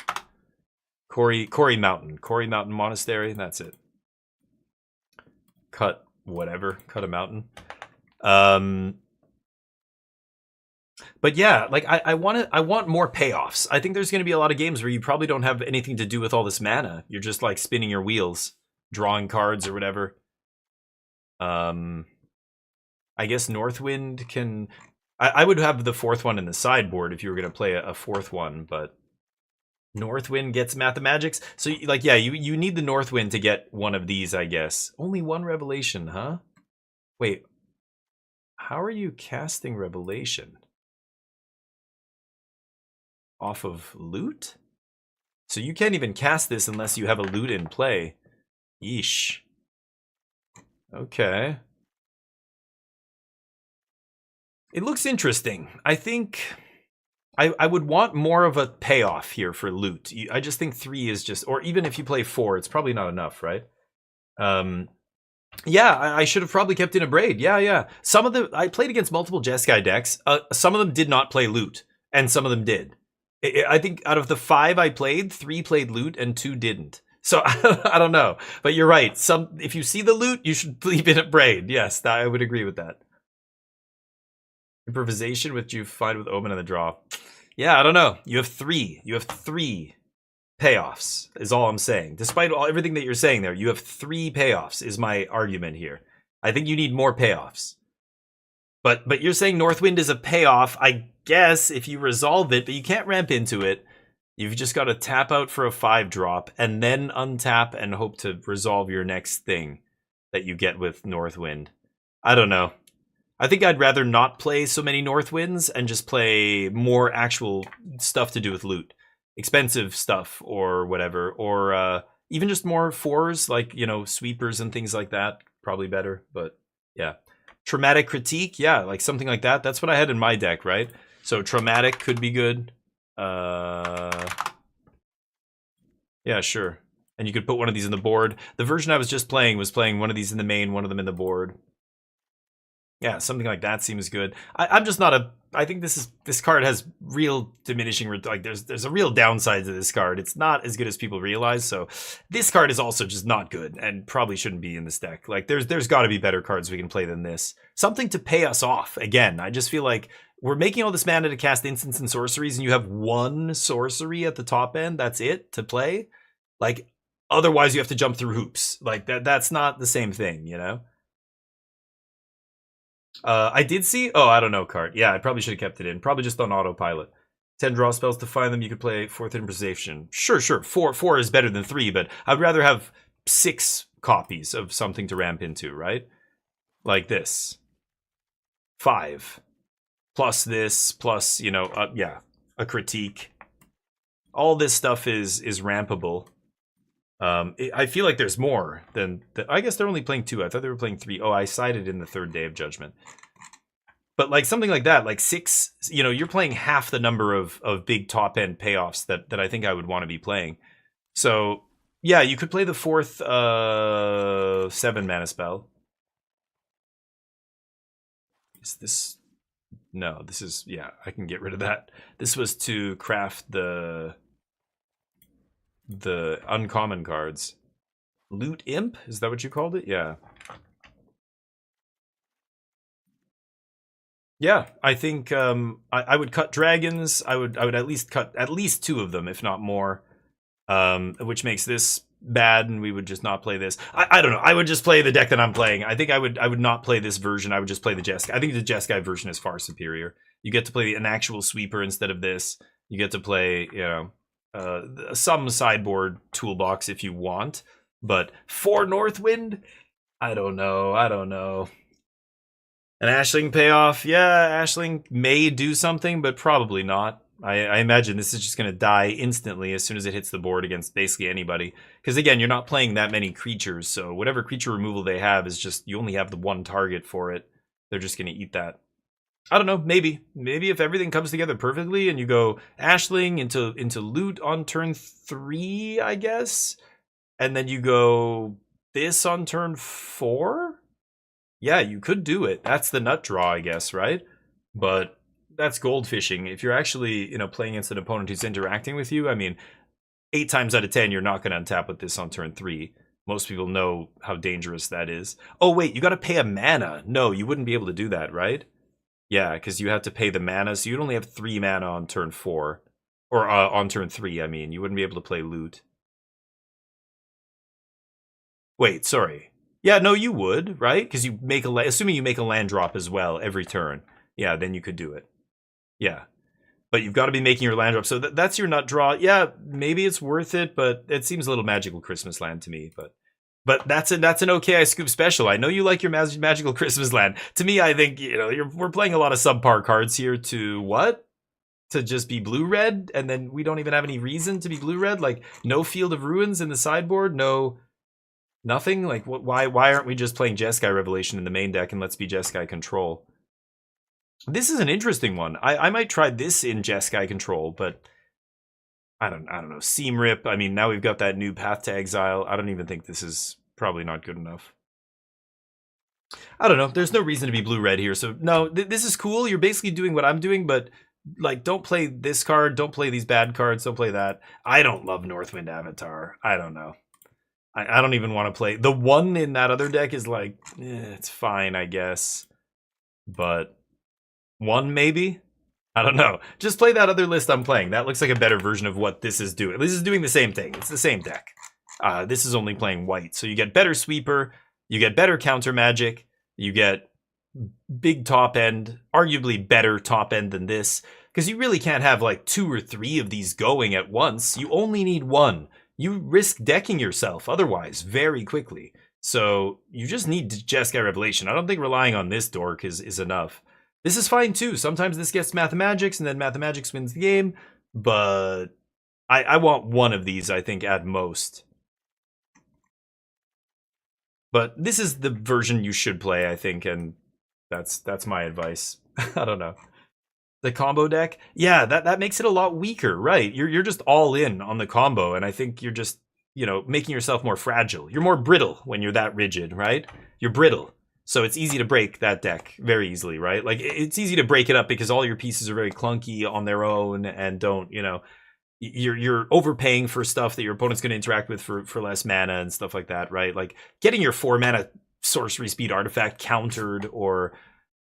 Corey Mountain. Corey Mountain Monastery, that's it. Cut whatever. Cut a mountain. But yeah, like I want more payoffs. I think there's going to be a lot of games where you probably don't have anything to do with all this mana. You're just like spinning your wheels, drawing cards or whatever. I guess Northwind can... I would have the fourth one in the sideboard if you were going to play a fourth one, but Northwind gets Mathemagics. So, like, yeah, you need the Northwind to get one of these, I guess. Only one Revelation, huh? Wait, how are you casting Revelation? Off of loot? So you can't even cast this unless you have a loot in play. Yeesh. Okay. It looks interesting. I think I would want more of a payoff here for loot. I just think 3 is just, or even if you play 4, it's probably not enough, right? Yeah, I should have probably kept in a Braid. Yeah. Some of I played against multiple Jeskai decks. Some of them did not play loot, and some of them did. I think out of the 5 I played, 3 played loot and 2 didn't. So I don't know, but you're right. If you see the loot, you should leave in a Braid. Yes, I would agree with that. Improvisation, which you find with Omen on the draw. Yeah, I don't know. You have 3. You have 3 payoffs, is all I'm saying. Despite everything that you're saying there, you have 3 payoffs, is my argument here. I think you need more payoffs. But you're saying Northwind is a payoff, I guess, if you resolve it, but you can't ramp into it. You've just got to tap out for a 5-drop, and then untap and hope to resolve your next thing that you get with Northwind. I don't know. I think I'd rather not play so many Northwinds and just play more actual stuff to do with loot. Expensive stuff or whatever. Or even just more 4s, like, you know, sweepers and things like that. Probably better, but yeah. Traumatic Critique, yeah, like something like that. That's what I had in my deck, right? So Traumatic could be good. Yeah, sure. And you could put one of these in the board. The version I was just playing was playing one of these in the main, one of them in the board. Yeah, something like that seems good. I'm just not a. I think this card has real diminishing. Like there's a real downside to this card. It's not as good as people realize. So this card is also just not good and probably shouldn't be in this deck. Like there's got to be better cards we can play than this. Something to pay us off. Again, I just feel like we're making all this mana to cast instants and sorceries, and you have 1 sorcery at the top end. That's it to play. Like otherwise, you have to jump through hoops. Like that's not the same thing, you know. I did see. Oh, I don't know, card. Yeah, I probably should have kept it in. Probably just on autopilot. 10 draw spells to find them. You could play 4th improvisation. Sure. 4 is better than 3, but I'd rather have 6 copies of something to ramp into, right? Like this. 5 plus this plus yeah, a critique. All this stuff is rampable. I feel like there's more than I guess they're only playing 2. I thought they were playing 3. Oh, I sided in the 3rd Day of Judgment. But like something like that, like 6, you're playing half the number of big top end payoffs that I think I would want to be playing. So yeah, you could play the 4th 7 mana spell. Is this? No, this is, yeah, I can get rid of that. This was to craft the uncommon cards. Loot Imp? Is that what you called it? Yeah. Yeah, I think I would cut dragons. I would at least cut at least 2 of them, if not more. Which makes this bad, and we would just not play this. I don't know. I would just play the deck that I'm playing. I think I would not play this version. I would just play the Jeskai. I think the Jeskai version is far superior. You get to play an actual sweeper instead of this. You get to play, some sideboard toolbox if you want, but for Northwind, I don't know. An Ashling payoff, yeah, Ashling may do something, but probably not. I imagine this is just going to die instantly as soon as it hits the board against basically anybody. Because again, you're not playing that many creatures, so whatever creature removal they have is just, you only have the 1 target for it. They're just going to eat that. I don't know, maybe if everything comes together perfectly and you go Ashling into loot on turn 3, I guess, and then you go this on turn 4. Yeah, you could do it. That's the nut draw, I guess, right? But that's gold fishing. If you're actually, playing against an opponent who's interacting with you, I mean, 8 times out of 10, you're not going to untap with this on turn 3. Most people know how dangerous that is. Oh wait, you got to pay a mana. No, you wouldn't be able to do that, right? Yeah, because you have to pay the mana, so you'd only have 3 mana on turn 4. Or on turn 3, I mean. You wouldn't be able to play loot. Wait, sorry. Yeah, no, you would, right? Because you make assuming you make a land drop as well every turn. yeah, then you could do it. Yeah. But you've got to be making your land drop. So that's your nut draw. Yeah, maybe it's worth it, but it seems a little Magical Christmas Land to me. But that's an okay I scoop special. I know you like your Magical Christmas Land. To me, I think, you know, we're playing a lot of subpar cards here to what? To just be blue-red, and then we don't even have any reason to be blue-red? Like, no Field of Ruins in the sideboard? No... Nothing? Like, why aren't we just playing Jeskai Revelation in the main deck and let's be Jeskai Control? This is an interesting one. I might try this in Jeskai Control, but I don't know. Seam Rip. I mean, now we've got that new Path to Exile. I don't even think this is probably not good enough. I don't know. There's no reason to be blue-red here. So, no, this is cool. You're basically doing what I'm doing, but, like, don't play this card. Don't play these bad cards. Don't play that. I don't love Northwind Avatar. I don't know. I don't even want to play. The one in that other deck is like, it's fine, I guess. But one, maybe? I don't know. Just play that other list I'm playing. That looks like a better version of what this is doing. This is doing the same thing. It's the same deck. This is only playing white. So you get better sweeper. You get better counter magic. You get big top end. Arguably better top end than this. Because you really can't have like 2 or 3 of these going at once. You only need one. You risk decking yourself otherwise very quickly. So you just need Jeskai Revelation. I don't think relying on this dork is enough. This is fine too. Sometimes this gets Mathemagics and then Mathemagics wins the game. But I want one of these, I think, at most. But this is the version you should play, I think, and that's my advice. I don't know. The combo deck? Yeah, that makes it a lot weaker, right? You're just all in on the combo, and I think you're just, you know, making yourself more fragile. You're more brittle when you're that rigid, right? You're brittle. So it's easy to break that deck very easily, right? Like, it's easy to break it up because all your pieces are very clunky on their own and don't, you know, you're overpaying for stuff that your opponent's going to interact with for less mana and stuff like that, right? Like, getting your 4 mana sorcery speed artifact countered, or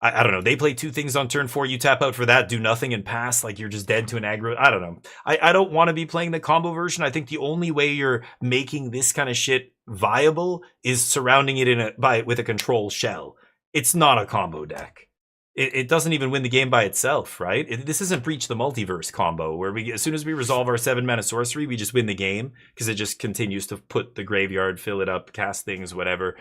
I don't know, they play 2 things on turn 4, you tap out for that, do nothing and pass, like you're just dead to an aggro. I don't know. I don't want to be playing the combo version. I think the only way you're making this kind of shit viable is surrounding it with a control shell. It's not a combo deck. It doesn't even win the game by itself, right? This isn't Breach the Multiverse combo, where as soon as we resolve our 7 mana sorcery, we just win the game, because it just continues to put the graveyard, fill it up, cast things, whatever.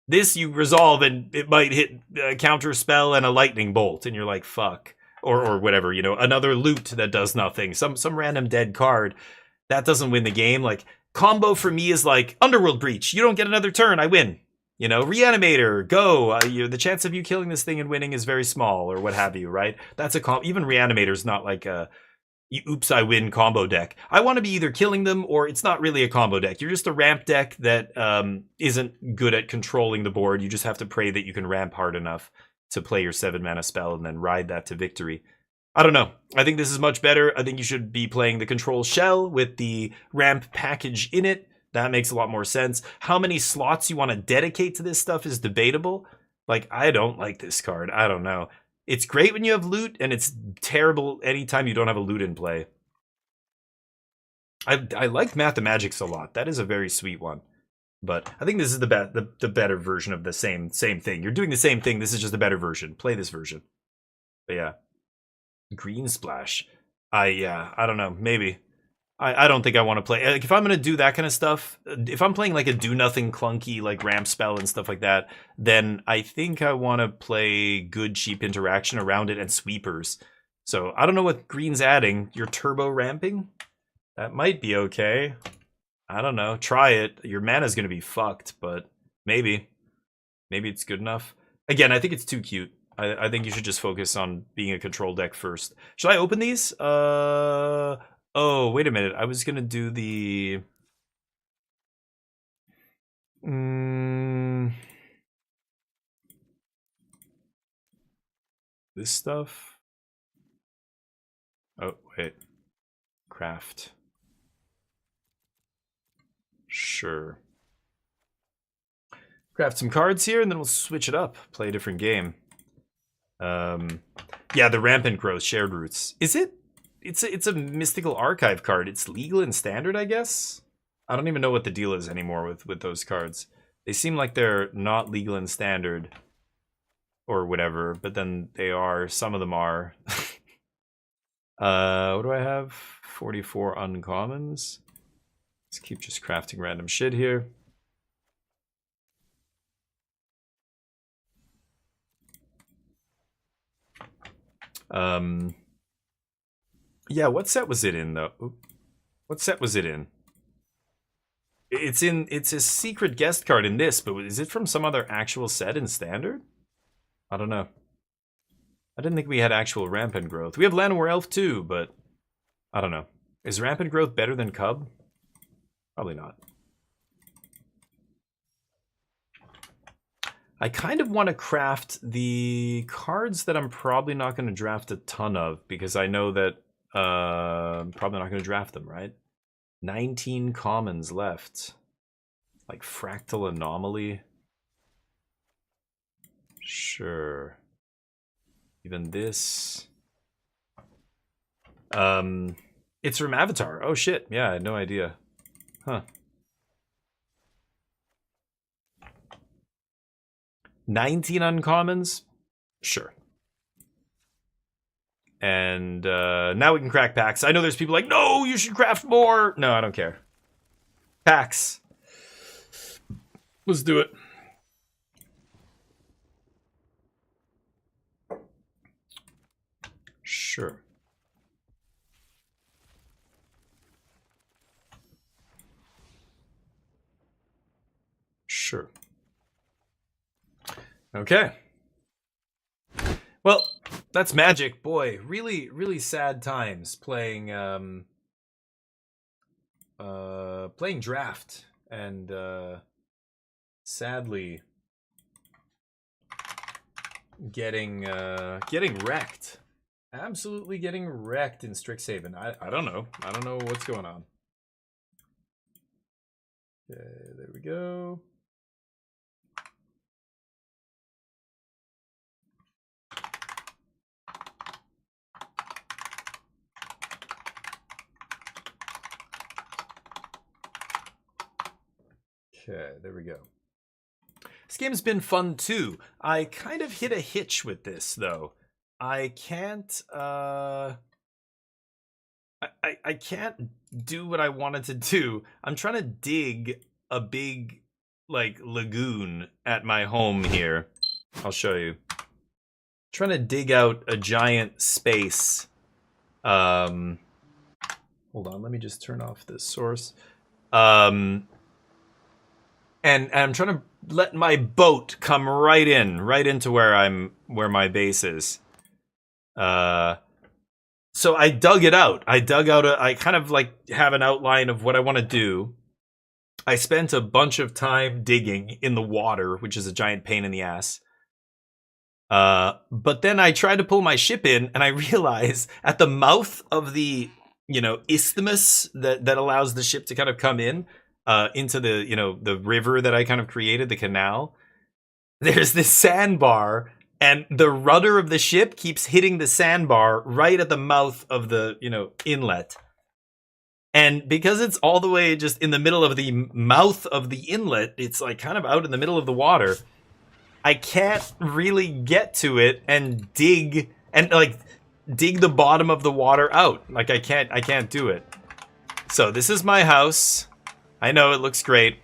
This you resolve and it might hit a counter spell and a lightning bolt, and you're like, fuck. Or whatever, you know, another loot that does nothing. Some random dead card. That doesn't win the game. Like, combo for me is like Underworld Breach. You don't get another turn, I win. You know, Reanimator, go. The chance of you killing this thing and winning is very small, or what have you, right? That's a even Reanimator's not like a oops, I win combo deck. I want to be either killing them, or it's not really a combo deck. You're just a ramp deck that isn't good at controlling the board. You just have to pray that you can ramp hard enough to play your 7 mana spell and then ride that to victory. I don't know. I think this is much better. I think you should be playing the control shell with the ramp package in it. That makes a lot more sense. How many slots you want to dedicate to this stuff is debatable. Like, I don't like this card. I don't know. It's great when you have loot, and it's terrible anytime you don't have a loot in play. I like Mathemagics a lot. That is a very sweet one. But I think this is the better version of the same thing. You're doing the same thing. This is just a better version. Play this version. But yeah. Green Splash. I don't know. Maybe. I don't think I want to play. Like, if I'm going to do that kind of stuff, if I'm playing like a do-nothing clunky like ramp spell and stuff like that, then I think I want to play good cheap interaction around it and sweepers. So I don't know what green's adding. You're turbo ramping? That might be okay. I don't know. Try it. Your mana's going to be fucked, but maybe. Maybe it's good enough. Again, I think it's too cute. I think you should just focus on being a control deck first. Should I open these? Oh, wait a minute. I was going to do the... This stuff? Oh, wait. Craft. Sure. Craft some cards here, and then we'll switch it up. Play a different game. Yeah, the Rampant Growth, Shared Roots. Is it? It's a Mystical Archive card. It's legal in Standard, I guess? I don't even know what the deal is anymore with those cards. They seem like they're not legal in Standard. or whatever, but then they are, some of them are. What do I have? 44 uncommons. Let's keep just crafting random shit here. Yeah, what set was it in though? Oop. What set was it in? It's a secret guest card in this, but is it from some other actual set in standard? I don't know. I didn't think we had actual rampant growth. We have Llanowar Elf too, but I don't know. Is rampant growth better than Cub? Probably not. I kind of want to craft the cards that I'm probably not going to draft a ton of, because I know that I'm probably not going to draft them, right? 19 commons left. Like Fractal Anomaly. Sure. Even this. It's from Avatar. Oh shit. Yeah, I had no idea. Huh. 19 uncommons? Sure. And now we can crack packs. I know there's people like, no, you should craft more. No, I don't care. Packs. Let's do it. Sure. Sure. Okay. Well, that's magic. Boy, really, really sad times playing playing draft, and sadly getting wrecked. Absolutely getting wrecked in Strixhaven. I don't know. I don't know what's going on. Okay, there we go. Okay, there we go. This game's been fun too. I kind of hit a hitch with this though. I can't I can't do what I wanted to do. I'm trying to dig a big like lagoon at my home here. I'll show you. Trying to dig out a giant space. Hold on, let me just turn off this source. And I'm trying to let my boat come right into where my base is. So I dug it out. I kind of like have an outline of what I want to do. I spent a bunch of time digging in the water, which is a giant pain in the ass. But then I tried to pull my ship in, and I realized at the mouth of the, isthmus that allows the ship to kind of come in, into the, the river that I kind of created, the canal, there's this sandbar, and the rudder of the ship keeps hitting the sandbar right at the mouth of the, inlet. And because it's all the way just in the middle of the mouth of the inlet, it's like kind of out in the middle of the water. I can't really get to it and dig the bottom of the water out. Like I can't do it. So this is my house. I know it looks great.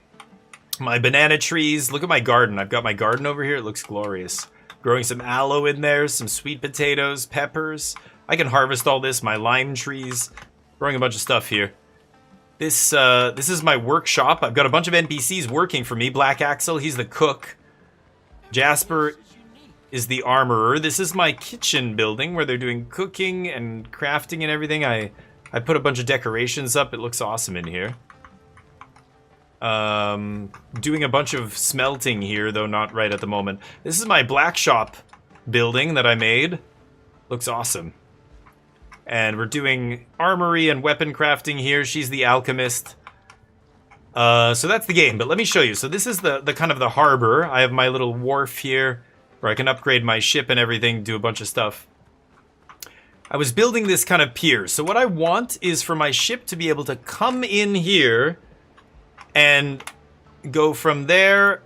My banana trees. Look at my garden. I've got my garden over here. It looks glorious. Growing some aloe in there, some sweet potatoes, peppers. I can harvest all this. My lime trees. Growing a bunch of stuff here. This is my workshop. I've got a bunch of NPCs working for me. Black Axel, he's the cook. Jasper is the armorer. This is my kitchen building where they're doing cooking and crafting and everything. I put a bunch of decorations up. It looks awesome in here. Doing a bunch of smelting here, though not right at the moment. This is my black shop building that I made. Looks awesome. And we're doing armory and weapon crafting here. She's the alchemist. So that's the game, but let me show you. So this is the kind of the harbor. I have my little wharf here where I can upgrade my ship and everything, do a bunch of stuff. I was building this kind of pier. So what I want is for my ship to be able to come in here and go from there,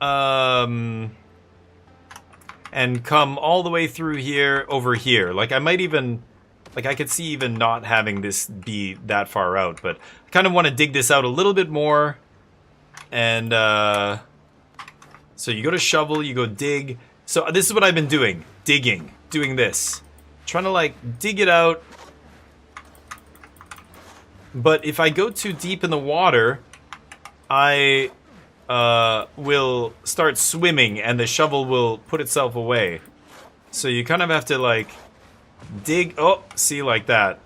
and and come all the way through here, over here. Like, I might even... Like, I could see even not having this be that far out, but I kind of want to dig this out a little bit more. And, so you go to shovel, you go dig. So this is what I've been doing. Digging. Doing this. Trying to, like, dig it out. But if I go too deep in the water, I will start swimming and the shovel will put itself away. So you kind of have to, like... dig, oh, see, like that.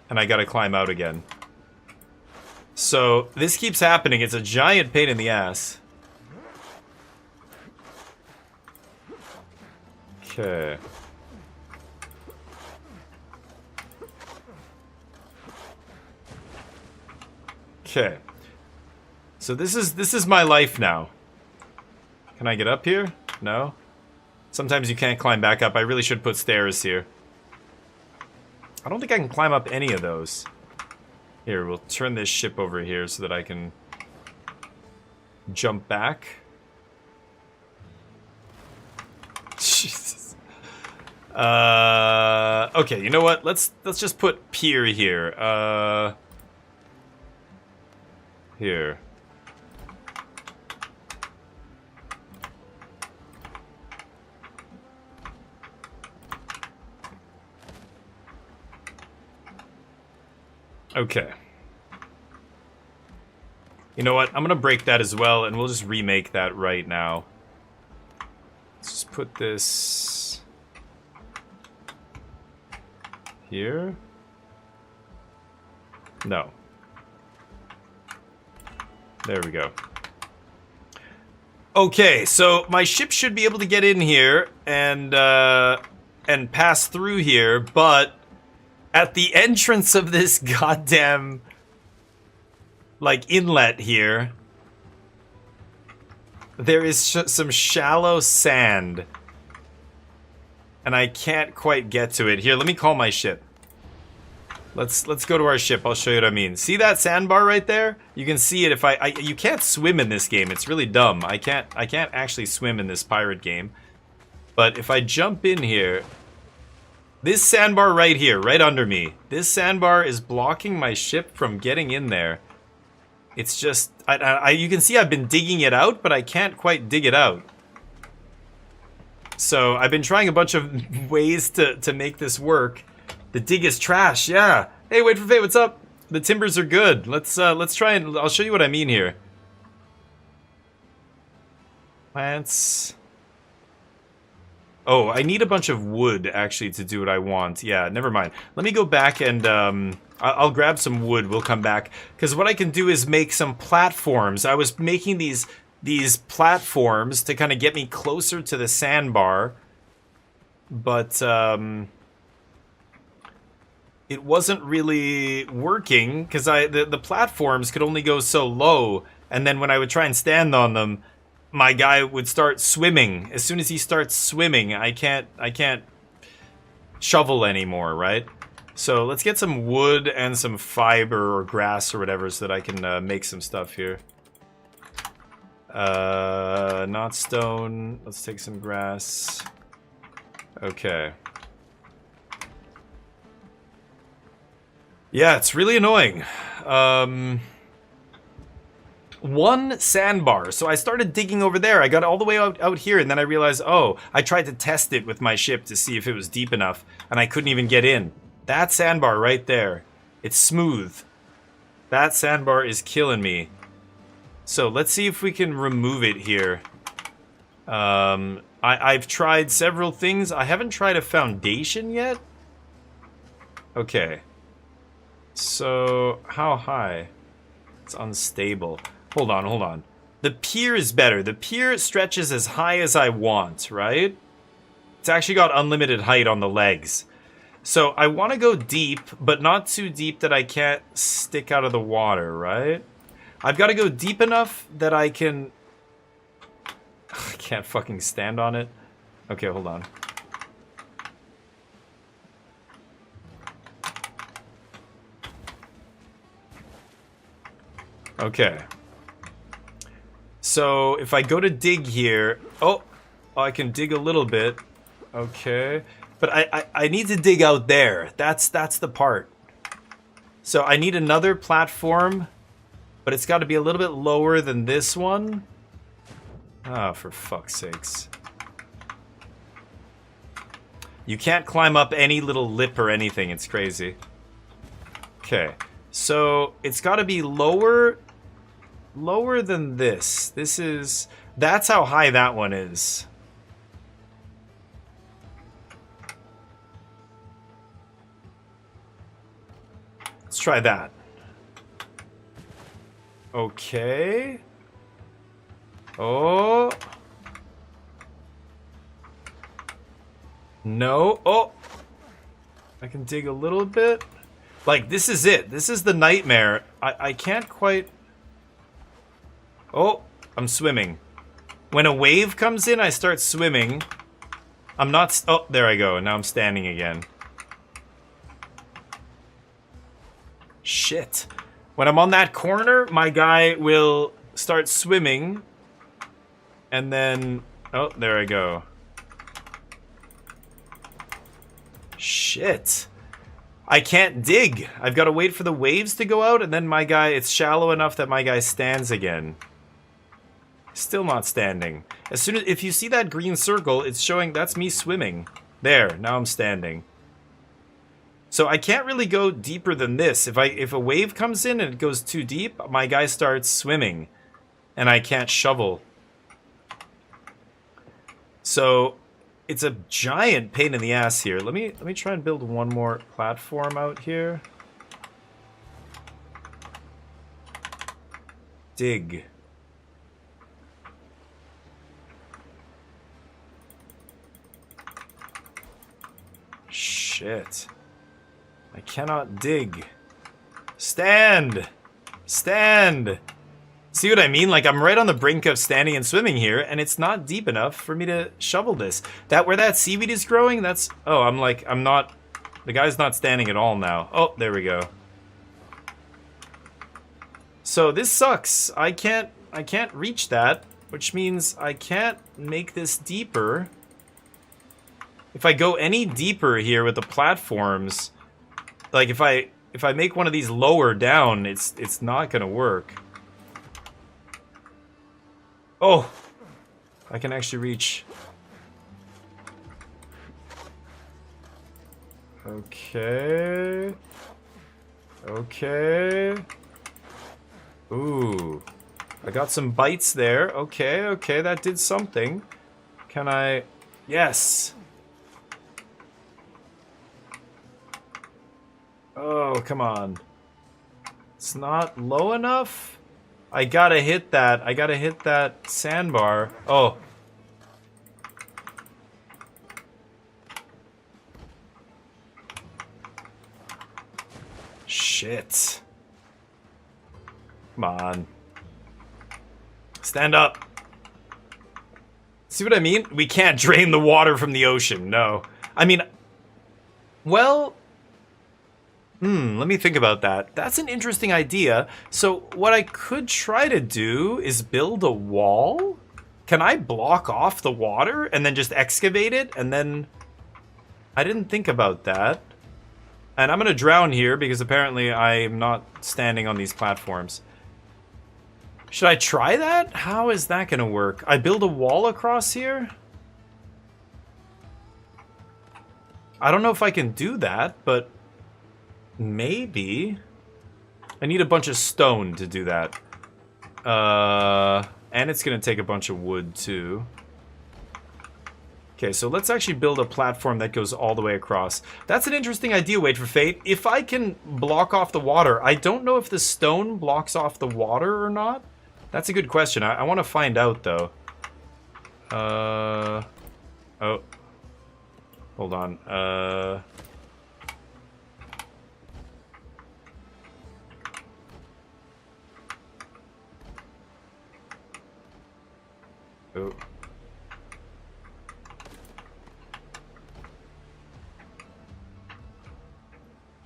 And I gotta climb out again. So, this keeps happening. It's a giant pain in the ass. Okay. Okay. So this is my life now. Can I get up here? No? Sometimes you can't climb back up. I really should put stairs here. I don't think I can climb up any of those. Here, we'll turn this ship over here so that I can jump back. Jesus. Okay, you know what? Let's just put pier here. Here. Okay. You know what? I'm gonna break that as well, and we'll just remake that right now. Let's just put this... here? No. There we go. Okay, so my ship should be able to get in here and pass through here, but... at the entrance of this goddamn, like, inlet here, there is some shallow sand. And I can't quite get to it. Here, let me call my ship. Let's go to our ship. I'll show you what I mean. See that sandbar right there? You can see it if you can't swim in this game. It's really dumb. I can't actually swim in this pirate game. But if I jump in here... this sandbar right here, right under me. This sandbar is blocking my ship from getting in there. It's just... you can see I've been digging it out, but I can't quite dig it out. So, I've been trying a bunch of ways to make this work. The dig is trash, yeah. Hey, wait for Fate, what's up? The timbers are good. Let's try and... I'll show you what I mean here. Plants... oh, I need a bunch of wood, actually, to do what I want. Yeah, never mind. Let me go back and, I'll grab some wood. We'll come back. Because what I can do is make some platforms. I was making these platforms to kind of get me closer to the sandbar. But, it wasn't really working, because the platforms could only go so low. And then when I would try and stand on them... my guy would start swimming. As soon as he starts swimming, I can't shovel anymore, right? So let's get some wood and some fiber or grass or whatever so that I can make some stuff here. Not stone. Let's take some grass. Okay. Yeah, it's really annoying. One sandbar. So I started digging over there. I got all the way out here, and then I realized, oh, I tried to test it with my ship to see if it was deep enough, and I couldn't even get in. That sandbar right there. It's smooth. That sandbar is killing me. So let's see if we can remove it here. I've tried several things. I haven't tried a foundation yet. Okay. So, how high? It's unstable. Hold on, hold on. The pier is better. The pier stretches as high as I want, right? It's actually got unlimited height on the legs. So I want to go deep, but not too deep that I can't stick out of the water, right? I've got to go deep enough that I can... I can't fucking stand on it. Okay, hold on. Okay. So, if I go to dig here... oh! Oh, I can dig a little bit. Okay. But I need to dig out there. That's the part. So I need another platform, but it's got to be a little bit lower than this one. Oh, for fuck's sakes. You can't climb up any little lip or anything. It's crazy. Okay. So it's got to be lower than this. That's how high that one is. Let's try that. Okay. Oh. No. Oh. I can dig a little bit. Like, this is it. This is the nightmare. I can't quite... Oh, I'm swimming. When a wave comes in, I start swimming. I'm not... Oh, there I go. Now I'm standing again. Shit. When I'm on that corner, my guy will start swimming. And then... Oh, there I go. Shit. I can't dig. I've got to wait for the waves to go out, and then my guy... It's shallow enough that my guy stands again. Still not standing. As soon as... If you see that green circle, it's showing... That's me swimming. There. Now I'm standing. So I can't really go deeper than this. If a wave comes in and it goes too deep, my guy starts swimming. And I can't shovel. So it's a giant pain in the ass here. Let me try and build one more platform out here. Dig. Shit. I cannot dig. Stand! Stand! See what I mean? Like, I'm right on the brink of standing and swimming here, and it's not deep enough for me to shovel this. Where that seaweed is growing, that's... Oh, I'm not... The guy's not standing at all now. Oh, there we go. So, this sucks. I can't reach that, which means I can't make this deeper. If I go any deeper here with the platforms... Like, if I make one of these lower down, it's not gonna work. Oh! I can actually reach. Okay. Okay. Ooh. I got some bites there. Okay, okay, that did something. Can I... Yes! Oh, come on. It's not low enough? I gotta hit that. I gotta hit that sandbar. Oh. Shit. Come on. Stand up. See what I mean? We can't drain the water from the ocean. No. I mean... Well... let me think about that. That's an interesting idea. So what I could try to do is build a wall. Can I block off the water and then just excavate it? And then... I didn't think about that. And I'm going to drown here because apparently I'm not standing on these platforms. Should I try that? How is that going to work? I build a wall across here? I don't know if I can do that, but... Maybe. I need a bunch of stone to do that. And it's gonna take a bunch of wood too. Okay, so let's actually build a platform that goes all the way across. That's an interesting idea, Wait for Fate. If I can block off the water, I don't know if the stone blocks off the water or not. That's a good question. I want to find out though. Oh. Hold on. Oh.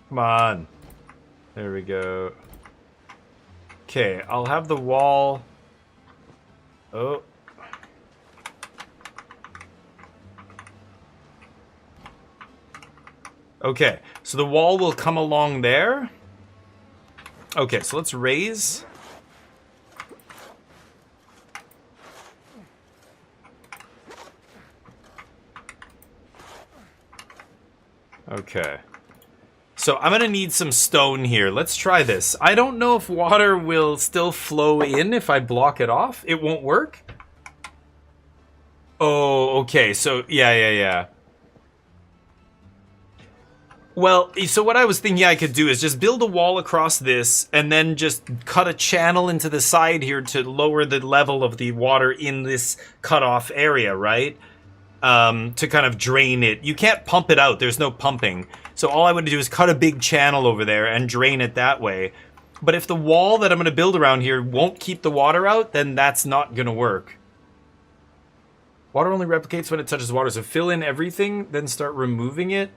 Come on. There we go. Okay, I'll have the wall. Oh. Okay, so the wall will come along there. Okay, so let's raise. Okay. So I'm gonna need some stone here. Let's try this. I don't know if water will still flow in if I block it off. It won't work? Oh, okay. So, yeah. Well, so what I was thinking I could do is just build a wall across this and then just cut a channel into the side here to lower the level of the water in this cutoff area, right? To kind of drain it. You can't pump it out. There's no pumping. So all I would do is cut a big channel over there and drain it that way. But if the wall that I'm going to build around here won't keep the water out, then that's not going to work. Water only replicates when it touches water. So fill in everything, then start removing it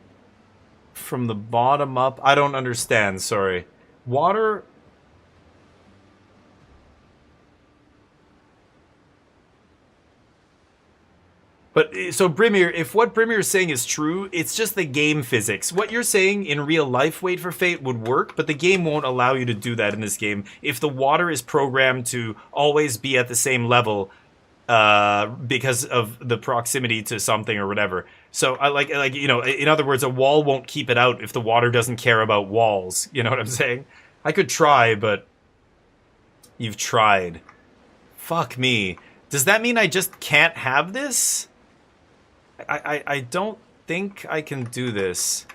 from the bottom up. I don't understand, sorry. Water... But, so Brimir, if what Brimir is saying is true, it's just the game physics. What you're saying in real life, Wait for Fate, would work, but the game won't allow you to do that in this game. If the water is programmed to always be at the same level, because of the proximity to something or whatever. So, like, you know, in other words, a wall won't keep it out if the water doesn't care about walls. You know what I'm saying? I could try, but... You've tried. Fuck me. Does that mean I just can't have this? I don't think I can do this.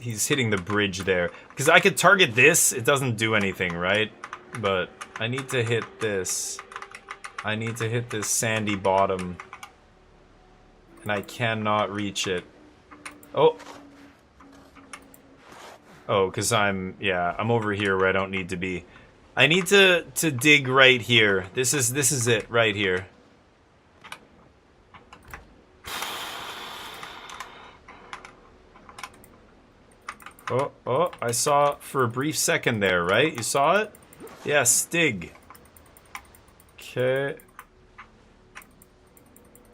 He's hitting the bridge there. Because I could target this, it doesn't do anything, right? But I need to hit this. I need to hit this sandy bottom. And I cannot reach it. Oh! Oh, because I'm over here where I don't need to be. I need to dig right here. This is it right here. Oh, I saw for a brief second there, right? You saw it? Yes, dig. Okay.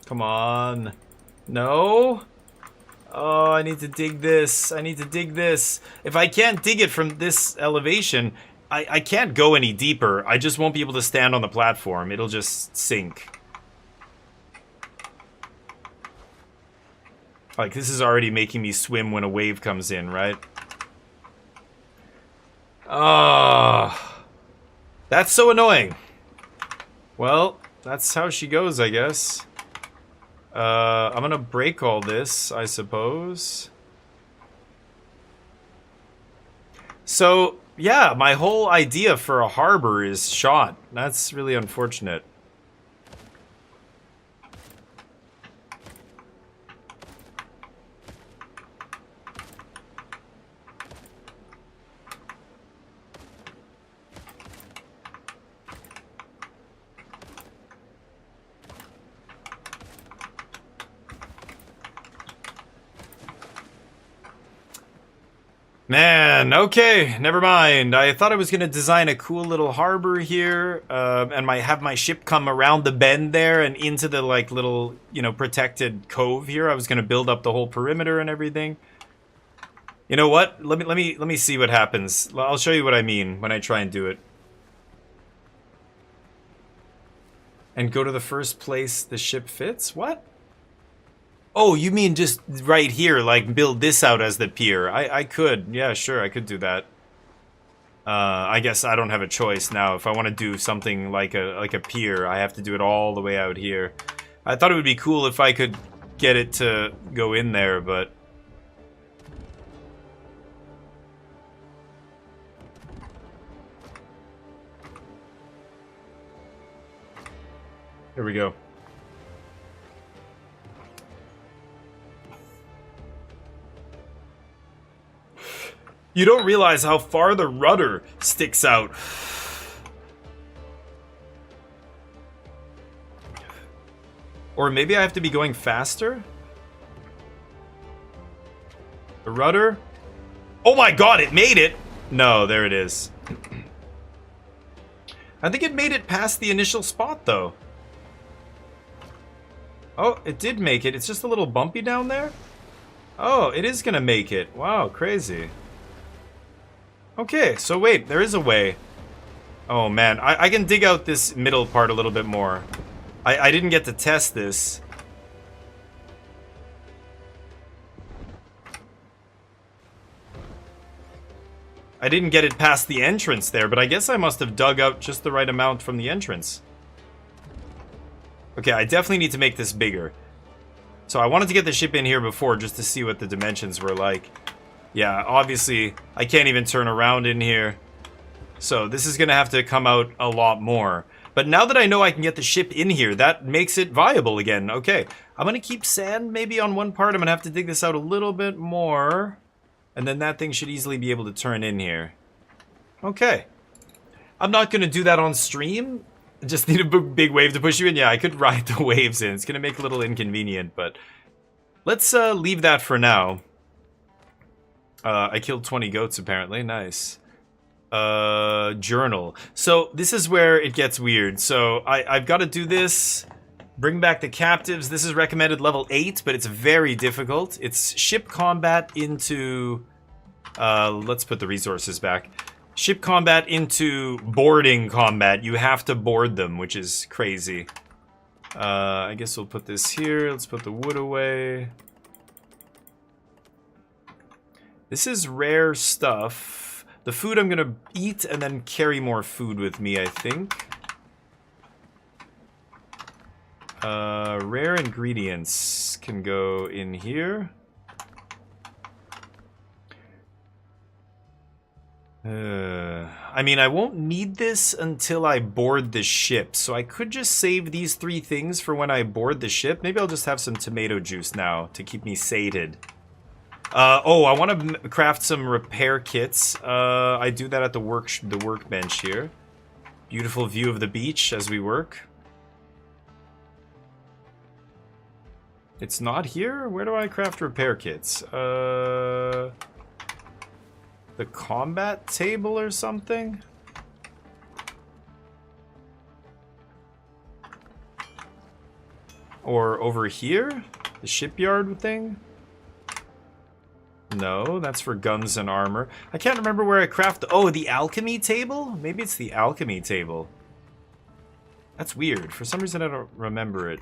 Come on. No? Oh, I need to dig this. I need to dig this. If I can't dig it from this elevation, I can't go any deeper. I just won't be able to stand on the platform. It'll just sink. Like, this is already making me swim when a wave comes in, right? Oh, that's so annoying. Well, that's how she goes, I guess. I'm gonna break all this, I suppose. So, yeah, my whole idea for a harbor is shot. That's really unfortunate. Man, okay, never mind. I thought I was gonna design a cool little harbor here, and have my ship come around the bend there and into the like little, you know, protected cove here. I was gonna build up the whole perimeter and everything. You know what? Let me see what happens. I'll show you what I mean when I try and do it. And go to the first place the ship fits? What? Oh, you mean just right here, like build this out as the pier? I could, yeah, sure, I could do that. I guess I don't have a choice now. If I want to do something like a pier, I have to do it all the way out here. I thought it would be cool if I could get it to go in there, but... Here we go. You don't realize how far the rudder sticks out. Or maybe I have to be going faster? The rudder? Oh my god, it made it! No, there it is. I think it made it past the initial spot, though. Oh, it did make it. It's just a little bumpy down there? Oh, it is gonna make it. Wow, crazy. Okay, so wait, there is a way. Oh man, I can dig out this middle part a little bit more. I didn't get to test this. I didn't get it past the entrance there, but I guess I must have dug out just the right amount from the entrance. Okay, I definitely need to make this bigger. So I wanted to get the ship in here before just to see what the dimensions were like. Yeah, obviously, I can't even turn around in here. So this is going to have to come out a lot more. But now that I know I can get the ship in here, that makes it viable again. Okay, I'm going to keep sand maybe on one part. I'm going to have to dig this out a little bit more. And then that thing should easily be able to turn in here. Okay. I'm not going to do that on stream. Just need a big wave to push you in. Yeah, I could ride the waves in. It's going to make it a little inconvenient, but let's leave that for now. I killed 20 goats, apparently. Nice. Journal. So this is where it gets weird. So I've got to do this. Bring back the captives. This is recommended level 8, but it's very difficult. It's ship combat into... let's put the resources back. Ship combat into boarding combat. You have to board them, which is crazy. I guess we'll put this here. Let's put the wood away. This is rare stuff. The food I'm gonna eat and then carry more food with me, I think. Rare ingredients can go in here. I mean, I won't need this until I board the ship, so I could just save these 3 things for when I board the ship. Maybe I'll just have some tomato juice now to keep me sated. Oh, I want to craft some repair kits. I do that at the workbench here. Beautiful view of the beach as we work. It's not here? Where do I craft repair kits? The combat table or something? Or over here? The shipyard thing? No, that's for guns and armor. I can't remember where I craft... Oh, the alchemy table? Maybe it's the alchemy table. That's weird. For some reason I don't remember it.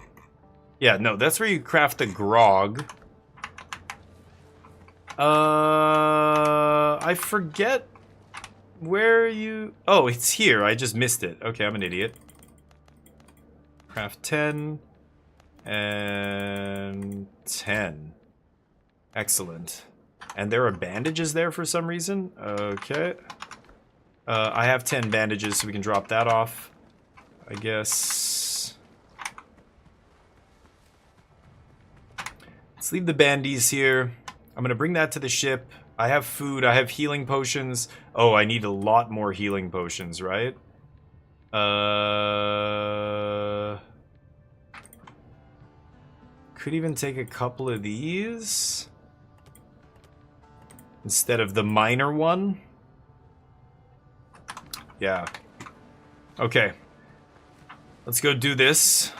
Yeah, no, that's where you craft the grog. I forget where you... Oh, it's here. I just missed it. Okay, I'm an idiot. Craft 10. And 10. Excellent. And there are bandages there for some reason. Okay. I have 10 bandages, so we can drop that off. I guess. Let's leave the bandies here. I'm gonna bring that to the ship. I have food, I have healing potions. Oh, I need a lot more healing potions, right? Could even take a couple of these instead of the minor one. Yeah. Okay. Let's go do this.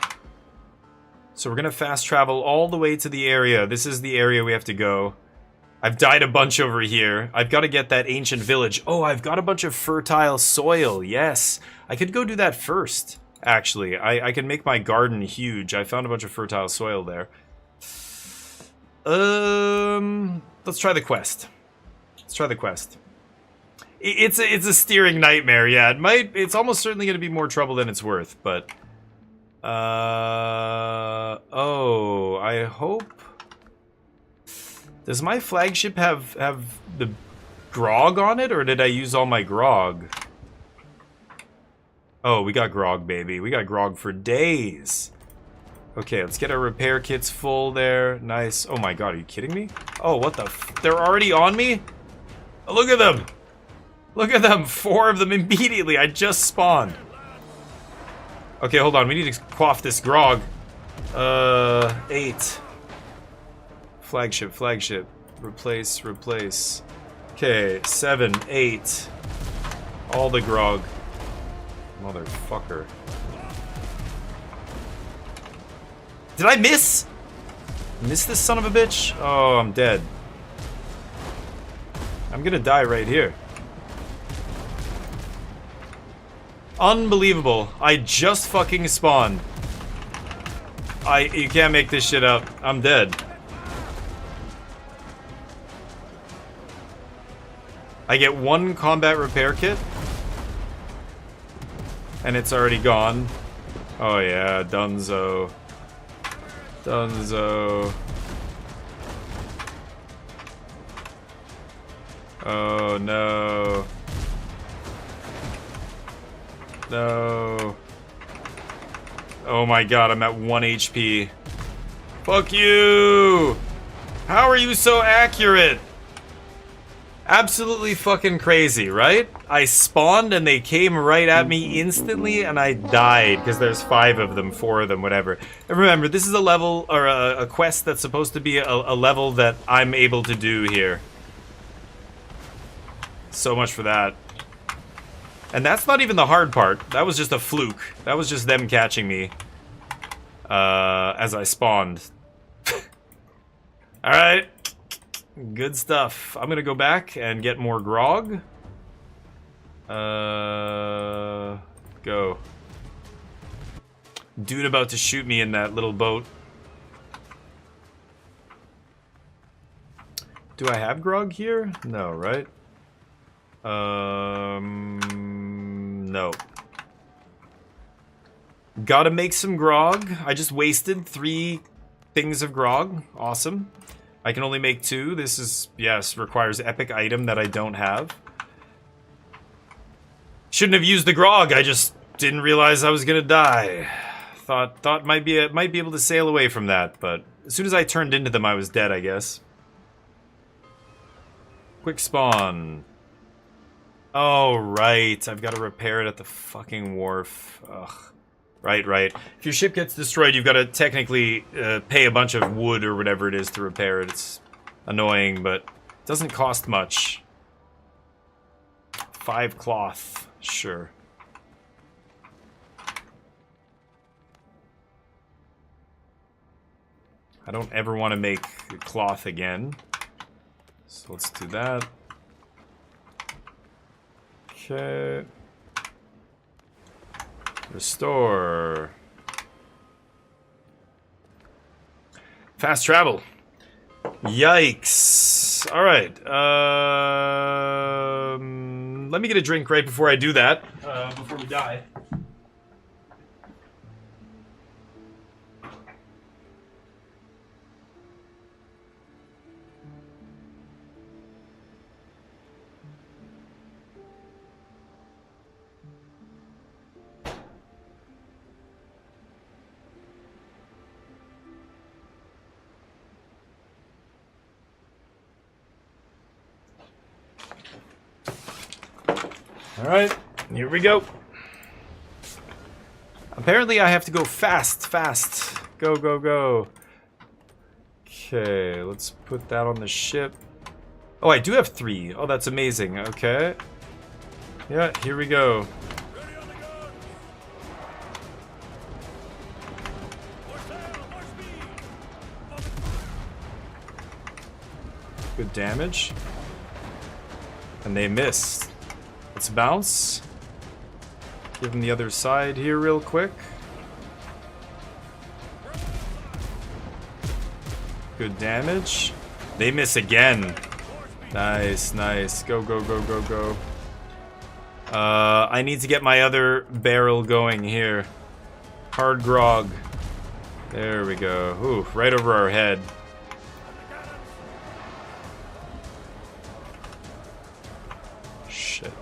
So we're gonna fast travel all the way to the area. This is the area we have to go. I've died a bunch over here. I've got to get that ancient village. Oh, I've got a bunch of fertile soil. Yes. I could go do that first, actually. I can make my garden huge. I found a bunch of fertile soil there. Let's try the quest. Let's try the quest. It's a steering nightmare, yeah. It's almost certainly going to be more trouble than it's worth, but... oh, I hope... Does my flagship have the grog on it, or did I use all my grog? Oh, we got grog, baby. We got grog for days. Okay, let's get our repair kits full there. Nice. Oh my god, are you kidding me? Oh, what the f... They're already on me? Oh, look at them! Look at them! 4 of them immediately! I just spawned. Okay, hold on. We need to quaff this grog. 8. Flagship. Replace. Okay, 7, 8. All the grog. Motherfucker. Did I miss? Miss this son of a bitch? Oh, I'm dead. I'm gonna die right here. Unbelievable. I just fucking spawned. You can't make this shit up. I'm dead. I get one combat repair kit. And it's already gone. Oh yeah, Dunzo. Dunzo. Oh no. No. Oh my god, I'm at 1 HP. Fuck you! How are you so accurate? Absolutely fucking crazy, right? I spawned and they came right at me instantly and I died because there's 5 of them, 4 of them, whatever. And remember, this is a level, or a quest that's supposed to be a level that I'm able to do here. So much for that. And that's not even the hard part. That was just a fluke. That was just them catching me as I spawned. Alright. Good stuff. I'm gonna go back and get more grog. Go. Dude about to shoot me in that little boat. Do I have grog here? No, right? No. Gotta make some grog. I just wasted 3 things of grog. Awesome. I can only make 2. This is, yes, requires epic item that I don't have. Shouldn't have used the grog. I just didn't realize I was gonna die. Thought might be able to sail away from that, but as soon as I turned into them, I was dead, I guess. Quick spawn. Oh, right. I've got to repair it at the fucking wharf. Ugh. Right. If your ship gets destroyed, you've got to technically pay a bunch of wood or whatever it is to repair it. It's annoying, but it doesn't cost much. 5 cloth. Sure. I don't ever want to make cloth again. So let's do that. Okay. Restore. Fast travel. Yikes. Alright. Let me get a drink right before I do that. Before we die. Alright, here we go. Apparently I have to go fast. Go. Okay, let's put that on the ship. Oh, I do have 3. Oh, that's amazing. Okay. Yeah, here we go. Good damage. And they missed. Let's bounce. Give them the other side here real quick. Good damage. They miss again. Nice. Go. I need to get my other barrel going here. Hard grog. There we go. Ooh, right over our head. Shit.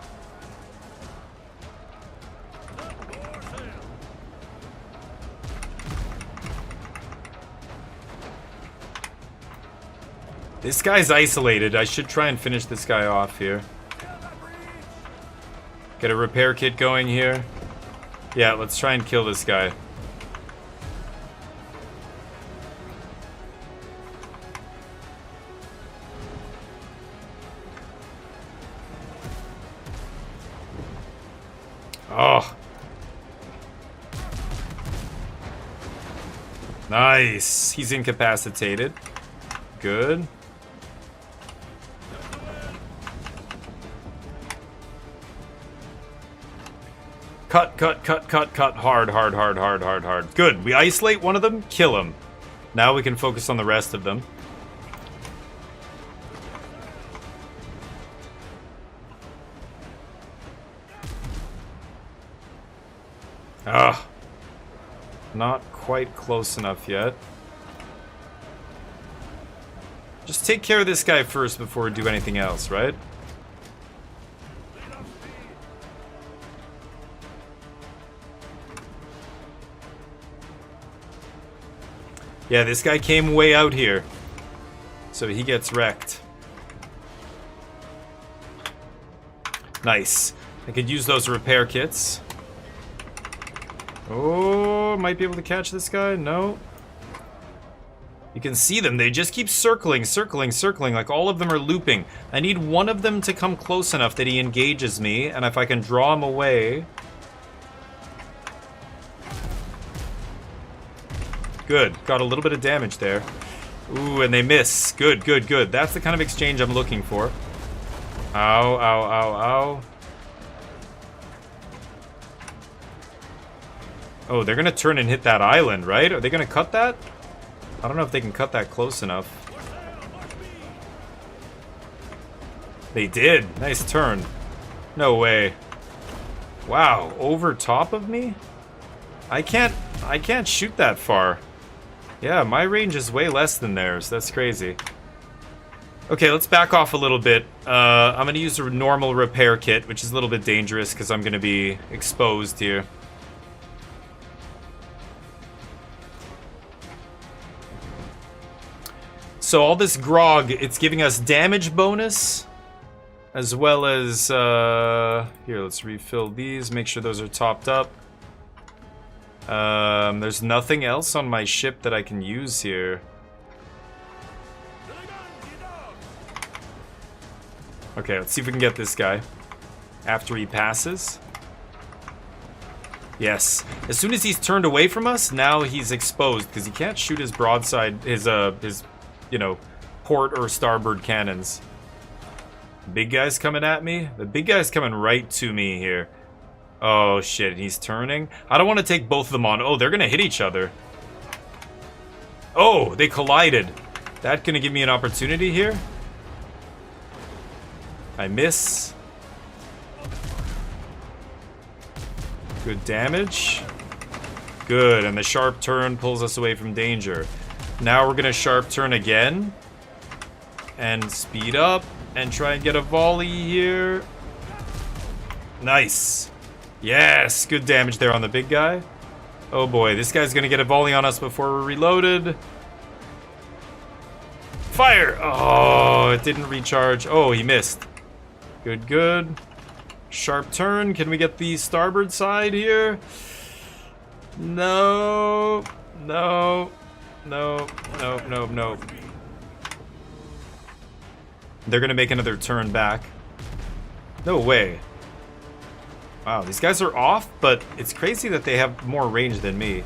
This guy's isolated. I should try and finish this guy off here. Get a repair kit going here. Yeah, let's try and kill this guy. Oh. Nice. He's incapacitated. Good. Cut, cut, cut, cut, cut. Hard, hard, hard, hard, hard, hard. Good. We isolate one of them, kill him. Now we can focus on the rest of them. Ah. Not quite close enough yet. Just take care of this guy first before we do anything else, right? Yeah, this guy came way out here. So he gets wrecked. Nice. I could use those repair kits. Oh, might be able to catch this guy. No. You can see them. They just keep circling, circling, circling. Like all of them are looping. I need one of them to come close enough that he engages me. And if I can draw him away... Good. Got a little bit of damage there. Ooh, and they miss. Good, good, good. That's the kind of exchange I'm looking for. Ow, ow, ow, ow. Oh, they're gonna turn and hit that island, right? Are they gonna cut that? I don't know if they can cut that close enough. They did. Nice turn. No way. Wow, over top of me? I can't shoot that far. Yeah, my range is way less than theirs. That's crazy. Okay, let's back off a little bit. I'm gonna use a normal repair kit, which is a little bit dangerous because I'm gonna be exposed here. So all this grog, it's giving us damage bonus, as well as, here, let's refill these, make sure those are topped up. There's nothing else on my ship that I can use here. Okay, let's see if we can get this guy after he passes. Yes. As soon as he's turned away from us, now he's exposed because he can't shoot his broadside, his you know, port or starboard cannons. Big guy's coming at me. The big guy's coming right to me here. Oh shit, he's turning. I don't want to take both of them on. Oh, they're gonna hit each other. Oh, they collided. That gonna give me an opportunity here? I miss. Good damage. Good, and the sharp turn pulls us away from danger. Now we're gonna sharp turn again. And speed up. And try and get a volley here. Nice. Yes, good damage there on the big guy. Oh boy, this guy's gonna get a volley on us before we're reloaded. Fire! Oh, it didn't recharge. Oh, he missed. Good, good. Sharp turn. Can we get the starboard side here? No. No. No. No, no, no. They're gonna make another turn back. No way. Wow, these guys are off, but it's crazy that they have more range than me.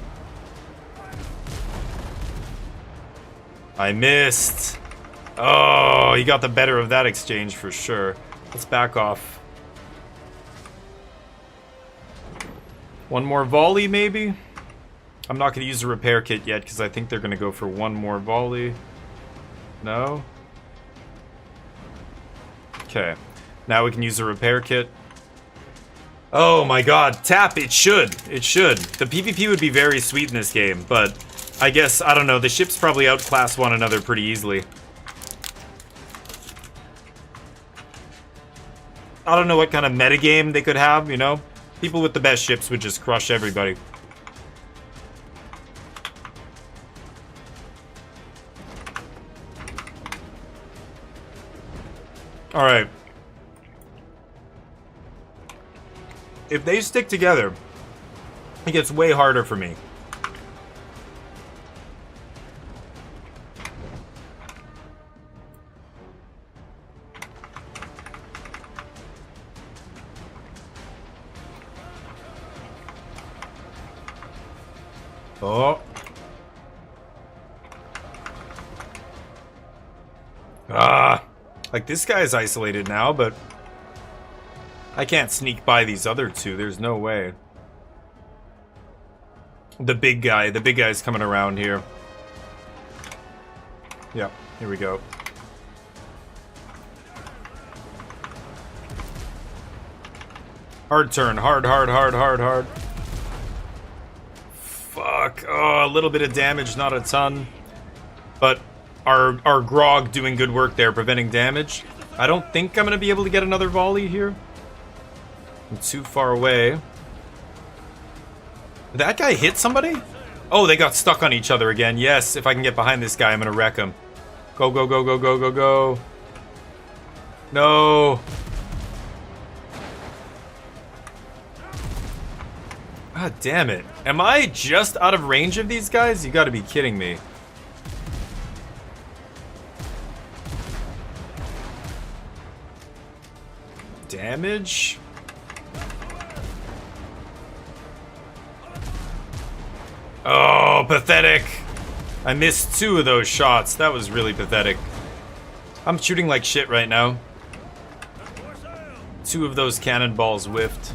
I missed. Oh, he got the better of that exchange for sure. Let's back off. One more volley, maybe? I'm not going to use a repair kit yet, because I think they're going to go for one more volley. No? Okay. Now we can use a repair kit. Oh my god, tap, it should. It should. The PvP would be very sweet in this game, but I guess, I don't know, the ships probably outclass one another pretty easily. I don't know what kind of metagame they could have, you know? People with the best ships would just crush everybody. Alright. If they stick together, it gets way harder for me. Oh. Ah, like this guy's isolated now, but I can't sneak by these other two. There's no way. The big guy's coming around here. Yep, here we go. Hard turn, hard. Fuck, oh, a little bit of damage, not a ton. But our grog doing good work there, preventing damage. I don't think I'm gonna be able to get another volley here. I'm too far away. Did that guy hit somebody? Oh, they got stuck on each other again. Yes, if I can get behind this guy, I'm gonna wreck him. Go. No. God damn it. Am I just out of range of these guys? You gotta be kidding me. Damage? Oh, pathetic. I missed 2 of those shots. That was really pathetic. I'm shooting like shit right now. 2 of those cannonballs whiffed.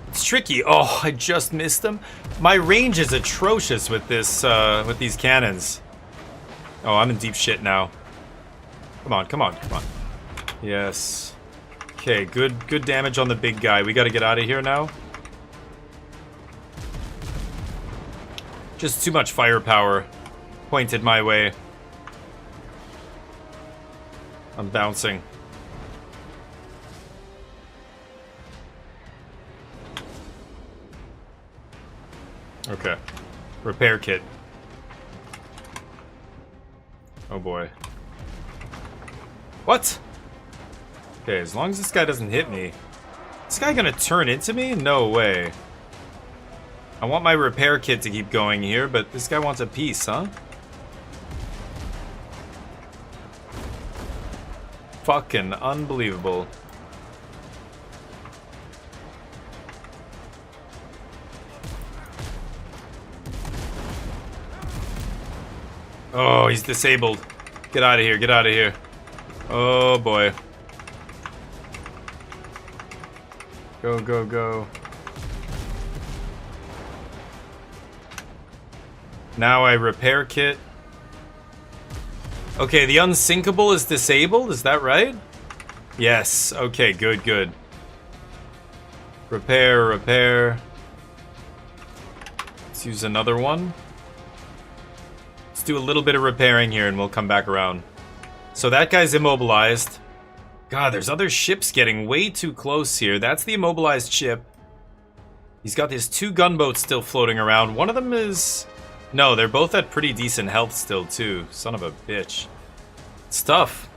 It's tricky. Oh, I just missed them. My range is atrocious with this, with these cannons. Oh, I'm in deep shit now. Come on. Yes. Okay, good damage on the big guy. We gotta get out of here now. Just too much firepower pointed my way. I'm bouncing. Okay. Repair kit. Oh boy. What? Okay, as long as this guy doesn't hit me. Is this guy gonna turn into me? No way. I want my repair kit to keep going here, but this guy wants a piece, huh? Fucking unbelievable. Oh, he's disabled. Get out of here. Oh boy. Go. Now I repair kit. Okay, the unsinkable is disabled, is that right? Yes, okay, good. Repair. Let's use another one. Let's do a little bit of repairing here and we'll come back around. So that guy's immobilized. God, there's other ships getting way too close here. That's the immobilized ship. He's got his 2 gunboats still floating around. One of them is... No, they're both at pretty decent health still, too. Son of a bitch. It's tough.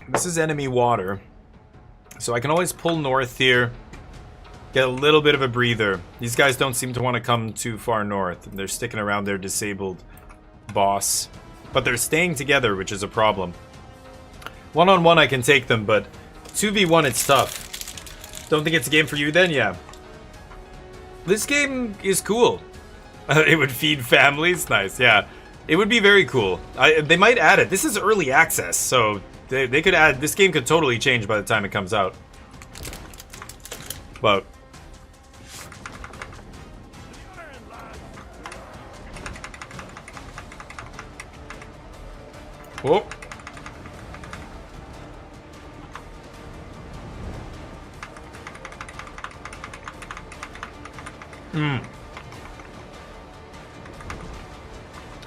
This is enemy water. So I can always pull north here. Get a little bit of a breather. These guys don't seem to want to come too far north. They're sticking around their disabled boss. But they're staying together, which is a problem. One-on-one I can take them, but 2v1 it's tough. Don't think it's a game for you then? Yeah. This game is cool. It would feed families. Nice, yeah. It would be very cool. They might add it. This is early access, so they could add... This game could totally change by the time it comes out. But... Whoa.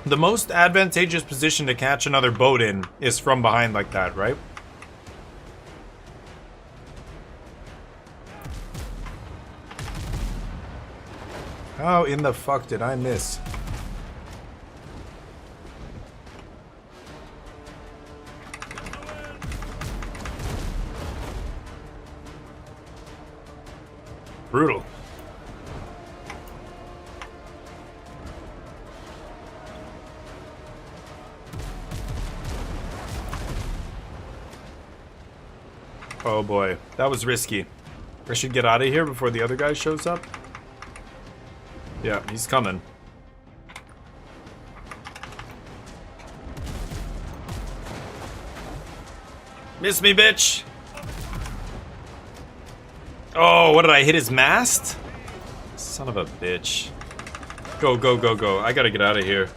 The most advantageous position to catch another boat in is from behind like that, right? How in the fuck did I miss? Brutal. Oh boy, that was risky. I should get out of here before the other guy shows up. Yeah, he's coming. Miss me, bitch. Oh, what did I hit his mast? Son of a bitch. Go, go, go, go. I gotta get out of here.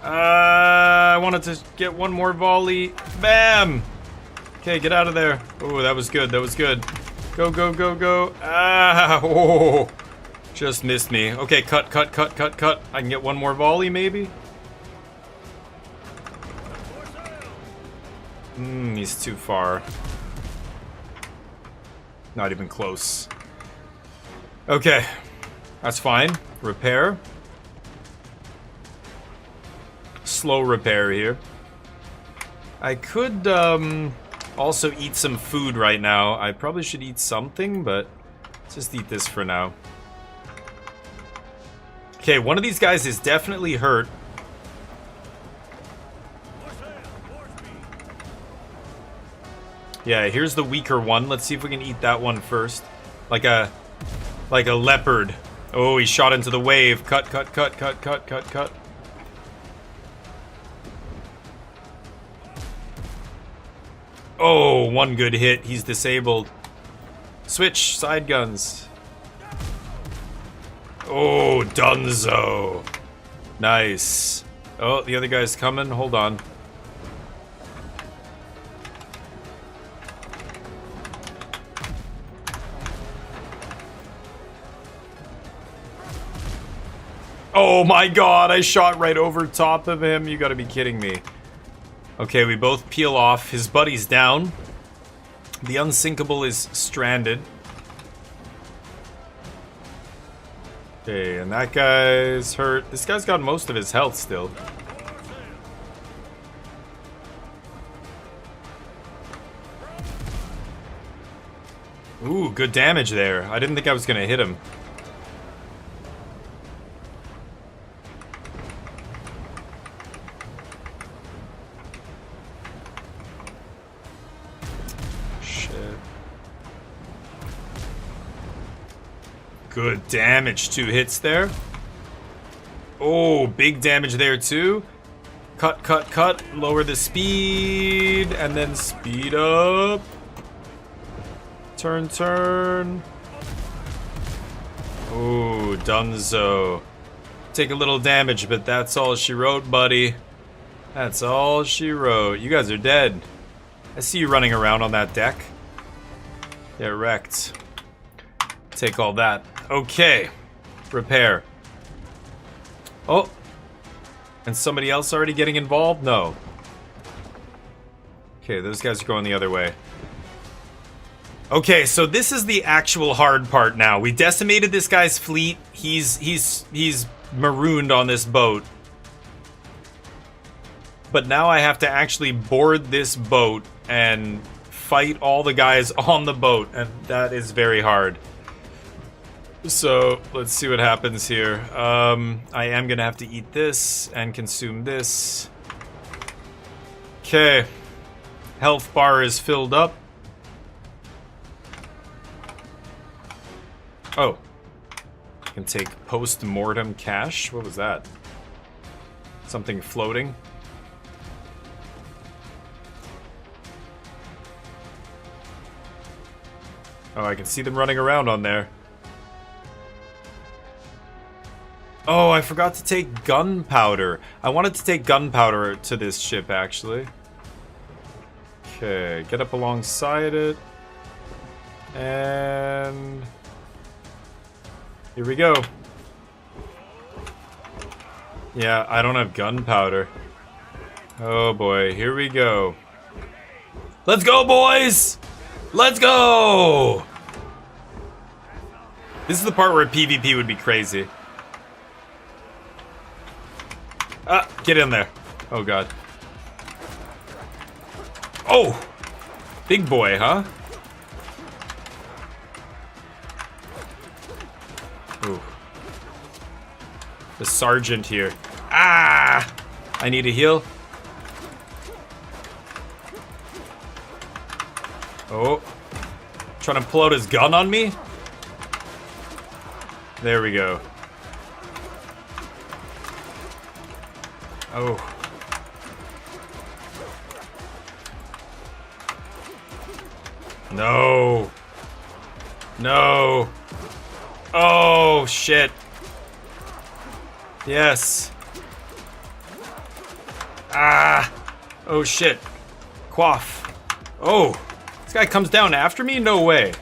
I wanted to get one more volley. Bam! Okay, get out of there. Oh, that was good. That was good. Go, go, go, go. Ah! Oh, just missed me. Okay, cut, cut, cut, cut, cut. I can get one more volley, maybe? He's too far. Not even close. Okay. That's fine. Repair. Slow repair here. I could also eat some food right now. I probably should eat something, but let's just eat this for now. Okay, one of these guys is definitely hurt. Yeah, here's the weaker one. Let's see if we can eat that one first. Like a leopard. Oh, he shot into the wave. Cut, cut, cut, cut, cut, cut, cut. Oh, one good hit. He's disabled. Switch, side guns. Oh, Dunzo. Nice. Oh, the other guy's coming. Hold on. Oh my god, I shot right over top of him. You gotta be kidding me. Okay, we both peel off. His buddy's down. The unsinkable is stranded. Okay, and that guy's hurt. This guy's got most of his health still. Ooh, good damage there. I didn't think I was gonna hit him. Good damage, 2 hits there. Oh, big damage there too. Cut, cut, cut. Lower the speed, and then speed up. Turn, turn. Oh, Dunzo. Take a little damage, but that's all she wrote, buddy. That's all she wrote. You guys are dead. I see you running around on that deck. They're wrecked. Take all that. Okay. Repair. Oh. And somebody else already getting involved? No. Okay, those guys are going the other way. Okay, so this is the actual hard part now. We decimated this guy's fleet. He's marooned on this boat. But now I have to actually board this boat and fight all the guys on the boat, and that is very hard. So, let's see what happens here. I am gonna have to eat this and consume this. Okay. Health bar is filled up. Oh. I can take post-mortem cash. What was that? Something floating? Oh, I can see them running around on there. Oh, I forgot to take gunpowder. I wanted to take gunpowder to this ship, actually. Okay, get up alongside it. And... here we go. Yeah, I don't have gunpowder. Oh boy, here we go. Let's go, boys! Let's go! This is the part where PvP would be crazy. Ah, get in there. Oh god. Oh! Big boy, huh? Ooh. The sergeant here. Ah! I need a heal. Oh. Trying to pull out his gun on me? There we go. Oh. No. No. Oh, shit. Yes. Ah. Oh, shit. Quaff. Oh. This guy comes down after me? No way.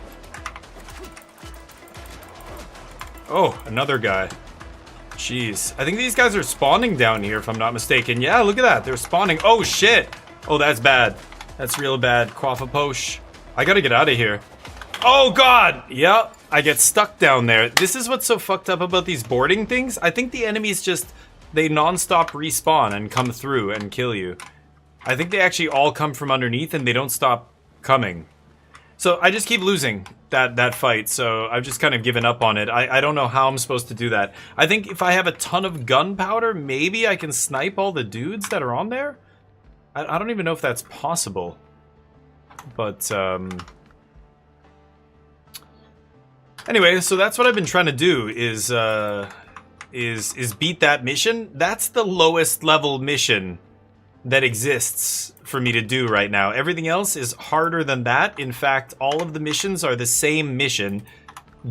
Oh, another guy. Jeez. I think these guys are spawning down here, if I'm not mistaken. Yeah, look at that. They're spawning. Oh, shit. Oh, that's bad. That's real bad. Quaff a posh. I gotta get out of here. Oh, God. Yep. I get stuck down there. This is what's so fucked up about these boarding things. I think the enemies just, they non-stop respawn and come through and kill you. I think they actually all come from underneath and they don't stop coming. So I just keep losing that fight, so I've just kind of given up on it. I don't know how I'm supposed to do that. I think if I have a ton of gunpowder, maybe I can snipe all the dudes that are on there? I don't even know if that's possible. But, anyway, so that's what I've been trying to do, is beat that mission. That's the lowest level mission that exists for me to do right now. Everything else is harder than that. In fact, all of the missions are the same mission.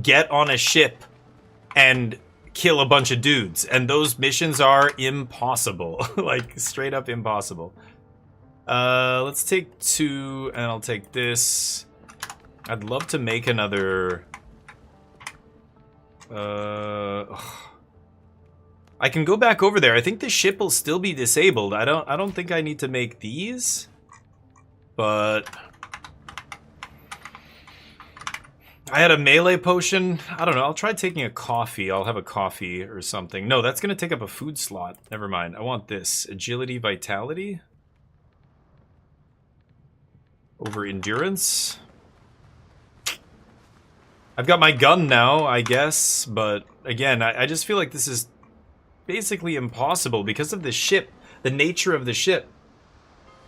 Get on a ship and kill a bunch of dudes. And those missions are impossible. Like, straight up impossible. Let's take 2, and I'll take this. I'd love to make another... I can go back over there. I think the ship will still be disabled. I don't think I need to make these. But I had a melee potion. I don't know. I'll try taking a coffee. I'll have a coffee or something. No, that's going to take up a food slot. Never mind. I want this. Agility, vitality. Over endurance. I've got my gun now, I guess. But again, I just feel like this is basically impossible because of the ship, the nature of the ship.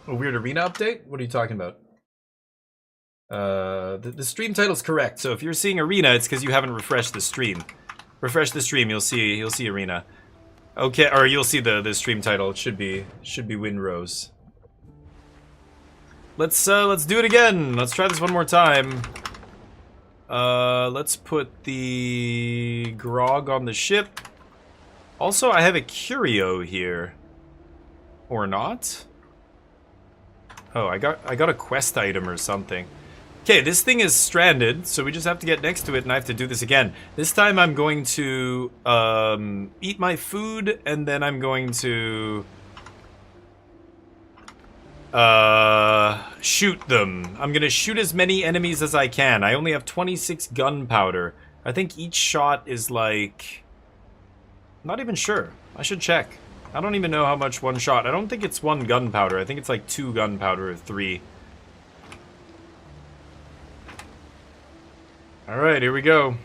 A weird arena update? What are you talking about? The stream title's correct. So if you're seeing arena, it's because you haven't refreshed the stream. Refresh the stream, you'll see arena. Okay, or you'll see the stream title. It should be Windrose. Let's do it again. Let's try this one more time. Let's put the grog on the ship. Also, I have a curio here. Or not? Oh, I got a quest item or something. Okay, this thing is stranded, so we just have to get next to it and I have to do this again. This time I'm going to eat my food and then I'm going to shoot them. I'm gonna shoot as many enemies as I can. I only have 26 gunpowder. I think each shot is like... Not even sure. I should check. I don't even know how much one shot. I don't think it's 1 gunpowder. I think it's like 2 gunpowder or 3. Alright, here we go.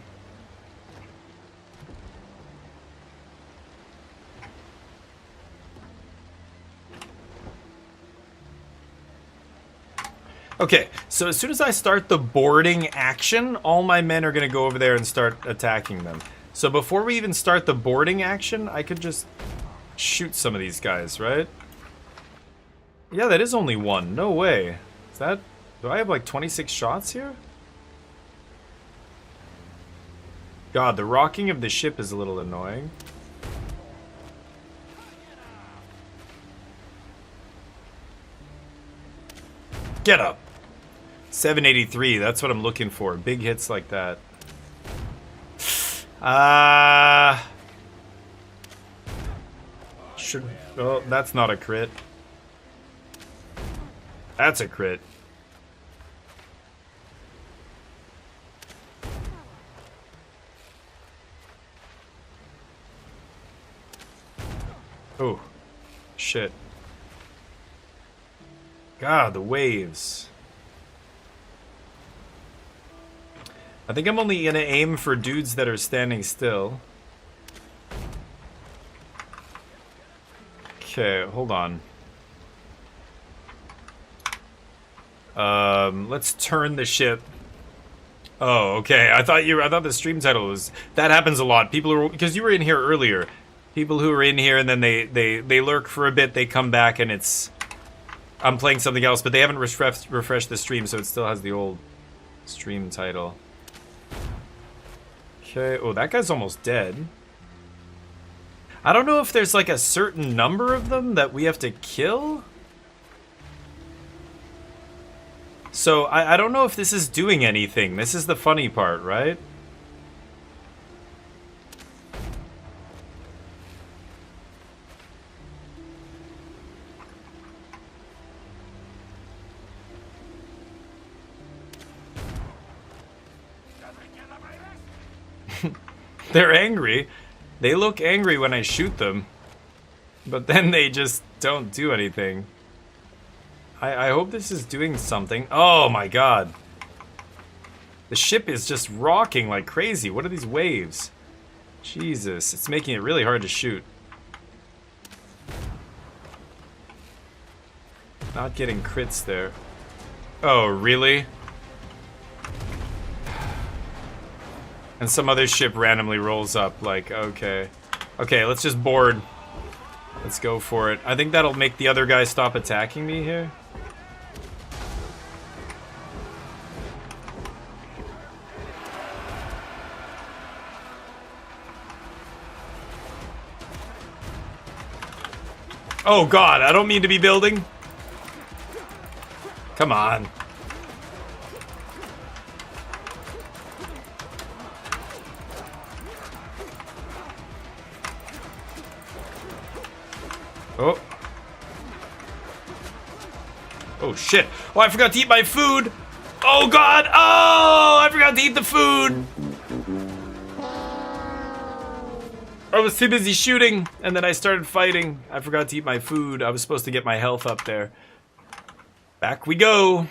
Okay, so as soon as I start the boarding action, all my men are going to go over there and start attacking them. So before we even start the boarding action, I could just shoot some of these guys, right? Yeah, that is only 1. No way. Is that... Do I have like 26 shots here? God, the rocking of the ship is a little annoying. Get up! 783, that's what I'm looking for. Big hits like that. Should... Oh, that's not a crit. That's a crit. Oh, shit. God, the waves. I think I'm only gonna aim for dudes that are standing still. Okay, hold on. Let's turn the ship. Oh, okay. I thought the stream title was... That happens a lot. People are... Because you were in here earlier. People who are in here and then they lurk for a bit, they come back and it's... I'm playing something else, but they haven't refreshed the stream, so it still has the old Stream title. Okay. Oh, that guy's almost dead. I don't know if there's like a certain number of them that we have to kill. So I don't know if this is doing anything. This is the funny part, right? They're angry. They look angry when I shoot them. But then they just don't do anything. I hope this is doing something. Oh my god. The ship is just rocking like crazy. What are these waves? Jesus, it's making it really hard to shoot. Not getting crits there. Oh, really? And some other ship randomly rolls up, like, okay. Okay, let's just board. Let's go for it. I think that'll make the other guy stop attacking me here. Oh god, I don't mean to be building. Come on. Oh. Oh shit. Oh, I forgot to eat my food. Oh god. Oh, I forgot to eat the food. I was too busy shooting, and then I started fighting. I forgot to eat my food. I was supposed to get my health up there. Back we go.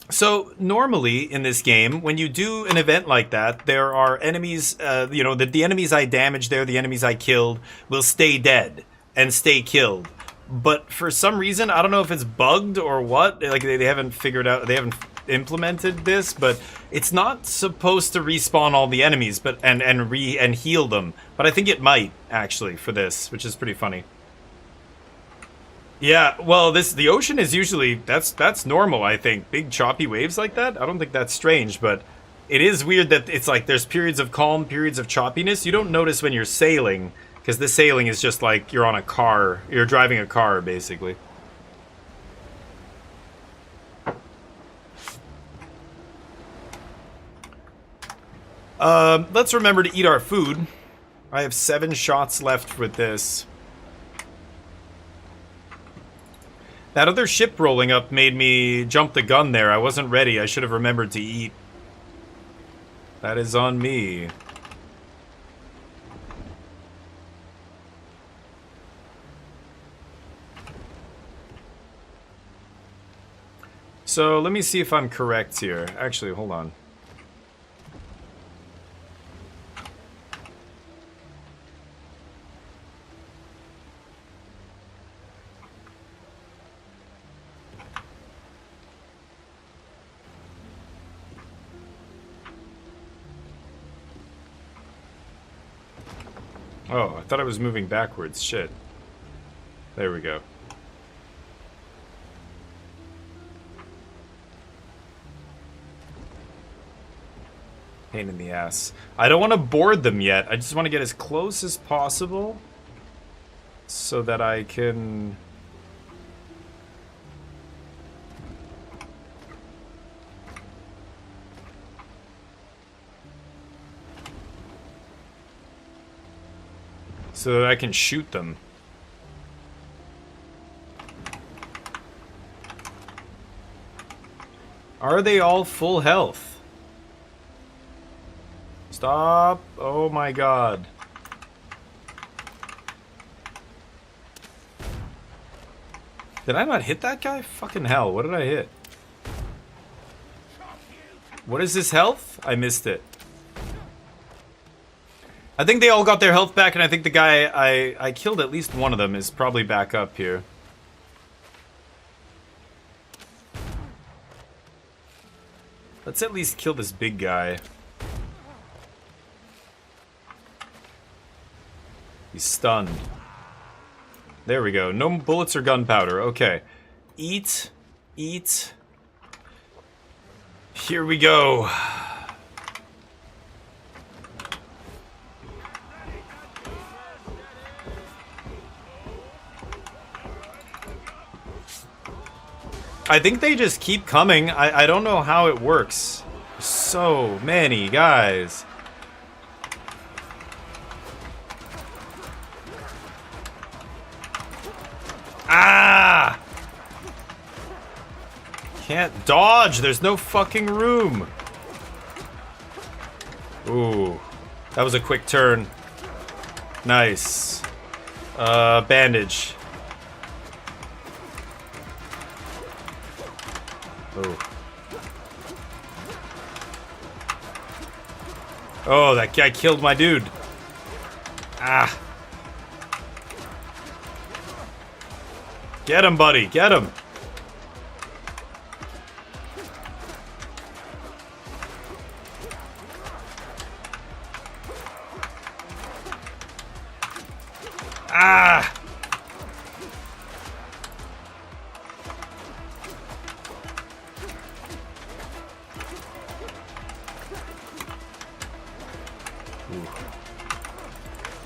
So, normally in this game, when you do an event like that, there are enemies, you know, the enemies I damaged there, the enemies I killed, will stay dead and stay killed. But for some reason, I don't know if it's bugged or what, like they haven't figured out, they haven't implemented this, but it's not supposed to respawn all the enemies, but and heal them. But I think it might actually for this, which is pretty funny. Yeah, well, the ocean is usually that's normal, I think. Big choppy waves like that. I don't think that's strange, but it is weird that it's like there's periods of calm, periods of choppiness. You don't notice when you're sailing, because the sailing is just like you're on a car, you're driving a car basically. Let's remember to eat our food. I have 7 shots left with this. That other ship rolling up made me jump the gun there. I wasn't ready. I should have remembered to eat. That is on me. So, let me see if I'm correct here. Actually, hold on. Oh, I thought I was moving backwards. Shit. There we go. Pain in the ass. I don't want to board them yet. I just want to get as close as possible so that I can... so that I can shoot them. Are they all full health? Stop. Oh my god. Did I not hit that guy? Fucking hell, what did I hit? What is this health? I missed it. I think they all got their health back, and I think the guy I killed, at least one of them, is probably back up here. Let's at least kill this big guy. He's stunned. There we go. No bullets or gunpowder. Okay. Eat. Eat. Here we go. I think they just keep coming. I don't know how it works. So many guys. Ah! Can't dodge. There's no fucking room. Ooh. That was a quick turn. Nice. Bandage. Oh. Oh, that guy killed my dude. Ah. Get him, buddy. Get him. Ah.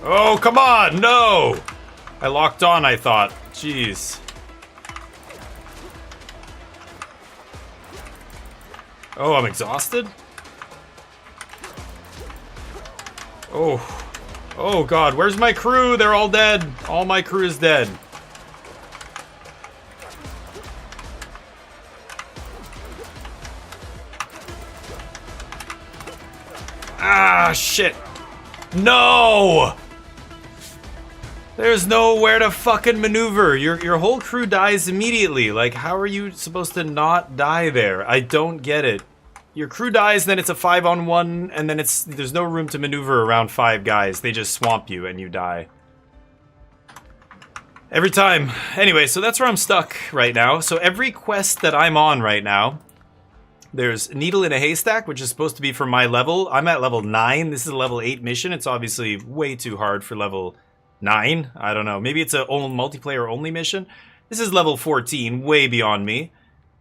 Oh, come on! No! I locked on, I thought. Jeez. Oh, I'm exhausted? Oh. Oh, God. Where's my crew? They're all dead. All my crew is dead. Ah, shit. No! There's nowhere to fucking maneuver. Your whole crew dies immediately. Like, how are you supposed to not die there? I don't get it. Your crew dies, then it's a 5-on-1, and then there's no room to maneuver around 5 guys. They just swamp you and you die. Every time. Anyway, so that's where I'm stuck right now. So every quest that I'm on right now, there's Needle in a Haystack, which is supposed to be for my level. I'm at level 9. This is a level 8 mission. It's obviously way too hard for level 9. I don't know. Maybe it's a multiplayer only mission. This is level 14, way beyond me.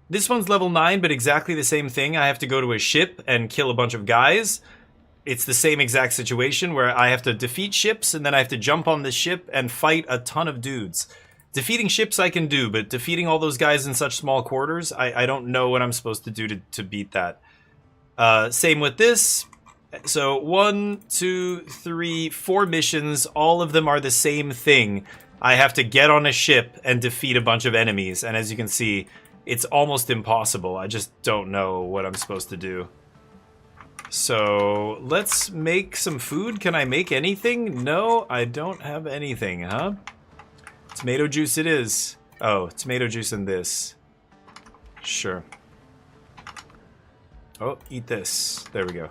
This one's level 9, but exactly the same thing. I have to go to a ship and kill a bunch of guys. It's the same exact situation where I have to defeat ships, and then I have to jump on the ship and fight a ton of dudes. Defeating ships I can do, but defeating all those guys in such small quarters, I don't know what I'm supposed to do to beat that. Same with this. So 1, 2, 3, 4 missions. All of them are the same thing. I have to get on a ship and defeat a bunch of enemies. And as you can see, it's almost impossible. I just don't know what I'm supposed to do. So let's make some food. Can I make anything? No, I don't have anything, huh? Tomato juice it is. Oh, tomato juice and this. Sure. Oh, eat this. There we go.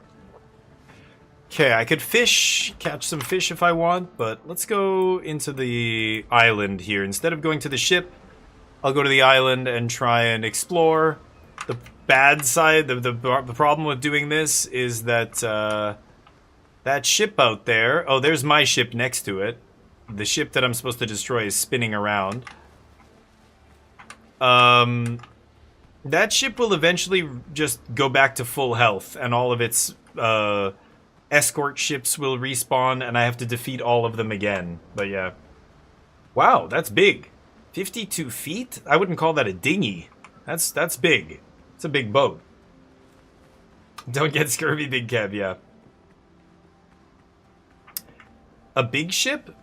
Okay, I could catch some fish if I want, but let's go into the island here. Instead of going to the ship, I'll go to the island and try and explore. The bad side, the problem with doing this is that that ship out there, oh, there's my ship next to it. The ship that I'm supposed to destroy is spinning around. That ship will eventually just go back to full health, and all of its escort ships will respawn, and I have to defeat all of them again. But yeah. Wow, that's big. 52 feet? I wouldn't call that a dinghy. That's big. It's a big boat. Don't get scurvy, Big Kev, yeah. A big ship?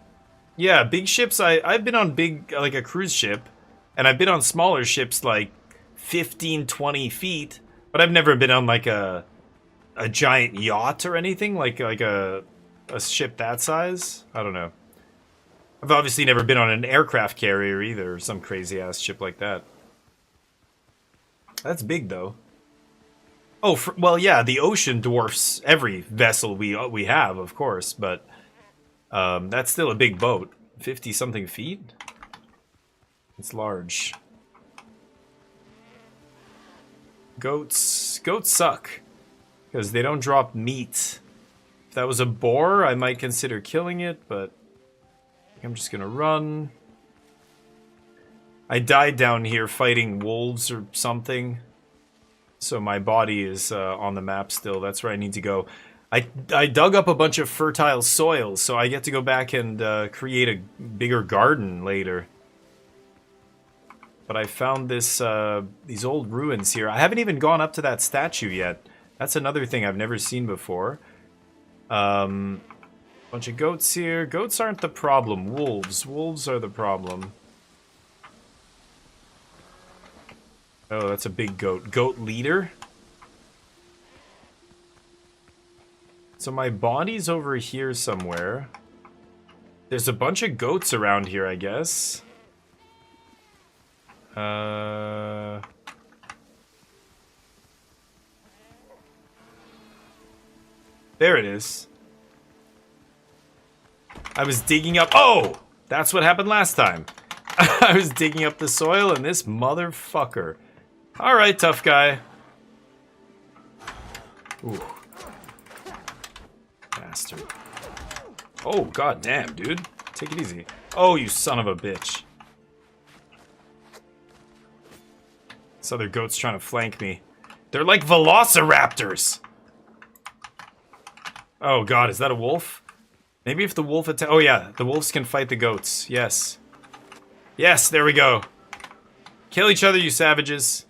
Yeah, big ships, I've been on big, like a cruise ship, and I've been on smaller ships like 15, 20 feet, but I've never been on like a giant yacht or anything, like a ship that size. I don't know. I've obviously never been on an aircraft carrier either, or some crazy-ass ship like that. That's big, though. Oh, well, yeah, the ocean dwarfs every vessel we have, of course, but that's still a big boat. 50-something feet? It's large. Goats suck, because they don't drop meat. If that was a boar, I might consider killing it, but I'm just gonna run. I died down here fighting wolves or something. So my body is on the map still. That's where I need to go. I dug up a bunch of fertile soil, so I get to go back and create a bigger garden later. But I found this these old ruins here. I haven't even gone up to that statue yet. That's another thing I've never seen before. Bunch of goats here. Goats aren't the problem. Wolves. Wolves are the problem. Oh, that's a big goat. Goat leader? So my body's over here somewhere. There's a bunch of goats around here, I guess. There it is. I was digging up... Oh! That's what happened last time. I was digging up the soil and this motherfucker. Alright, tough guy. Ooh. Bastard. Oh, goddamn, dude. Take it easy. Oh, you son of a bitch. This other goat's trying to flank me. They're like velociraptors! Oh god, is that a wolf? Maybe if the wolf attack... Oh yeah, the wolves can fight the goats. Yes. Yes, there we go. Kill each other, you savages.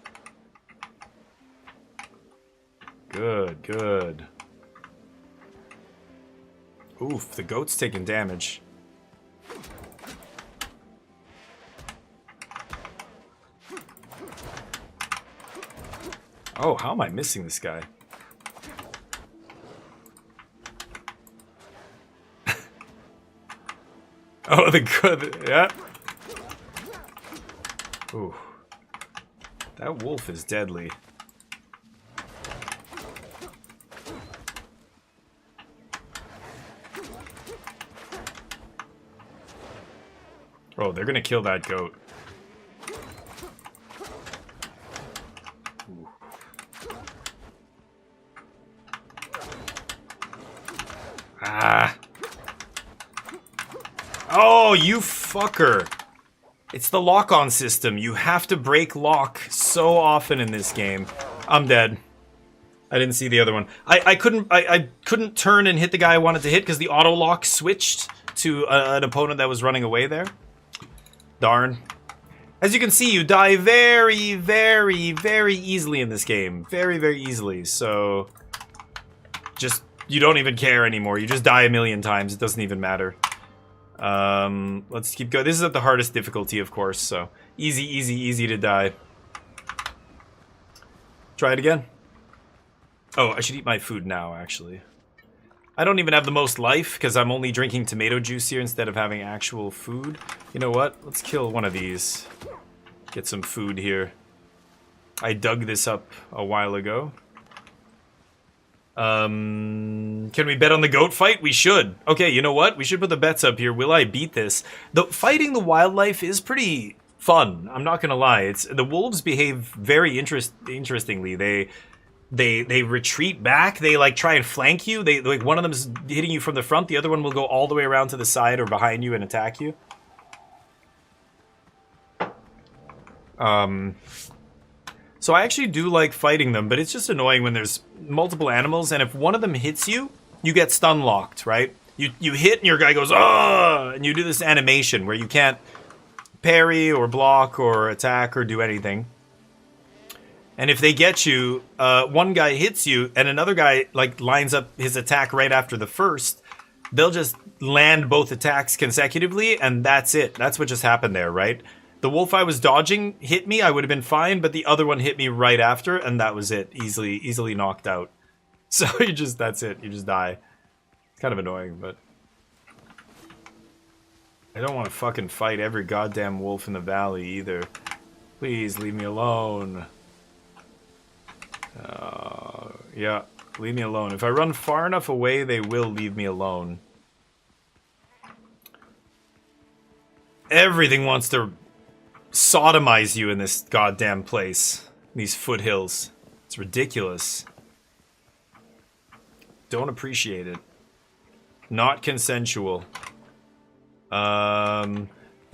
Good, good. Oof, the goat's taking damage. Oh, how am I missing this guy? Oh, the good, yeah. Ooh. That wolf is deadly. Oh, they're gonna kill that goat. Ooh. Ah. Oh, you fucker. It's the lock-on system. You have to break lock so often in this game. I'm dead. I didn't see the other one. I couldn't turn and hit the guy I wanted to hit because the auto lock switched to an opponent that was running away there. Darn. As you can see, you die very, very, very easily in this game. Very, very easily. So, just, you don't even care anymore. You just die a million times. It doesn't even matter. Let's keep going. This is at the hardest difficulty, of course, so easy, easy, easy to die. Try it again. Oh, I should eat my food now, actually. I don't even have the most life, because I'm only drinking tomato juice here instead of having actual food. You know what? Let's kill one of these. Get some food here. I dug this up a while ago. Can we bet on the goat fight? We should. Okay, you know what? We should put the bets up here. Will I beat this? Fighting the wildlife is pretty fun. I'm not gonna lie. The wolves behave very interestingly. They retreat back. They like try and flank you. Like one of them is hitting you from the front. The other one will go all the way around to the side or behind you and attack you. So I actually do like fighting them, but it's just annoying when there's multiple animals, and if one of them hits you, you get stun locked, right? You hit and your guy goes, "Ah!" and you do this animation where you can't parry or block or attack or do anything. And if they get you, one guy hits you and another guy like lines up his attack right after the first, they'll just land both attacks consecutively, and that's it. That's what just happened there, right? The wolf I was dodging hit me, I would have been fine, but the other one hit me right after, and that was it. Easily knocked out. So that's it. You just die. It's kind of annoying, but... I don't want to fucking fight every goddamn wolf in the valley, either. Please, leave me alone. Yeah, leave me alone. If I run far enough away, they will leave me alone. Everything wants to sodomize you in this goddamn place. These foothills. It's ridiculous. Don't appreciate it. Not consensual. Yeah,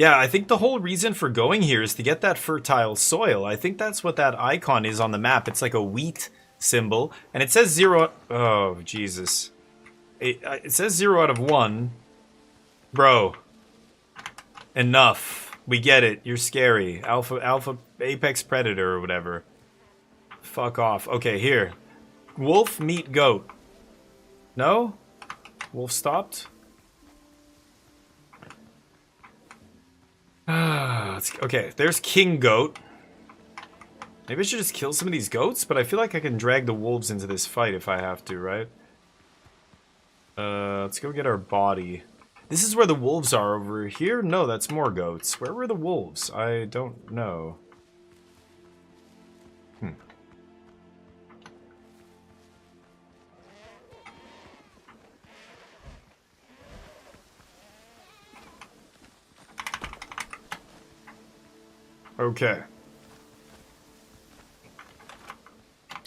Yeah, I think the whole reason for going here is to get that fertile soil. I think that's what that icon is on the map. It's like a wheat symbol, and it says 0. Oh, Jesus. It says 0 out of 1. Bro. Enough. We get it. You're scary. Alpha apex predator or whatever. Fuck off. Okay, here. Wolf meet goat. No? Wolf stopped? Okay, there's king goat. Maybe I should just kill some of these goats, but I feel like I can drag the wolves into this fight if I have to, right? Let's go get our body. This is where the wolves are over here? No, that's more goats. Where were the wolves? I don't know. Okay.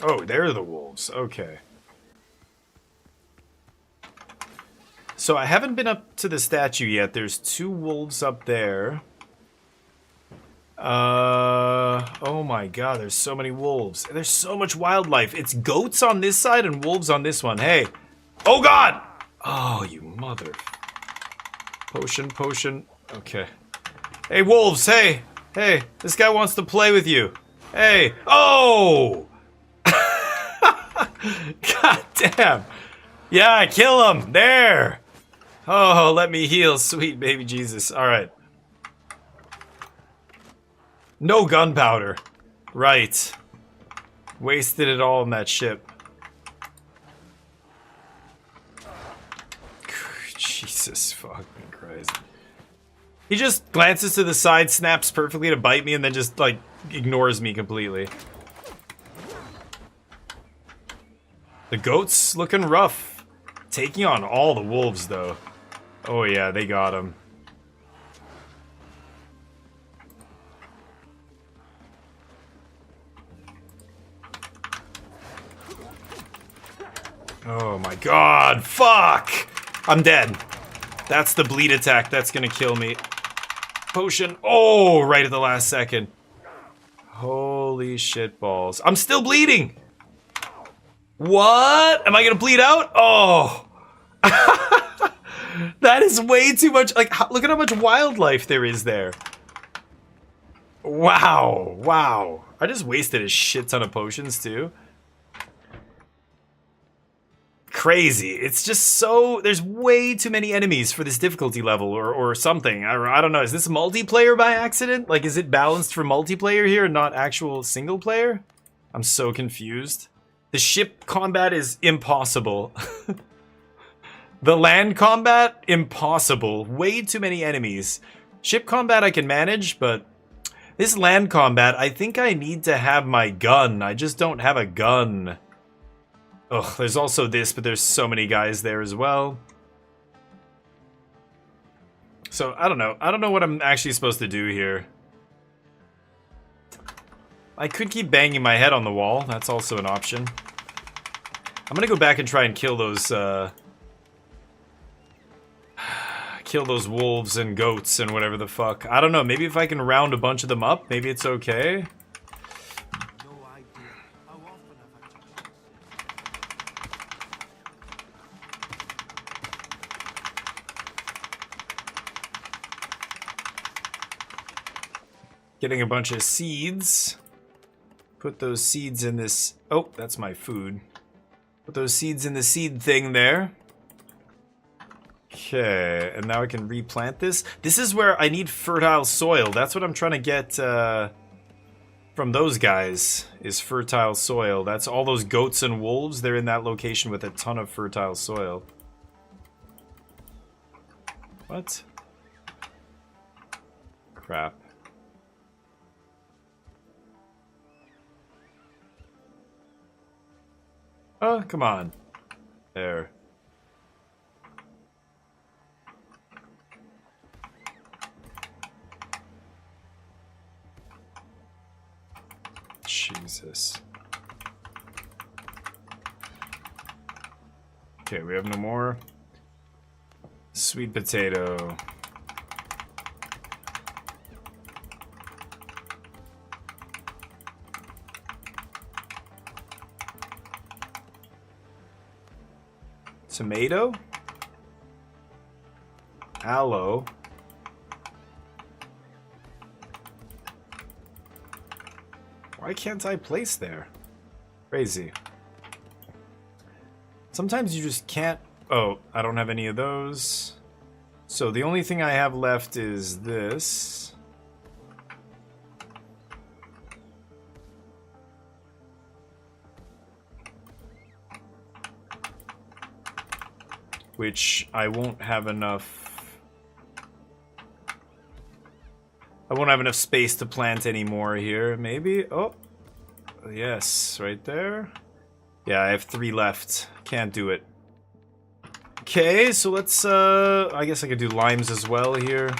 Oh, they're the wolves. Okay. So I haven't been up to the statue yet. There's 2 wolves up there. Oh my god, there's so many wolves. There's so much wildlife. It's goats on this side and wolves on this one. Hey. Oh god! Oh, you mother. Potion. Okay. Hey, wolves, hey! Hey, this guy wants to play with you. Hey. Oh! God damn. Yeah, kill him. There. Oh, let me heal. Sweet baby Jesus. Alright. No gunpowder. Right. Wasted it all in that ship. Jesus fucking Christ. He just glances to the side, snaps perfectly to bite me, and then just, like, ignores me completely. The goat's looking rough. Taking on all the wolves, though. Oh yeah, they got him. Oh my god, fuck! I'm dead. That's the bleed attack, that's gonna kill me. Potion, oh, right at the last second. Holy shit balls. I'm still bleeding! What? Am I gonna bleed out? Oh! That is way too much. Like, look at how much wildlife there is there. Wow. Wow. I just wasted a shit ton of potions, too. Crazy. It's just so... There's way too many enemies for this difficulty level, or something. I don't know. Is this multiplayer by accident? Like, is it balanced for multiplayer here and not actual single player? I'm so confused. The ship combat is impossible. The land combat, impossible. Way too many enemies. Ship combat I can manage, but this land combat, I think I need to have my gun. I just don't have a gun. Ugh, there's also this, but there's so many guys there as well. So, I don't know. I don't know what I'm actually supposed to do here. I could keep banging my head on the wall. That's also an option. I'm gonna go back and try and kill those, kill those wolves and goats and whatever the fuck. I don't know, maybe if I can round a bunch of them up, maybe it's okay. Getting a bunch of seeds. Put those seeds in this... Oh, that's my food. Put those seeds in the seed thing there. Okay, and now I can replant this. This is where I need fertile soil. That's what I'm trying to get from those guys, is fertile soil. That's all those goats and wolves. They're in that location with a ton of fertile soil. What? Crap. Oh, come on. There. Jesus. Okay, we have no more. Sweet potato. Tomato. Aloe. Why can't I place there? Crazy. Sometimes you just can't... Oh, I don't have any of those. So the only thing I have left is this. Which I won't have enough... I won't have enough space to plant anymore here, maybe? Oh, yes, right there. Yeah, I have 3 left. Can't do it. Okay, so let's, I guess I could do limes as well here.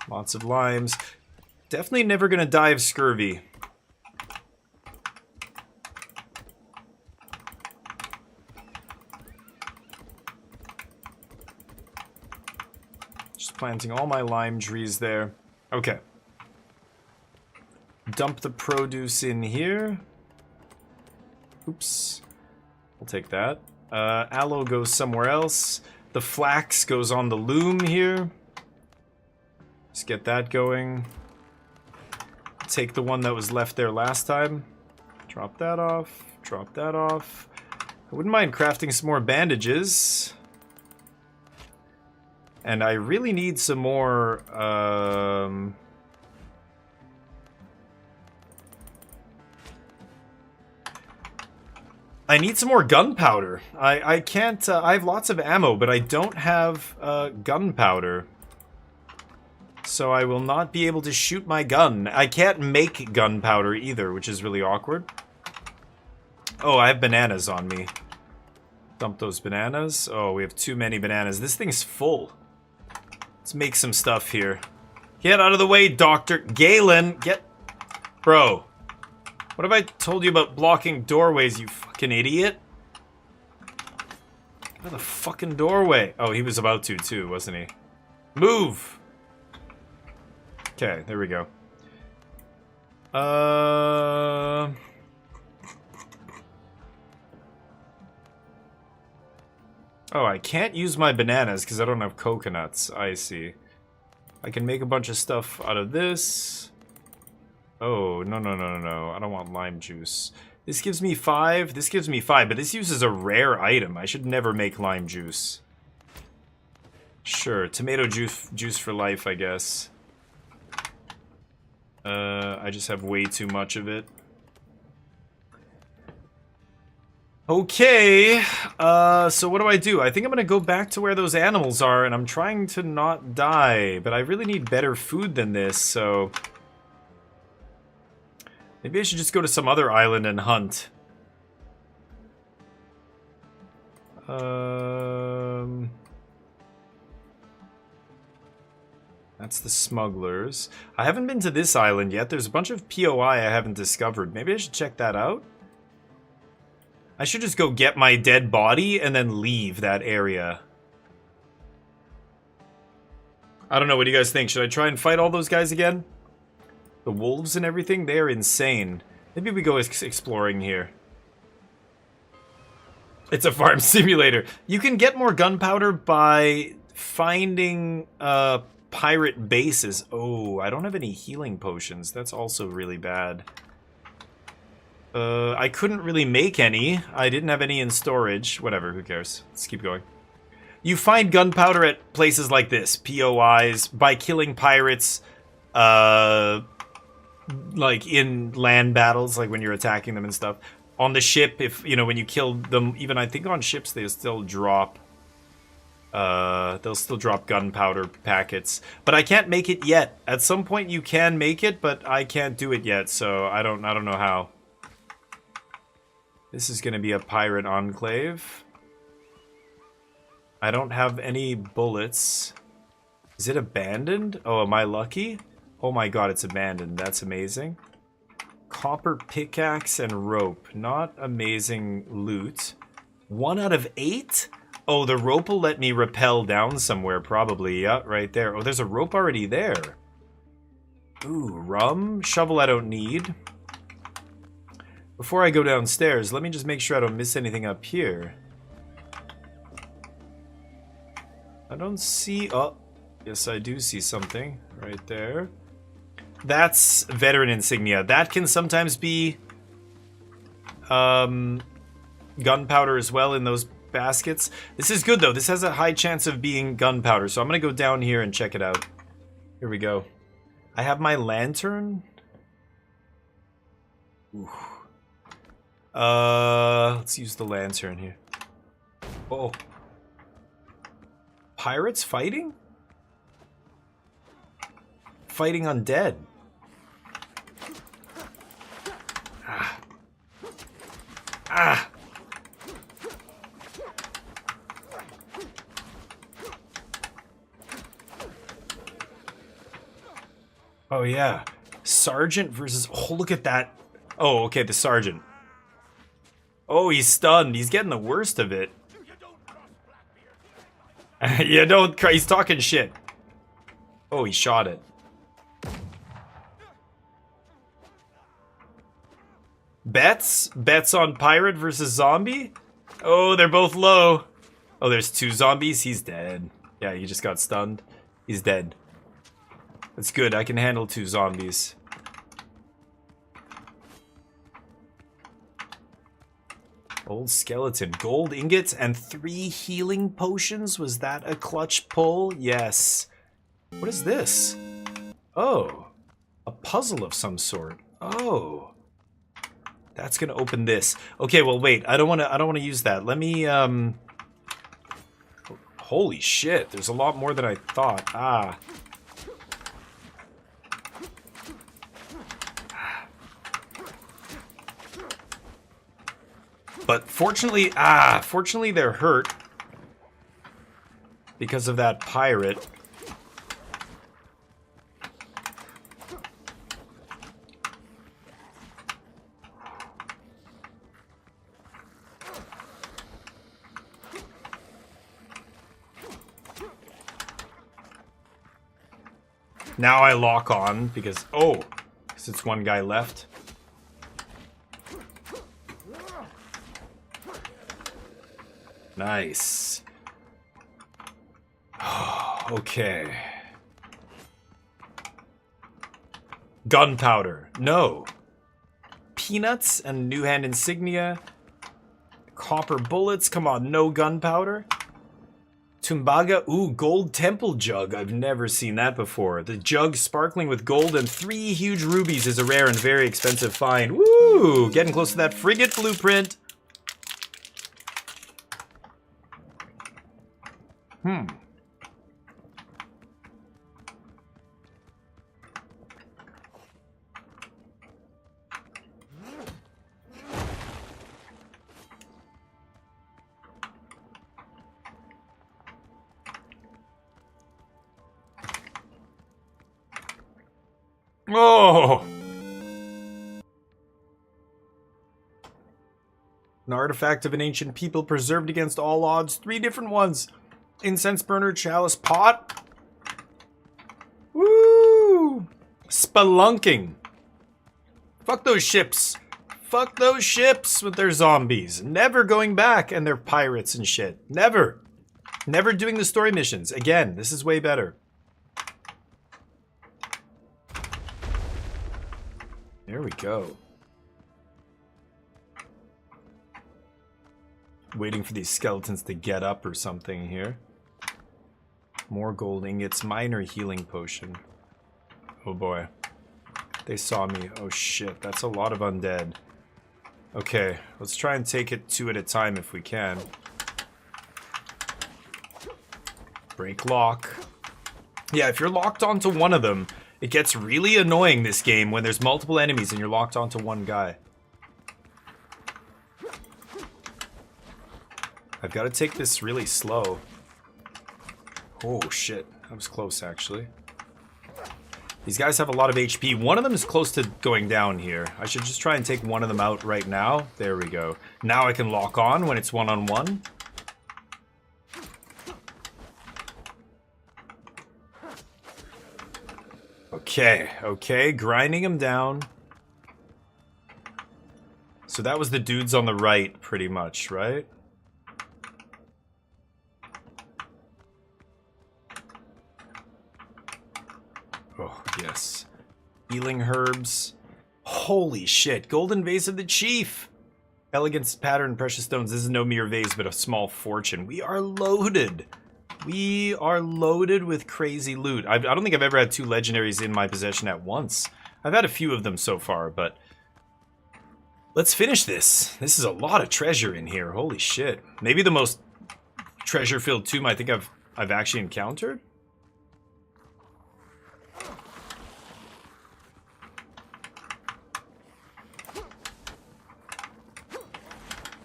Lots of limes. Definitely never gonna die of scurvy. Just planting all my lime trees there. Okay. Dump the produce in here. Oops. We'll take that. Aloe goes somewhere else. The flax goes on the loom here. Just get that going. Take the one that was left there last time. Drop that off. Drop that off. I wouldn't mind crafting some more bandages. And I really need some more, I need some more gunpowder. I can't, I have lots of ammo, but I don't have, gunpowder. So I will not be able to shoot my gun. I can't make gunpowder either, which is really awkward. Oh, I have bananas on me. Dump those bananas. Oh, we have too many bananas. This thing's full. Let's make some stuff here. Get out of the way, Dr. Galen. Get... Bro. What have I told you about blocking doorways, you fucking idiot? Get out of the fucking doorway. Oh, he was about to, too, wasn't he? Move! Okay, there we go. Oh, I can't use my bananas because I don't have coconuts. I see. I can make a bunch of stuff out of this. Oh, no, no, no, no, no. I don't want lime juice. This gives me 5. This gives me 5, but this uses a rare item. I should never make lime juice. Sure, tomato juice for life, I guess. I just have way too much of it. Okay, so what do? I think I'm gonna go back to where those animals are, and I'm trying to not die, but I really need better food than this, so... Maybe I should just go to some other island and hunt. That's the smugglers. I haven't been to this island yet. There's a bunch of POI I haven't discovered. Maybe I should check that out. I should just go get my dead body and then leave that area. I don't know, what do you guys think? Should I try and fight all those guys again? The wolves and everything? They are insane. Maybe we go exploring here. It's a farm simulator. You can get more gunpowder by finding pirate bases. Oh, I don't have any healing potions. That's also really bad. I couldn't really make any. I didn't have any in storage. Whatever, who cares? Let's keep going. You find gunpowder at places like this, POIs, by killing pirates, like in land battles, like when you're attacking them and stuff. On the ship, if, you know, when you kill them, even I think on ships they still drop, they'll still drop gunpowder packets. But I can't make it yet. At some point you can make it, but I can't do it yet, so I don't know how. This is gonna be a pirate enclave. I don't have any bullets. Is it abandoned? Oh, am I lucky? Oh my god, it's abandoned. That's amazing. Copper pickaxe and rope. Not amazing loot. 1 out of 8? Oh, the rope will let me rappel down somewhere, probably. Yeah, right there. Oh, there's a rope already there. Ooh, rum. Shovel I don't need. Before I go downstairs, let me just make sure I don't miss anything up here. I don't see... Oh, yes, I do see something right there. That's veteran insignia. That can sometimes be gunpowder as well in those baskets. This is good, though. This has a high chance of being gunpowder, so I'm going to go down here and check it out. Here we go. I have my lantern. Ooh. Let's use the lantern here. Oh. Pirates fighting? Fighting undead. Ah. Ah. Oh yeah. Sergeant versus... Oh, look at that. Oh, okay, the sergeant. Oh, he's stunned. He's getting the worst of it. You don't... He's talking shit. Oh, he shot it. Bets? Bets on pirate versus zombie? Oh, they're both low. Oh, there's 2 zombies. He's dead. Yeah, he just got stunned. He's dead. That's good. I can handle 2 zombies. Old skeleton. Gold ingots and 3 healing potions? Was that a clutch pull? Yes. What is this? Oh. A puzzle of some sort. Oh. That's gonna open this. Okay, well wait. I don't wanna use that. Let me Holy shit, there's a lot more than I thought. Ah. But fortunately, fortunately they're hurt because of that pirate. Now I lock on because, oh, because it's one guy left. Nice. Okay. Gunpowder. No. Peanuts and new hand insignia. Copper bullets. Come on, no gunpowder. Tumbaga. Ooh, gold temple jug. I've never seen that before. The jug sparkling with gold and 3 huge rubies is a rare and very expensive find. Woo! Getting close to that frigate blueprint. Oh! An artifact of an ancient people preserved against all odds. 3 different ones. Incense burner, chalice, pot. Woo! Spelunking. Fuck those ships. Fuck those ships with their zombies. Never going back and their pirates and shit. Never. Never doing the story missions. Again, this is way better. There we go. Waiting for these skeletons to get up or something here. More gold ingots, minor healing potion. Oh boy. They saw me. Oh shit, that's a lot of undead. Okay, let's try and take it 2 at a time if we can. Break lock. Yeah, if you're locked onto one of them, it gets really annoying this game when there's multiple enemies and you're locked onto one guy. I've got to take this really slow. Oh shit, that was close actually. These guys have a lot of HP. One of them is close to going down here. I should just try and take one of them out right now. There we go. Now I can lock on when it's one-on-one. Okay, okay, grinding him down. So that was the dudes on the right, pretty much, right? Yes. Healing herbs. Holy shit. Golden vase of the chief. Elegance pattern, precious stones. This is no mere vase, but a small fortune. We are loaded. We are loaded with crazy loot. I don't think I've ever had 2 legendaries in my possession at once. I've had a few of them so far, but let's finish this. This is a lot of treasure in here. Holy shit. Maybe the most treasure-filled tomb I think I've actually encountered.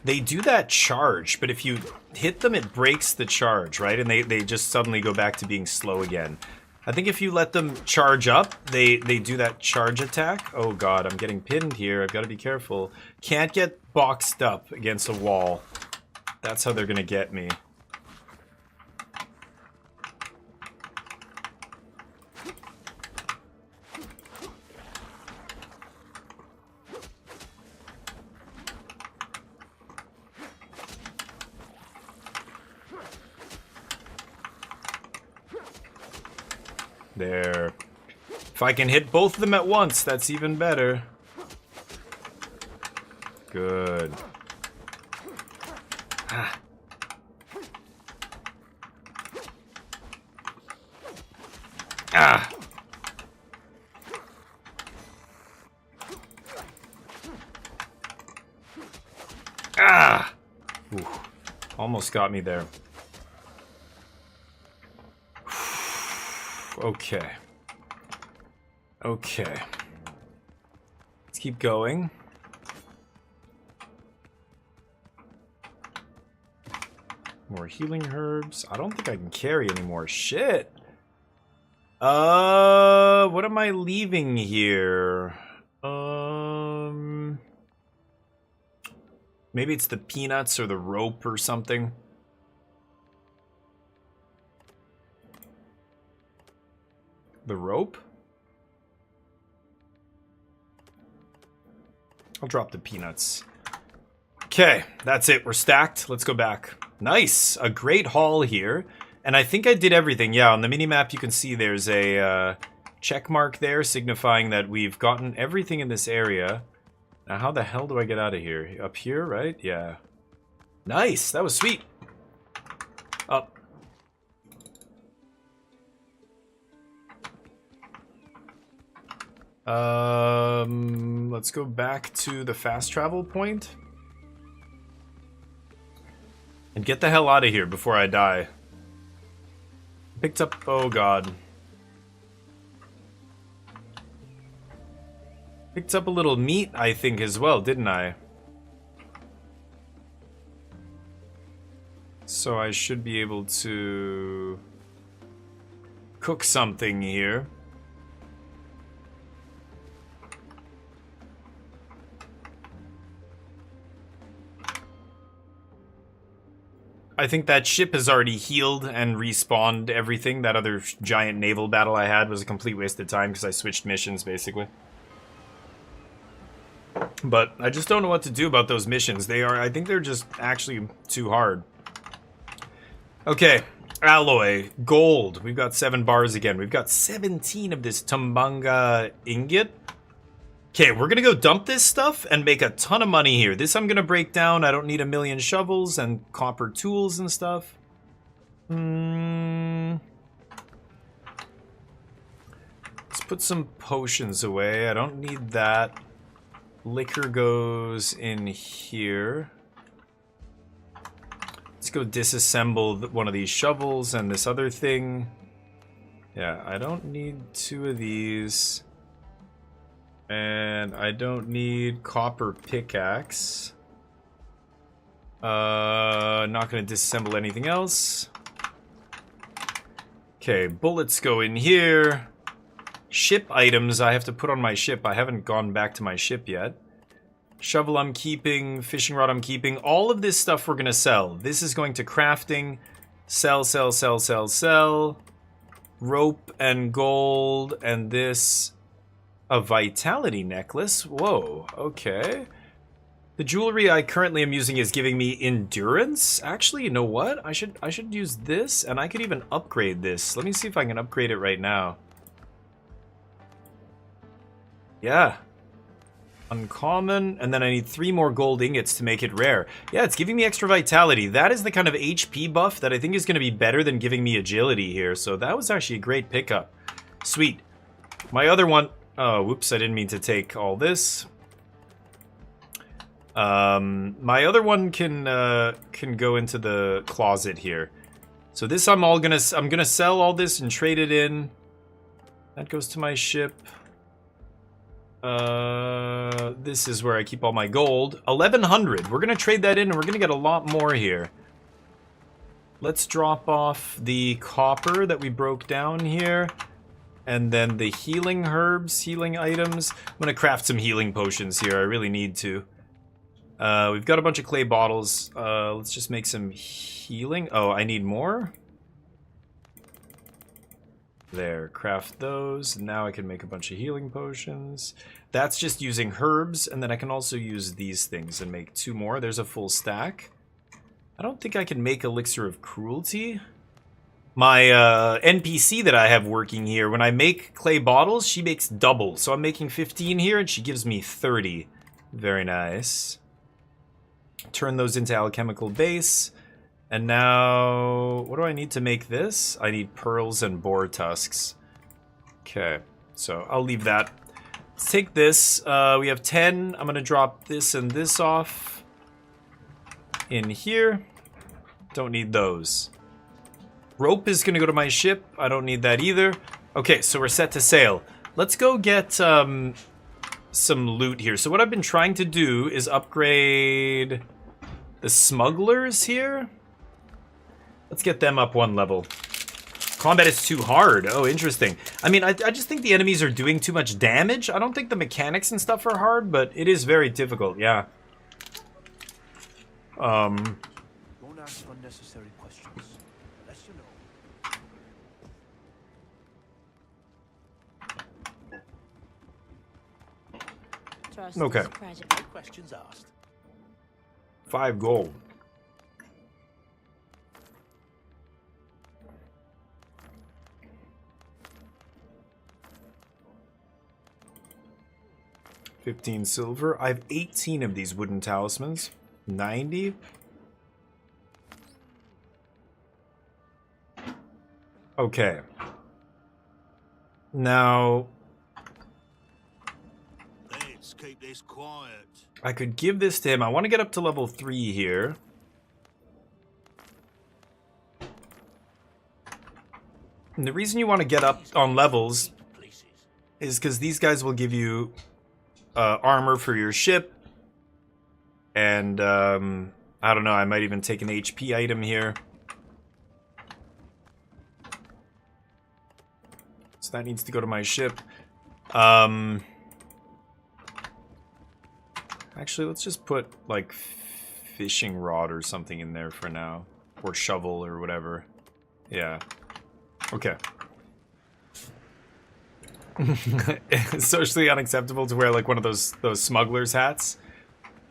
They do that charge, but if you hit them, it breaks the charge, right? And they just suddenly go back to being slow again. I think if you let them charge up, they do that charge attack. Oh god, I'm getting pinned here. I've got to be careful. Can't get boxed up against a wall. That's how they're going to get me. There. If I can hit both of them at once, that's even better. Good. Ah. Ah. Ah. Ooh. Almost got me there. Okay. Okay. Let's keep going. More healing herbs. I don't think I can carry any more shit. What am I leaving here? Maybe it's the peanuts or the rope or something. The rope? I'll drop the peanuts. Okay, that's it. We're stacked. Let's go back. Nice. A great haul here. And I think I did everything. Yeah, on the minimap you can see there's a check mark there signifying that we've gotten everything in this area. Now how the hell do I get out of here? Up here, right? Yeah. Nice. That was sweet. Up. Let's go back to the fast travel point. And get the hell out of here before I die. Picked up... oh god. Picked up a little meat, I think, as well, didn't I? So I should be able to... cook something here. I think that ship has already healed and respawned everything. That other giant naval battle I had was a complete waste of time because I switched missions, basically. But I just don't know what to do about those missions. I think they're just actually too hard. Okay, alloy, gold. We've got 7 bars again. We've got 17 of this Tumbanga ingot. Okay, we're gonna go dump this stuff and make a ton of money here. This I'm gonna break down. I don't need a million shovels and copper tools and stuff. Let's put some potions away. I don't need that. Liquor goes in here. Let's go disassemble one of these shovels and this other thing. Yeah, I don't need 2 of these. And I don't need copper pickaxe. Not gonna disassemble anything else. Okay, bullets go in here. Ship items I have to put on my ship. I haven't gone back to my ship yet. Shovel I'm keeping, fishing rod I'm keeping. All of this stuff we're gonna sell. This is going to crafting. Sell, sell, sell, sell, sell. Rope and gold, and this... a vitality necklace? Whoa, okay. The jewelry I currently am using is giving me endurance. Actually, you know what? I should use this, and I could even upgrade this. Let me see if I can upgrade it right now. Yeah. Uncommon, and then I need 3 more gold ingots to make it rare. Yeah, it's giving me extra vitality. That is the kind of HP buff that I think is going to be better than giving me agility here. So that was actually a great pickup. Sweet. My other one... Oh, whoops, I didn't mean to take all this. My other one can go into the closet here. So this I'm gonna sell all this and trade it in. That goes to my ship. This is where I keep all my gold. 1100. We're gonna trade that in and we're gonna get a lot more here. Let's drop off the copper that we broke down here. And then the healing herbs, healing items. I'm gonna craft some healing potions here. I really need to. We've got a bunch of clay bottles. Let's just make some healing. Oh, I need more? There, craft those. Now I can make a bunch of healing potions. That's just using herbs, and then I can also use these things and make 2 more. There's a full stack. I don't think I can make Elixir of Cruelty. My NPC that I have working here, when I make clay bottles, she makes double. So I'm making 15 here, and she gives me 30. Very nice. Turn those into alchemical base. And now, what do I need to make this? I need pearls and boar tusks. Okay, so I'll leave that. Let's take this. We have 10. I'm going to drop this and this off in here. Don't need those. Rope is going to go to my ship. I don't need that either. Okay, so we're set to sail. Let's go get some loot here. So what I've been trying to do is upgrade the smugglers here. Let's get them up 1 level. Combat is too hard. Oh, interesting. I mean, I just think the enemies are doing too much damage. I don't think the mechanics and stuff are hard, but it is very difficult, yeah.
Don't ask unnecessary questions. Unless you know.
Trust
Okay.
this project.
No questions asked.
5 gold. $15 silver. I have 18 of these wooden talismans. 90. Okay. Now,
Let's keep this quiet.
I could give this to him. I want to get up to level 3 here. And the reason you want to get up on levels is because these guys will give you armor for your ship. And, I don't know, I might even take an HP item here. So that needs to go to my ship. Actually, let's just put, like, fishing rod or something in there for now. Or shovel or whatever. Yeah. Okay. Socially unacceptable to wear, like, one of those smuggler's hats.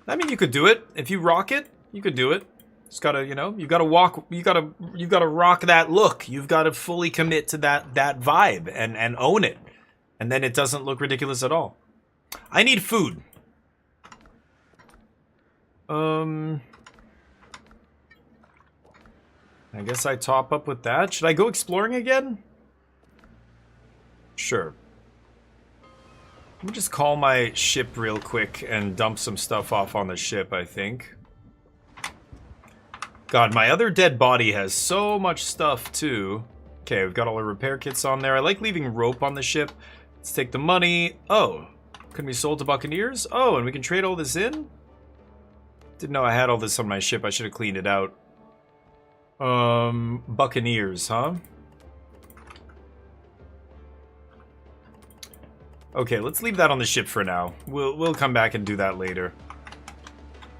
I mean, you could do it. If you rock it, you could do it. Just gotta, you know, you gotta walk, you gotta rock that look. You've gotta fully commit to that vibe and own it. And then it doesn't look ridiculous at all. I need food. I guess I top up with that. Should I go exploring again? Sure. Let me just call my ship real quick and dump some stuff off on the ship, I think. God, my other dead body has so much stuff, too. Okay, we've got all the repair kits on there. I like leaving rope on the ship. Let's take the money. Oh, can be sold to buccaneers? Oh, and we can trade all this in? Didn't know I had all this on my ship. I should have cleaned it out. Buccaneers, huh? Okay, let's leave that on the ship for now. We'll come back and do that later.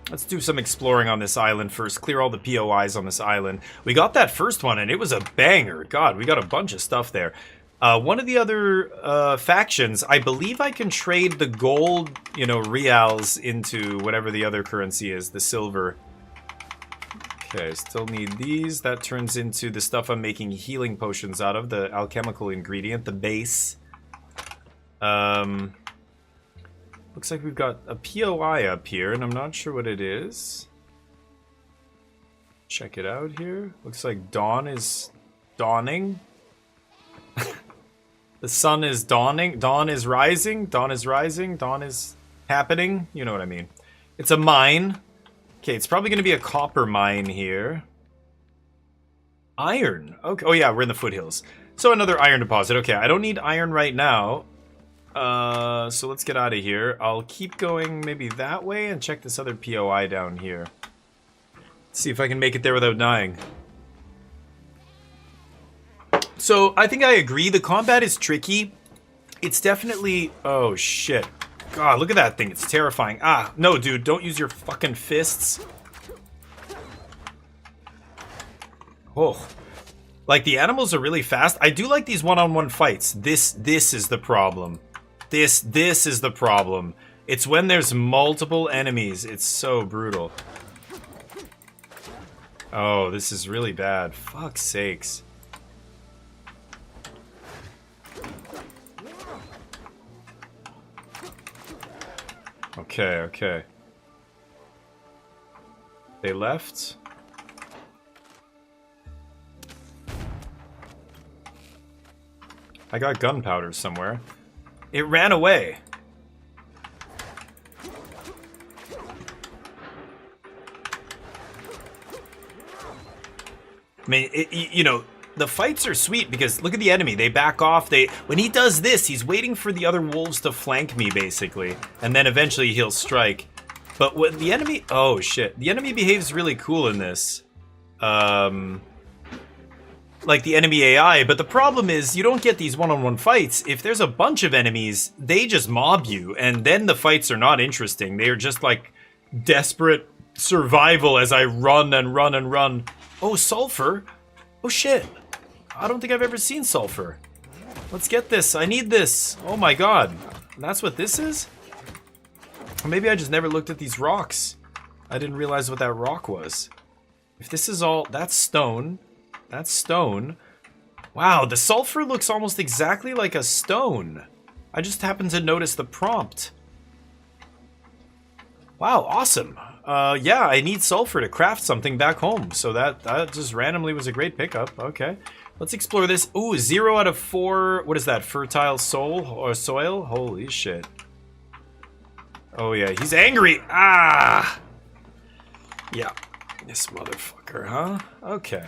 Let's do some exploring on this island first. Clear all the POIs on this island. We got that first one, and it was a banger. God, we got a bunch of stuff there. One of the other factions, I believe I can trade the gold, you know, reals into whatever the other currency is, the silver. Okay, still need these. That turns into the stuff I'm making healing potions out of, the alchemical ingredient, the base. Looks like we've got a POI up here, and I'm not sure what it is. Check it out here. Looks like dawn is dawning. The sun is dawning. Dawn is rising. Dawn is rising. Dawn is happening. You know what I mean. It's a mine. Okay, it's probably going to be a copper mine here. Iron. Okay. Oh yeah, we're in the foothills. So another iron deposit. Okay, I don't need iron right now. So let's get out of here. I'll keep going maybe that way and check this other POI down here. See if I can make it there without dying. So, I think I agree. The combat is tricky. It's definitely... Oh, shit. God, look at that thing. It's terrifying. Ah, no, dude. Don't use your fucking fists. Oh. Like, the animals are really fast. I do like these one-on-one fights. This is the problem. This is the problem. It's when there's multiple enemies. It's so brutal. Oh, this is really bad. Fuck's sakes. Okay, okay. They left. I got gunpowder somewhere. It ran away. I mean, you know, the fights are sweet because look at the enemy. They back off. When he does this, he's waiting for the other wolves to flank me, basically. And then eventually he'll strike. But when the enemy... Oh, shit. The enemy behaves really cool in this. Like the enemy AI. But the problem is you don't get these one-on-one fights. If there's a bunch of enemies, they just mob you. And then the fights are not interesting. They are just like desperate survival as I run and run and run. Oh, sulfur. Oh, shit. I don't think I've ever seen sulfur. Let's get this. I need this. Oh, my God. That's what this is? Or maybe I just never looked at these rocks. I didn't realize what that rock was. If this is all... That's stone. That's stone. Wow, the sulfur looks almost exactly like a stone. I just happened to notice the prompt. Wow, awesome. Yeah, I need sulfur to craft something back home. So that just randomly was a great pickup. Okay. Let's explore this. Ooh, 0 out of 4. What is that? Fertile soul or soil? Holy shit. Oh, yeah. He's angry. Ah! Yeah. This motherfucker, huh? Okay.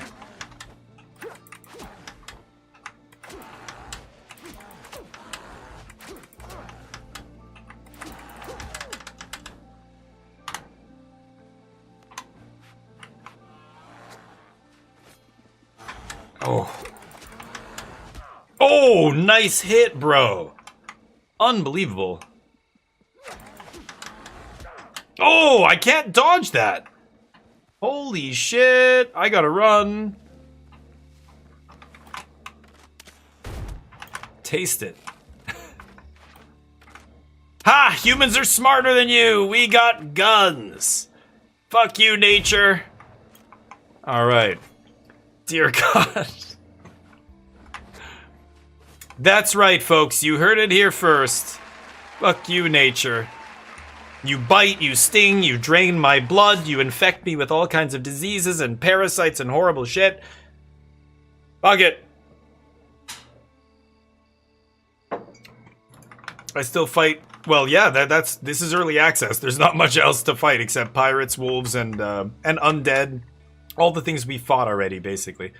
Oh. Oh, nice hit, bro. Unbelievable. Oh, I can't dodge that. Holy shit. I gotta run. Taste it. Ha! Humans are smarter than you. We got guns. Fuck you, nature. All right. Dear God. That's right, folks. You heard it here first. Fuck you, nature. You bite, you sting, you drain my blood, you infect me with all kinds of diseases and parasites and horrible shit. Fuck it. I still fight. Well, yeah, this is early access. There's not much else to fight except pirates, wolves, and undead. All the things we fought already, basically.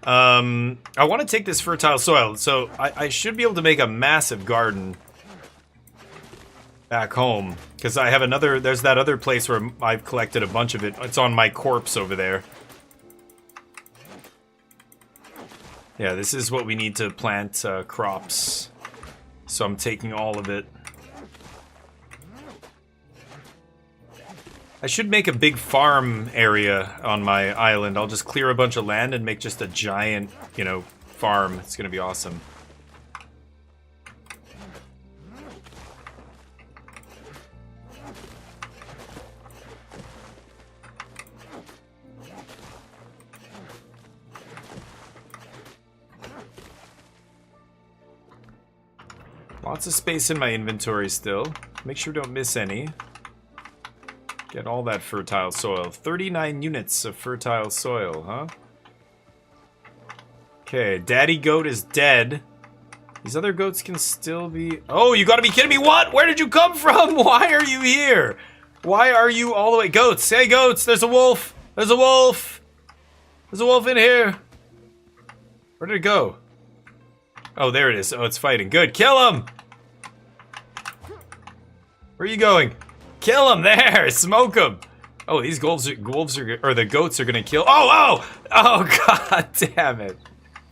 I want to take this fertile soil, so I should be able to make a massive garden back home. Because I have another, there's that other place where I've collected a bunch of it. It's on my corpse over there. Yeah, this is what we need to plant crops. So I'm taking all of it. I should make a big farm area on my island. I'll just clear a bunch of land and make just a giant, you know, farm. It's gonna be awesome. Lots of space in my inventory still. Make sure we don't miss any. Get all that fertile soil. 39 units of fertile soil, huh? Okay, Daddy Goat is dead. These other goats can still be... Oh, you gotta be kidding me! What? Where did you come from? Why are you here? Why are you all the way... Goats! Hey, goats! There's a wolf! There's a wolf! There's a wolf in here! Where did it go? Oh, there it is. Oh, it's fighting. Good. Kill him! Where are you going? Kill him! There! Smoke him! Oh, these the goats are gonna kill... Oh! Oh! Oh, god damn it.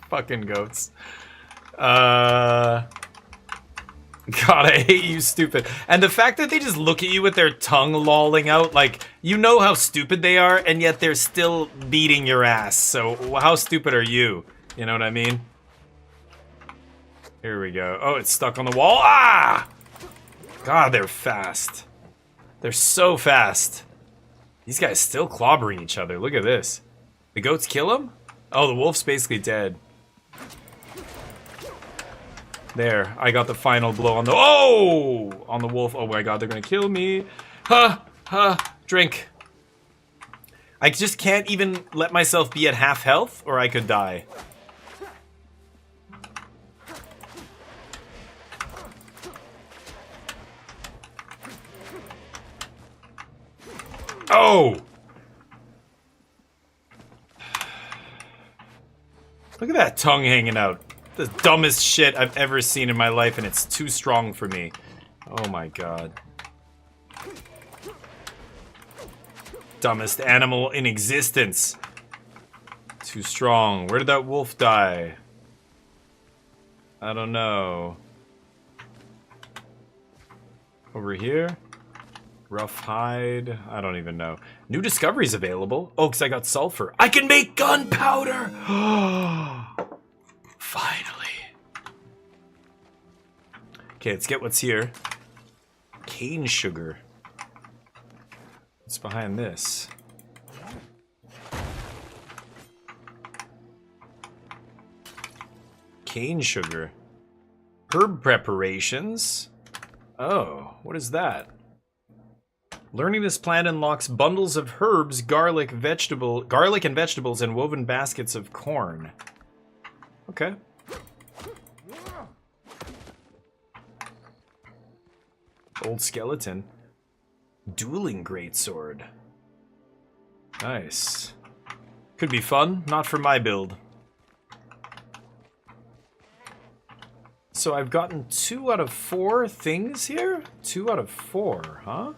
Fucking goats. God, I hate you, stupid. And the fact that they just look at you with their tongue lolling out, like, you know how stupid they are, and yet they're still beating your ass. So, how stupid are you? You know what I mean? Here we go. Oh, it's stuck on the wall. Ah! God, they're fast. They're so fast. These guys still clobbering each other. Look at this. The goats kill him? Oh, the wolf's basically dead. There, I got the final blow on the... Oh! On the wolf. Oh my god, they're gonna kill me. Ha! Ha! Drink. I just can't even let myself be at half health, or I could die. Oh! Look at that tongue hanging out. The dumbest shit I've ever seen in my life, and it's too strong for me. Oh my god. Dumbest animal in existence. Too strong. Where did that wolf die? I don't know. Over here? Rough hide. I don't even know. New discoveries available. Oh, because I got sulfur. I can make gunpowder! Finally. Okay, let's get what's here. Cane sugar. What's behind this? Cane sugar. Herb preparations. Oh, what is that? Learning this plant unlocks bundles of herbs, garlic and vegetables, and woven baskets of corn. Okay. Old skeleton. Dueling greatsword. Nice. Could be fun, not for my build. So I've gotten 2 out of 4 things here? 2 out of 4, huh?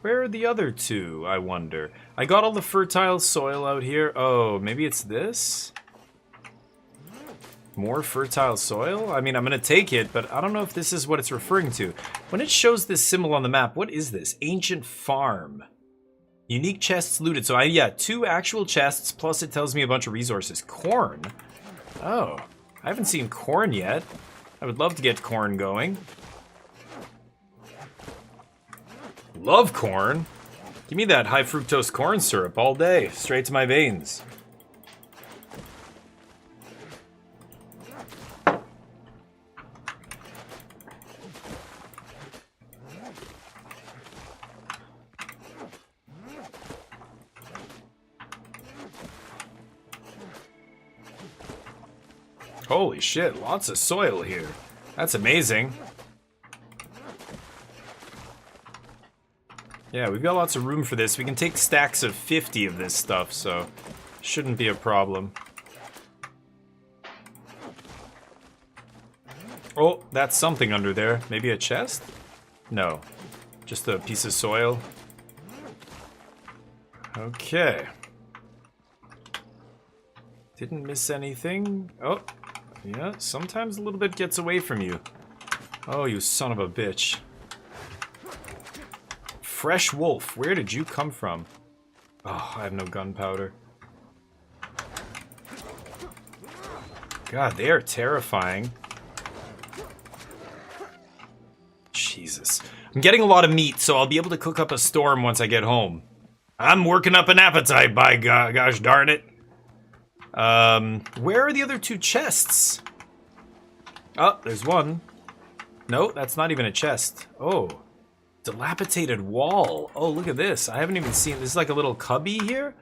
Where are the other 2, I wonder? I got all the fertile soil out here. Oh, maybe it's this? More fertile soil? I mean, I'm gonna take it, but I don't know if this is what it's referring to. When it shows this symbol on the map, what is this? Ancient farm. Unique chests looted. So yeah, 2 actual chests, plus it tells me a bunch of resources. Corn? Oh, I haven't seen corn yet. I would love to get corn going. Love corn. Give me that high fructose corn syrup all day, straight to my veins. Holy shit, lots of soil here. That's amazing. Yeah, we've got lots of room for this. We can take stacks of 50 of this stuff, so shouldn't be a problem. Oh, that's something under there. Maybe a chest? No, just a piece of soil. Okay. Didn't miss anything. Oh, yeah, sometimes a little bit gets away from you. Oh, you son of a bitch. Fresh wolf, where did you come from? Oh, I have no gunpowder. God, they are terrifying. Jesus. I'm getting a lot of meat, so I'll be able to cook up a storm once I get home. I'm working up an appetite, by gosh darn it. Where are the other 2 chests? Oh, there's one. No, that's not even a chest. Oh. Dilapidated wall. Oh, look at this. I haven't even seen... This is like a little cubby here?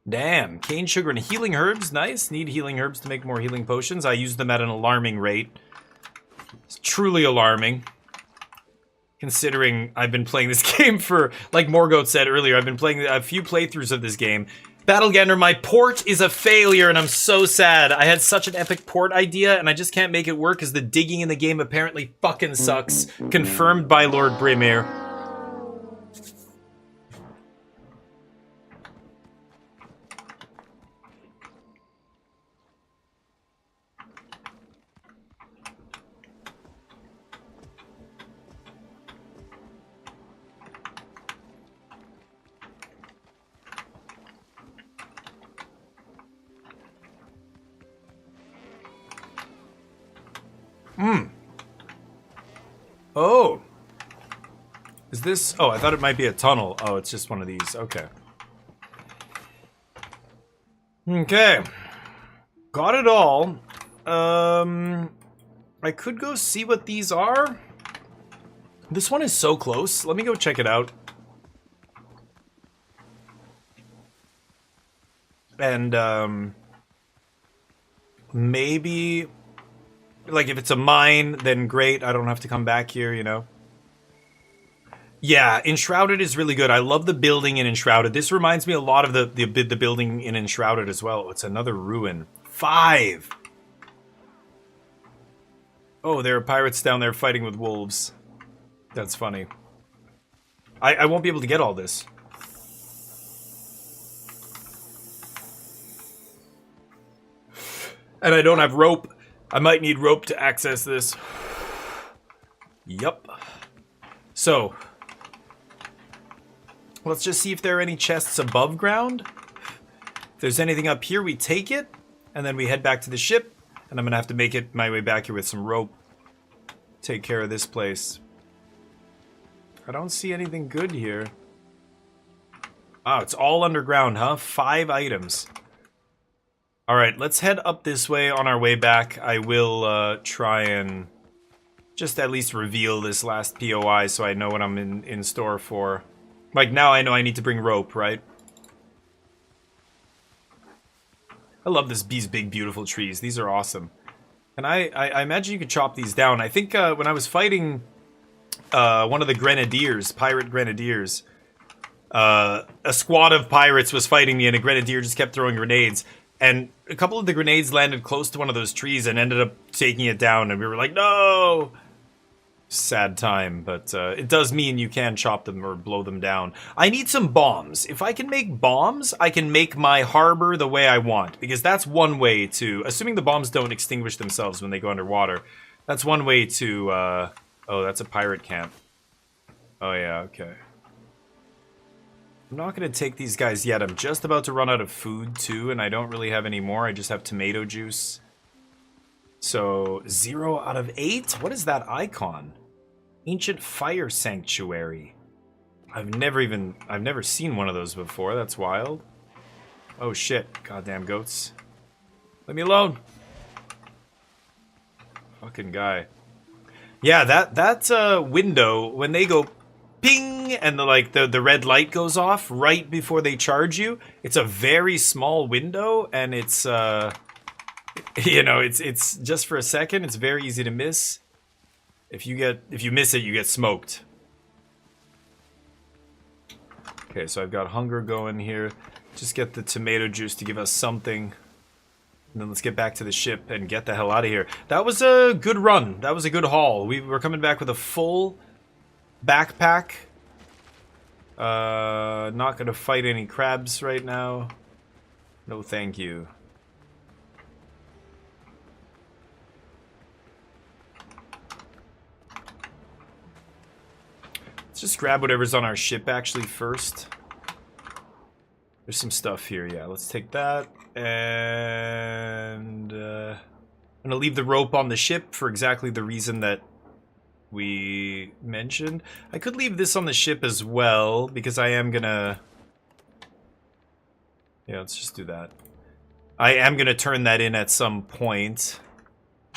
Damn. Cane sugar and healing herbs. Nice. Need healing herbs to make more healing potions. I use them at an alarming rate. It's truly alarming. Considering I've been playing this game for... Like Morgoth said earlier, I've been playing a few playthroughs of this game. Battlegander, my port is a failure and I'm so sad. I had such an epic port idea and I just can't make it work because the digging in the game apparently fucking sucks. Confirmed by Lord Brimir. Oh. Is this... Oh, I thought it might be a tunnel. Oh, it's just one of these. Okay. Okay. Got it all. I could go see what these are. This one is so close. Let me go check it out. And, maybe... Like, if it's a mine, then great. I don't have to come back here, you know? Yeah, Enshrouded is really good. I love the building in Enshrouded. This reminds me a lot of the building in Enshrouded as well. Oh, it's another ruin. 5! Oh, there are pirates down there fighting with wolves. That's funny. I won't be able to get all this. And I don't have rope. I might need rope to access this. Yup. So, let's just see if there are any chests above ground. If there's anything up here, we take it, and then we head back to the ship, and I'm gonna have to make it my way back here with some rope. Take care of this place. I don't see anything good here. Oh, it's all underground, huh? 5 items. Alright, let's head up this way. On our way back, I will try and just at least reveal this last POI so I know what I'm in store for. Like, now I know I need to bring rope, right? I love these big, beautiful trees. These are awesome. And I imagine you could chop these down. I think when I was fighting one of the grenadiers, pirate grenadiers, a squad of pirates was fighting me and a grenadier just kept throwing grenades. And a couple of the grenades landed close to one of those trees and ended up taking it down. And we were like, no! Sad time, but it does mean you can chop them or blow them down. I need some bombs. If I can make bombs, I can make my harbor the way I want. Because that's one way to... Assuming the bombs don't extinguish themselves when they go underwater. That's one way to... Oh, that's a pirate camp. Oh yeah, okay. I'm not going to take these guys yet. I'm just about to run out of food, too, and I don't really have any more. I just have tomato juice. So, 0 out of 8? What is that icon? Ancient Fire Sanctuary. I've never seen one of those before. That's wild. Oh, shit. Goddamn goats. Leave me alone. Fucking guy. Yeah, that window, when they go... ping, and the red light goes off right before they charge you. It's a very small window, and it's you know, it's just for a second. It's very easy to miss. If you miss it, you get smoked. Okay, so I've got hunger going here. Just get the tomato juice to give us something. And then let's get back to the ship and get the hell out of here. That was a good run. That was a good haul. We're coming back with a full backpack. Not gonna fight any crabs right now. No thank you. Let's just grab whatever's on our ship actually first. There's some stuff here, yeah. Let's take that. And I'm gonna leave the rope on the ship for exactly the reason that we mentioned. I could leave this on the ship as well, because I am gonna... Yeah, let's just do that. I am gonna turn that in at some point.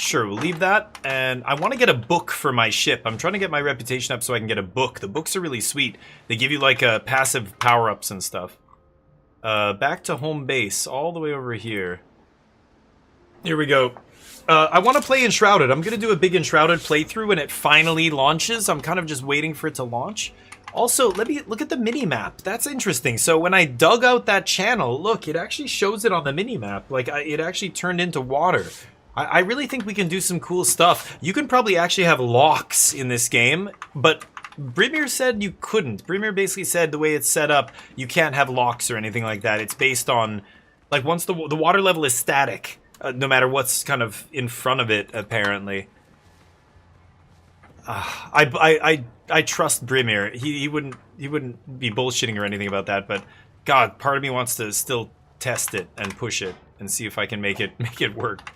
Sure, we'll leave that. And I want to get a book for my ship. I'm trying to get my reputation up so I can get a book. The books are really sweet. They give you like passive power-ups and stuff. Back to home base, all the way over here. Here we go. I want to play Enshrouded. I'm going to do a big Enshrouded playthrough when it finally launches. I'm kind of just waiting for it to launch. Also, let me look at the mini-map. That's interesting. So when I dug out that channel, look, it actually shows it on the mini-map. Like, it actually turned into water. I really think we can do some cool stuff. You can probably actually have locks in this game, but Brimir said you couldn't. Brimir basically said the way it's set up, you can't have locks or anything like that. It's based on, like, once the water level is static, no matter what's kind of in front of it, apparently. I trust Brimir. He wouldn't be bullshitting or anything about that, but God, part of me wants to still test it and push it and see if I can make it work.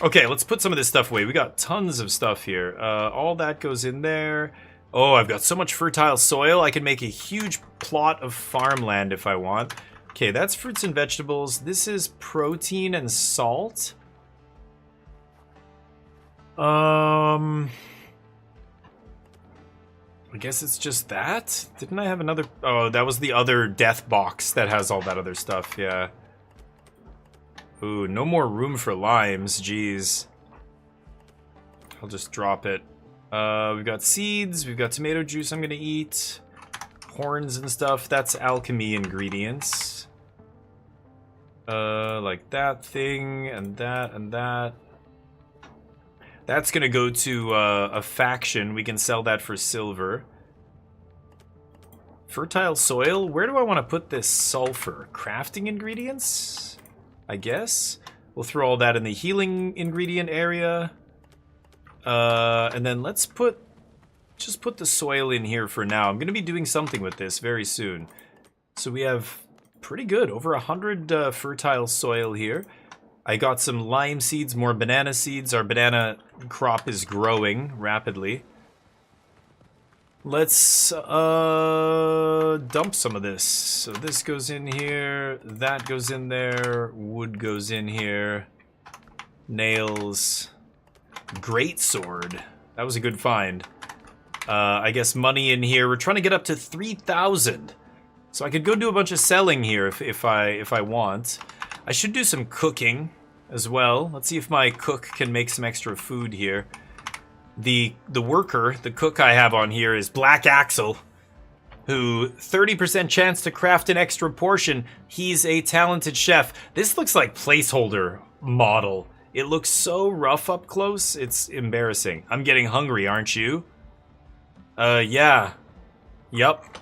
Okay, let's put some of this stuff away. We got tons of stuff here. All that goes in there. Oh, I've got so much fertile soil. I can make a huge plot of farmland if I want. Okay, that's fruits and vegetables. This is protein and salt. I guess it's just that? Didn't I have another... Oh, that was the other death box that has all that other stuff, yeah. Ooh, no more room for limes, jeez. I'll just drop it. We've got seeds, we've got tomato juice I'm gonna eat. Horns and stuff, that's alchemy ingredients. Like that thing, and that, and that. That's gonna go to a faction. We can sell that for silver. Fertile soil? Where do I want to put this sulfur? Crafting ingredients? I guess. We'll throw all that in the healing ingredient area. And then let's just put the soil in here for now. I'm gonna be doing something with this very soon. So we have pretty good, over 100 fertile soil here. I got some lime seeds, more banana seeds. Our banana crop is growing rapidly. Let's dump some of this. So this goes in here, that goes in there, wood goes in here, nails, great sword. That was a good find. I guess money in here. We're trying to get up to 3,000. So I could go do a bunch of selling here if I want. I should do some cooking as well. Let's see if my cook can make some extra food here. The worker, the cook I have on here is Black Axel, who 30% chance to craft an extra portion. He's a talented chef. This looks like placeholder model. It looks so rough up close, it's embarrassing. I'm getting hungry, aren't you? Yeah. Yup.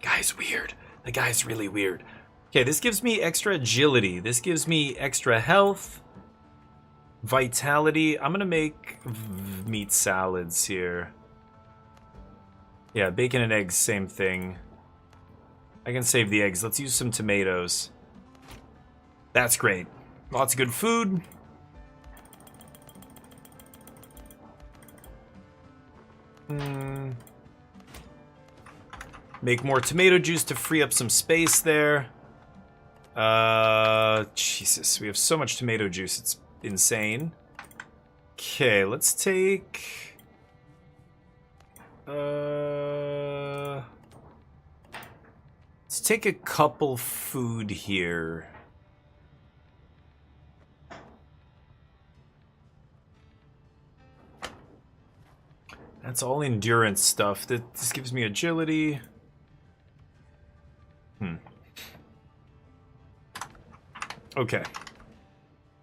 Guy's weird. The guy's really weird. Okay, this gives me extra agility. This gives me extra health. Vitality. I'm gonna make meat salads here. Yeah, bacon and eggs, same thing. I can save the eggs. Let's use some tomatoes. That's great. Lots of good food. Make more tomato juice to free up some space there. Jesus, we have so much tomato juice, it's insane. Okay, let's take... let's take a couple food here. That's all endurance stuff. This gives me agility. Okay.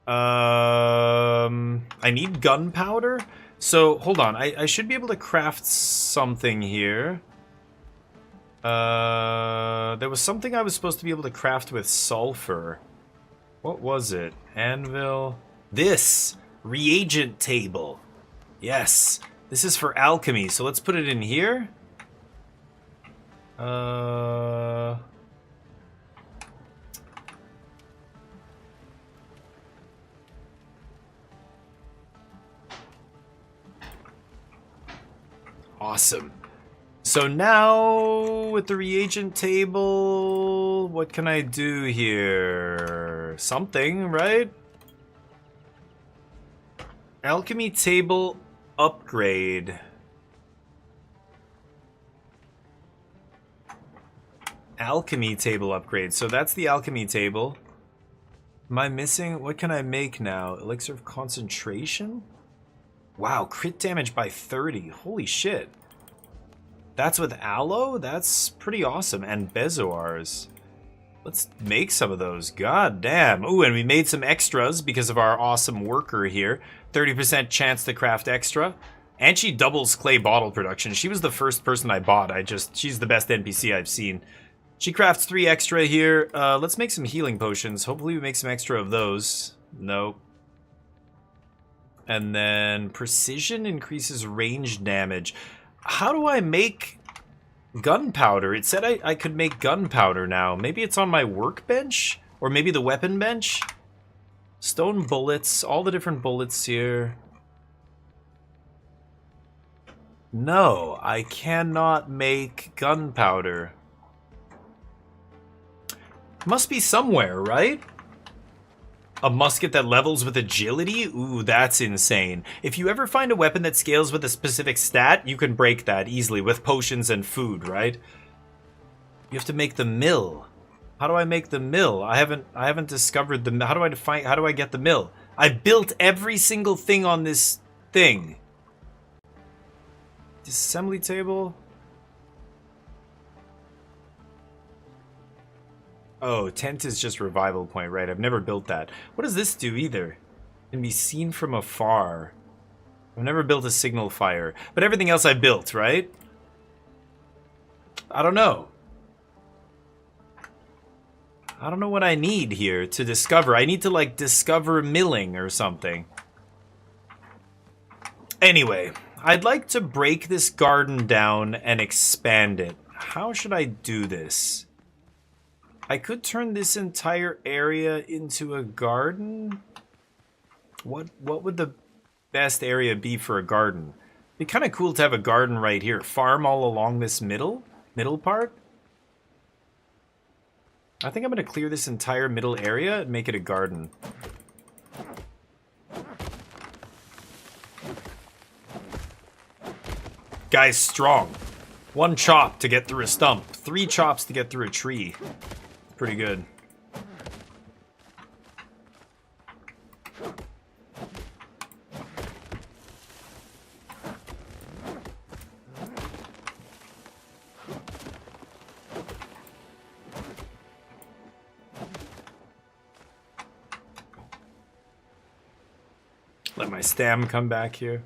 I need gunpowder? So, hold on. I should be able to craft something here. There was something I was supposed to be able to craft with sulfur. What was it? Anvil? This! Reagent table. Yes. This is for alchemy, so let's put it in here. Awesome. So now, with the reagent table, what can I do here? Something, right? Alchemy table upgrade. Alchemy table upgrade. So that's the alchemy table. Am I missing? What can I make now? Elixir of concentration? Wow, crit damage by 30. Holy shit. That's with aloe? That's pretty awesome. And bezoars. Let's make some of those. God damn. Ooh, and we made some extras because of our awesome worker here. 30% chance to craft extra. And she doubles clay bottle production. She was the first person I bought. She's the best NPC I've seen. She crafts 3 extra here. Let's make some healing potions. Hopefully we make some extra of those. Nope. And then precision increases range damage. How do I make gunpowder? It said I could make gunpowder now. Maybe it's on my workbench? Or maybe the weapon bench? Stone bullets. All the different bullets here. No, I cannot make gunpowder. Must be somewhere, right? A musket that levels with agility? Ooh, that's insane. If you ever find a weapon that scales with a specific stat, you can break that easily with potions and food, right? You have to make the mill. How do I make the mill? I haven't discovered the how do I get the mill? I built every single thing on this thing. Assembly table. Oh, tent is just revival point, right? I've never built that. What does this do either? Can be seen from afar. I've never built a signal fire. But everything else I built, right? I don't know. I don't know what I need here to discover. I need to, like, discover milling or something. Anyway, I'd like to break this garden down and expand it. How should I do this? I could turn this entire area into a garden. What would the best area be for a garden? It'd be kind of cool to have a garden right here. Farm all along this middle part. I think I'm going to clear this entire middle area and make it a garden. Guy's strong. 1 chop to get through a stump. 3 chops to get through a tree. Pretty good. Let my stam come back here.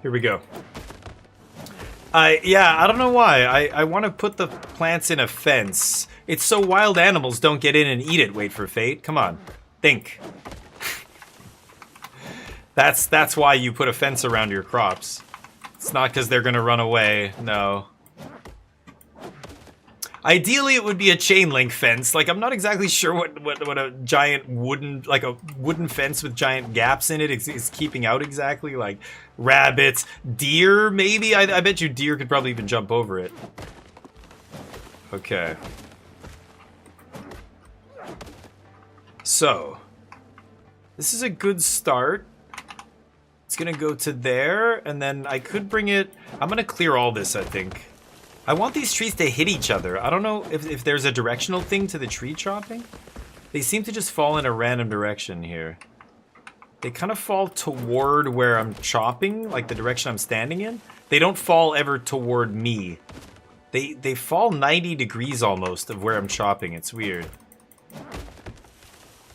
Here we go. Yeah, I don't know why. I want to put the plants in a fence. It's so wild animals don't get in and eat it. Wait for fate. Come on. Think. That's why you put a fence around your crops. It's not because they're gonna run away. No. Ideally, it would be a chain link fence. Like, I'm not exactly sure what a giant wooden, like a wooden fence with giant gaps in it is keeping out exactly. Like, rabbits, deer, maybe? I bet you deer could probably even jump over it. Okay. So, this is a good start. It's gonna go to there, and then I could bring it... I'm gonna clear all this, I think. I want these trees to hit each other. I don't know if there's a directional thing to the tree chopping. They seem to just fall in a random direction here. They kind of fall toward where I'm chopping, like the direction I'm standing in. They don't fall ever toward me. They fall 90 degrees almost of where I'm chopping. It's weird.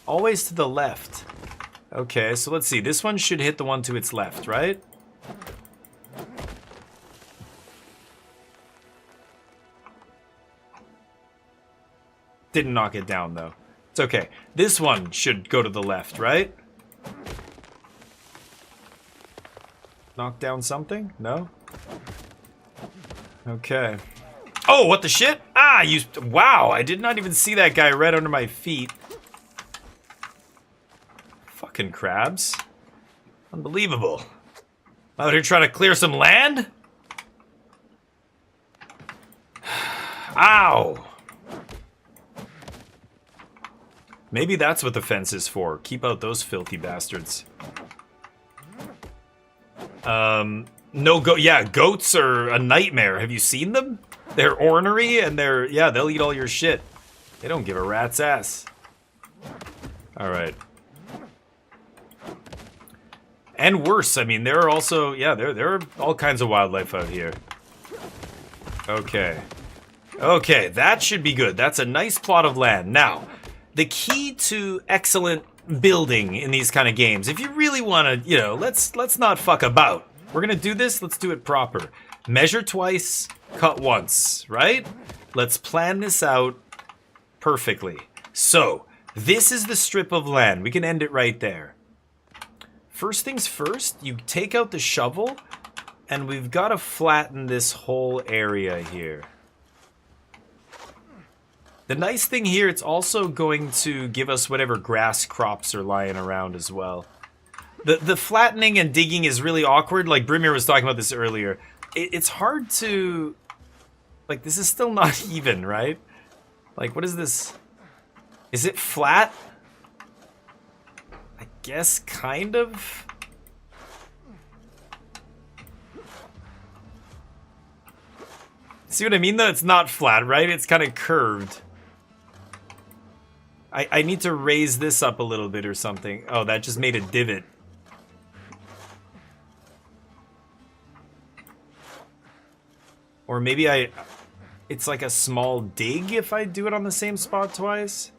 Always to the left. Okay, so let's see. This one should hit the one to its left, right? Didn't knock it down, though. It's okay. This one should go to the left, right? Knock down something? No? Okay. Oh, what the shit? Ah, you... Wow, I did not even see that guy right under my feet. Fucking crabs. Unbelievable. Out here trying to clear some land? Ow! Maybe that's what the fence is for. Keep out those filthy bastards. Yeah, goats are a nightmare. Have you seen them? They're ornery and they'll eat all your shit. They don't give a rat's ass. Alright. And worse, I mean, there are also, there are all kinds of wildlife out here. Okay. Okay, that should be good. That's a nice plot of land. Now, the key to excellent building in these kind of games, if you really want to, let's not fuck about. We're gonna do this, let's do it proper. Measure twice, cut once, right? Let's plan this out perfectly. So, this is the strip of land. We can end it right there. First things first, you take out the shovel, and we've got to flatten this whole area here. The nice thing here, it's also going to give us whatever grass crops are lying around as well. The flattening and digging is really awkward, like Brimir was talking about this earlier. It's hard to... Like, this is still not even, right? Like, what is this? Is it flat? I guess, kind of. See what I mean, though? It's not flat, right? It's kind of curved. I need to raise this up a little bit or something. Oh, that just made a divot. Or maybe it's like a small dig if I do it on the same spot twice.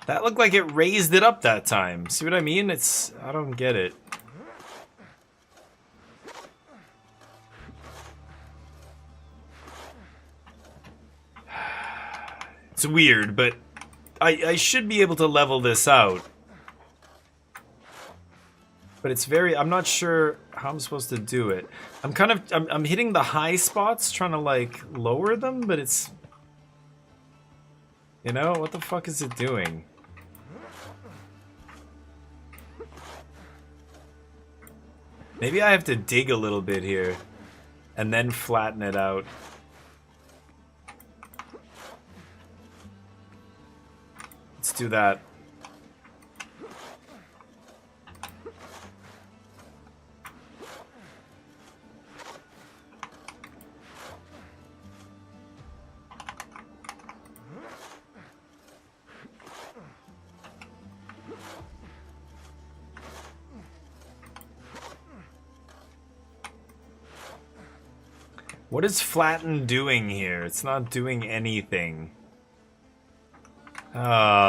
That looked like it raised it up that time. See what I mean? I don't get it. It's weird, but I should be able to level this out. But it's I'm not sure how I'm supposed to do it. I'm hitting the high spots, trying to like lower them, but it's... You know, what the fuck is it doing? Maybe I have to dig a little bit here and then flatten it out. Let's do that. What is flatten doing here? It's not doing anything.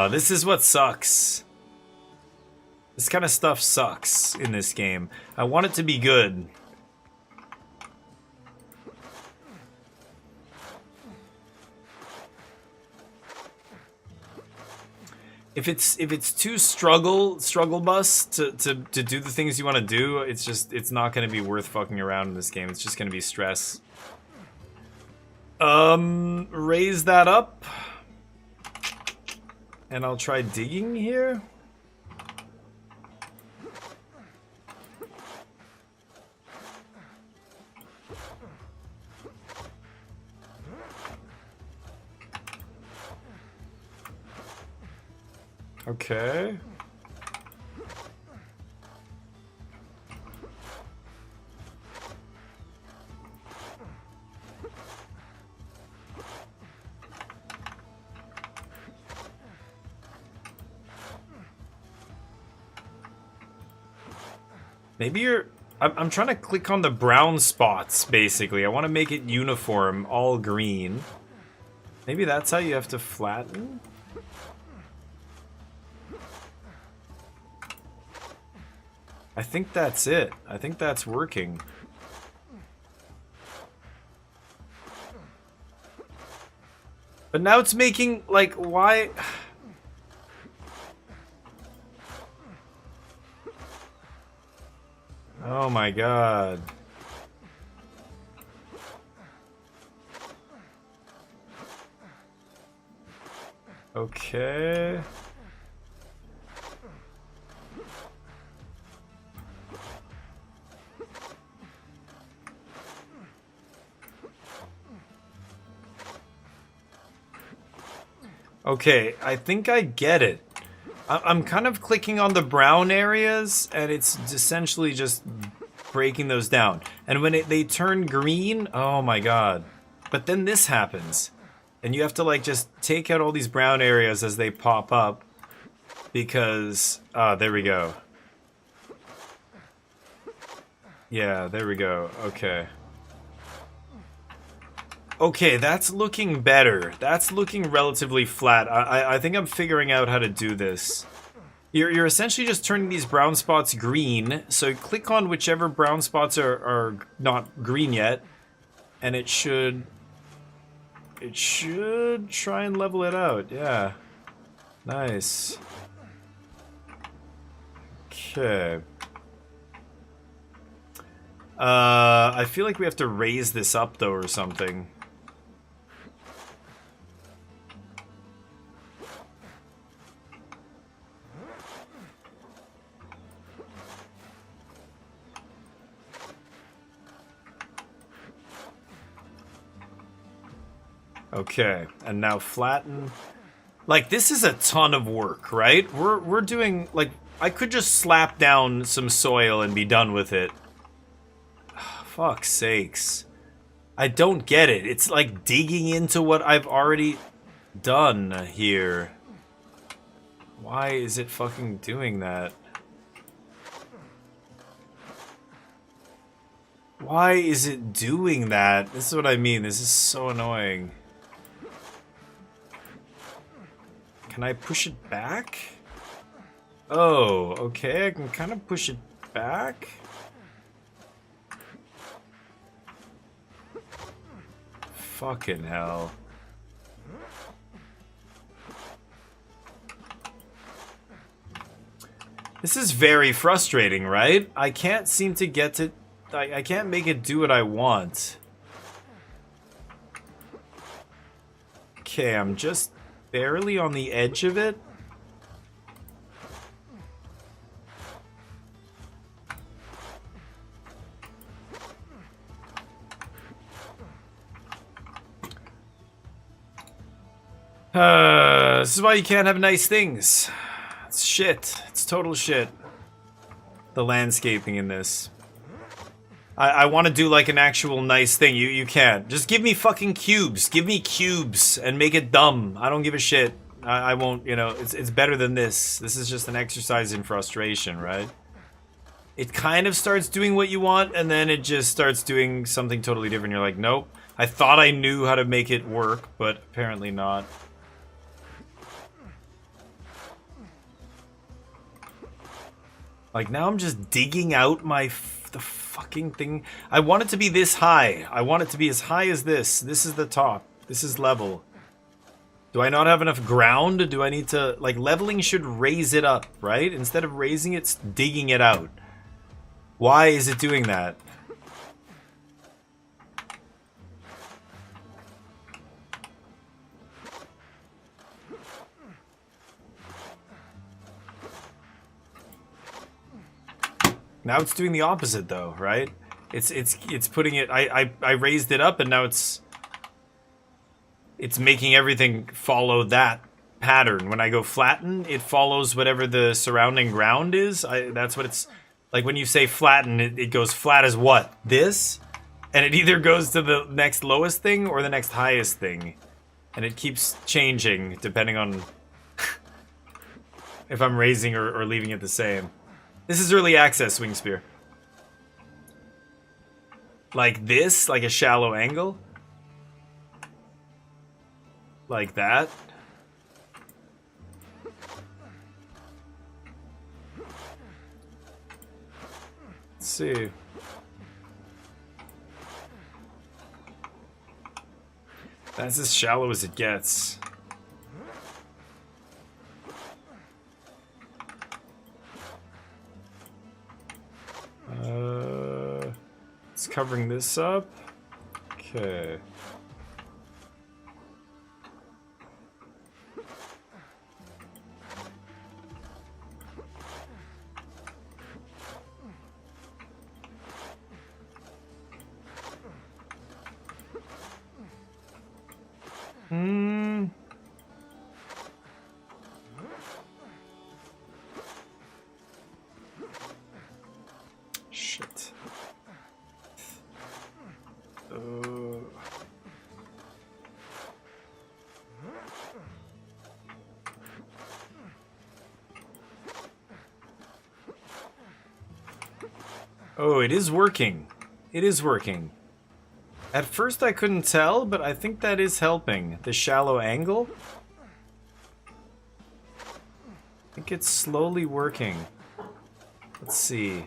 This is what sucks. This kind of stuff sucks in this game. I want it to be good. If it's too struggle bus to do the things you want to do, it's not going to be worth fucking around in this game. It's just going to be stress. Raise that up. And I'll try digging here. Okay. Maybe I'm trying to click on the brown spots, basically. I want to make it uniform, all green. Maybe that's how you have to flatten? I think that's it. I think that's working. But now it's making, like, why... Oh my god. Okay. Okay, I think I get it. I'm kind of clicking on the brown areas, and it's essentially just breaking those down. And when they turn green, oh my god. But then this happens. And you have to like just take out all these brown areas as they pop up. Because, there we go. Yeah, there we go. Okay. Okay, that's looking better. That's looking relatively flat. I think I'm figuring out how to do this. You're essentially just turning these brown spots green. So click on whichever brown spots are not green yet. And it should try and level it out. Yeah. Nice. Okay. I feel like we have to raise this up though or something. Okay, and now flatten. Like, this is a ton of work, right? We're doing, like, I could just slap down some soil and be done with it. Fuck's sakes. I don't get it. It's like digging into what I've already done here. Why is it fucking doing that? Why is it doing that? This is what I mean. This is so annoying. Can I push it back? Oh, okay. I can kind of push it back. Fucking hell. This is very frustrating, right? I can't seem to get to... I can't make it do what I want. Okay, I'm just barely on the edge of it. This is why you can't have nice things. It's shit. It's total shit. The landscaping in this. I want to do like an actual nice thing. You can't. Just give me fucking cubes. Give me cubes and make it dumb. I don't give a shit. I won't, you know, it's better than this. This is just an exercise in frustration, right? It kind of starts doing what you want, and then it just starts doing something totally different. You're like, nope. I thought I knew how to make it work, but apparently not. Like, now I'm just digging out the fucking thing. I want it to be this high. I want it to be as high as this. This is the top. This is level. Do I not have enough ground? Do I need to... Like, leveling should raise it up, right? Instead of raising it, it's digging it out. Why is it doing that? Now it's doing the opposite though, right? It's putting it... I raised it up and now it's making everything follow that pattern. When I go flatten, it follows whatever the surrounding ground is. That's what it's... Like when you say flatten, it goes flat as what? This? And it either goes to the next lowest thing or the next highest thing. And it keeps changing depending on if I'm raising or leaving it the same. This is early access, Wing Spear. Like this? Like a shallow angle? Like that? Let's see. That's as shallow as it gets. It's covering this up. Okay. Oh, it is working. It is working. At first I couldn't tell, but I think that is helping. The shallow angle. I think it's slowly working. Let's see.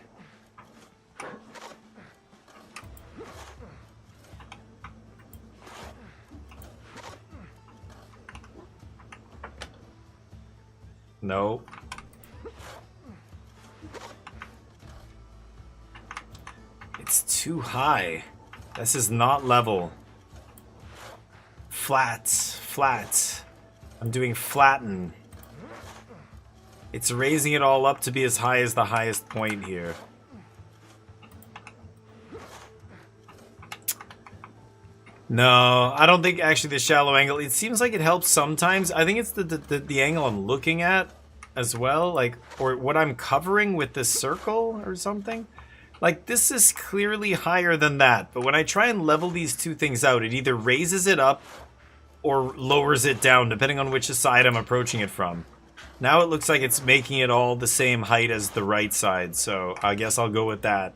No. It's too high. This is not level. Flat. Flat. I'm doing flatten. It's raising it all up to be as high as the highest point here. No, I don't think actually the shallow angle, it seems like it helps sometimes. I think it's the angle I'm looking at as well, like, or what I'm covering with this circle or something. Like, this is clearly higher than that, but when I try and level these two things out, it either raises it up or lowers it down, depending on which side I'm approaching it from. Now it looks like it's making it all the same height as the right side, so I guess I'll go with that.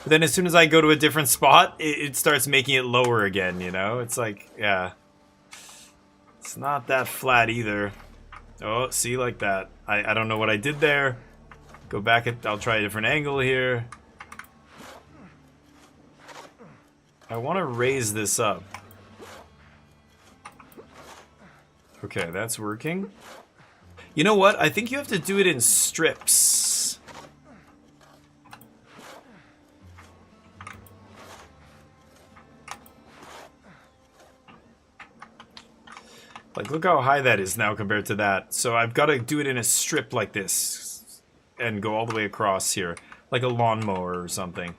But then as soon as I go to a different spot, it starts making it lower again, you know? It's like, yeah. It's not that flat either. Oh, see, like that. I don't know what I did there. Go back, I'll try a different angle here. I want to raise this up. Okay, that's working. You know what? I think you have to do it in strips. Like, look how high that is now compared to that. So I've got to do it in a strip like this and go all the way across here, like a lawnmower or something.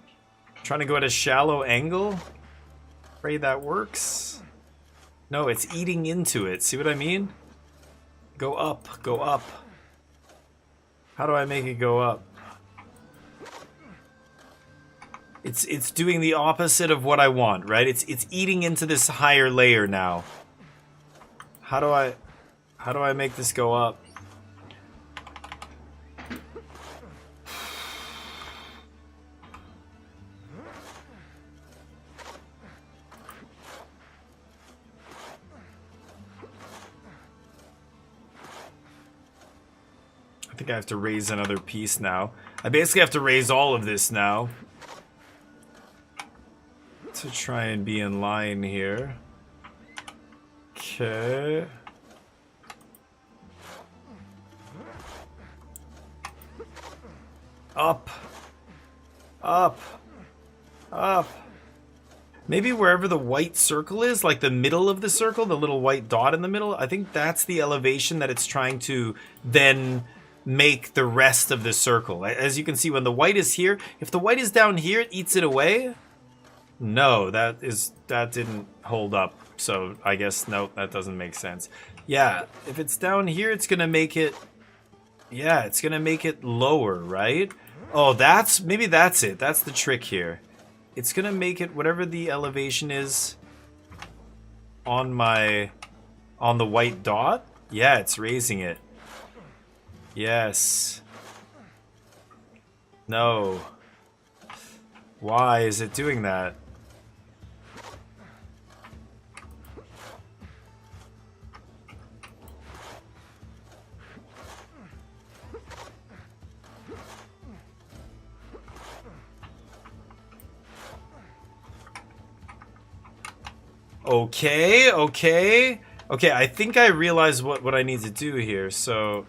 Trying to go at a shallow angle. Pray that works. No, it's eating into it. See what I mean? Go up, go up. How do I make it go up? It's doing the opposite of what I want, right? It's eating into this higher layer now. How do I make this go up? I think I have to raise another piece now. I basically have to raise all of this now to try and be in line here. Okay. Up. Up. Up. Maybe wherever the white circle is, like the middle of the circle, the little white dot in the middle, I think that's the elevation that it's trying to then make the rest of the circle. As you can see, when the white is here, if the white is down here, it eats it away. No, that didn't hold up. So I guess, no, that doesn't make sense. Yeah, if it's down here, it's gonna make it, yeah, it's gonna make it lower, right? Oh, maybe that's it. That's the trick here. It's gonna make it whatever the elevation is on the white dot. Yeah, it's raising it. Yes. No. Why is it doing that? Okay, okay. Okay, I think I realize what I need to do here, so...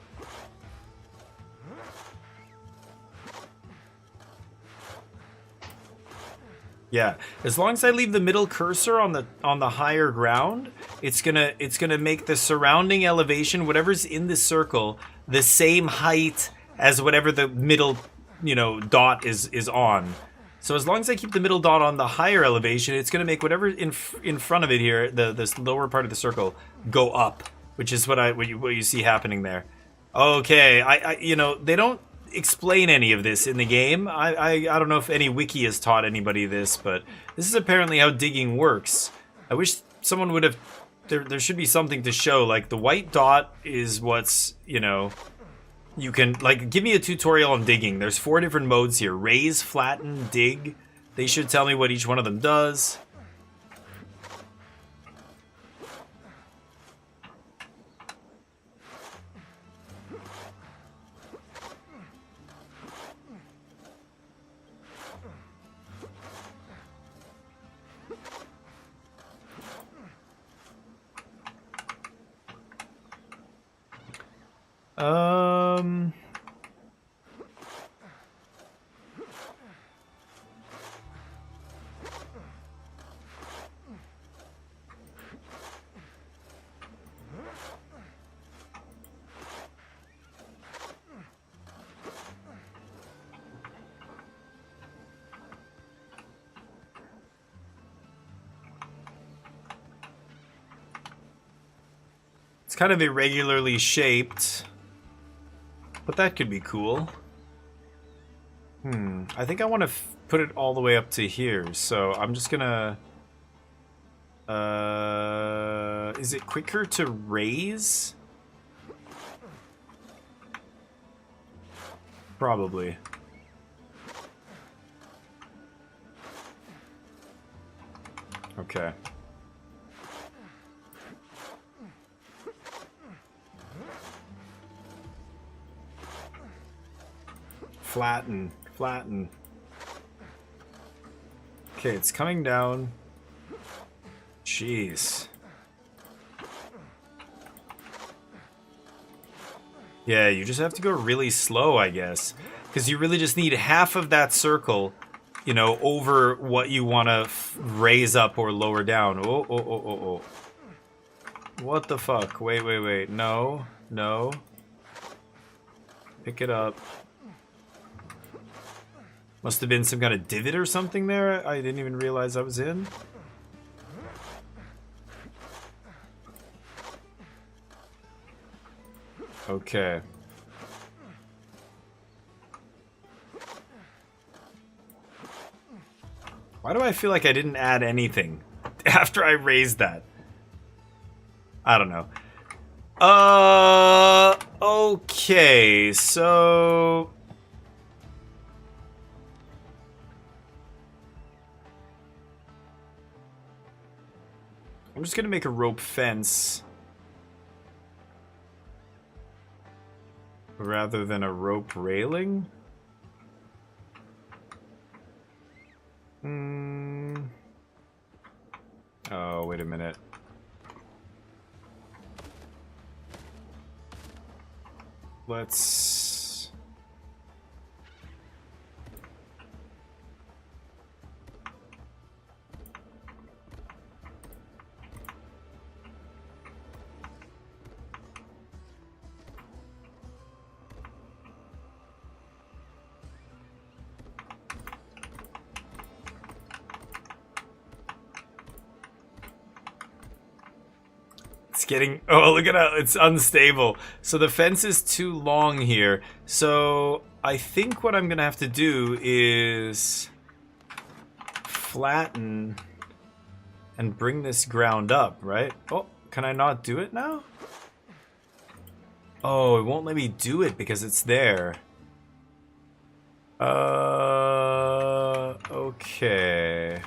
Yeah, as long as I leave the middle cursor on the higher ground, it's gonna make the surrounding elevation, whatever's in the circle, the same height as whatever the middle, dot is on. So as long as I keep the middle dot on the higher elevation, it's gonna make whatever in front of it here, this lower part of the circle, go up, which is what you see happening there. Okay, they don't explain any of this in the game. I don't know if any wiki has taught anybody this, but this is apparently how digging works. I wish someone would have... There should be something to show, like the white dot is what's, You can, like, give me a tutorial on digging. There's 4 different modes here. Raise, flatten, dig. They should tell me what each one of them does. It's kind of irregularly shaped, but that could be cool. I think I want to put it all the way up to here, so I'm just gonna... is it quicker to raise? Probably. Okay. Flatten, flatten. Okay, it's coming down. Jeez. Yeah, you just have to go really slow, I guess. Because you really just need half of that circle, you know, over what you want to raise up or lower down. Oh, oh, oh, oh, oh. What the fuck? Wait, wait, wait. No, no. Pick it up. Must have been some kind of divot or something there. I didn't even realize I was in. Okay. Why do I feel like I didn't add anything after I raised that? I don't know. Okay, so... I'm just gonna make a rope fence rather than a rope railing. Oh, wait a minute. Let's... getting... Oh, look at how it's unstable. So the fence is too long here. So I think what I'm gonna have to do is flatten and bring this ground up, right? Oh, can I not do it now? Oh, it won't let me do it because it's there. Okay.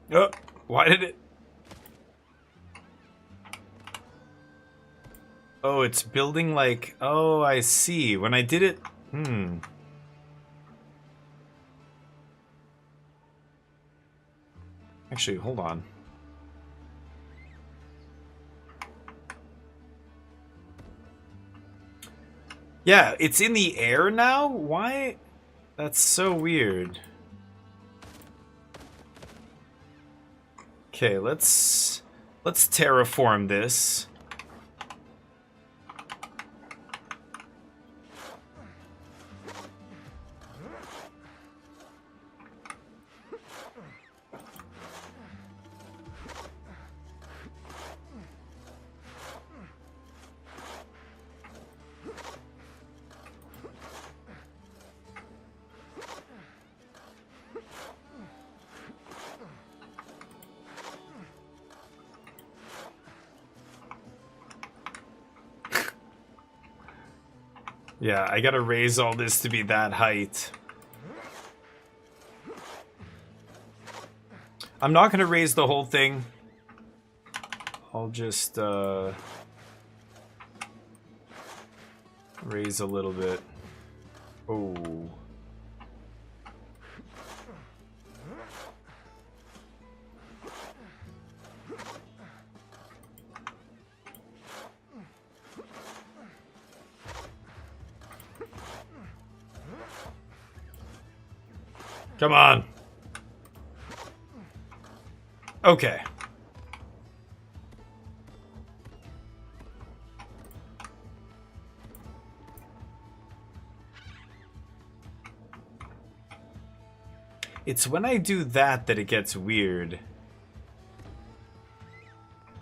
Oh, why did it... Oh, it's building like... Oh, I see. When I did it... Actually, hold on. Yeah, it's in the air now? Why? That's so weird. Okay, let's terraform this. Yeah, I gotta raise all this to be that height. I'm not gonna raise the whole thing. I'll just, raise a little bit. Oh. Come on. Okay. It's when I do that that it gets weird.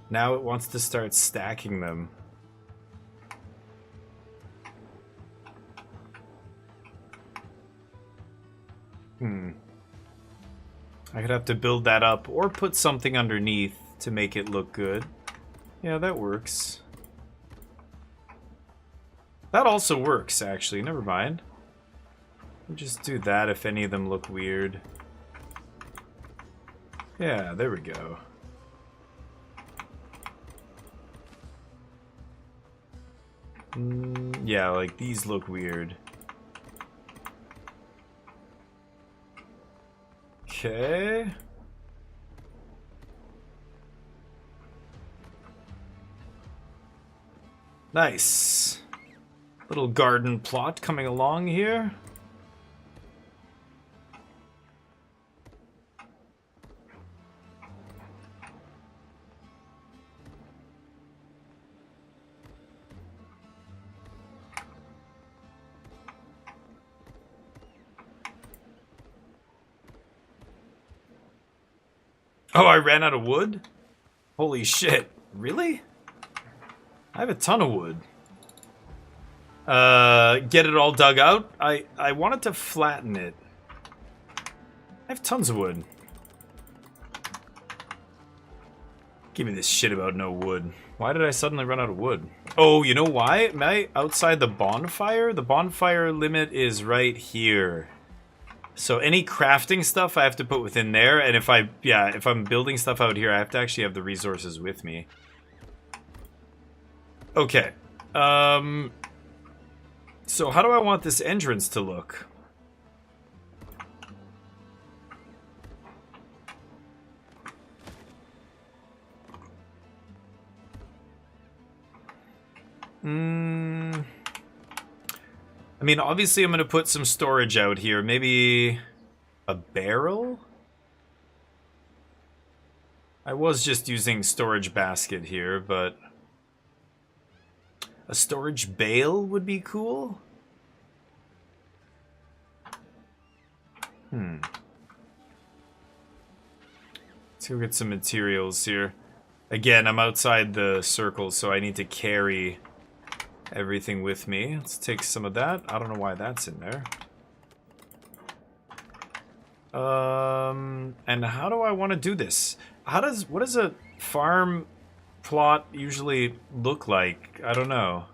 Now it wants to start stacking them. I could have to build that up or put something underneath to make it look good. Yeah, that works. That also works, actually. Never mind. We'll just do that if any of them look weird. Yeah, there we go. Yeah, like these look weird. Okay. Nice. Little garden plot coming along here. Oh, I ran out of wood? Holy shit. Really? I have a ton of wood. Get it all dug out? I wanted to flatten it. I have tons of wood. Give me this shit about no wood. Why did I suddenly run out of wood? Oh, you know why? Am I outside the bonfire? The bonfire limit is right here. So any crafting stuff I have to put within there, and if I'm building stuff out here, I have to actually have the resources with me. Okay. So how do I want this entrance to look? I mean, obviously I'm going to put some storage out here. Maybe a barrel? I was just using storage basket here, but a storage bale would be cool. Let's go get some materials here. Again, I'm outside the circle, so I need to carry everything with me. Let's take some of that. I don't know why that's in there. And how do I want to do this? What does a farm plot usually look like? I don't know.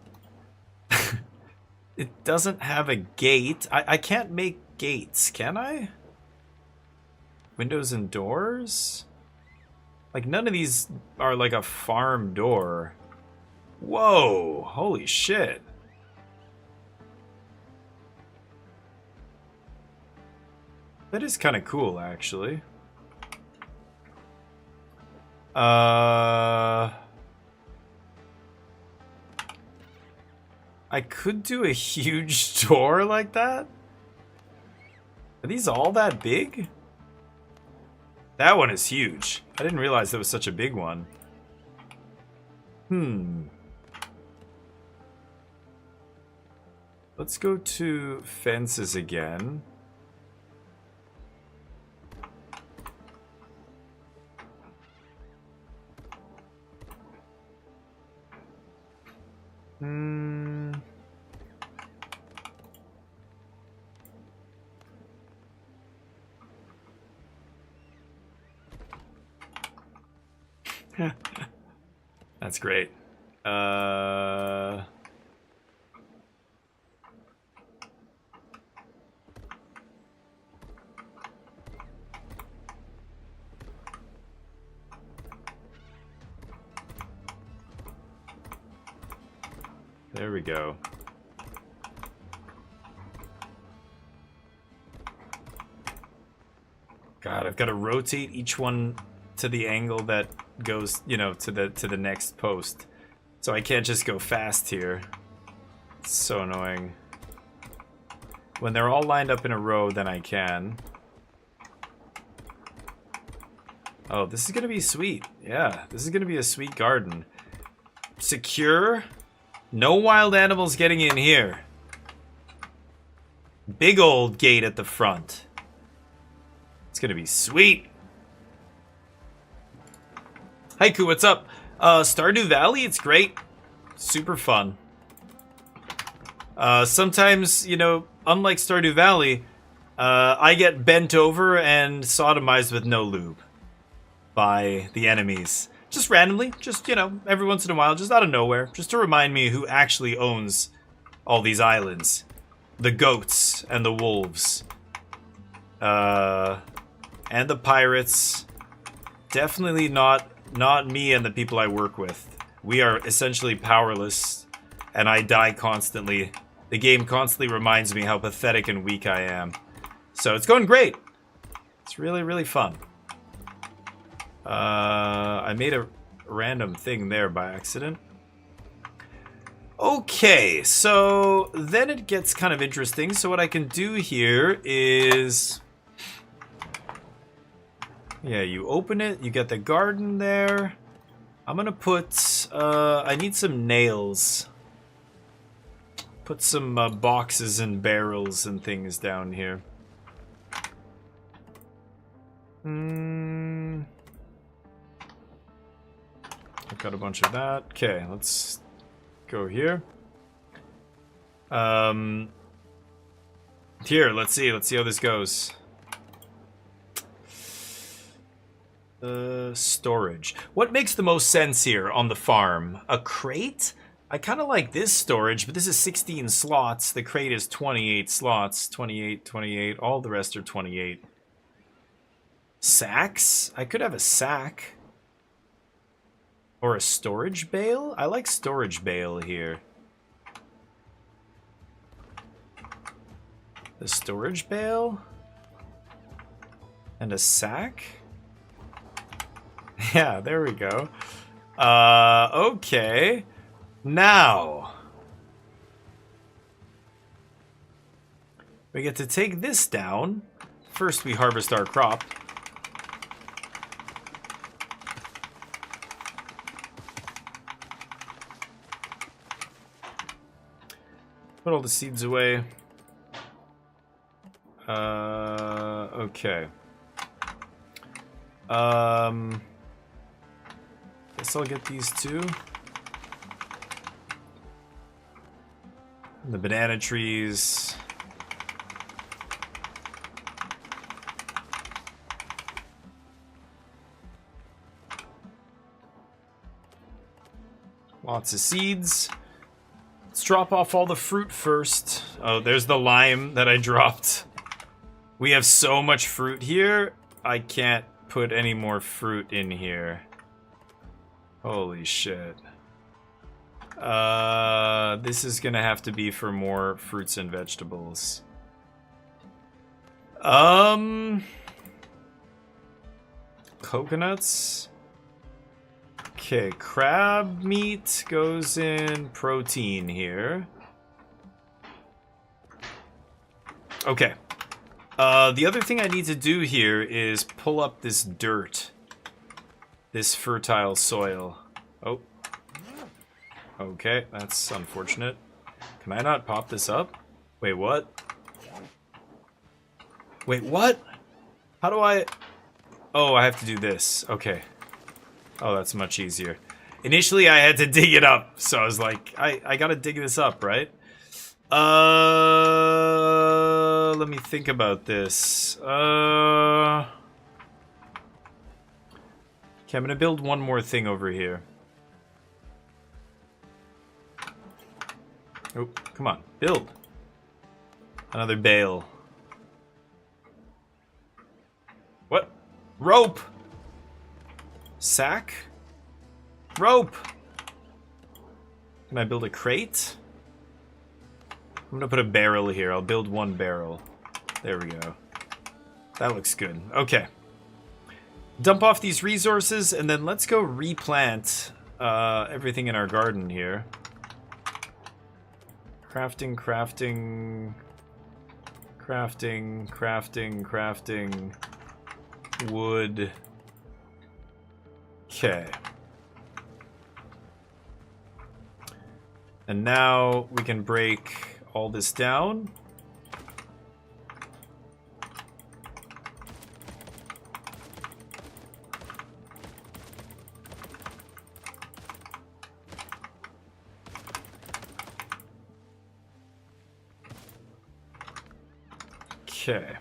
It doesn't have a gate. I can't make gates, can I? Windows and doors? Like, none of these are like a farm door. Whoa, holy shit. That is kind of cool, actually. I could do a huge door like that? Are these all that big? That one is huge. I didn't realize that was such a big one. Let's go to fences again. That's great. There we go. God, I've got to rotate each one to the angle that goes, you know, to the next post. So I can't just go fast here. It's so annoying. When they're all lined up in a row, then I can. Oh, this is gonna be sweet. Yeah, this is gonna be a sweet garden. Secure. No wild animals getting in here. Big old gate at the front. It's gonna be sweet. Haiku, what's up? Stardew Valley, it's great. Super fun. Sometimes, you know, unlike Stardew Valley, I get bent over and sodomized with no lube by the enemies. Just randomly, just, you know, every once in a while, just out of nowhere, just to remind me who actually owns all these islands. The goats and the wolves. And the pirates. Definitely not me and the people I work with. We are essentially powerless, and I die constantly. The game constantly reminds me how pathetic and weak I am. So it's going great. It's really, really fun. I made a random thing there by accident. Okay, so then it gets kind of interesting. So what I can do here is... yeah, you open it, you get the garden there. I'm gonna put... I need some nails. Put some boxes and barrels and things down here. I've got a bunch of that. Okay, let's go here. Here, let's see how this goes. Storage. What makes the most sense here on the farm? A crate? I kind of like this storage, but this is 16 slots. The crate is 28 slots. 28, 28. All the rest are 28. Sacks? I could have a sack. Or a storage bale? I like storage bale here. The storage bale? And a sack? Yeah, there we go. Okay. Now. We get to take this down. First we harvest our crop. Put all the seeds away. Okay. Guess I'll get these two. The banana trees. Lots of seeds. Let's drop off all the fruit first. Oh, there's the lime that I dropped. We have so much fruit here, I can't put any more fruit in here. Holy shit. This is gonna have to be for more fruits and vegetables. Coconuts. Okay, crab meat goes in protein here. Okay. The other thing I need to do here is pull up this dirt. This fertile soil. Oh. Okay, that's unfortunate. Can I not pop this up? Wait, what? Wait, what? How do I... Oh, I have to do this. Okay. Oh, that's much easier. Initially, I had to dig it up, so I was like, I gotta dig this up, right? Let me think about this. Okay, I'm gonna build one more thing over here. Oh, come on, build. Another bale. What? Rope! Sack? Rope! Can I build a crate? I'm gonna put a barrel here. I'll build one barrel. There we go. That looks good. Okay. Dump off these resources, and then let's go replant everything in our garden here. Crafting, crafting... Crafting, crafting, crafting... Wood... Okay. And now we can break all this down. Okay.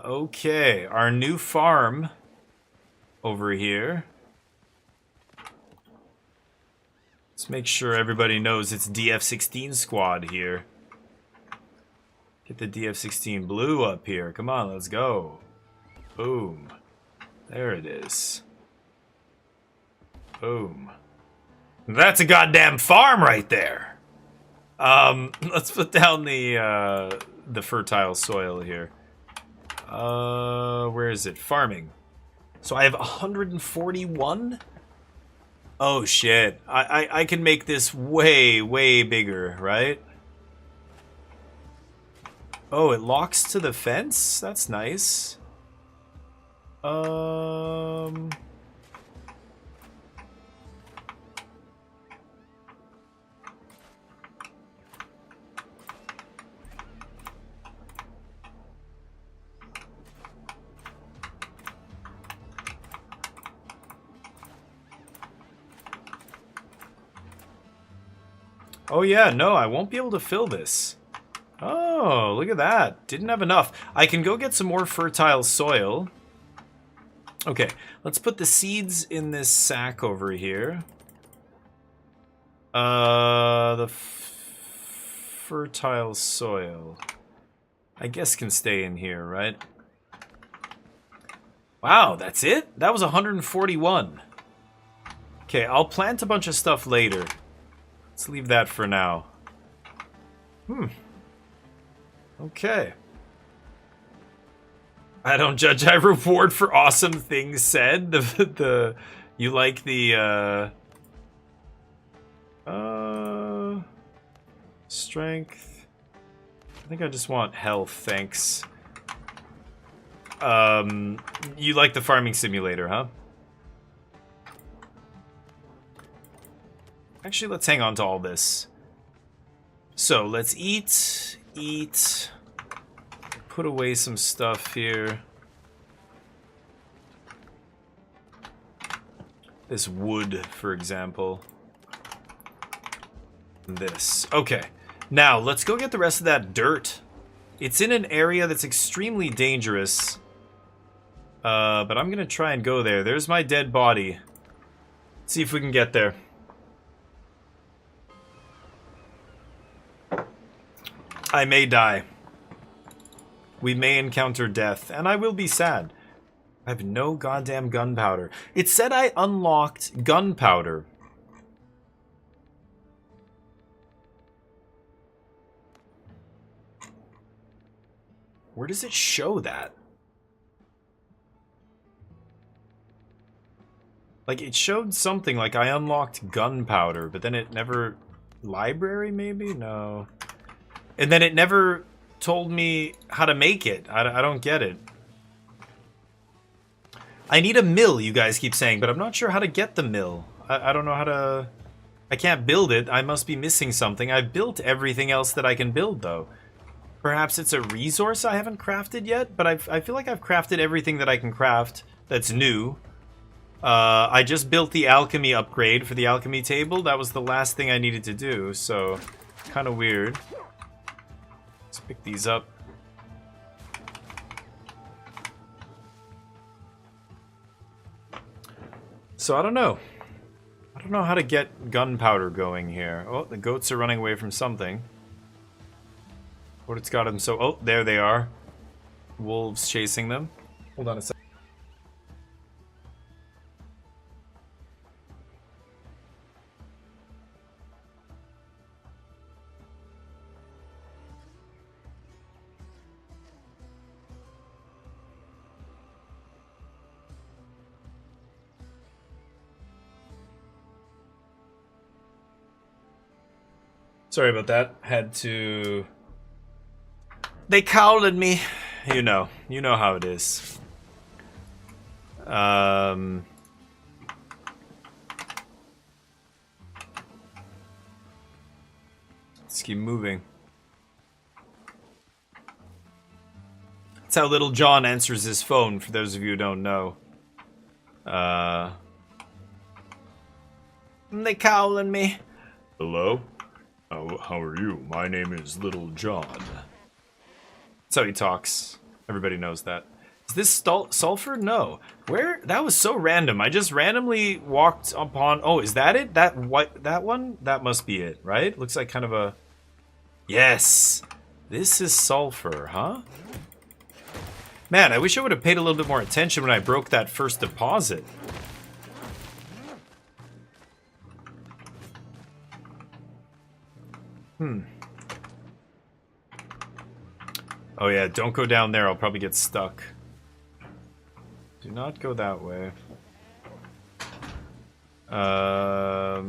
Okay. Our new farm over here. Let's make sure everybody knows it's DF16 squad here. Get the DF16 blue up here. Come on, let's go. Boom. There it is. Boom. That's a goddamn farm right there. Let's put down the fertile soil here. Where is it? Farming. So I have 141? Oh shit. I can make this way, way bigger, right? Oh, it locks to the fence? That's nice. Oh yeah, no, I won't be able to fill this. Oh, look at that. Didn't have enough. I can go get some more fertile soil. Okay, let's put the seeds in this sack over here. The fertile soil, I guess, can stay in here, right? Wow, that's it? That was 141. Okay, I'll plant a bunch of stuff later. Let's leave that for now. Okay. I don't judge, I reward for awesome things said. You like the strength. I think I just want health, thanks. You like the farming simulator, huh? Actually, let's hang on to all this. So, let's eat. Put away some stuff here. This wood, for example. This. Okay. Now, let's go get the rest of that dirt. It's in an area that's extremely dangerous. But I'm gonna try and go there. There's my dead body. Let's see if we can get there. I may die. We may encounter death, and I will be sad. I have no goddamn gunpowder. It said I unlocked gunpowder. Where does it show that? Like, it showed something like I unlocked gunpowder, but then it never... Library, maybe? No. And then it never told me how to make it. I don't get it. I need a mill, you guys keep saying, but I'm not sure how to get the mill. I don't know how to... I can't build it. I must be missing something. I've built everything else that I can build, though. Perhaps it's a resource I haven't crafted yet, but I feel like I've crafted everything that I can craft that's new. I just built the alchemy upgrade for the alchemy table. That was the last thing I needed to do, so kind of weird. Let's pick these up. So I don't know. I don't know how to get gunpowder going here. Oh, the goats are running away from something. What it's got them so... Oh, there they are. Wolves chasing them. Hold on a second. Sorry about that. Had to... They called me. You know how it is. Let's keep moving. That's how Little John answers his phone, for those of you who don't know. They calling me. Hello? How are you? My name is Little John. That's how he talks. Everybody knows that. Is this sulfur? No. Where? That was so random. I just randomly walked upon... Oh, is that it? That one? That must be it, right? Looks like kind of a... Yes! This is sulfur, huh? Man, I wish I would have paid a little bit more attention when I broke that first deposit. Oh yeah, don't go down there. I'll probably get stuck. Do not go that way. I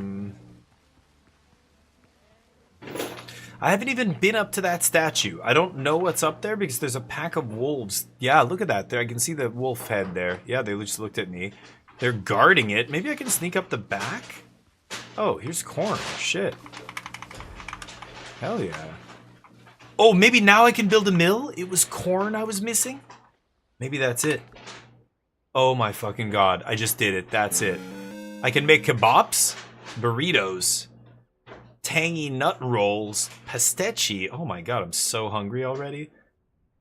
haven't even been up to that statue. I don't know what's up there because there's a pack of wolves. Yeah, look at that. There, I can see the wolf head there. Yeah, they just looked at me. They're guarding it. Maybe I can sneak up the back? Oh, here's corn. Shit. Hell yeah. Oh, maybe now I can build a mill? It was corn I was missing? Maybe that's it. Oh my fucking god. I just did it. That's it. I can make kebabs, burritos, tangy nut rolls, pastecchi. Oh my god, I'm so hungry already.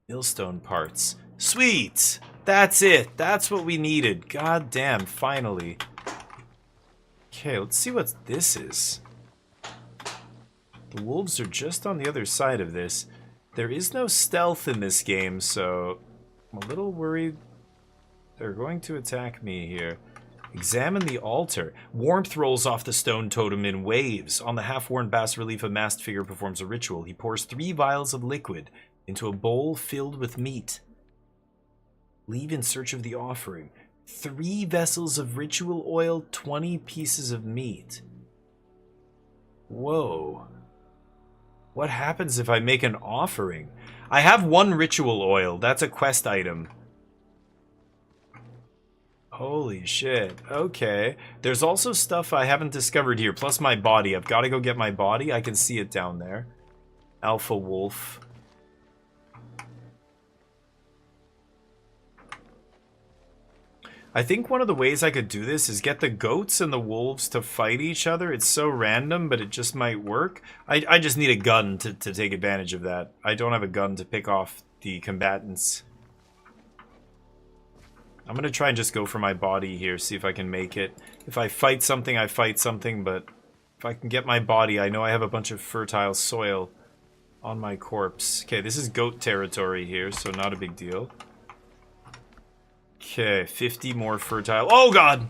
Millstone parts. Sweet! That's it. That's what we needed. God damn, finally. Okay, let's see what this is. The wolves are just on the other side of this. There is no stealth in this game, so I'm a little worried they're going to attack me here. Examine the altar. Warmth rolls off the stone totem in waves. On the half-worn bas-relief, a masked figure performs a ritual. He pours 3 vials of liquid into a bowl filled with meat. Leave in search of the offering. 3 vessels of ritual oil, 20 pieces of meat. Whoa. What happens if I make an offering? I have 1 ritual oil. That's a quest item. Holy shit. Okay. There's also stuff I haven't discovered here, plus my body. I've got to go get my body. I can see it down there. Alpha wolf. I think one of the ways I could do this is get the goats and the wolves to fight each other. It's so random, but it just might work. I just need a gun to take advantage of that. I don't have a gun to pick off the combatants. I'm going to try and just go for my body here, see if I can make it. If I fight something, I fight something, but if I can get my body, I know I have a bunch of fertile soil on my corpse. Okay, this is goat territory here, so not a big deal. Okay, 50 more fertile. Oh, God!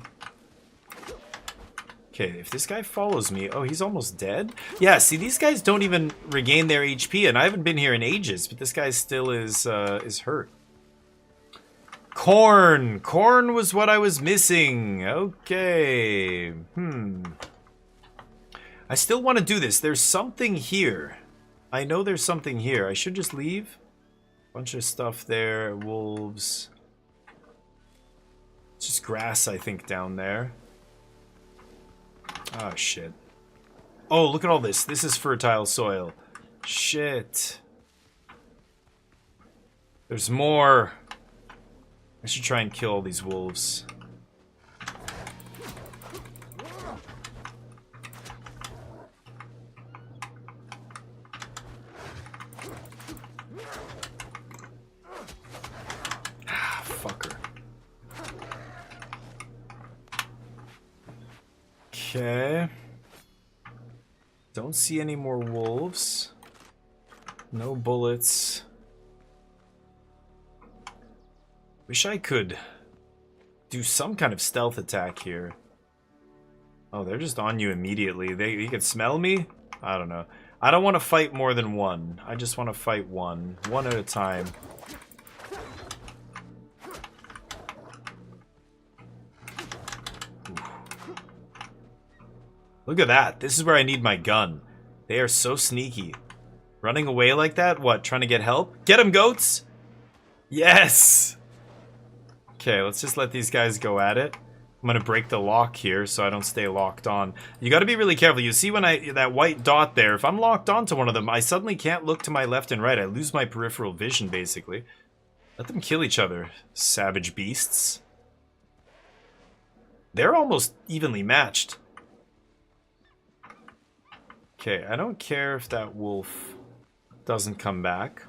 Okay, if this guy follows me... Oh, he's almost dead? Yeah, see, these guys don't even regain their HP, and I haven't been here in ages, but this guy still is hurt. Corn! Corn was what I was missing. Okay. I still want to do this. There's something here. I know there's something here. I should just leave. Bunch of stuff there. Wolves... It's just grass, I think, down there. Oh, shit. Oh, look at all this. This is fertile soil. Shit. There's more. I should try and kill all these wolves. Okay. Don't see any more wolves. No bullets. Wish I could do some kind of stealth attack here. Oh, they're just on you immediately. You can smell me? I don't know. I don't want to fight more than one. I just want to fight one. One at a time. Look at that. This is where I need my gun. They are so sneaky. Running away like that? What, trying to get help? Get him, goats! Yes! Okay, let's just let these guys go at it. I'm gonna break the lock here so I don't stay locked on. You gotta be really careful. You see when that white dot there, if I'm locked onto one of them, I suddenly can't look to my left and right. I lose my peripheral vision, basically. Let them kill each other, savage beasts. They're almost evenly matched. Okay, I don't care if that wolf doesn't come back.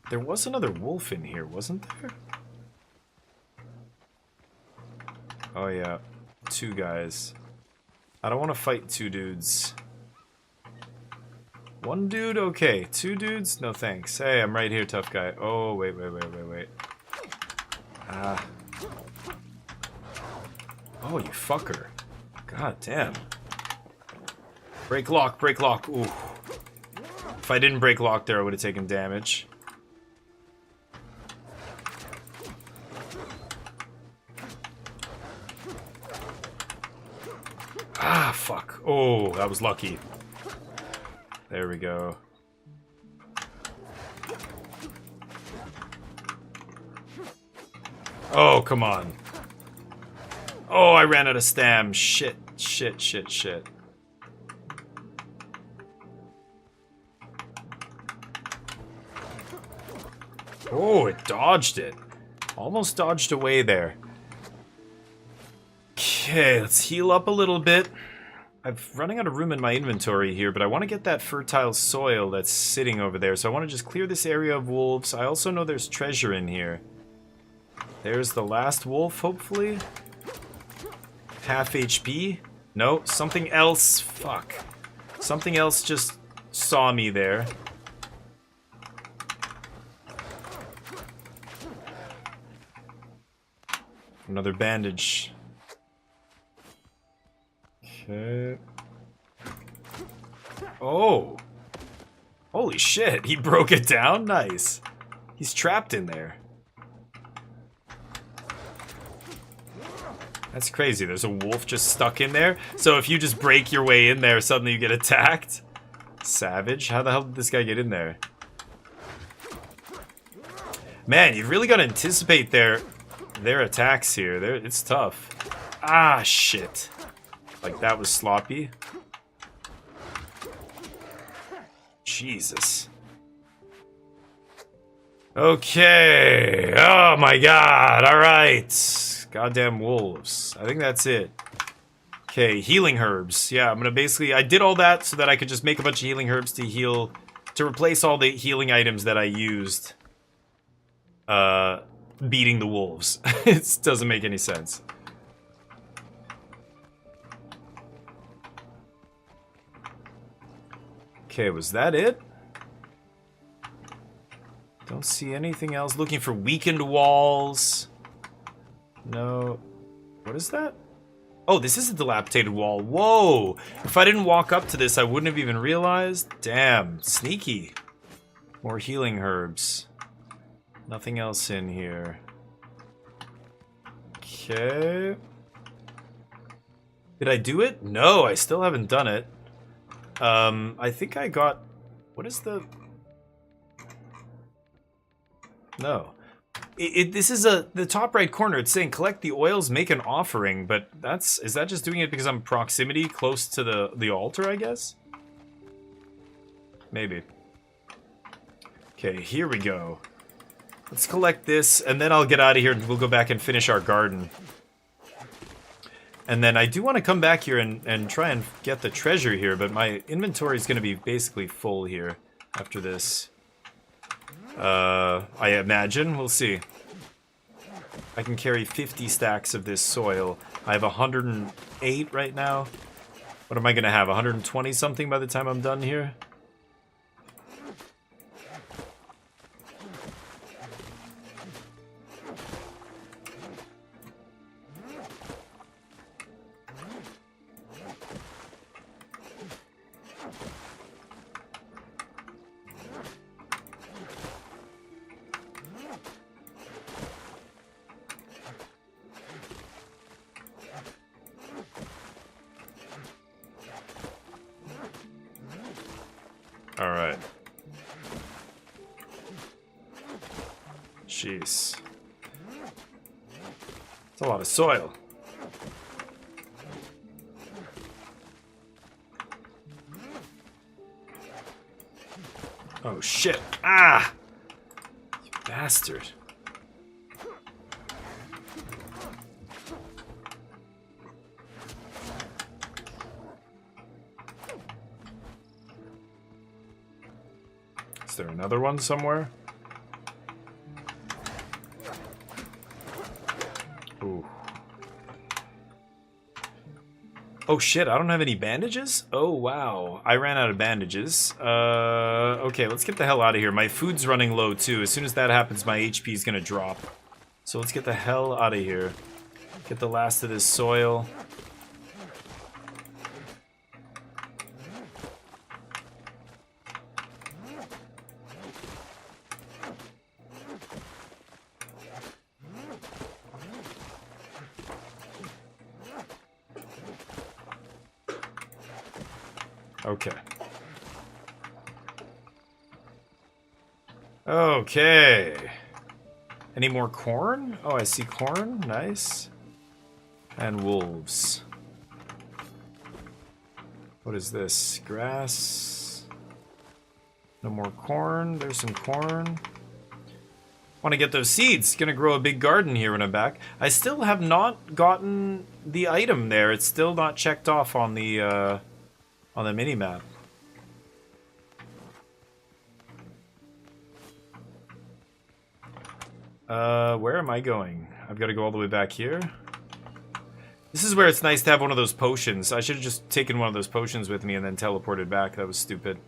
There was another wolf in here, wasn't there? Oh yeah, 2 guys. I don't want to fight 2 dudes. 1 dude? Okay. 2 dudes? No thanks. Hey, I'm right here, tough guy. Oh, wait. Ah. Oh, you fucker. God damn. Break lock, break lock. Ooh. If I didn't break lock there, I would have taken damage. Ah, fuck. Oh, that was lucky. There we go. Oh, come on. Oh, I ran out of stam. Shit. Oh, it dodged it. Almost dodged away there. Okay, let's heal up a little bit. I'm running out of room in my inventory here, but I want to get that fertile soil that's sitting over there, so I want to just clear this area of wolves. I also know there's treasure in here. There's the last wolf, hopefully. Half HP. No, something else. Fuck. Something else just saw me there. Another bandage. Okay. Oh. Holy shit, he broke it down? Nice. He's trapped in there. That's crazy. There's a wolf just stuck in there. So if you just break your way in there, suddenly you get attacked. Savage. How the hell did this guy get in there? Man, you've really got to anticipate their attacks here. It's tough. Ah, shit. Like, that was sloppy. Jesus. Okay. Oh my god. Alright. Goddamn wolves. I think that's it. Okay, healing herbs. Yeah, I'm gonna basically... I did all that so that I could just make a bunch of healing herbs to heal... to replace all the healing items that I used. Beating the wolves. It doesn't make any sense. Okay, was that it? Don't see anything else. Looking for weakened walls. No. What is that? Oh, this is a dilapidated wall. Whoa! If I didn't walk up to this, I wouldn't have even realized. Damn, sneaky. More healing herbs. Nothing else in here. Okay. Did I do it? No, I still haven't done it. I think I got... What is the... No. This is the top right corner. It's saying collect the oils, make an offering, but is that just doing it because I'm proximity close to the altar, I guess? Maybe. Okay, here we go. Let's collect this, and then I'll get out of here and we'll go back and finish our garden. And then I do want to come back here and try and get the treasure here, but my inventory is going to be basically full here after this. I imagine. We'll see. I can carry 50 stacks of this soil. I have 108 right now. What am I going to have? 120 something by the time I'm done here? Jeez. It's a lot of soil. Oh shit. Ah! You bastard. Is there another one somewhere? Ooh. Oh shit, I don't have any bandages? Oh wow, I ran out of bandages. Okay, let's get the hell out of here. My food's running low too. As soon as that happens, my HP is gonna drop. So let's get the hell out of here. Get the last of this soil. Okay. Okay. Any more corn? Oh, I see corn. Nice. And wolves. What is this? Grass. No more corn. There's some corn. Want to get those seeds. Gonna grow a big garden here when I'm back. I still have not gotten the item there. It's still not checked off on the mini-map. Where am I going? I've got to go all the way back here. This is where it's nice to have one of those potions. I should have just taken one of those potions with me and then teleported back. That was stupid.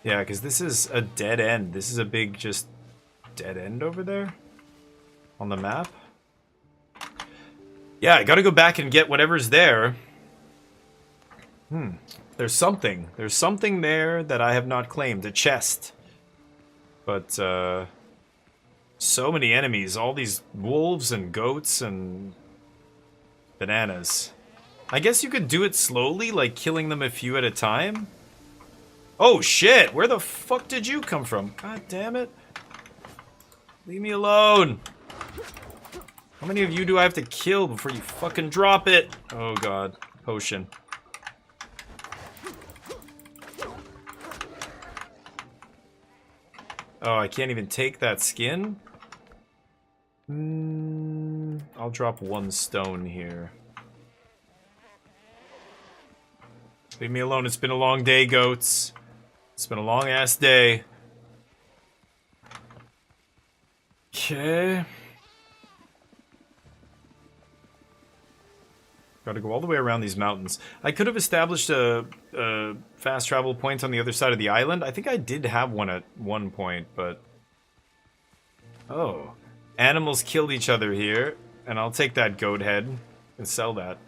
Yeah, because this is a dead end. This is a big, just, dead end over there on the map. Yeah, I got to go back and get whatever's there. There's something. There's something there that I have not claimed. A chest. But, so many enemies. All these wolves and goats and bananas. I guess you could do it slowly, like killing them a few at a time. Oh, shit! Where the fuck did you come from? God damn it. Leave me alone. How many of you do I have to kill before you fucking drop it? Oh, God. Potion. Oh, I can't even take that skin? I'll drop one stone here. Leave me alone. It's been a long day, goats. It's been a long-ass day. Okay. Gotta go all the way around these mountains. I could have established a fast travel point on the other side of the island. I think I did have one at one point, but... Oh. Animals killed each other here, and I'll take that goat head and sell that.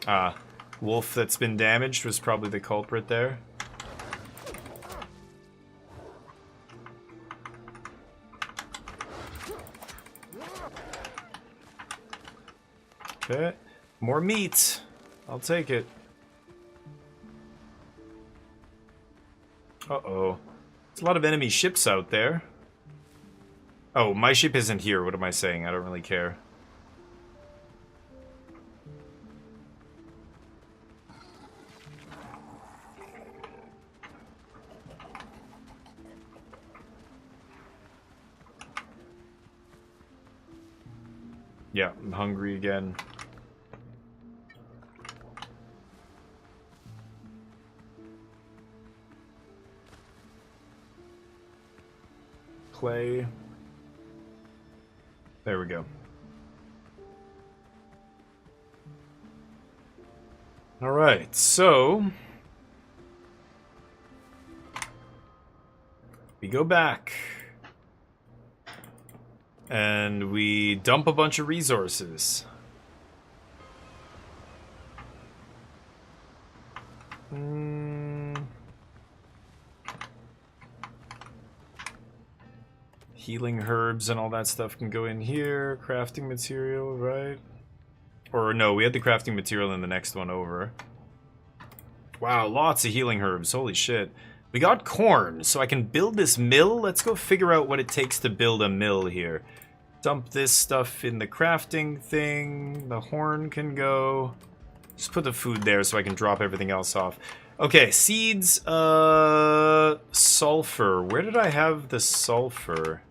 Ah. Wolf that's been damaged was probably the culprit there. Okay. More meat. I'll take it. Uh-oh. There's a lot of enemy ships out there. Oh, my ship isn't here. What am I saying? I don't really care. Yeah, I'm hungry again. Clay. There we go. All right, so we go back and we dump a bunch of resources. Healing herbs and all that stuff can go in here. Crafting material, right? Or no, we had the crafting material in the next one over. Wow, lots of healing herbs. Holy shit. We got corn, so I can build this mill. Let's go figure out what it takes to build a mill here. Dump this stuff in the crafting thing. The horn can go. Just put the food there so I can drop everything else off. Okay, seeds, sulfur. Where did I have the sulfur?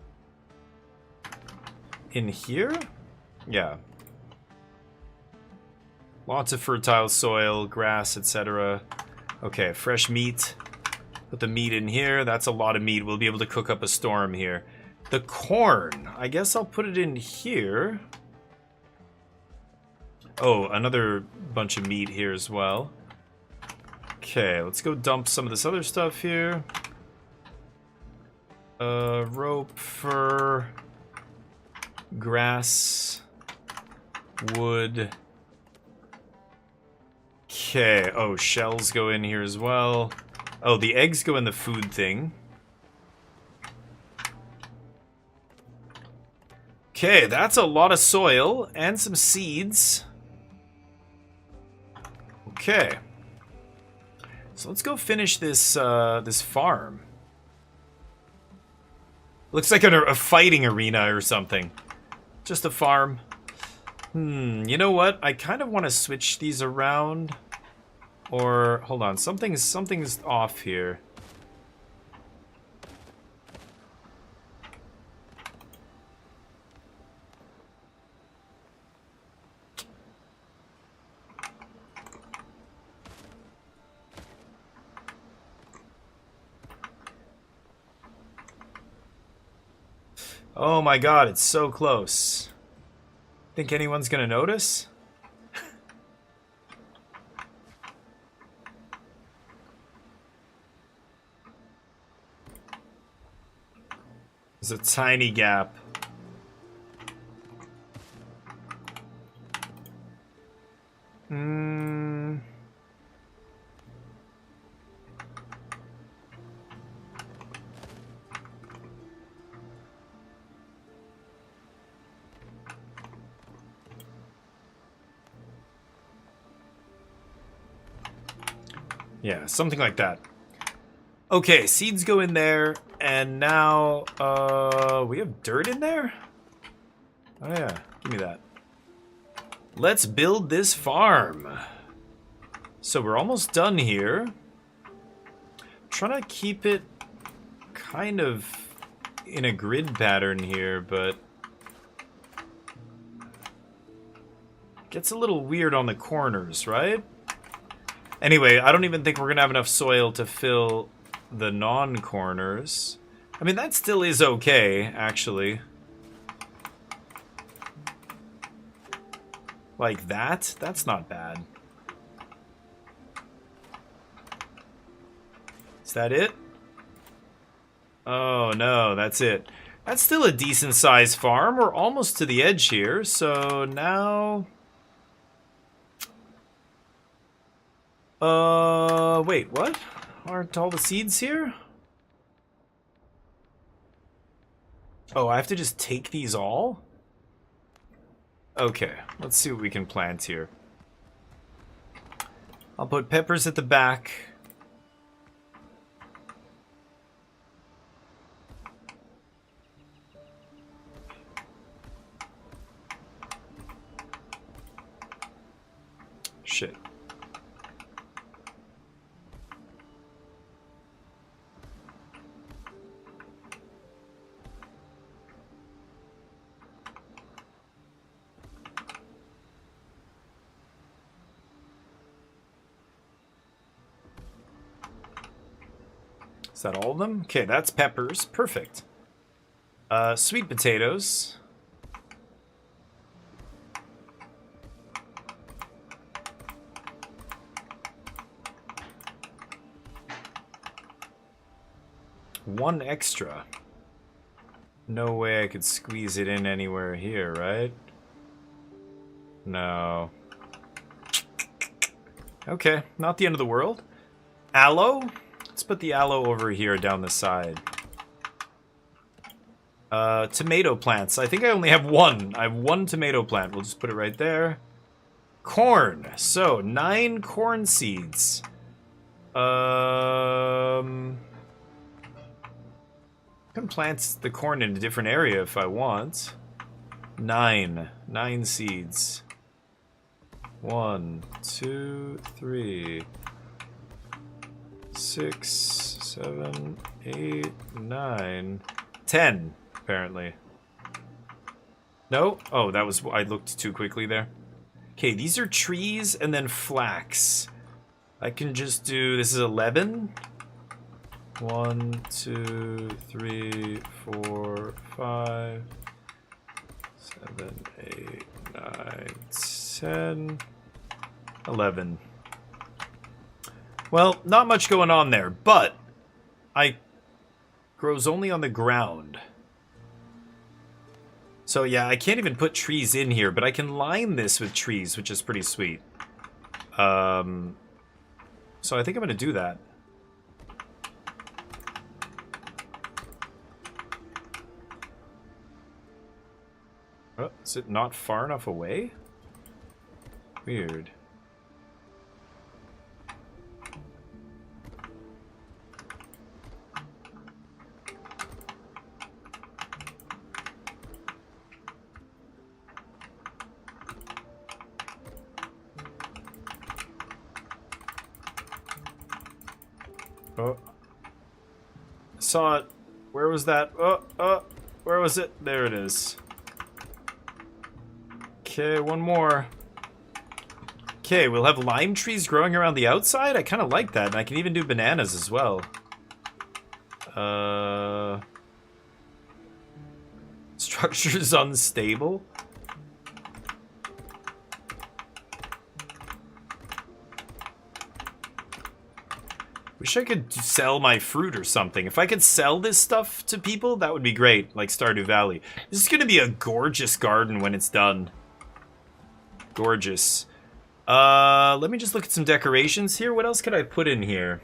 In here? Yeah. Lots of fertile soil, grass, etc. Okay, fresh meat. Put the meat in here. That's a lot of meat. We'll be able to cook up a storm here. The corn. I guess I'll put it in here. Oh, another bunch of meat here as well. Okay, let's go dump some of this other stuff here. Rope, fur, grass, wood. Okay, oh, shells go in here as well. Oh, the eggs go in the food thing. Okay, that's a lot of soil and some seeds. Okay. So let's go finish this this farm. Looks like a fighting arena or something. Just a farm. You know what? I kind of want to switch these around. Or hold on, something's off here. Oh my god, it's so close. Think anyone's gonna notice? There's a tiny gap. Yeah, something like that. Okay, seeds go in there, and now, we have dirt in there? Oh yeah, give me that. Let's build this farm. So we're almost done here. Trying to keep it kind of in a grid pattern here, but gets a little weird on the corners, right? Anyway, I don't even think we're gonna have enough soil to fill the non-corners. I mean, that still is okay, actually. Like that? That's not bad. Is that it? Oh no, that's it. That's still a decent sized farm. We're almost to the edge here, so now... wait, what? Aren't all the seeds here? Oh, I have to just take these all? Okay, let's see what we can plant here. I'll put peppers at the back. Shit. Is that all of them? Okay, that's peppers. Perfect. Sweet potatoes. One extra. No way I could squeeze it in anywhere here, right? No. Okay, not the end of the world. Aloe? Let's put the aloe over here down the side. Tomato plants. I think I only have one. I have one tomato plant. We'll just put it right there. Corn. So, 9 corn seeds. I can plant the corn in a different area if I want. 9 seeds. 1, 2, 3, 6, 7, 8, 9, 10, apparently. No? Oh, that was... I looked too quickly there. Okay, these are trees and then flax. I can just do... This is 11. 1, 2, 3, 4, 5, 7, 8, 9, 10, 11. Well, not much going on there, but I grows only on the ground. So yeah, I can't even put trees in here, but I can line this with trees, which is pretty sweet. So I think I'm going to do that. Oh, is it not far enough away? Weird. Oh. Saw it. Where was that? Oh, where was it? There it is. Okay, one more. Okay, we'll have lime trees growing around the outside. I kind of like that, and I can even do bananas as well. Structure's unstable. Wish I could sell my fruit or something. If I could sell this stuff to people, that would be great, like Stardew Valley. This is going to be a gorgeous garden when it's done. Gorgeous. Let me just look at some decorations here. What else could I put in here?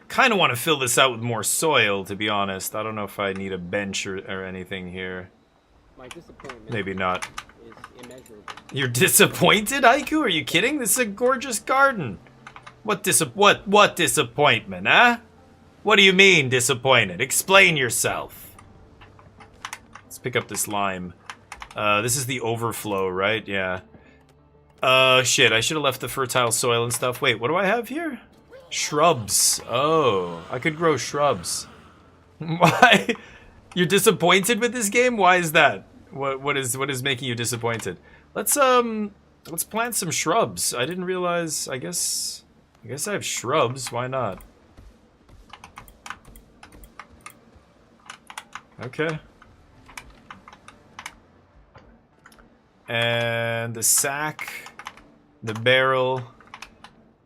Kind of want to fill this out with more soil, to be honest. I don't know if I need a bench or anything here.
My disappointment
Maybe not.
is immeasurable.
You're disappointed, Aiku? Are you kidding? This is a gorgeous garden. What disappointment, huh? What do you mean, disappointed? Explain yourself. Let's pick up this lime. This is the overflow, right? Yeah. Shit, I should have left the fertile soil and stuff. Wait, what do I have here? Shrubs. Oh, I could grow shrubs. Why? You're disappointed with this game? Why is that? What is making you disappointed? Let's plant some shrubs. I didn't realize. I guess I have shrubs. Why not? Okay. And the sack, the barrel,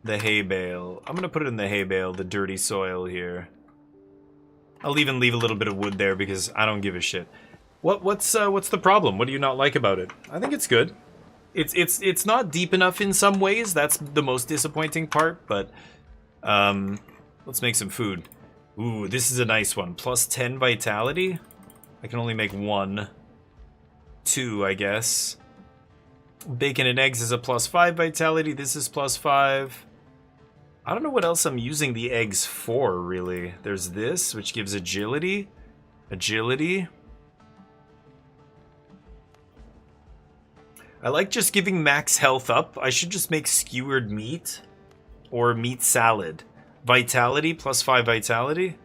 the hay bale. I'm gonna put it in the hay bale, the dirty soil here. I'll even leave a little bit of wood there because I don't give a shit. What's the problem? What do you not like about it? I think it's good. It's not deep enough in some ways. That's the most disappointing part, but let's make some food. Ooh, this is a nice one. Plus 10 vitality. I can only make 1. 2, I guess. Bacon and eggs is a plus 5 vitality. This is plus 5. I don't know what else I'm using the eggs for, really. There's this, which gives agility. Agility. I like just giving max health up. I should just make skewered meat or meat salad. Vitality, plus 5 vitality.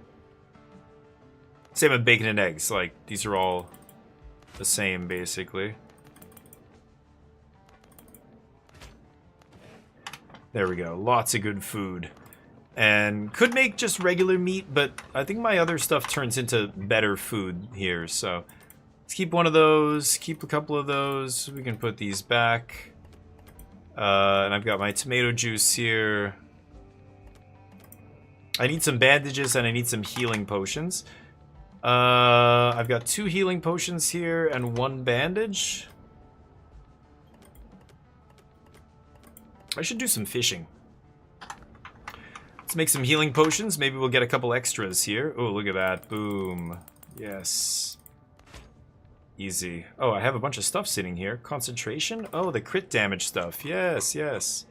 Same with bacon and eggs. Like, these are all the same, basically. There we go. Lots of good food. And could make just regular meat, but I think my other stuff turns into better food here. So let's keep one of those. Keep a couple of those. We can put these back. And I've got my tomato juice here. I need some bandages and I need some healing potions. I've got 2 healing potions here and 1 bandage. I should do some fishing. Let's make some healing potions. Maybe we'll get a couple extras here. Oh, look at that. Boom. Yes. Easy. Oh, I have a bunch of stuff sitting here. Concentration? Oh, the crit damage stuff. Yes, yes.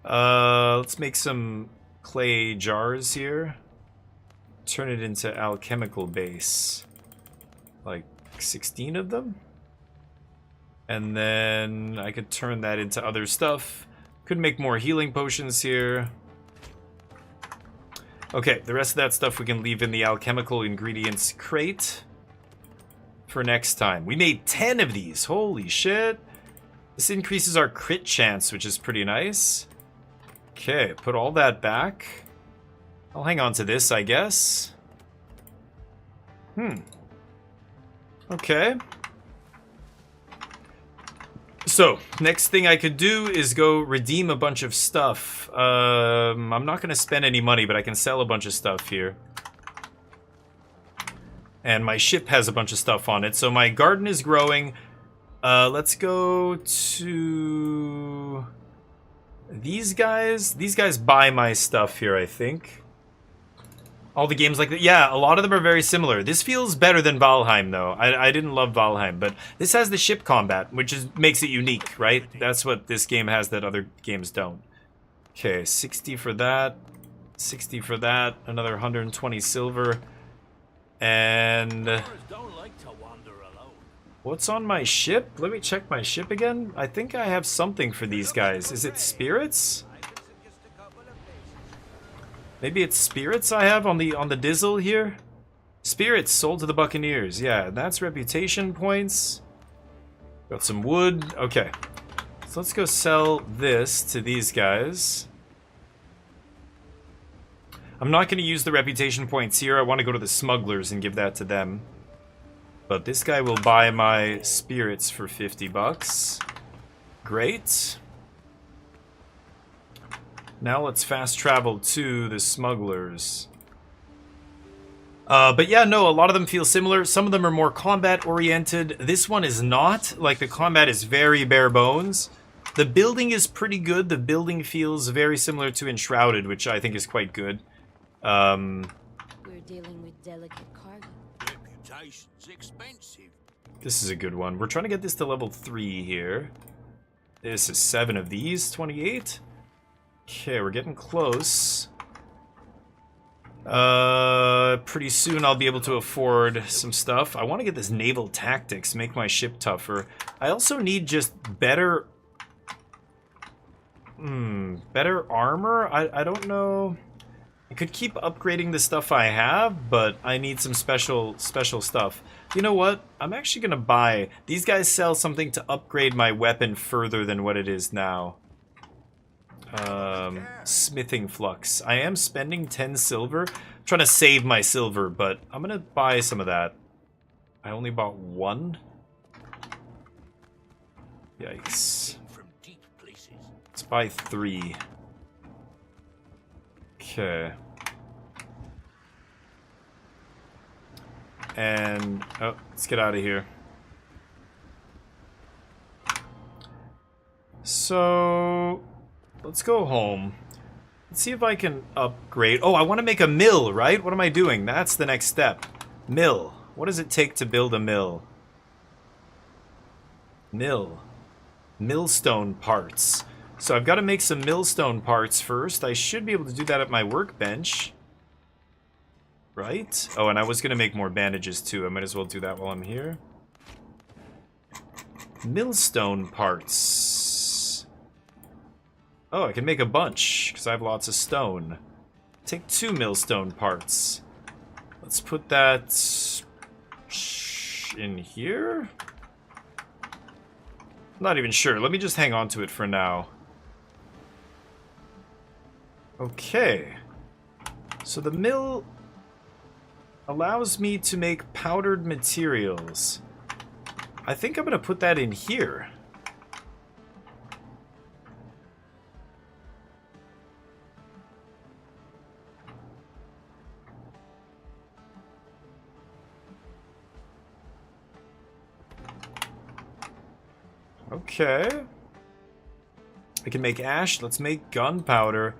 Let's make some clay jars here. Turn it into alchemical base. Like 16 of them. And then I could turn that into other stuff. Could make more healing potions here. Okay, the rest of that stuff we can leave in the alchemical ingredients crate for next time. We made 10 of these. Holy shit. This increases our crit chance, which is pretty nice. Okay, put all that back. I'll hang on to this, I guess. Okay. So, next thing I could do is go redeem a bunch of stuff. I'm not going to spend any money, but I can sell a bunch of stuff here. And my ship has a bunch of stuff on it, so my garden is growing. Let's go to these guys. These guys buy my stuff here, I think. All the games like that. Yeah, a lot of them are very similar. This feels better than Valheim, though. I didn't love Valheim, but this has the ship combat, which makes it unique, right? That's what this game has that other games don't. Okay, 60 for that. 60 for that. Another 120 silver. And what's on my ship? Let me check my ship again. I think I have something for these guys. Is it spirits? Maybe it's spirits I have on the Dizzle here? Spirits sold to the Buccaneers. Yeah, that's reputation points. Got some wood. Okay. So let's go sell this to these guys. I'm not going to use the reputation points here. I want to go to the smugglers and give that to them. But this guy will buy my spirits for 50 bucks. Great. Now let's fast travel to the smugglers. But yeah, no, a lot of them feel similar. Some of them are more combat-oriented. This one is not. Like, the combat is very bare bones. The building is pretty good. The building feels very similar to Enshrouded, which I think is quite good.
We're dealing with delicate cargo.
Reputation's expensive.
This is a good one. We're trying to get this to level 3 here. This is 7 of these, 28. Okay, we're getting close. Pretty soon I'll be able to afford some stuff. I want to get this naval tactics, make my ship tougher. I also need just better... better armor? I don't know... I could keep upgrading the stuff I have, but I need some special stuff. You know what? I'm actually gonna buy... These guys sell something to upgrade my weapon further than what it is now. Smithing flux. I am spending 10 silver. I'm trying to save my silver, but I'm gonna buy some of that. I only bought 1. Yikes. Let's buy 3. Okay. And, oh, let's get out of here. So, let's go home. Let's see if I can upgrade. Oh, I want to make a mill, right? What am I doing? That's the next step. Mill. What does it take to build a mill? Mill. Millstone parts. So I've got to make some millstone parts first. I should be able to do that at my workbench. Right? Oh, and I was going to make more bandages too. I might as well do that while I'm here. Millstone parts. Oh, I can make a bunch because I have lots of stone. Take 2 millstone parts. Let's put that in here. Not even sure. Let me just hang on to it for now. Okay. So the mill allows me to make powdered materials. I think I'm going to put that in here. Okay. I can make ash. Let's make gunpowder.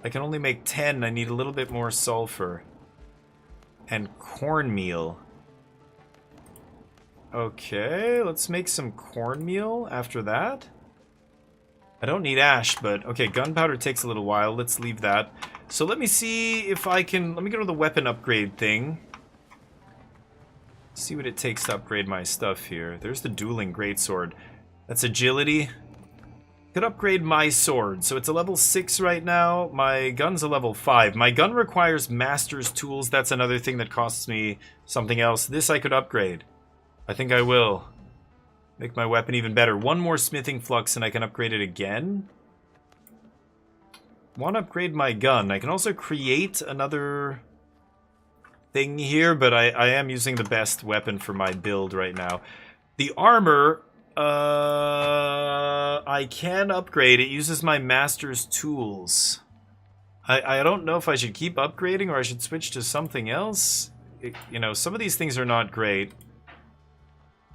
I can only make 10. I need a little bit more sulfur. And cornmeal. Okay, let's make some cornmeal after that. I don't need ash, but okay, gunpowder takes a little while. Let's leave that. So let me see if I can... Let me go to the weapon upgrade thing. See what it takes to upgrade my stuff here. There's the dueling greatsword. That's agility. Could upgrade my sword. So it's a level 6 right now. My gun's a level 5. My gun requires master's tools. That's another thing that costs me something else. This I could upgrade. I think I will. Make my weapon even better. One more smithing flux and I can upgrade it again. Want to upgrade my gun. I can also create another thing here, but I am using the best weapon for my build right now. The armor, I can upgrade. It uses my master's tools. I don't know if I should keep upgrading or I should switch to something else. You know, some of these things are not great.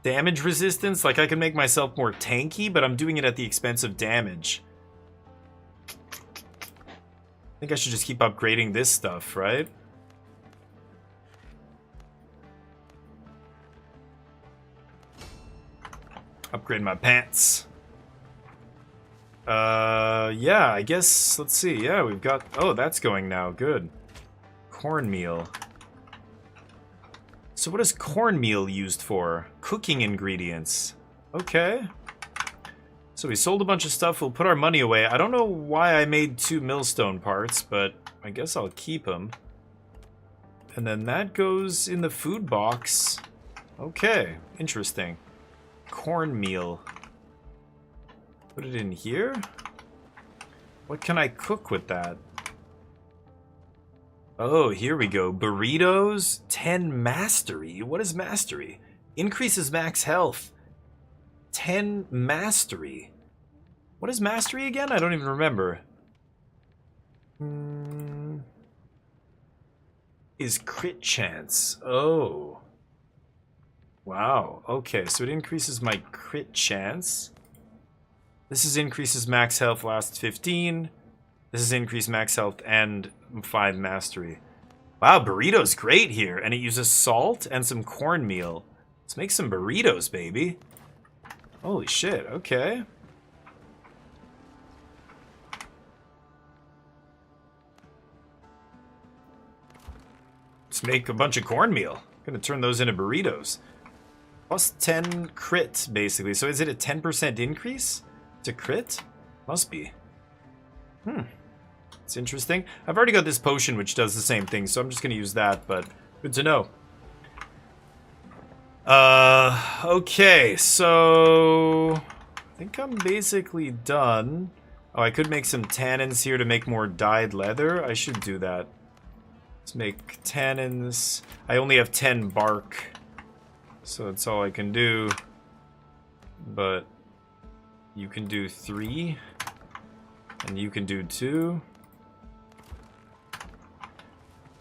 Damage resistance, like I can make myself more tanky, but I'm doing it at the expense of damage. I think I should just keep upgrading this stuff, right? Upgrade my pants. Yeah, I guess, let's see. Yeah, we've got, oh, that's going now, good. Cornmeal. So what is cornmeal used for? Cooking ingredients. Okay. So we sold a bunch of stuff. We'll put our money away. I don't know why I made 2 millstone parts, but I guess I'll keep them. And then that goes in the food box. Okay, interesting. Cornmeal. Put it in here. What can I cook with that? Oh, here we go. Burritos, 10 mastery. What is mastery? Increases max health. 10 mastery. What is mastery again? I don't even remember. Is crit chance. Oh. Wow. Okay, so it increases my crit chance. This is increases max health lasts 15. This is increased max health and 5 mastery. Wow, burrito's great here. And it uses salt and some cornmeal. Let's make some burritos, baby. Holy shit, okay. Let's make a bunch of cornmeal. Gonna turn those into burritos. Plus 10 crit, basically. So is it a 10% increase to crit? Must be. It's interesting. I've already got this potion which does the same thing, so I'm just gonna use that, but good to know. Okay, so I think I'm basically done. Oh, I could make some tannins here to make more dyed leather. I should do that. Let's make tannins. I only have 10 bark, so that's all I can do. But you can do 3, and you can do 2.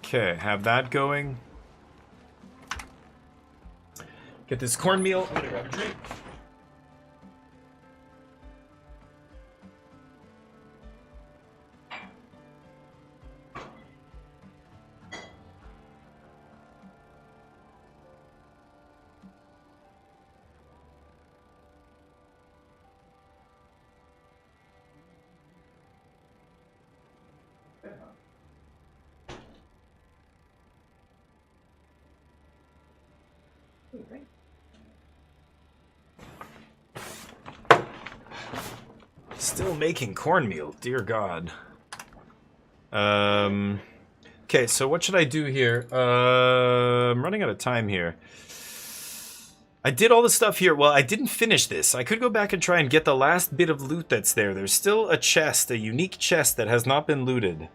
Okay, have that going. Get this cornmeal. I'm gonna grab a drink. Still making cornmeal, dear God. Okay, so what should I do here? I'm running out of time here. I did all the stuff here. Well, I didn't finish this. I could go back and try and get the last bit of loot that's there. There's still a chest, a unique chest that has not been looted.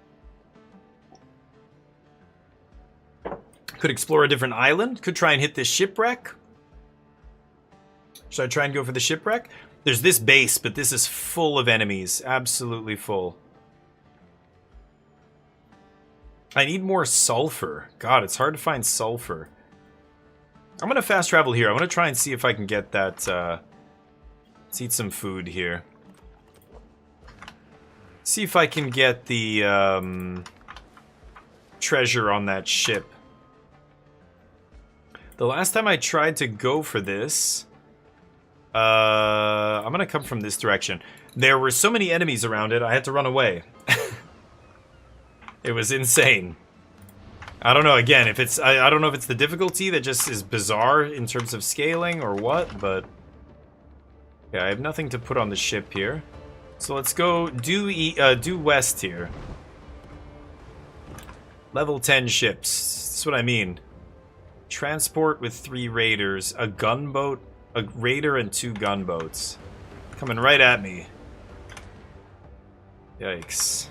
Could explore a different island. Could try and hit this shipwreck. Should I try and go for the shipwreck? There's this base, but this is full of enemies. Absolutely full. I need more sulfur. God, it's hard to find sulfur. I'm going to fast travel here. I want to try and see if I can get that... let's eat some food here. See if I can get the treasure on that ship. The last time I tried to go for this... I'm gonna come from this direction. There were so many enemies around it, I had to run away. It was insane. I don't know, again, if it's... I don't know if it's the difficulty that just is bizarre in terms of scaling or what, but... Yeah, I have nothing to put on the ship here. So let's go due west here. Level 10 ships. That's what I mean. Transport with 3 raiders, a gunboat, a raider, and 2 gunboats. Coming right at me. Yikes.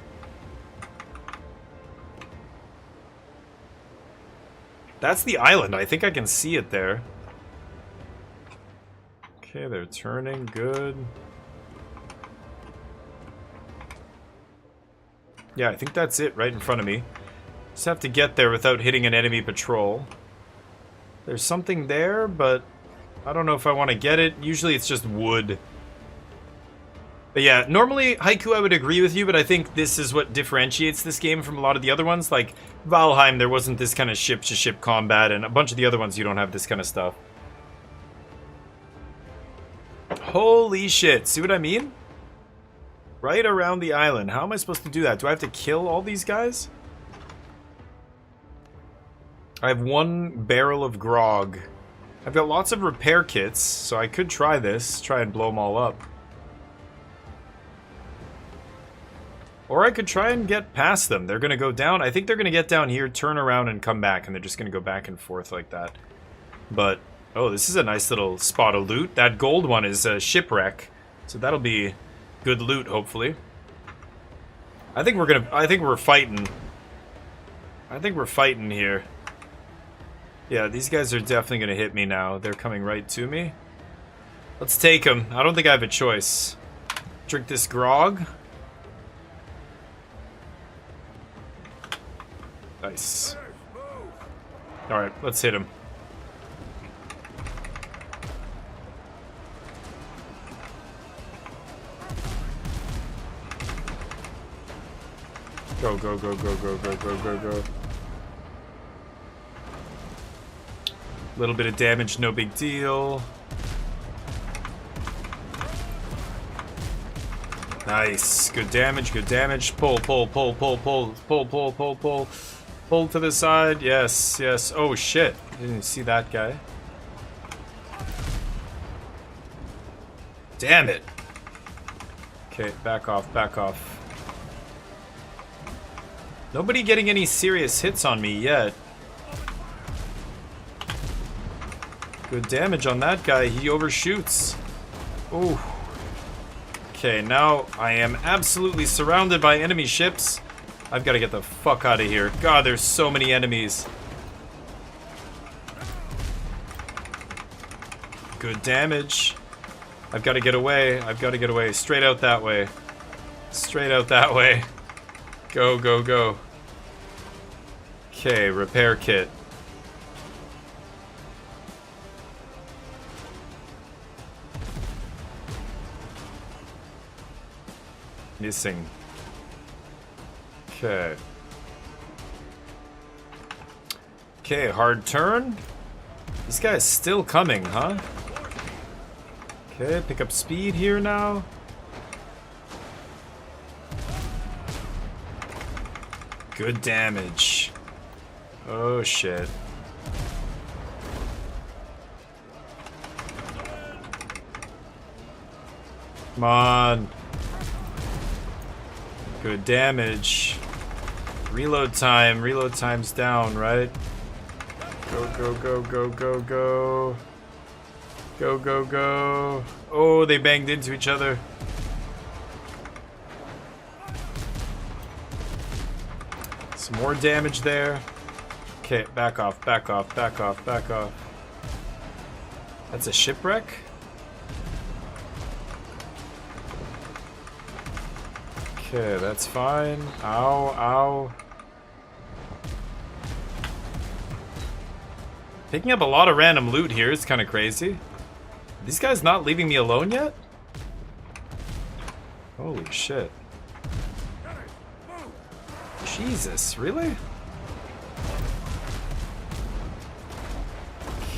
That's the island. I think I can see it there. Okay, they're turning. Good. Yeah, I think that's it right in front of me. Just have to get there without hitting an enemy patrol. There's something there, but I don't know if I want to get it. Usually it's just wood. But yeah, normally, Haiku, I would agree with you, but I think this is what differentiates this game from a lot of the other ones. Like, Valheim, there wasn't this kind of ship-to-ship combat, and a bunch of the other ones, you don't have this kind of stuff. Holy shit, see what I mean? Right around the island. How am I supposed to do that? Do I have to kill all these guys? I have 1 barrel of grog. I've got lots of repair kits, so I could try this. Try and blow them all up. Or I could try and get past them. They're gonna go down. I think they're gonna get down here, turn around, and come back, and they're just gonna go back and forth like that. But, oh, this is a nice little spot of loot. That gold one is a shipwreck, so that'll be good loot, hopefully. I think we're fighting. I think we're fighting here. Yeah, these guys are definitely gonna hit me now. They're coming right to me. Let's take them. I don't think I have a choice. Drink this grog. Nice. Alright, let's hit him. Go, go, go, go, go, go, go, go, go. Little bit of damage, no big deal. Nice. Good damage, good damage. Pull, pull, pull, pull, pull, pull, pull, pull, pull. Pull to the side. Yes, yes. Oh, shit. Didn't see that guy. Damn it. Okay, back off, back off. Nobody getting any serious hits on me yet. Good damage on that guy. He overshoots. Ooh. Okay, now I am absolutely surrounded by enemy ships. I've got to get the fuck out of here. God, there's so many enemies. Good damage. I've got to get away. I've got to get away. Straight out that way. Straight out that way. Go, go, go. Okay, repair kit. Missing. Okay. Okay, hard turn. This guy is still coming, huh? Okay, pick up speed here now. Good damage. Oh shit. Come on. Good damage. Reload time. Reload time's down, right? Go, go, go, go, go, go. Go, go, go. Oh, they banged into each other. Some more damage there. Okay, back off, back off, back off, back off. That's a shipwreck? Okay, that's fine. Ow, ow. Picking up a lot of random loot here is kind of crazy. Are these guys not leaving me alone yet? Holy shit. Jesus, really?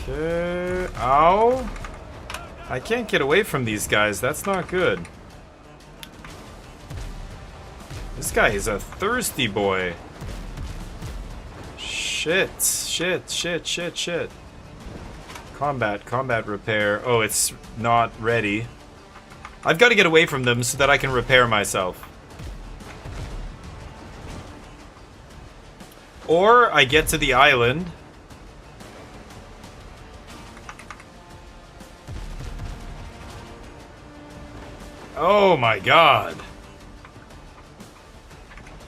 Okay. Ow. I can't get away from these guys. That's not good. This guy is a thirsty boy. Shit. Combat repair. Oh, it's not ready. I've got to get away from them so that I can repair myself. Or I get to the island. Oh my god.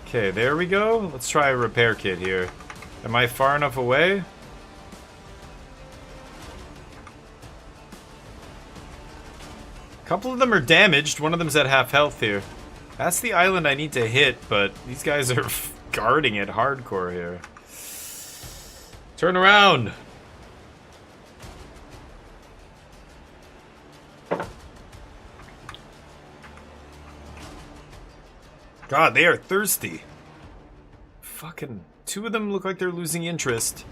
Okay, there we go. Let's try a repair kit here. Am I far enough away? A couple of them are damaged. One of them's at half health here. That's the island I need to hit, but these guys are guarding it hardcore here. Turn around! God, they are thirsty. Fucking... two of them look like they're losing interest.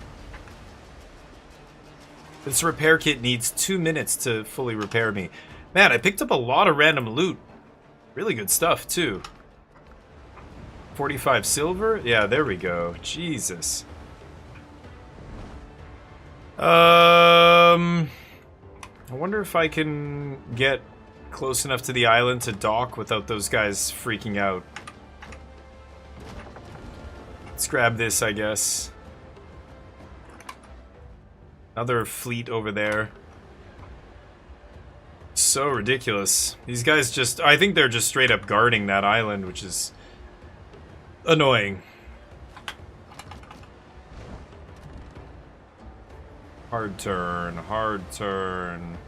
This repair kit needs 2 minutes to fully repair me. Man, I picked up a lot of random loot. Really good stuff, too. 45 silver? Yeah, there we go. Jesus. I wonder if I can get close enough to the island to dock without those guys freaking out. Let's grab this, I guess. Another fleet over there. So ridiculous. These guys just... I think they're just straight up guarding that island, which is annoying. Hard turn, hard turn.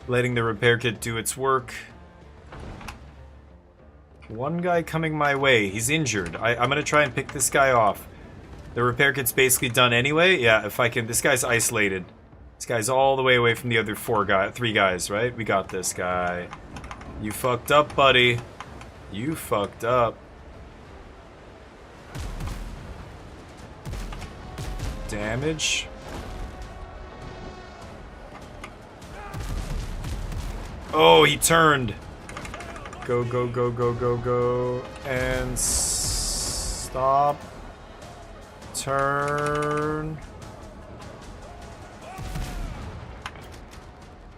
Letting the repair kit do its work. One guy coming my way. He's injured. I'm gonna try and pick this guy off. The repair kit's basically done anyway. Yeah, if I can... This guy's isolated. This guy's all the way away from the other three guys, right? We got this guy. You fucked up, buddy. You fucked up. Damage. Oh, he turned. Go, go, go, go, go, go. And stop. Turn.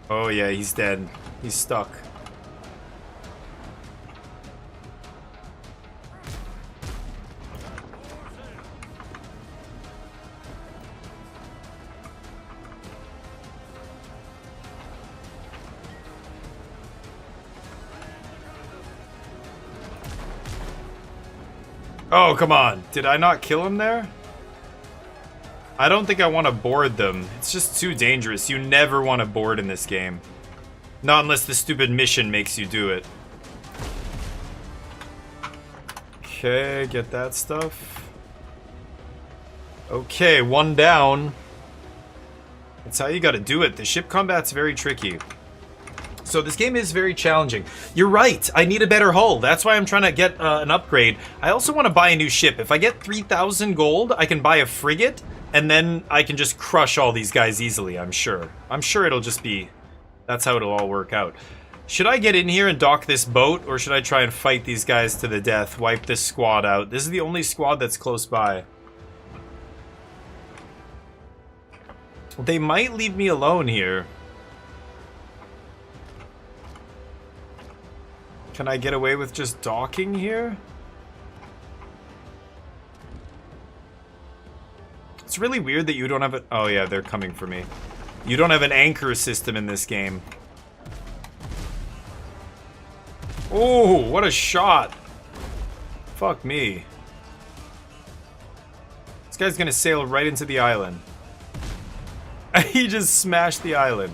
Oh yeah, he's dead. He's stuck. Oh, come on. Did I not kill him there? I don't think I want to board them. It's just too dangerous. You never want to board in this game. Not unless the stupid mission makes you do it. Okay, get that stuff. Okay, one down. That's how you gotta do it. The ship combat's very tricky. So this game is very challenging. You're right, I need a better hull. That's why I'm trying to get an upgrade. I also want to buy a new ship. If I get 3,000 gold, I can buy a frigate, and then I can just crush all these guys easily, I'm sure. I'm sure it'll just be... That's how it'll all work out. Should I get in here and dock this boat, or should I try and fight these guys to the death, wipe this squad out? This is the only squad that's close by. They might leave me alone here. Can I get away with just docking here? It's really weird that you don't have a... Oh yeah, they're coming for me. You don't have an anchor system in this game. Oh, what a shot. Fuck me. This guy's gonna sail right into the island. He just smashed the island.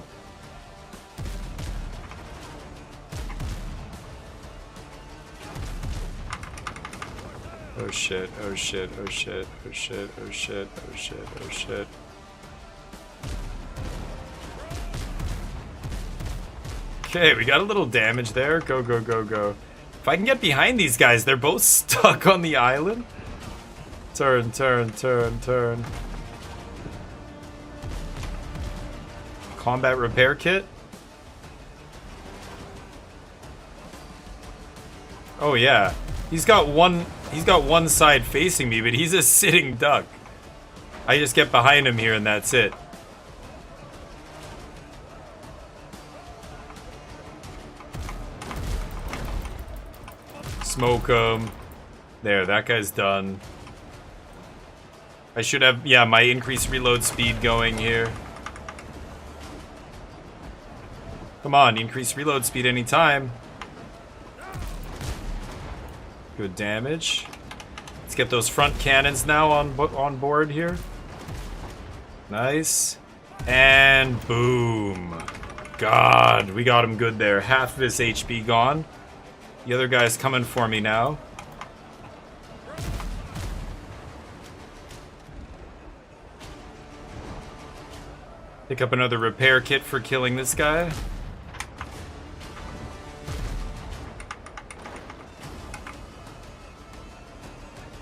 Oh shit, oh shit, oh shit, oh shit, oh shit, oh shit, oh shit. Okay, we got a little damage there. Go, go, go, go. If I can get behind these guys, they're both stuck on the island. Turn, turn, turn, turn. Combat repair kit. Oh yeah. He's got one side facing me, but he's a sitting duck. I just get behind him here and that's it. Smoke him. There, that guy's done. I should have, yeah, my increased reload speed going here. Come on, increase reload speed anytime. Good damage. Let's get those front cannons now on board here. Nice. And boom. God, we got him good there. Half of his HP gone. The other guy's coming for me now. Pick up another repair kit for killing this guy.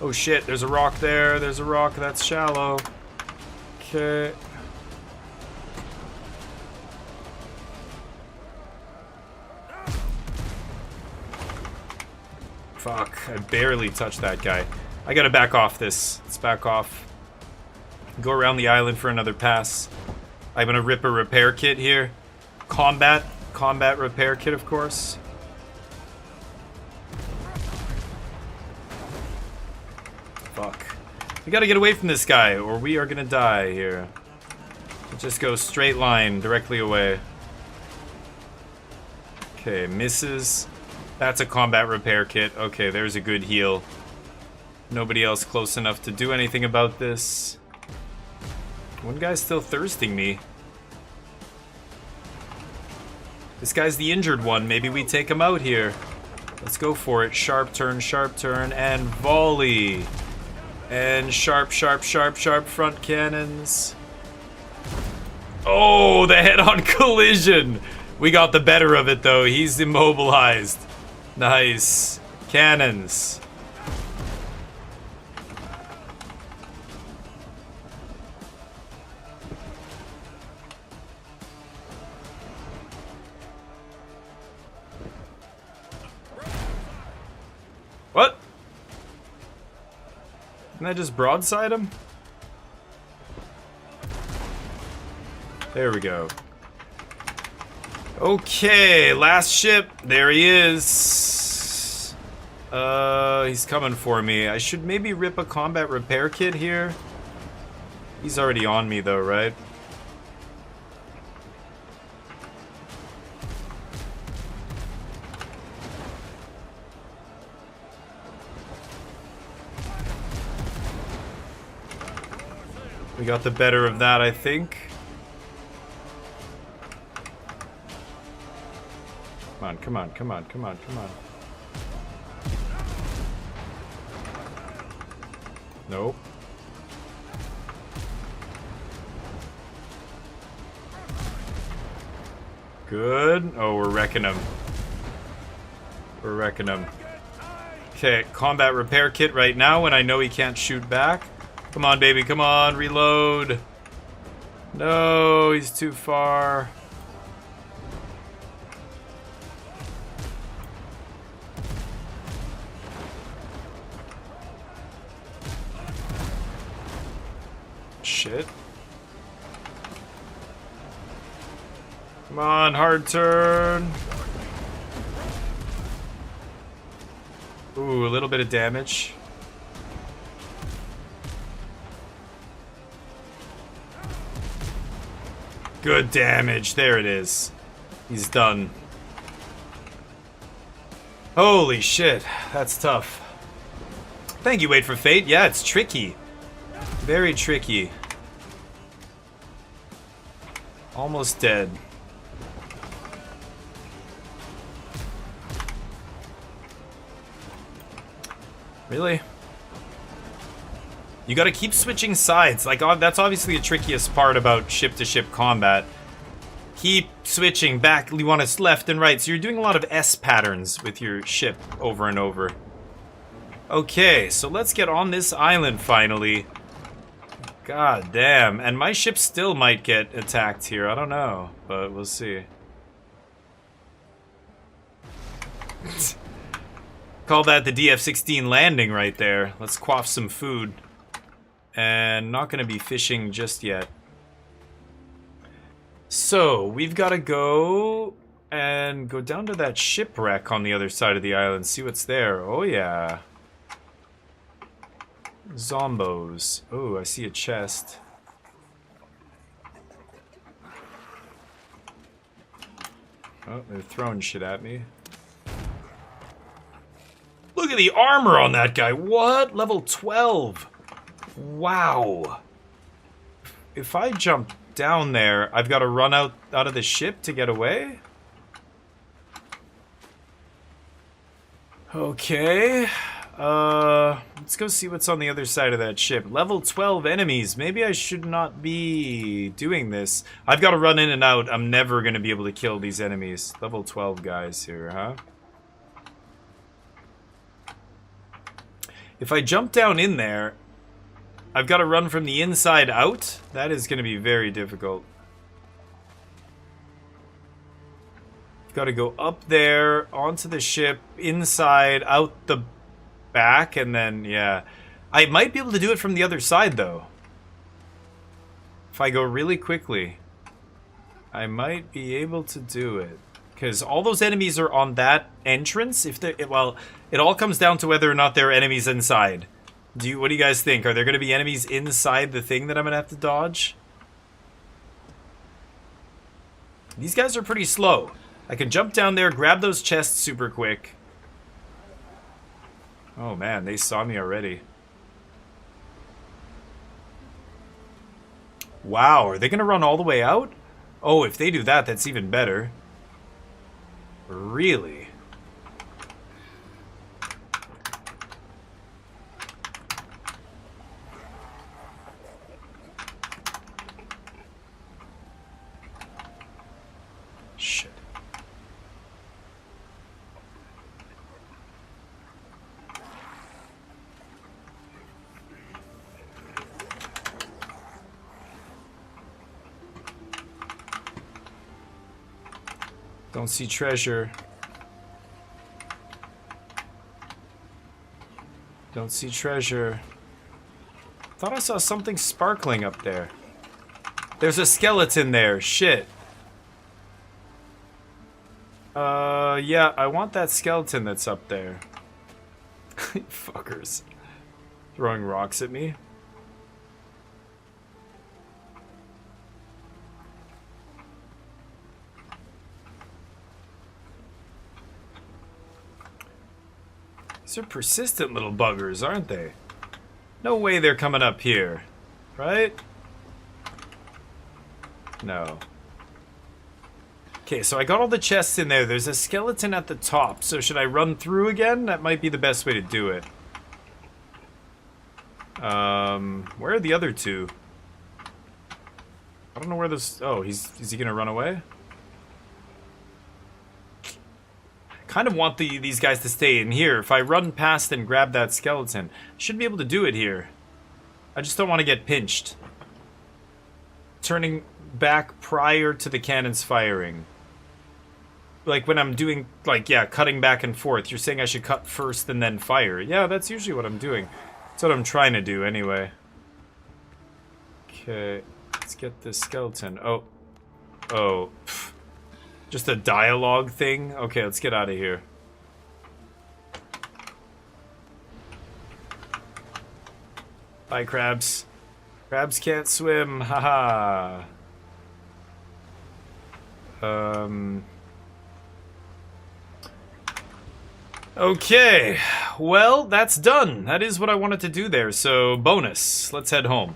Oh shit, there's a rock there. There's a rock that's shallow. Okay. Fuck, I barely touched that guy. I gotta back off this. Let's back off. Go around the island for another pass. I'm gonna rip a repair kit here. Combat repair kit, of course. Fuck. We gotta get away from this guy, or we are gonna die here. Just go straight line, directly away. Okay, misses. That's a combat repair kit. Okay, there's a good heal. Nobody else close enough to do anything about this. One guy's still thirsting me. This guy's the injured one. Maybe we take him out here. Let's go for it. Sharp turn, and volley. And sharp front cannons. Oh, the head-on collision. We got the better of it, though. He's immobilized. Nice. Cannons. What? Can I just broadside him? There we go. Okay, last ship. There he is. He's coming for me. I should maybe rip a combat repair kit here. He's already on me though, right? We got the better of that, I think. Come on. Nope. Good. Oh, we're wrecking him. Okay, combat repair kit right now when I know he can't shoot back. Come on, baby, come on, reload. No, he's too far. Shit. Come on, hard turn. Ooh, a little bit of damage. Good damage. There it is. He's done. Holy shit. That's tough. Thank you, Wait for Fate. Yeah, it's tricky. Very tricky. Almost dead. Really? You gotta keep switching sides. Like, that's obviously the trickiest part about ship-to-ship combat. Keep switching back. You want us left and right. So you're doing a lot of S patterns with your ship over and over. Okay, so let's get on this island finally. God damn. And my ship still might get attacked here. I don't know, but we'll see. Call that the DF-16 landing right there. Let's quaff some food. And not gonna be fishing just yet. So, we've gotta go and go down to that shipwreck on the other side of the island, see what's there. Oh yeah. Zombos. Oh, I see a chest. Oh, they're throwing shit at me. Look at the armor on that guy. What? Level 12. Wow. If I jump down there, I've got to run out of the ship to get away? Okay. Let's go see what's on the other side of that ship. Level 12 enemies. Maybe I should not be doing this. I've got to run in and out. I'm never going to be able to kill these enemies. Level 12 guys here, huh? If I jump down in there, I've got to run from the inside out. That is going to be very difficult. I've got to go up there, onto the ship, inside, out the back, and then, yeah. I might be able to do it from the other side, though. If I go really quickly, I might be able to do it. Because all those enemies are on that entrance. If they, well, it all comes down to whether or not there are enemies inside. What do you guys think? Are there going to be enemies inside the thing that I'm going to have to dodge? These guys are pretty slow. I can jump down there, grab those chests super quick. Oh man, they saw me already. Wow, are they going to run all the way out? Oh, if they do that, that's even better. Really? Shit. Don't see treasure. Don't see treasure. Thought I saw something sparkling up there. There's a skeleton there. Shit. Yeah, I want that skeleton that's up there. Fuckers. Throwing rocks at me. These are persistent little buggers, aren't they? No way they're coming up here, right? No. Okay, so I got all the chests in there. There's a skeleton at the top, so should I run through again? That might be the best way to do it. Where are the other two? I don't know where this... Oh, is he gonna run away? Kind of want these guys to stay in here. If I run past and grab that skeleton, I should be able to do it here. I just don't want to get pinched. Turning back prior to the cannons firing. Like when I'm doing, like, yeah, cutting back and forth. You're saying I should cut first and then fire. Yeah, that's usually what I'm doing. That's what I'm trying to do anyway. Okay, let's get this skeleton. Oh. Oh. Pfft. Just a dialogue thing? Okay, let's get out of here. Bye, crabs. Crabs can't swim, haha. Okay, well, that's done. That is what I wanted to do there, so bonus. Let's head home.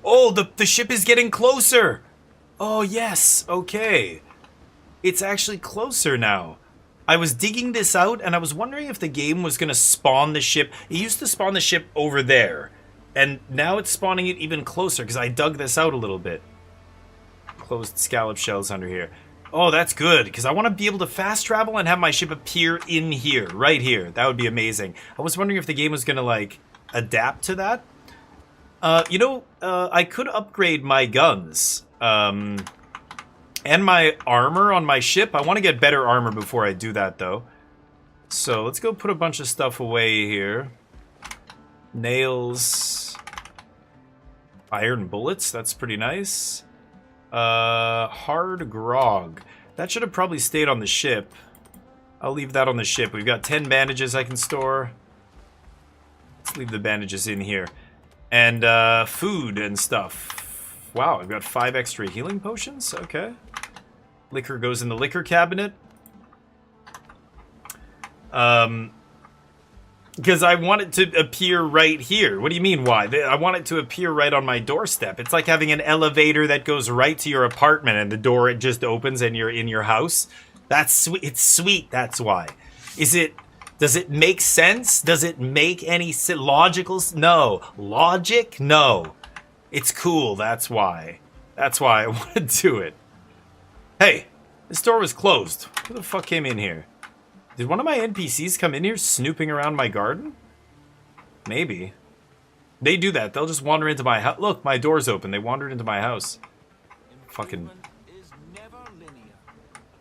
Oh, the ship is getting closer! Oh, yes, okay. It's actually closer now. I was digging this out, and I was wondering if the game was going to spawn the ship. It used to spawn the ship over there, and now it's spawning it even closer, because I dug this out a little bit. Closed scallop shells under here. Oh, that's good, because I want to be able to fast travel and have my ship appear in here, right here. That would be amazing. I was wondering if the game was going to, like, adapt to that. I could upgrade my guns. And my armor on my ship. I want to get better armor before I do that, though. So let's go put a bunch of stuff away here. Nails. Iron bullets. That's pretty nice. Hard grog. That should have probably stayed on the ship. I'll leave that on the ship. We've got 10 bandages I can store. Let's leave the bandages in here. And food and stuff. Wow, I've got 5 extra healing potions. Okay. Liquor goes in the liquor cabinet. Because I want it to appear right here. What do you mean, why? I want it to appear right on my doorstep. It's like having an elevator that goes right to your apartment and the door, it just opens and you're in your house. That's sweet. It's sweet, that's why. Does it make sense? Does it make any logical? No. Logic? No. It's cool, that's why. That's why I want to do it. Hey, this door was closed. Who the fuck came in here? Did one of my NPCs come in here snooping around my garden? Maybe. They do that. They'll just wander into my house. Look, my door's open. They wandered into my house. Fucking...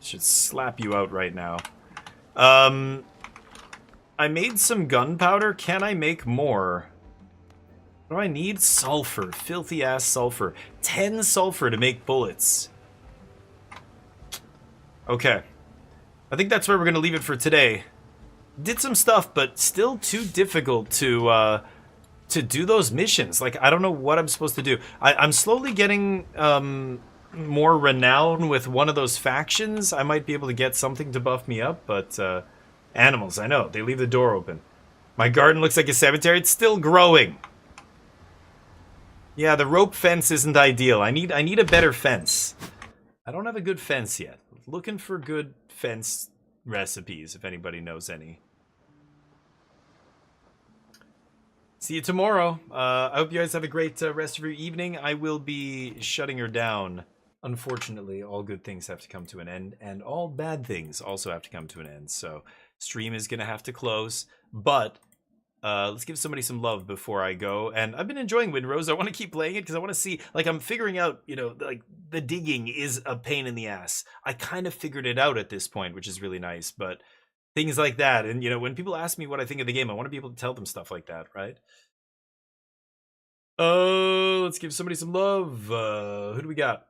should slap you out right now. I made some gunpowder. Can I make more? What do I need? Sulfur. Filthy ass sulfur. 10 sulfur to make bullets. Okay. I think that's where we're going to leave it for today. Did some stuff, but still too difficult to do those missions. Like, I don't know what I'm supposed to do. I'm slowly getting more renown with one of those factions. I might be able to get something to buff me up, but animals, I know. They leave the door open. My garden looks like a cemetery. It's still growing. Yeah, the rope fence isn't ideal. I need a better fence. I don't have a good fence yet. Looking for good fence recipes, if anybody knows any. See you tomorrow. I hope you guys have a great rest of your evening. I will be shutting her down. Unfortunately, all good things have to come to an end, and all bad things also have to come to an end. So, stream is going to have to close, but let's give somebody some love before I go. And I've been enjoying Windrose. I want to keep playing it because I want to see, like, I'm figuring out, you know, like, the digging is a pain in the ass. I kind of figured it out at this point, which is really nice, but things like that. And, you know, when people ask me what I think of the game, I want to be able to tell them stuff like that, right? Let's give somebody some love. Who do we got?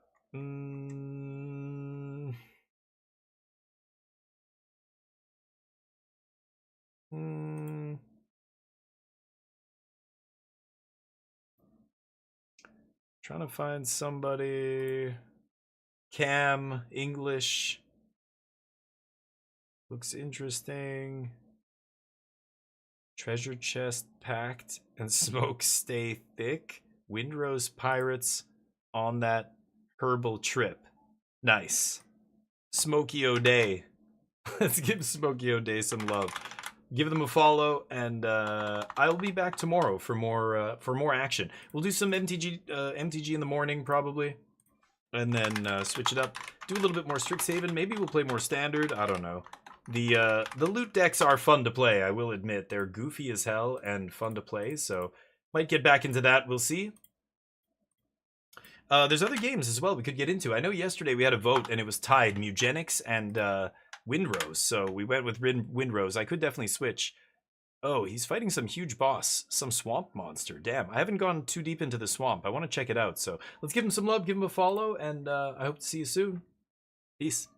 Trying to find somebody. Cam, English. Looks interesting. Treasure chest packed and smoke stay thick. Windrose pirates on that herbal trip. Nice. Smokey O'Day. Let's give Smokey O'Day some love. Give them a follow, and I'll be back tomorrow for more action. We'll do some MTG in the morning probably, and then switch it up. Do a little bit more Strixhaven. Maybe we'll play more Standard. I don't know. The loot decks are fun to play. I will admit they're goofy as hell and fun to play. So might get back into that. We'll see. There's other games as well we could get into. I know yesterday we had a vote and it was tied, Mugenics and Windrose, so we went with Windrose. I could definitely switch. Oh, he's fighting some huge boss, some swamp monster. Damn, I haven't gone too deep into the swamp. I want to check it out, so let's give him some love, give him a follow, and I hope to see you soon. Peace.